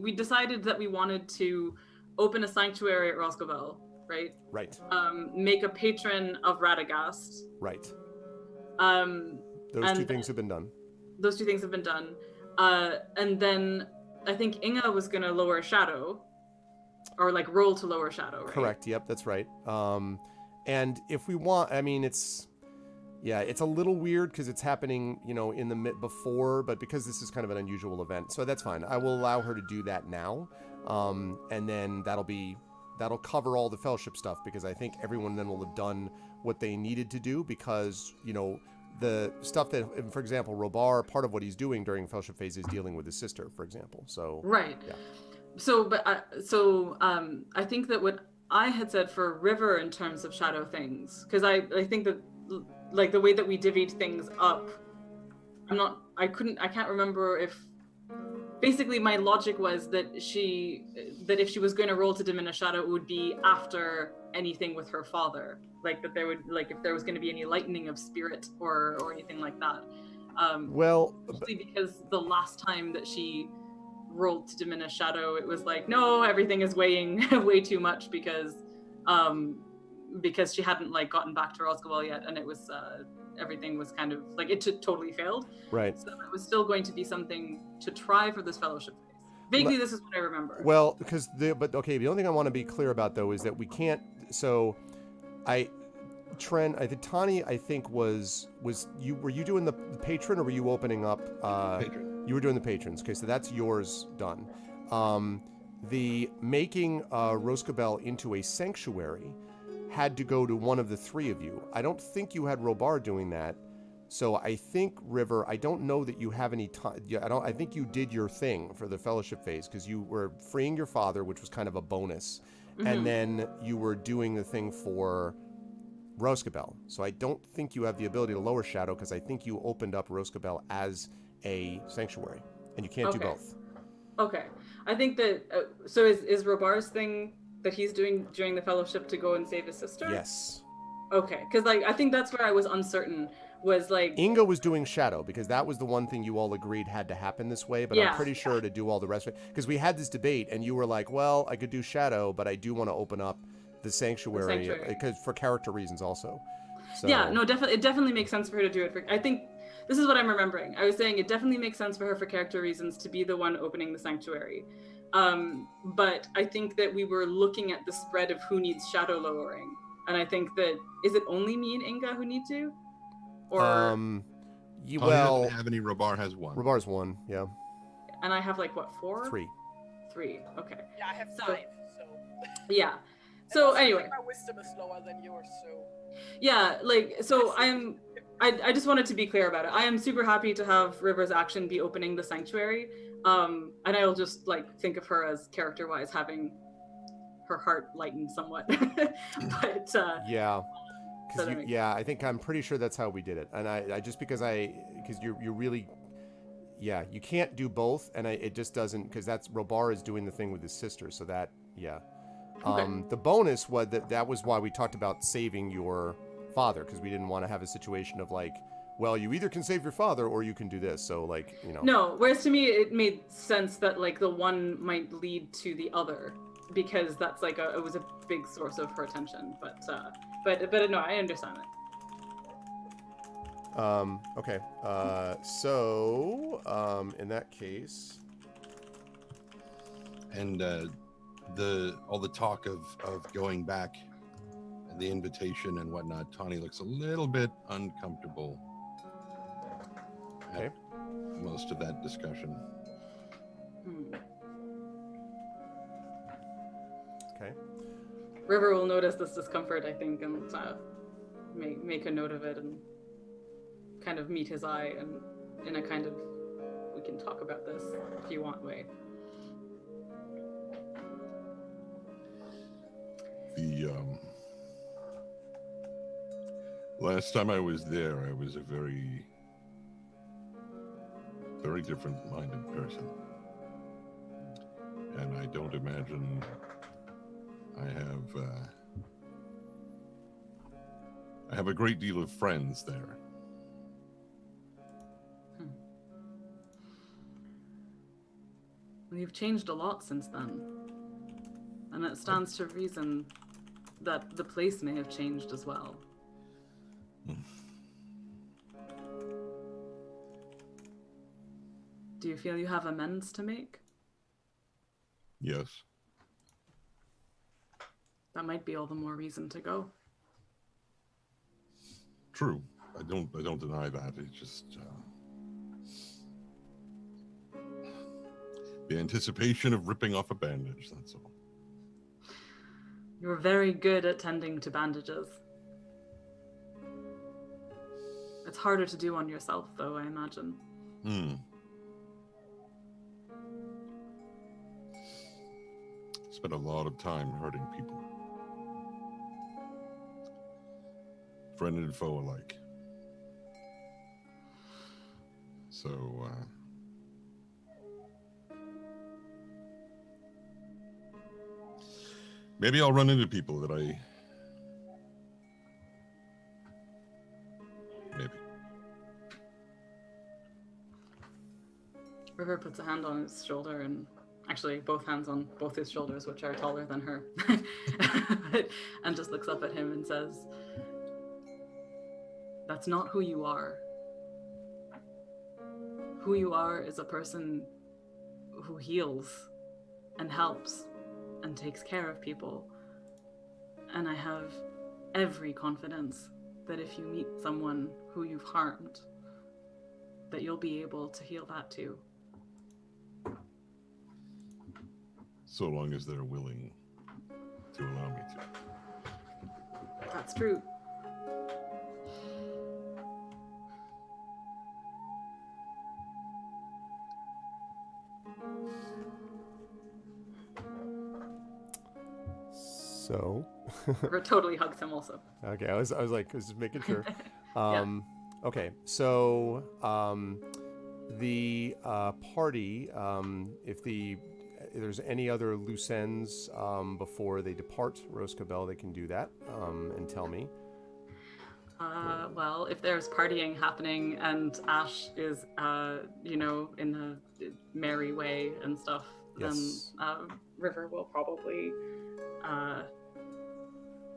We decided that we wanted to open a sanctuary at Roscovel, right? Right. Make a patron of Radagast. Right. Those two things have been done. Those two things have been done. And then I think Inga was going to lower shadow. Or like roll to lower shadow, right? Correct. Yep, that's right. And if we want, I mean, it's a little weird because it's happening, in the before, but because this is kind of an unusual event, so that's fine. I will allow her to do that now, and then that'll cover all the fellowship stuff, because I think everyone then will have done what they needed to do, because the stuff that, for example, Robar, part of what he's doing during fellowship phase is dealing with his sister, for example. So right. Yeah. I think that what I had said for River in terms of shadow things, because I think that like the way that we divvied things up, I can't remember if basically my logic was that if she was going to roll to diminish shadow, it would be after anything with her father, like that there would, like if there was going to be any lightening of spirit or anything like that. Because the last time that she rolled to diminish shadow, it was like, no, everything is weighing way too much because she hadn't like gotten back to Roscoe yet, and it was everything was kind of like it totally failed. Right. So it was still going to be something to try for this fellowship phase. Vaguely, this is what I remember. Well, the only thing I want to be clear about though is that we can't. So, Tani, I think was you. Were you doing the patron, or were you opening up? Patron. You were doing the patrons. Okay, so that's yours done. The making Roscabel into a sanctuary had to go to one of the three of you. I don't think you had Robar doing that. So I think, River, I don't know that you have any time. I think you did your thing for the fellowship phase, because you were freeing your father, which was kind of a bonus. Mm-hmm. And then you were doing the thing for Roscabel. So I don't think you have the ability to lower shadow, because I think you opened up Roscabel as a sanctuary, and you can't do both. Okay. I think that so is Robar's thing that he's doing during the fellowship to go and save his sister? Yes. Okay, because like I think that's where I was uncertain, was like Inga was doing shadow, because that was the one thing you all agreed had to happen this way, but I'm pretty sure to do all the rest of it, because we had this debate and you were like, well, I could do shadow, but I do want to open up the sanctuary because for character reasons also. So, yeah, no, definitely, it definitely makes sense for her to do it. I think this is what I'm remembering. I was saying it definitely makes sense for her for character reasons to be the one opening the sanctuary. But I think that we were looking at the spread of who needs shadow lowering. And I think that, is it only me and Inga who need to? Or doesn't have any. Robar has one. Robar's one, yeah. And I have like what, 4? 3. 3, okay. Yeah, I have 5, so. Yeah. So anyway. My wisdom is lower than yours, so. Yeah, like, so I just wanted to be clear about it. I am super happy to have River's action be opening the sanctuary. And I'll just like think of her as character-wise having her heart lightened somewhat. But yeah. I think I'm pretty sure that's how we did it. And I just because you're really, you can't do both, and it just doesn't, because that's Robar is doing the thing with his sister, so that Okay. The bonus was that was why we talked about saving your father, because we didn't want to have a situation of like, well, you either can save your father or you can do this. So like, No, whereas to me it made sense that like the one might lead to the other. because that's like it was a big source of her attention. But no, I understand it. Okay. So in that case, And all the talk of going back, the invitation and whatnot, Tawny looks a little bit uncomfortable okay. at most of that discussion. Okay. River will notice this discomfort, I think, and make a note of it and kind of meet his eye and in a kind of, we can talk about this if you want way. The last time I was there, I was a very, very different-minded person, and I don't imagine I have a great deal of friends there. Well, you've changed a lot since then, and it stands to reason that the place may have changed as well. Do you feel you have amends to make? Yes. That might be all the more reason to go. True. I don't deny that. It's just the anticipation of ripping off a bandage, that's all. You're very good at tending to bandages. It's harder to do on yourself, though, I imagine. Spent a lot of time hurting people. Friend and foe alike. So, maybe I'll run into people that maybe. River puts a hand on his shoulder, and actually both hands on both his shoulders, which are taller than her, and just looks up at him and says, "That's not who you are. Who you are is a person who heals and helps and takes care of people. And I have every confidence that if you meet someone who you've harmed, that you'll be able to heal that too." So long as they're willing to allow me to. That's true. So. River totally hugs him also. Okay, I was just making sure. Yeah. Okay, so the party, if there's any other loose ends before they depart Roscabel, they can do that and tell me. Well, if there's partying happening and Ash is, in a merry way and stuff, Yes. then River will probably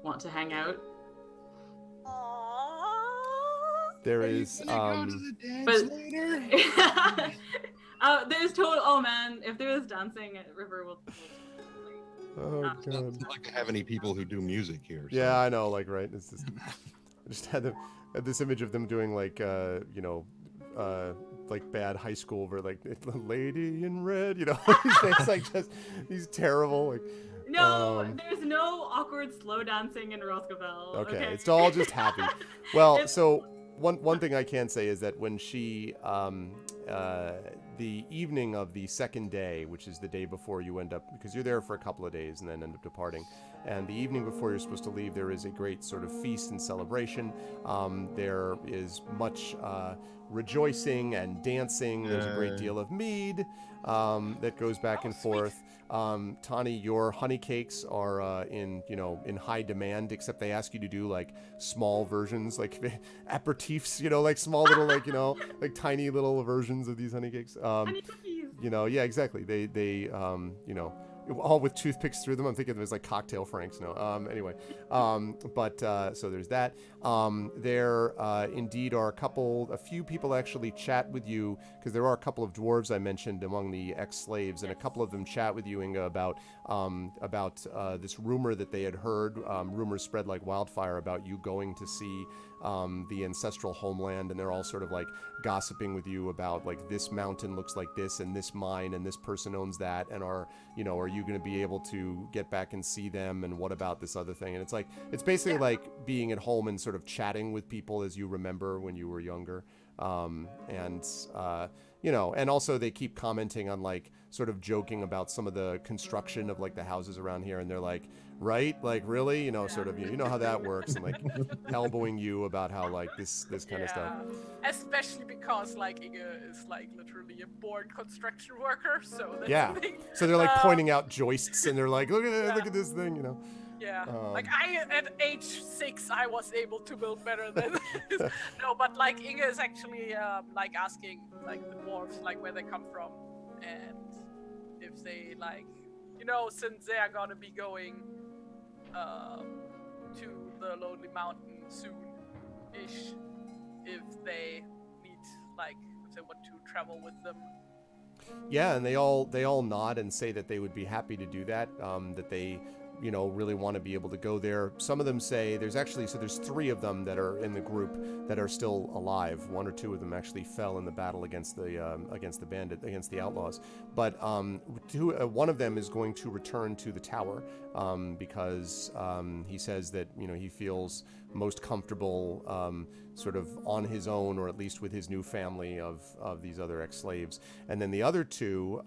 want to hang out. There is Go to the dance but- later? There's total. Oh man, if there is dancing, River will. oh It's god. not like I have any people who do music here. So. Yeah, I know, like, right. It's just, I just had this image of them doing like like bad high school where like Lady in Red, these things like just these terrible like. No, there's no awkward slow dancing in Roscabel. Okay, it's all just happy. Well, It's- so one thing I can say is that when she the evening of the second day, which is the day before you end up, because you're there for a couple of days and then end up departing, and the evening before you're supposed to leave, there is a great sort of feast and celebration. There is much rejoicing and dancing. There's a great deal of mead that goes back and forth. Tani, your honey cakes are in high demand, except they ask you to do like small versions, like aperitifs, like small little like tiny little versions of these honey cakes. Honey cookies. Yeah, exactly. They all with toothpicks through them. I'm thinking it was like cocktail Franks. No. Anyway, so there's that. There indeed are a few people actually chat with you, because there are a couple of dwarves I mentioned among the ex-slaves, and a couple of them chat with you, Inga, about this rumor that they had heard. Rumors spread like wildfire about you going to see the ancestral homeland, and they're all sort of like gossiping with you about like this mountain looks like this, and this mine, and this person owns that, and are you going to be able to get back and see them, and what about this other thing? And it's like, it's basically like being at home and sort of chatting with people as you remember when you were younger. And also they keep commenting on like sort of joking about some of the construction of like the houses around here, and they're like, right, like really, sort of, you know how that works, and like elbowing you about how like this kind of stuff. Especially because like Inga is like literally a born construction worker, so that's yeah. the thing. So they're like pointing out joists, and they're like, look at this thing, Yeah, like at age 6, I was able to build better than this. No, but like Inga is actually like asking like the dwarves like where they come from, and if they like, since they are gonna be going to the Lonely Mountain soon-ish, if they need like if they want to travel with them. Yeah, and they all nod and say that they would be happy to do that. That they really want to be able to go there. Some of them say there's 3 of them that are in the group that are still alive. 1 or 2 of them actually fell in the battle against the outlaws. But one of them is going to return to the tower because he says that he feels most comfortable sort of on his own, or at least with his new family of these other ex-slaves. And then the other 2,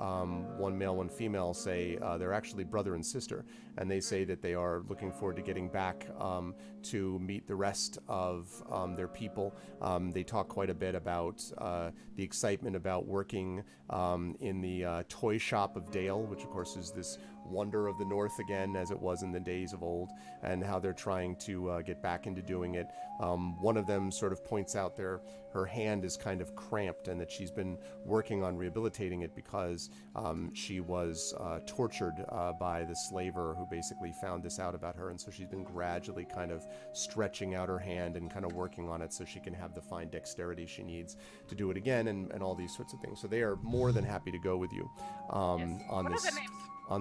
one male, one female, say they're actually brother and sister, and they say that they are looking forward to getting back to meet the rest of their people. They talk quite a bit about the excitement about working in the toy shop of Dale, which of course is this wonder of the North again, as it was in the days of old, and how they're trying to get back into doing it. One of them sort of points out her hand is kind of cramped, and that she's been working on rehabilitating it because she was tortured by the slaver who basically found this out about her, and so she's been gradually kind of stretching out her hand and kind of working on it so she can have the fine dexterity she needs to do it again, and all these sorts of things. So they are more than happy to go with you on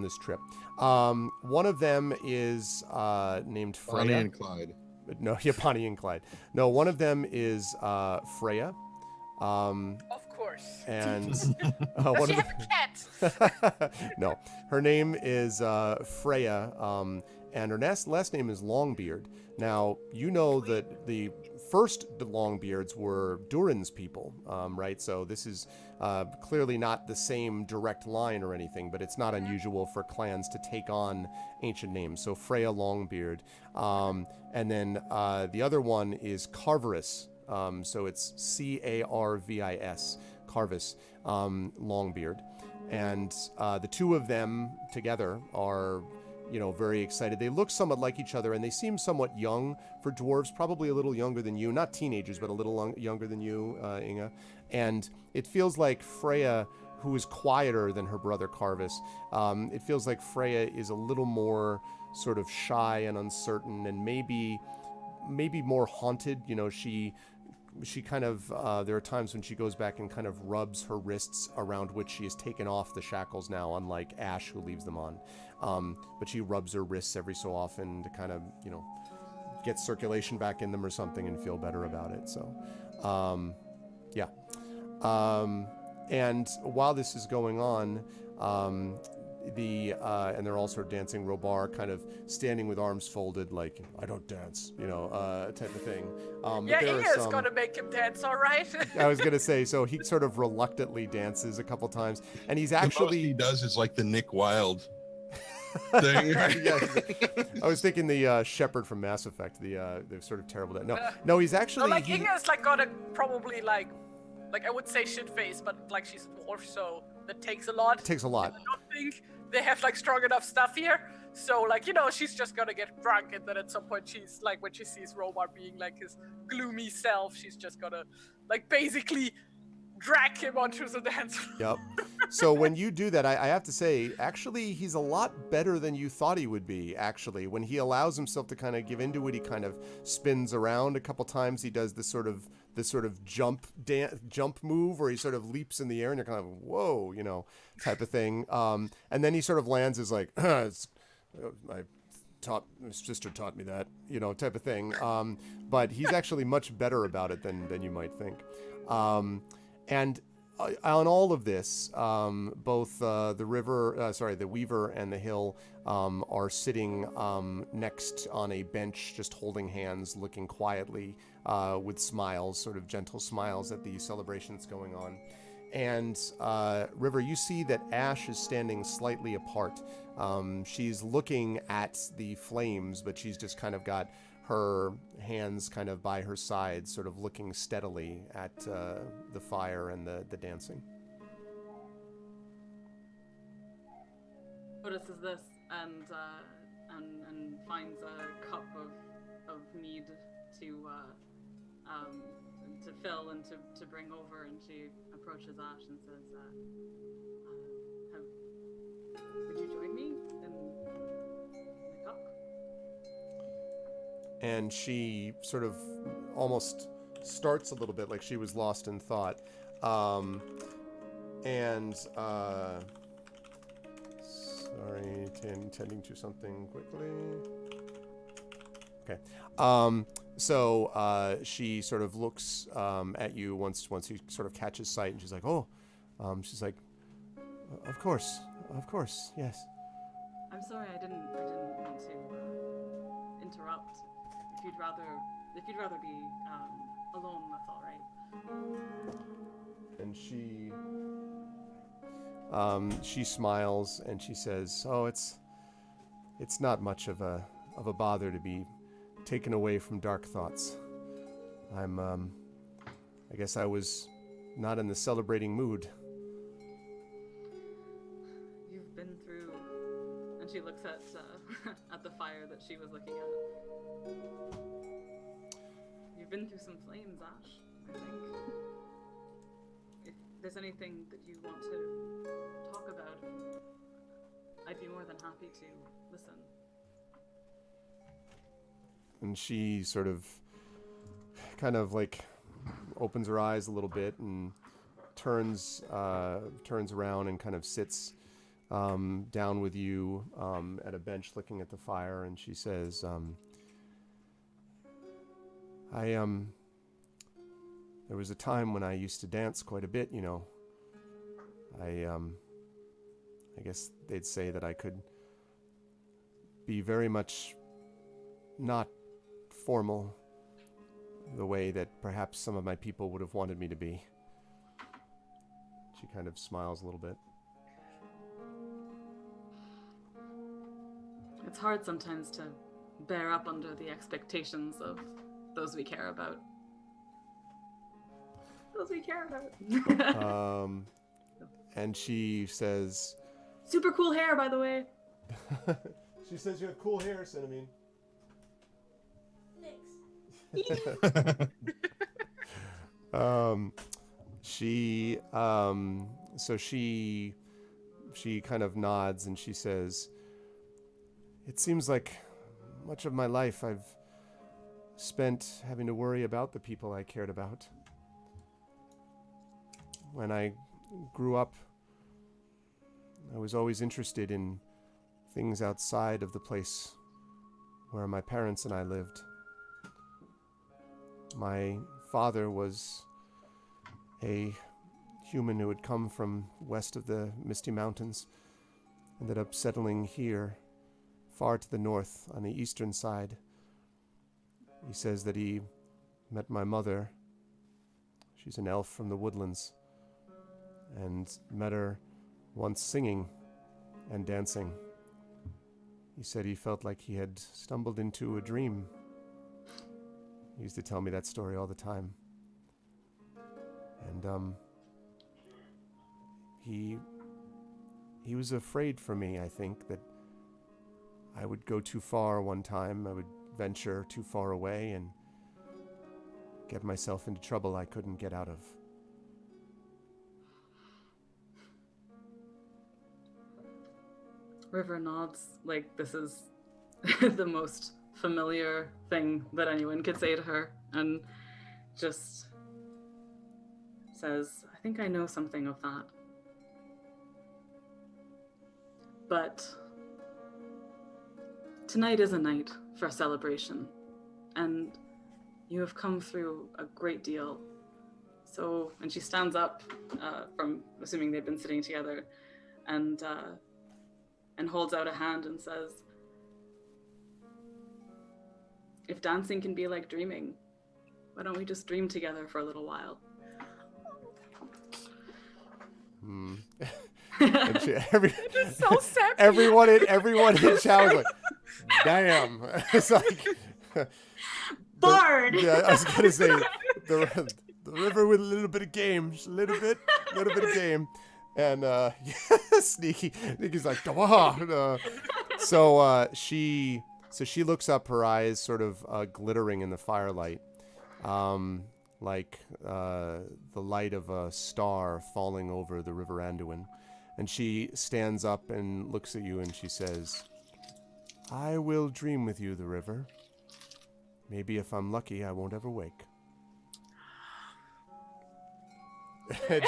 this trip. One of them is named Freya. Bonnie and Clyde. No, yeah, Bonnie and Clyde. No, one of them is Freya. Of course. And Does one she of have a cat? No, her name is Freya, and her last name is Longbeard. Now, you know that the first Longbeards were Durin's people, right? So this is clearly not the same direct line or anything, but it's not unusual for clans to take on ancient names. So Freya Longbeard. And then the other one is Carverus. So it's Carvis, Carvis, Longbeard. And the 2 of them together are very excited. They look somewhat like each other, and they seem somewhat young for dwarves, probably a little younger than you. Not teenagers, but a little younger than you, Inga. And it feels like Freya, who is quieter than her brother Carvis, it feels like Freya is a little more sort of shy and uncertain, and maybe more haunted. She kind of, there are times when she goes back and kind of rubs her wrists, around which she has taken off the shackles now, unlike Ash, who leaves them on. But she rubs her wrists every so often to kind of, get circulation back in them or something and feel better about it. So, yeah. And while this is going on, and they're all sort of dancing. Robar kind of standing with arms folded, like, I don't dance, type of thing. Yeah, Inga's gonna make him dance, all right? I was gonna say, so he sort of reluctantly dances a couple times, and he's actually... The most he does is like the Nick Wilde thing. Yeah, I was thinking the Shepherd from Mass Effect, the sort of terrible... No, he's actually... No, like, Inga's like gonna probably like I would say shit face, but like she's dwarf, so that takes a lot. It takes a lot. I don't think they have like strong enough stuff here, so like she's just gonna get drunk, and then at some point she's like, when she sees Romar being like his gloomy self, she's just gonna like basically drag him onto the dance floor. Yep. So when you do that, I have to say, actually, he's a lot better than you thought he would be, actually. When he allows himself to kind of give into it, he kind of spins around a couple times. He does this sort of jump move where he sort of leaps in the air and you're kind of, whoa, type of thing. And then he sort of lands as like, my sister taught me that, type of thing. But he's actually much better about it than you might think. And on all of this, both the Weaver and the Hill are sitting next on a bench, just holding hands, looking quietly with smiles, sort of gentle smiles at the celebration that's going on. And River, you see that Ash is standing slightly apart. She's looking at the flames, but she's just kind of got her hands kind of by her side, sort of looking steadily at the fire and the dancing. Notices this and finds a cup of mead to fill and to bring over, and she approaches Ash and says, would you join me in the cup? And she sort of almost starts a little bit like she was lost in thought. Sorry, tending to something quickly. Okay. So she sort of looks at you once he sort of catches sight, and she's like, oh, she's like, of course, yes. I'm sorry, I didn't mean to interrupt. If you'd rather be alone, that's all right. And she smiles and she says, "Oh, it's not much of a bother to be taken away from dark thoughts. I guess I was not in the celebrating mood." You've been through, and she looks at at the fire that she was looking at. You've been through some flames, Ash, I think. If there's anything that you want to talk about, I'd be more than happy to listen. And she sort of kind of like opens her eyes a little bit and turns around and kind of sits down with you at a bench looking at the fire, and she says, there was a time when I used to dance quite a bit, I guess they'd say that I could be very much not formal the way that perhaps some of my people would have wanted me to be. She kind of smiles a little bit. It's hard sometimes to bear up under the expectations of those we care about. Those we care about. And she says... Super cool hair, by the way. She says you have cool hair, Cinnamon. She kind of nods and she says, "It seems like much of my life I've spent having to worry about the people I cared about. When I grew up, I was always interested in things outside of the place where my parents and I lived. My father was a human who had come from west of the Misty Mountains, ended up settling here, far to the north on the eastern side. He says that he met my mother. She's an elf from the woodlands, and met her once singing and dancing. He said he felt like he had stumbled into a dream. He used to tell me that story all the time. And he was afraid for me, I think, that I would go too far one time. I would venture too far away and get myself into trouble I couldn't get out of. River nods like this is the most familiar thing that anyone could say to her, and just says, I think I know something of that. But tonight is a night for celebration, and you have come through a great deal. So, and she stands up from, assuming they've been sitting together, and holds out a hand and says, if dancing can be like dreaming, why don't we just dream together for a little while? And It is so sad. everyone in chat was like, damn. It's like Bard. Yeah, I was gonna say the river with a little bit of game, just a little bit of game, and Sneaky's like, "Dawah." So she looks up, her eyes sort of glittering in the firelight, like the light of a star falling over the River Anduin, and she stands up and looks at you and she says, "I will dream with you, the river. Maybe if I'm lucky, I won't ever wake." And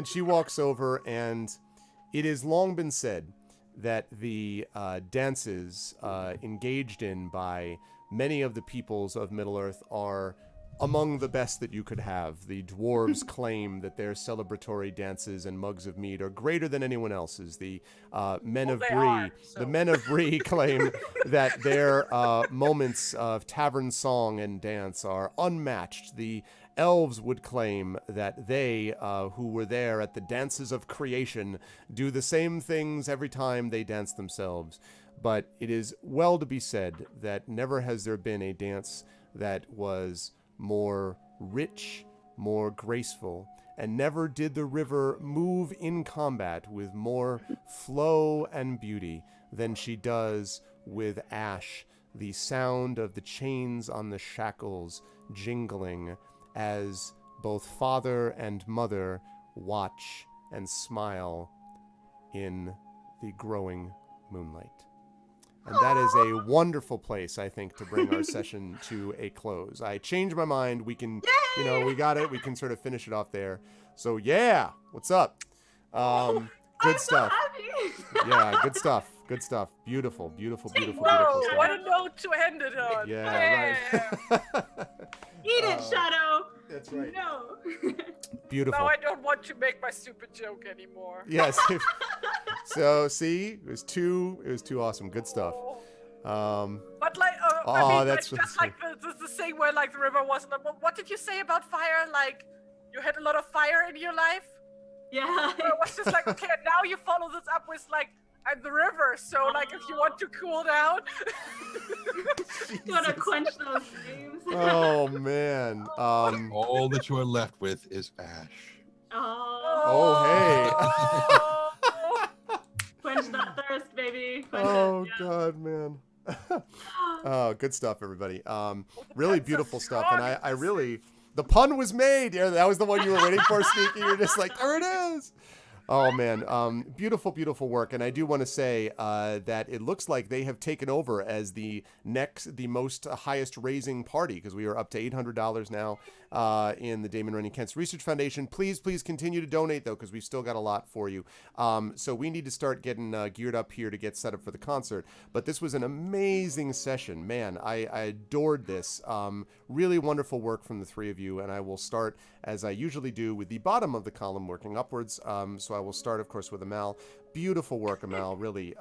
she walks over, and it has long been said that the dances engaged in by many of the peoples of Middle-earth are among the best that you could have. The dwarves claim that their celebratory dances and mugs of mead are greater than anyone else's. The men of Bree claim that their moments of tavern song and dance are unmatched. The elves would claim that they, who were there at the dances of creation, do the same things every time they dance themselves. But it is well to be said that never has there been a dance that was more rich, more graceful, and never did the river move in combat with more flow and beauty than she does with Ash, the sound of the chains on the shackles jingling as both father and mother watch and smile in the growing moonlight. And that is a wonderful place, I think, to bring our session to a close. I changed my mind. We can, we got it. We can sort of finish it off there. So, yeah, what's up? Good stuff. Yeah, good stuff. Good stuff. Beautiful, beautiful stuff. What a note to end it on. Yeah, right. Eat it, Shadow. That's right. No. Beautiful. Now I don't want to make my stupid joke anymore. Yes. So see, it was too awesome. Good stuff. But like, that's just like the thing where like the river wasn't. What did you say about fire? Like, you had a lot of fire in your life. Yeah. Or it was just like, okay, now you follow this up with like, I'm the river, so like if you want to cool down. You want to quench those flames. Oh man. All that you are left with is ash. Oh hey. Quench that thirst, baby. Quench Oh it, yeah. god, man. Oh, good stuff, everybody. Really beautiful stuff, and I really, the pun was made. Yeah, that was the one you were waiting for, Sneaky. You're just like, there it is. Oh man, beautiful work, and I do want to say that it looks like they have taken over as the most highest raising party, because we are up to $800 now in the Damon Runyon Can Research Foundation. Please continue to donate though, because we've still got a lot for you. So we need to start getting geared up here to get set up for the concert. But this was an amazing session, man. I adored this. Really wonderful work from the three of you, and I will start, as I usually do, with the bottom of the column working upwards. So I will start, of course, with Amal. Beautiful work, Amal. Really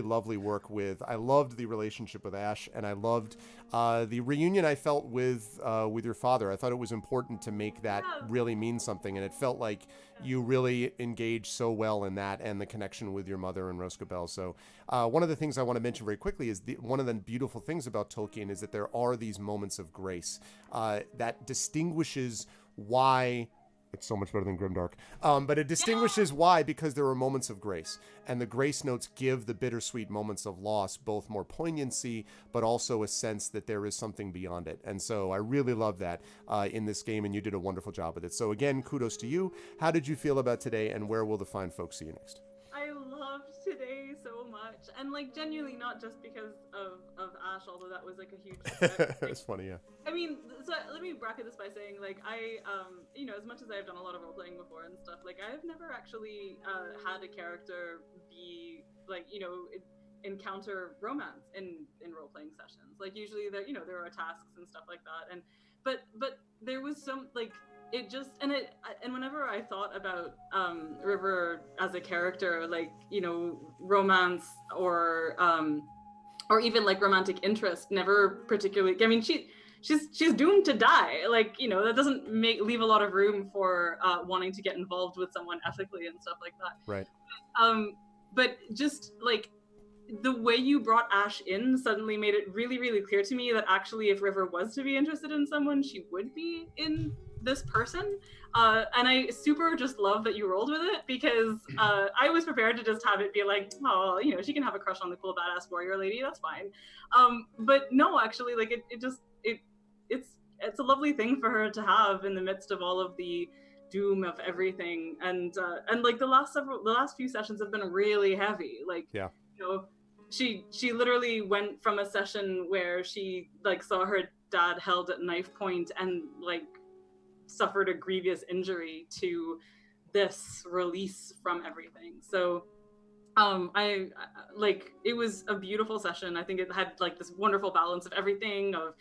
lovely work with. I loved the relationship with Ash, and I loved the reunion I felt with your father. I thought it was important to make that really mean something, and it felt like you really engaged so well in that and the connection with your mother and Roscabel. So one of the things I want to mention very quickly is one of the beautiful things about Tolkien is that there are these moments of grace that distinguishes why. It's so much better than Grimdark. But it distinguishes why, because there are moments of grace. And the grace notes give the bittersweet moments of loss both more poignancy, but also a sense that there is something beyond it. And so I really love that in this game, and you did a wonderful job with it. So again, kudos to you. How did you feel about today, and where will the fine folks see you next? I loved today so much, and like genuinely not just because of Ash, although that was like a huge. It's funny, yeah. I mean, so let me bracket this by saying, like, I, you know, as much as I've done a lot of role playing before and stuff, like, I've never actually had a character be like, you know, encounter romance in role playing sessions. Like, usually there, you know, there are tasks and stuff like that, and but there was some like. It just and whenever I thought about River as a character, like, you know, romance or even like romantic interest never particularly. I mean, she's doomed to die. Like, you know, that doesn't leave a lot of room for wanting to get involved with someone ethically and stuff like that. Right. But just like the way you brought Ash in suddenly made it really, really clear to me that actually if River was to be interested in someone, she would be in this person. And I super just love that you rolled with it, because I was prepared to just have it be like, oh, you know, she can have a crush on the cool badass warrior lady, that's fine. But no, actually, like it's a lovely thing for her to have in the midst of all of the doom of everything. And like the last few sessions have been really heavy. Like, yeah. You know, she literally went from a session where she like saw her dad held at knife point and like suffered a grievous injury to this release from everything. So I like, it was a beautiful session. I think it had like this wonderful balance of everything, of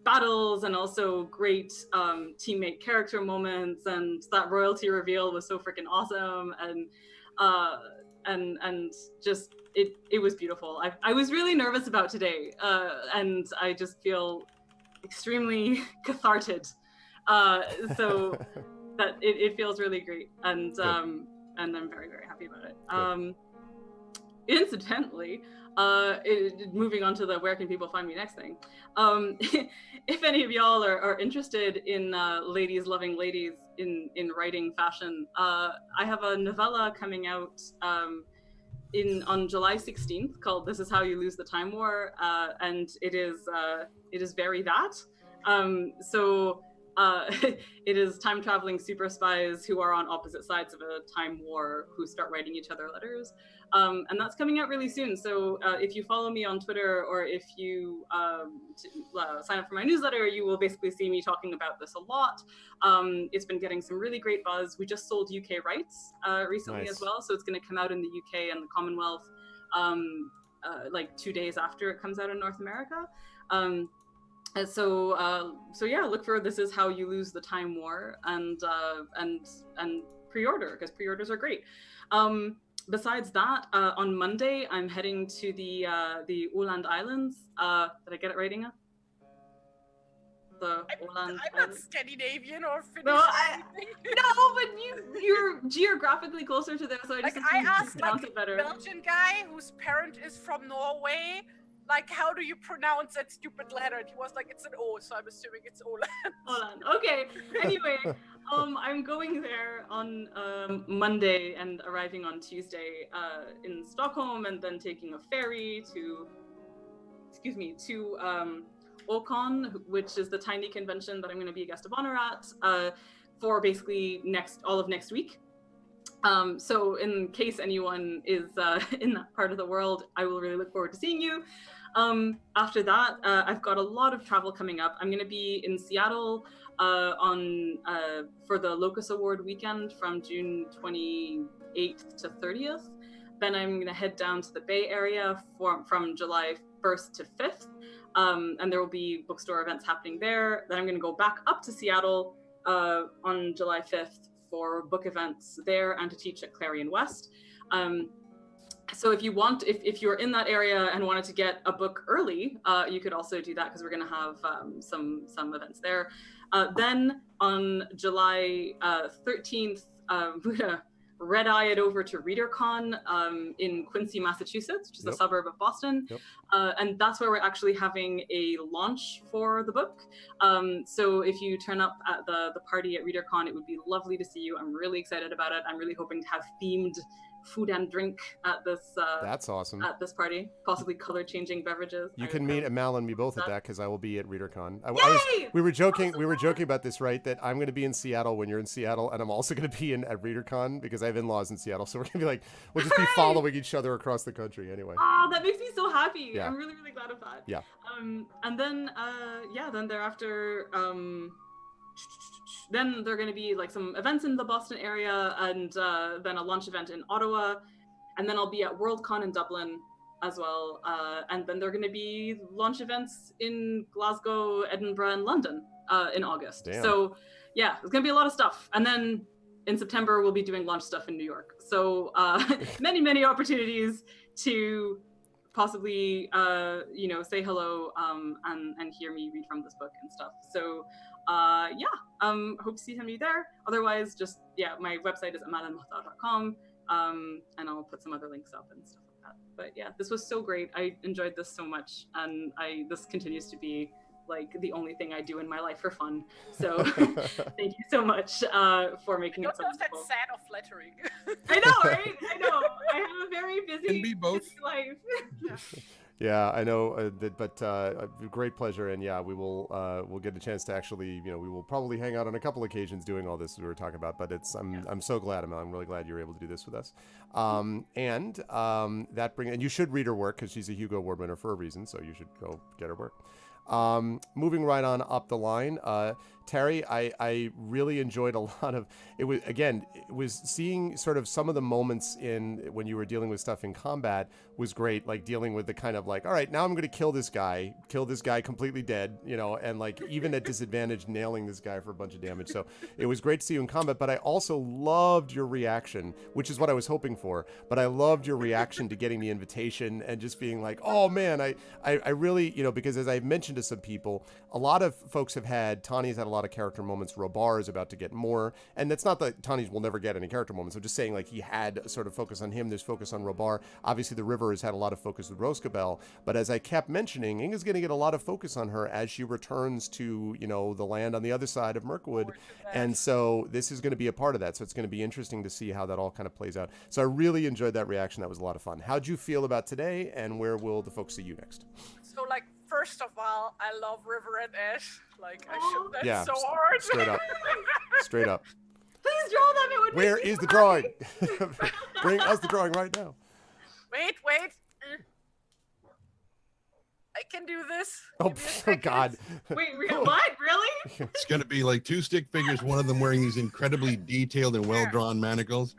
battles and also great teammate character moments, and that royalty reveal was so freaking awesome, and just it was beautiful. I was really nervous about today, and I just feel extremely cathartic. So that it feels really great, and I'm very, very happy about it. Incidentally, moving on to the where can people find me next thing, if any of y'all are interested in ladies loving ladies in writing fashion, I have a novella coming out on July 16th called This Is How You Lose the Time War, and it is very that. So it is time traveling super spies who are on opposite sides of a time war who start writing each other letters. And that's coming out really soon. So if you follow me on Twitter, or if you sign up for my newsletter, you will basically see me talking about this a lot. It's been getting some really great buzz. We just sold UK rights recently. Nice. As well. So it's going to come out in the UK and the Commonwealth like 2 days after it comes out in North America. And so yeah, look for This Is How You Lose the Time War, and pre-order, because pre-orders are great. Besides that, on Monday I'm heading to the Åland Islands. Did I get it right, Inga? I'm not Scandinavian or Finnish. No, but you're geographically closer to there, so I just I asked pronounce it better. A Belgian guy whose parent is from Norway, like, how do you pronounce that stupid letter? And he was like, it's an O, so I'm assuming it's Åland. Åland. Okay. Anyway, I'm going there on Monday and arriving on Tuesday in Stockholm, and then taking a ferry to ArvCon, which is the tiny convention that I'm going to be a guest of honor at for basically all of next week. So in case anyone is in that part of the world, I will really look forward to seeing you. After that, I've got a lot of travel coming up. I'm going to be in Seattle for the Locus Award weekend from June 28th to 30th. Then I'm going to head down to the Bay Area from July 1st to 5th. And there will be bookstore events happening there. Then I'm going to go back up to Seattle on July 5th for book events there, and to teach at Clarion West. So if you're in that area and wanted to get a book early, you could also do that, because we're going to have some events there. Then on July 13th, we're going to red-eye it over to ReaderCon in Quincy, Massachusetts, which is a suburb of Boston. Yep. And that's where we're actually having a launch for the book. So if you turn up at the party at ReaderCon, it would be lovely to see you. I'm really excited about it. I'm really hoping to have themed food and drink at this That's awesome. at this party, possibly color changing beverages. You I can would meet come Amal and me both at that. that because I will be at ReaderCon. Yay! We were joking about this, right? That I'm going to be in Seattle when you're in Seattle, and I'm also going to be at ReaderCon because I have in-laws in Seattle. So we're going to be like, we'll just be following each other across the country anyway. Oh, that makes me so happy. Yeah. I'm really, really glad of that. Yeah. And then, then thereafter, then there are going to be like some events in the Boston area, and then a launch event in Ottawa, and then I'll be at WorldCon in Dublin as well. And then there are going to be launch events in Glasgow, Edinburgh, and London in August. Damn. So yeah, there's going to be a lot of stuff. And then in September, we'll be doing launch stuff in New York. So many, many opportunities to possibly, say hello and hear me read from this book and stuff. So hope to see some of you there. Otherwise, just, my website is amalanmuhtar.com, and I'll put some other links up and stuff like that. But yeah, this was so great. I enjoyed this so much, and this continues to be like the only thing I do in my life for fun. So thank you so much for making it so Don't know if that's wonderful. sad or flattering. I know, right? I know. I have a very Can busy be both. life. Yeah, I know, but great pleasure, and yeah, we'll get a chance to actually, we will probably hang out on a couple occasions doing all this we were talking about. But I'm so glad, I'm really glad you're able to do this with us. And you should read her work because she's a Hugo Award winner for a reason, so you should go get her work. Moving right on up the line, Terry, I really enjoyed a lot of it. Was seeing sort of some of the moments when you were dealing with stuff in combat was great, like dealing with the kind of like, all right, now I'm going to kill this guy completely dead, and like even at disadvantage nailing this guy for a bunch of damage. So it was great to see you in combat, but I also loved your reaction, which is what I was hoping for, but I loved your reaction to getting the invitation and just being like, oh man, I really, because as I've mentioned to some people, a lot of folks Tani's had a lot of character moments. Robar is about to get more, and that's not that Tani's will never get any character moments. I'm just saying, like, he had sort of focus on him. There's focus on Robar. Obviously, the River has had a lot of focus with Roscabel, but as I kept mentioning, Inga's going to get a lot of focus on her as she returns to, the land on the other side of Mirkwood, and so this is going to be a part of that. So it's going to be interesting to see how that all kind of plays out. So I really enjoyed that reaction. That was a lot of fun. How'd you feel about today, and where will the folks see you next? So, like, first of all, I love River and Ash. Like, I ship that so Yeah, hard. straight up. Please draw them. It would Where make me is the happy. drawing? Bring us the drawing right now. Wait. I can do this. Oh, Give me a oh second. God. Wait, what? Really? It's going to be like two stick figures, one of them wearing these incredibly detailed and well-drawn manacles.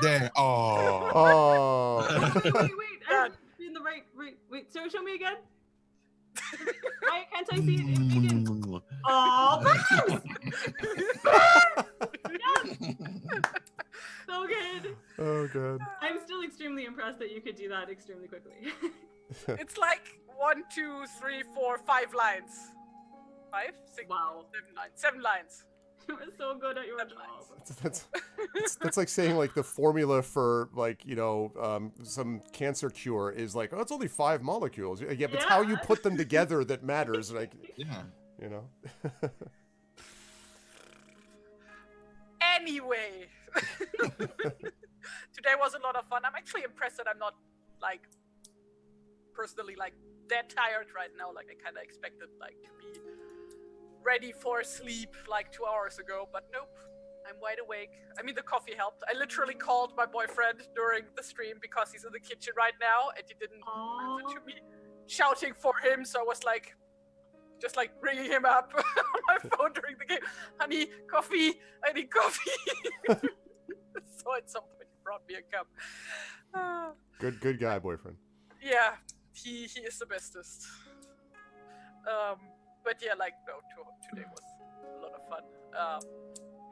There. Oh. Oh. Wait. I have to be in the right. Wait. So show me again. Why can't I see it? Again? Oh, yes! So good. Oh God. I'm still extremely impressed that you could do that extremely quickly. It's like 1, 2, 3, 4, 5 lines. 5, 6, Wow. 7 lines. 7 lines. You were so good at your job. That's like saying like the formula for like some cancer cure is like, oh, it's only 5 molecules. Yeah, but it's how you put them together that matters. Like, Yeah. Anyway, today was a lot of fun. I'm actually impressed that I'm not like personally like that tired right now. Like I kind of expected like to be ready for sleep like 2 hours ago, but nope. I'm wide awake. I mean, the coffee helped. I literally called my boyfriend during the stream because he's in the kitchen right now and he didn't answer to me, shouting for him. So I was like, just like ringing him up on my phone during the game. Honey, coffee. I need coffee. So at some point he brought me a cup. good guy, boyfriend. Yeah, he is the bestest. But yeah, like no, today was a lot of fun.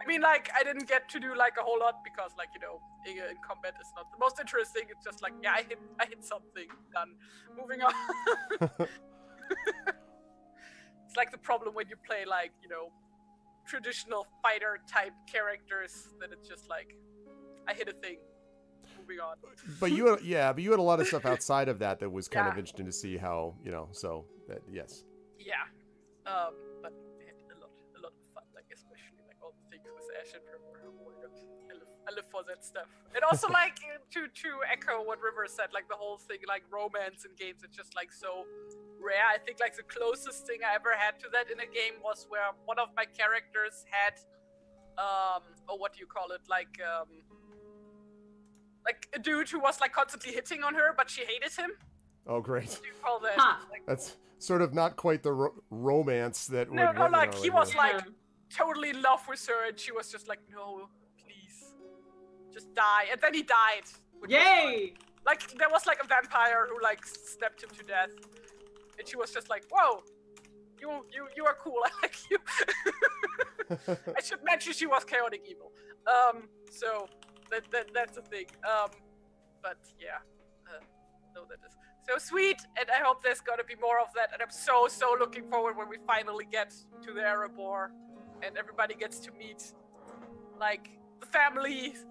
I mean, like I didn't get to do like a whole lot because, like Inga in combat is not the most interesting. It's just like I hit something, done. Moving on. It's like the problem when you play like traditional fighter type characters. That it's just like I hit a thing. Moving on. But you had a lot of stuff outside of that was kind of interesting to see how so yes. Yeah. But we had a lot of fun, like especially like all the things with Ash and River. Oh my god, I live for that stuff. And also, like, to echo what River said, like, the whole thing, like, romance in games, it's just, like, so rare. I think, like, the closest thing I ever had to that in a game was where one of my characters had, what do you call it? Like a dude who was, like, constantly hitting on her, but she hated him. Oh, great. What do you call that? Huh. Like, That's sort of not quite the romance that no, would, like, he was, Yeah. like, totally in love with her, and she was just like, no, please, just die. And then he died. which was Yay! like, there was, like, a vampire who, like, stabbed him to death. And she was just like, whoa, you are cool, I like you. I should mention she was chaotic evil. So, that's a thing. But, yeah. No, that is so sweet, and I hope there's gonna be more of that, and I'm so looking forward when we finally get to the Erebor, and everybody gets to meet, like, the families,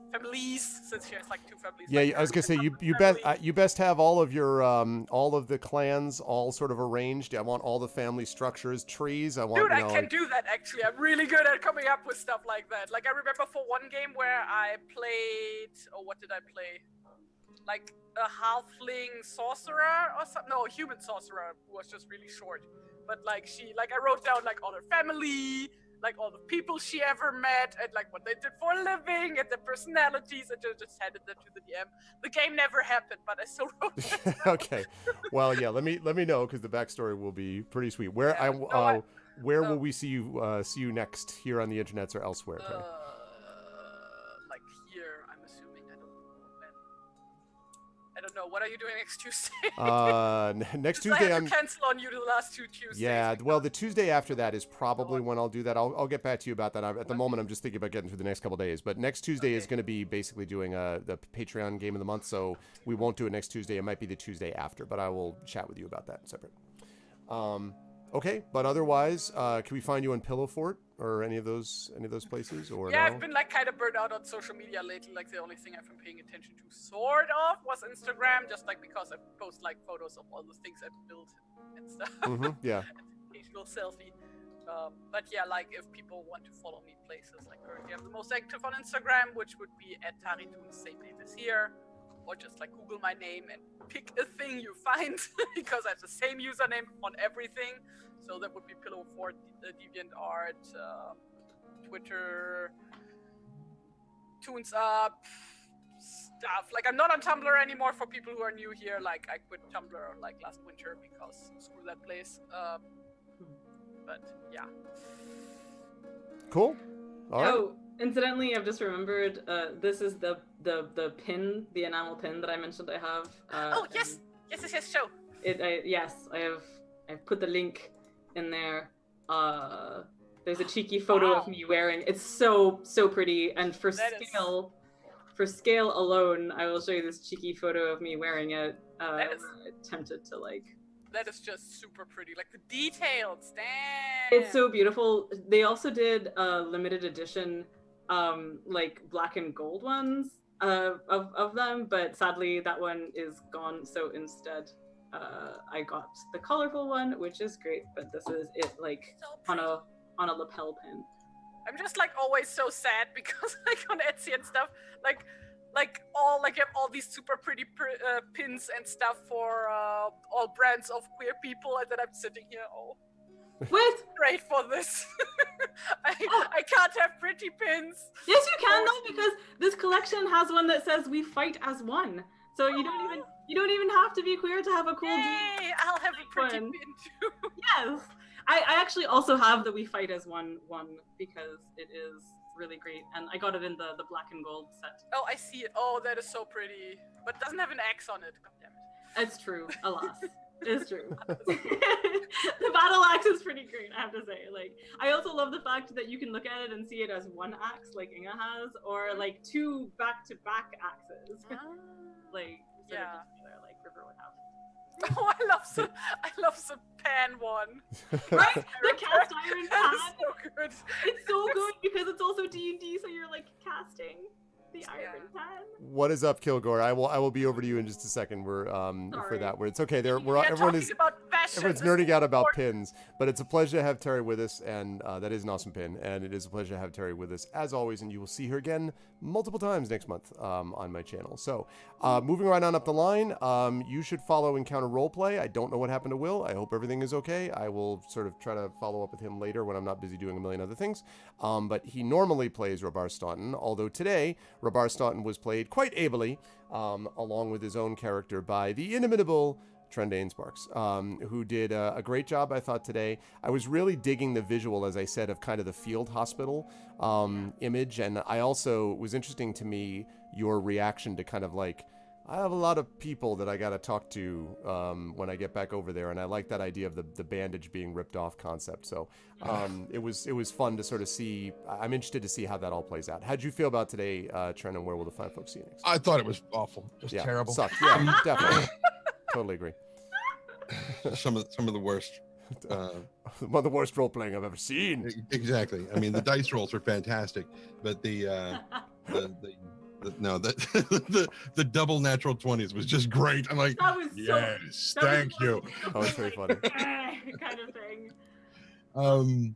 since she has, like, 2 families. Yeah, like, I was gonna say family. you best have all of your all of the clans all sort of arranged. I want all the family structures, trees. I want. Dude, I you know, can like, do that, actually. I'm really good at coming up with stuff like that. Like, I remember for one game where I played, what did I play? Like, a halfling sorcerer or something. No, a human sorcerer who was just really short. But, like, I wrote down, like, all her family, like, all the people she ever met, and, like, what they did for a living, and their personalities, and just handed them to the DM. The game never happened, but I still wrote that. Okay. Well, yeah. Let me know, because the backstory will be pretty sweet. Where Yeah, where will we see you next? Here on the internets or elsewhere? Penny? Like, here, I'm assuming. I don't know. What are you doing next Tuesday? Next I Tuesday had I'm. to cancel on you the last 2 Tuesdays. Yeah, well, the Tuesday after that is probably when I'll do that. I'll get back to you about that. At the Okay. moment, I'm just thinking about getting through the next couple days. But next Tuesday is Okay. going to be basically doing the Patreon game of the month, so we won't do it next Tuesday. It might be the Tuesday after, but I will chat with you about that separate. Okay, but otherwise, can we find you on Pillow Fort or any of those places? Or Yeah, no? I've been, like, kind of burnt out on social media lately. Like, the only thing I've been paying attention to, sort of, was Instagram, just, like, because I post, like, photos of all the things I've built and stuff. Yeah. Occasional selfie. But yeah, like, if people want to follow me places, like, currently I'm the most active on Instagram, which would be @Taritoon, same name as here. Or just, like, Google my name and pick a thing you find, because I have the same username on everything. So that would be Pillow Fort, DeviantArt, Twitter, Tunes Up, stuff. Like, I'm not on Tumblr anymore for people who are new here. Like, I quit Tumblr, like, last winter because screw that place. But yeah. Cool. All right. Oh, incidentally, I've just remembered. This is the pin, the enamel pin that I mentioned I have. Oh yes, show. I've put the link in there. There's a cheeky photo of me wearing. It's so pretty, and for scale alone, I will show you this cheeky photo of me wearing it. I'm tempted to, like. That is just super pretty. Like, the details, damn. It's so beautiful. They also did a limited edition, like, black and gold ones of them, but sadly that one is gone. So instead, I got the colorful one, which is great. But this is it, like, So on a lapel pin. I'm just, like, always so sad because, like, on Etsy and stuff, like you have all these super pretty pins and stuff for all brands of queer people, and then I'm sitting here, What? great for this. I can't have pretty pins. Yes, you can though, because this collection has one that says "We fight as one." So you don't even have to be queer to have a cool Yay! I'll have a pretty one. pin too. Yes. I actually also have the "We Fight as One" because it is really great, and I got it in the black and gold set. Oh, I see it. Oh, that is so pretty, but it doesn't have an X on it. God damn it. It's true, alas. It's true. The battle axe is pretty great, I have to say. Like, I also love the fact that you can look at it and see it as one axe, like Inga has, or like 2 back-to-back axes, like sort of just together, like River would have. Oh, I love the pan one. Right? The cast iron That pan. is so good. It's so good because it's also D&D, so you're like casting the iron pan. What is up, Kilgore? I will be over to you in just a second. We're for Sorry. that. Where it's okay. We're everyone talking is. about question. Everyone's nerding out about pins, but it's a pleasure to have Terry with us, and that is an awesome pin, and it is a pleasure to have Terry with us as always, and you will see her again multiple times next month on my channel. So, moving right on up the line, you should follow Encounter Roleplay. I don't know what happened to Will. I hope everything is okay. I will sort of try to follow up with him later when I'm not busy doing a million other things. But he normally plays Rabar Staunton, although today Rabar Staunton was played quite ably, along with his own character by the inimitable Trendane Sparks, who did a great job, I thought, today. I was really digging the visual, as I said, of kind of the field hospital image, and I also, it was interesting to me, your reaction to kind of like, I have a lot of people that I got to talk to when I get back over there, and I like that idea of the bandage being ripped off concept. So it was fun to sort of see. I'm interested to see how that all plays out. How'd you feel about today, Trent, and where will the fine folks see you next? I thought it was awful, just terrible. Sucked. Yeah, definitely. Totally agree. Some of the worst. One of the worst role playing I've ever seen. Exactly. I mean, the dice rolls are fantastic, but the double natural 20s was just great. I'm like, That was yes, that thank was you. Oh, it's very funny. kind of thing.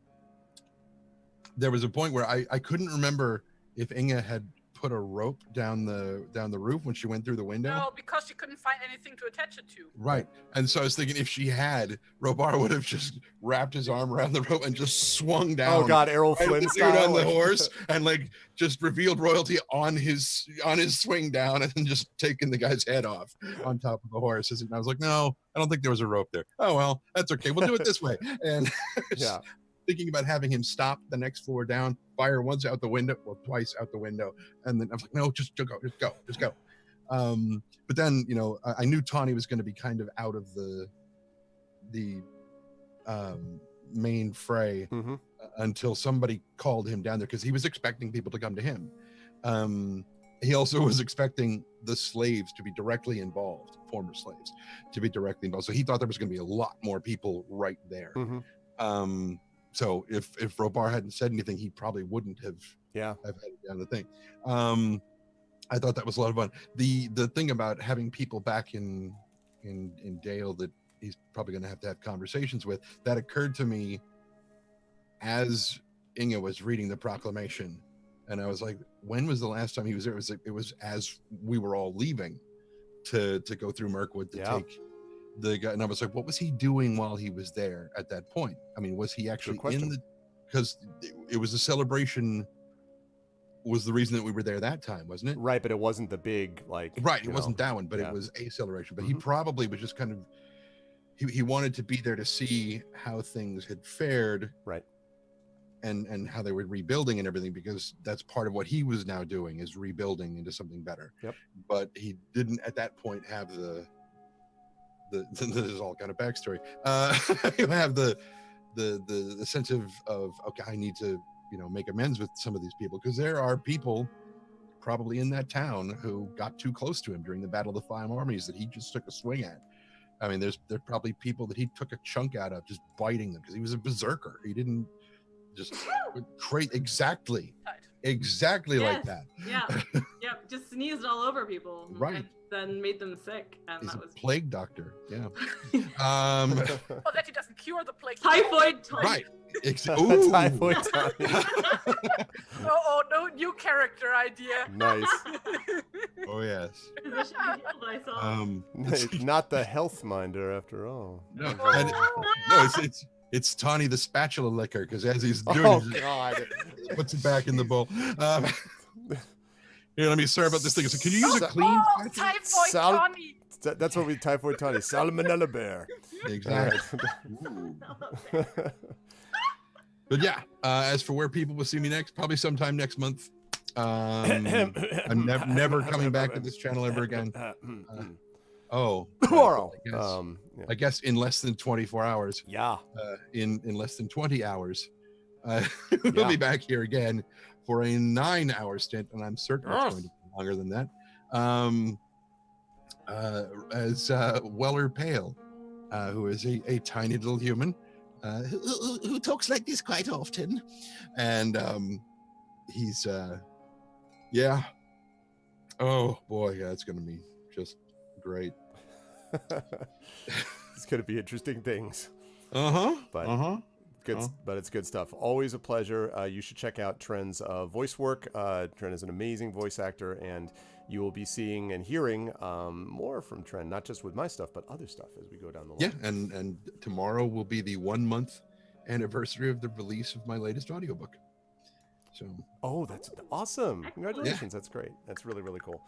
There was a point where I couldn't remember if Inga had put a rope down the roof when she went through the window. No, because she couldn't find anything to attach it to. Right. And so I was thinking if she had, Robar would have just wrapped his arm around the rope and just swung down. Oh God, Errol right Flynn dude style on the horse and like just revealed royalty on his swing down and then just taking the guy's head off on top of the horse. And I was like, no, I don't think there was a rope there. Oh well, that's okay. We'll do it this way. And Yeah. thinking about having him stop the next floor down, fire once out the window, well, twice out the window, and then I was like, no, just go. But then, you know, I knew Tawny was going to be kind of out of the main fray until somebody called him down there because he was expecting people to come to him. He also was expecting the slaves to be directly involved, former slaves, to be directly involved. So he thought there was going to be a lot more people right there. So if Robar hadn't said anything, he probably wouldn't have had it down the thing. I thought that was a lot of fun. The thing about having people back in Dale that he's probably going to have conversations with, that occurred to me as Inga was reading the proclamation, and I was like, when was the last time he was there? It was as we were all leaving to go through Mirkwood to take the guy, and I was like, what was he doing while he was there at that point? I mean, was he actually because it was a celebration was the reason that we were there that time, wasn't it? Right, but it wasn't the big it wasn't that one, but it was a celebration. But he probably was just kind of he wanted to be there to see how things had fared, right, and how they were rebuilding and everything, because that's part of what he was now doing, is rebuilding into something better. But he didn't at that point have this is all kind of backstory. You have the sense of okay, I need to make amends with some of these people, because there are people probably in that town who got too close to him during the Battle of the Five Armies that he just took a swing at. I mean, there's probably people that he took a chunk out of just biting them because he was a berserker. He didn't just exactly like that. Yep, just sneezed all over people. Right. Then made them sick, and He's that a was plague doctor. Yeah. Well, that he doesn't cure the plague. typhoid. Right. Typhoid Tawny. Oh no, new character idea. Nice. Oh yes. Physician healed, I saw. Not the health minder after all. No, it's Tawny the spatula licker, because as he's doing it, God. he puts it back in the bowl. Here, let me serve up this thing. So can you use a clean spatula? Typhoid Tawny. That's what we typhoid Tawny. Salmonella bear. Exactly. But yeah, as for where people will see me next, probably sometime next month. I'm never coming back to this channel ever again. Tomorrow. I guess in less than 24 hours. Yeah. In less than 20 hours, we'll be back here again for a 9-hour stint, and I'm certain it's going to be longer than that. As Weller Pale, who is a tiny little human who talks like this quite often, and he's oh boy, yeah, it's going to be just great. It's going to be interesting things. But good, but it's good stuff. Always a pleasure. You should check out Tren's voice work. Tren is an amazing voice actor, and you will be seeing and hearing more from Tren, not just with my stuff, but other stuff as we go down the line. Yeah, and tomorrow will be the 1 month anniversary of the release of my latest audiobook. So. Oh, that's awesome. Congratulations. Yeah. That's great. That's really, really cool.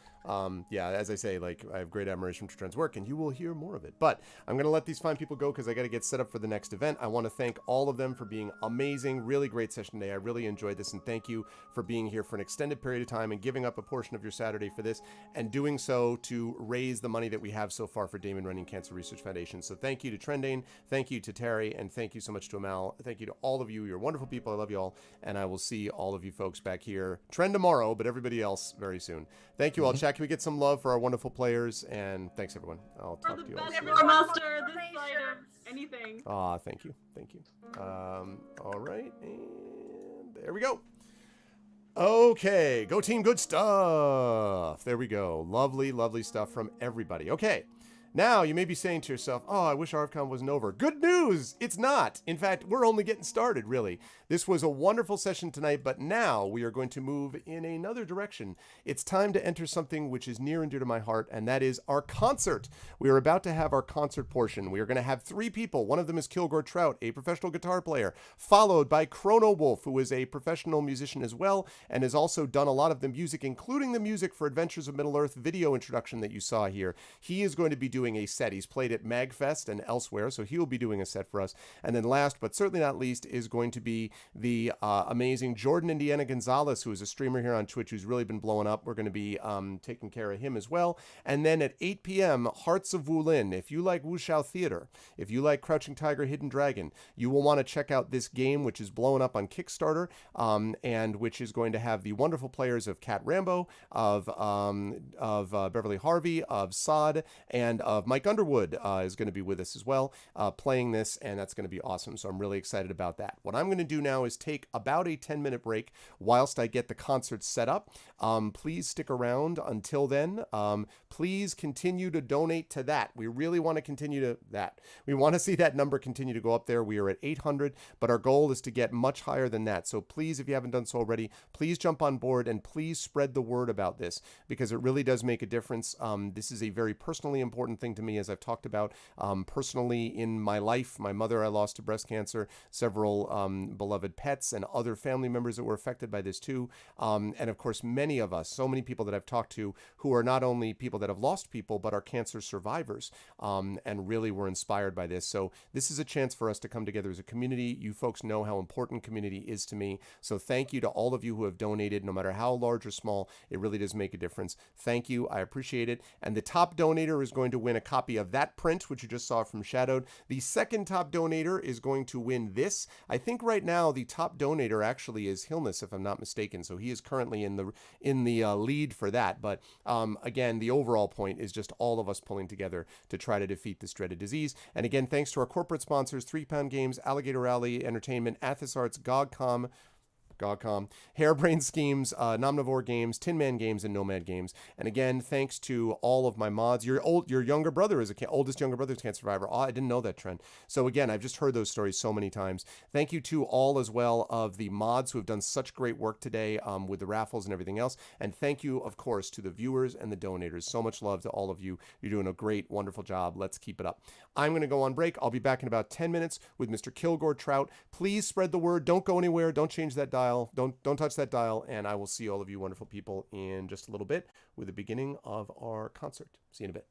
Yeah, as I say, like, I have great admiration for Trent's work, and you will hear more of it. But I'm going to let these fine people go because I got to get set up for the next event. I want to thank all of them for being amazing. Really great session today. I really enjoyed this, and thank you for being here for an extended period of time and giving up a portion of your Saturday for this, and doing so to raise the money that we have so far for Damon Runyon Cancer Research Foundation. So thank you to Trendane, thank you to Terry, and thank you so much to Amal. Thank you to all of you. You're wonderful people. I love you all, and I will see all of you folks back here. Trend tomorrow, but everybody else very soon. Thank you all. Chat, can we get some love for our wonderful players? And thanks, everyone. I'll talk to you all soon. Master, this side of anything. Thank you. Thank you. All right. And there we go. Okay. Go team. Good stuff. There we go. Lovely, lovely stuff from everybody. Okay. Now, you may be saying to yourself, oh, I wish ArvCon wasn't over. Good news! It's not. In fact, we're only getting started, really. This was a wonderful session tonight, but now we are going to move in another direction. It's time to enter something which is near and dear to my heart, and that is our concert. We are about to have our concert portion. We are going to have 3 people. One of them is Kilgore Trout, a professional guitar player, followed by Chrono Wolf, who is a professional musician as well, and has also done a lot of the music, including the music for Adventures of Middle-earth video introduction that you saw here. He is going to be doing a set. He's played at MagFest and elsewhere, so he will be doing a set for us. And then last, but certainly not least, is going to be the amazing Jordan Indiana Gonzalez, who is a streamer here on Twitch who's really been blowing up. We're going to be taking care of him as well. And then at 8 p.m., Hearts of Wulin. If you like Wuxia Theater, if you like Crouching Tiger, Hidden Dragon, you will want to check out this game, which is blowing up on Kickstarter, and which is going to have the wonderful players of Cat Rambo, of Beverly Harvey, of Sod, and of Mike Underwood is going to be with us as well, playing this, and that's going to be awesome. So I'm really excited about that. What I'm going to do now is take about a 10-minute break whilst I get the concert set up. Please stick around until then. Please continue to donate to that. We really want to continue to that. We want to see that number continue to go up there. We are at 800, but our goal is to get much higher than that. So please, if you haven't done so already, please jump on board and please spread the word about this, because it really does make a difference. This is a very personally important thing to me, as I've talked about personally in my life. My mother I lost to breast cancer, several beloved pets and other family members that were affected by this too. And of course, many of us, so many people that I've talked to who are not only people that have lost people, but are cancer survivors, and really were inspired by this. So this is a chance for us to come together as a community. You folks know how important community is to me. So thank you to all of you who have donated, no matter how large or small. It really does make a difference. Thank you. I appreciate it. And the top donator is going to win a copy of that print, which you just saw from Shadowed. The second top donator is going to win this. I think right now the top donator actually is Hillness, if I'm not mistaken. So he is currently in the lead for that. But again, the overall point is just all of us pulling together to try to defeat this dreaded disease. And again, thanks to our corporate sponsors, 3 Pound Games, Alligator Alley Entertainment, Athos Arts, GOGCOM, Harebrained Schemes, Nomnivore Games, Tin Man Games, and Nomad Games. And again, thanks to all of my mods. Your younger brother is oldest younger brother is a cancer survivor. Oh, I didn't know that, Trent. So again, I've just heard those stories so many times. Thank you to all as well of the mods who have done such great work today with the raffles and everything else. And thank you, of course, to the viewers and the donators. So much love to all of you. You're doing a great, wonderful job. Let's keep it up. I'm going to go on break. I'll be back in about 10 minutes with Mr. Kilgore Trout. Please spread the word. Don't go anywhere. Don't change that dial. Don't touch that dial. And I will see all of you wonderful people in just a little bit with the beginning of our concert. See you in a bit.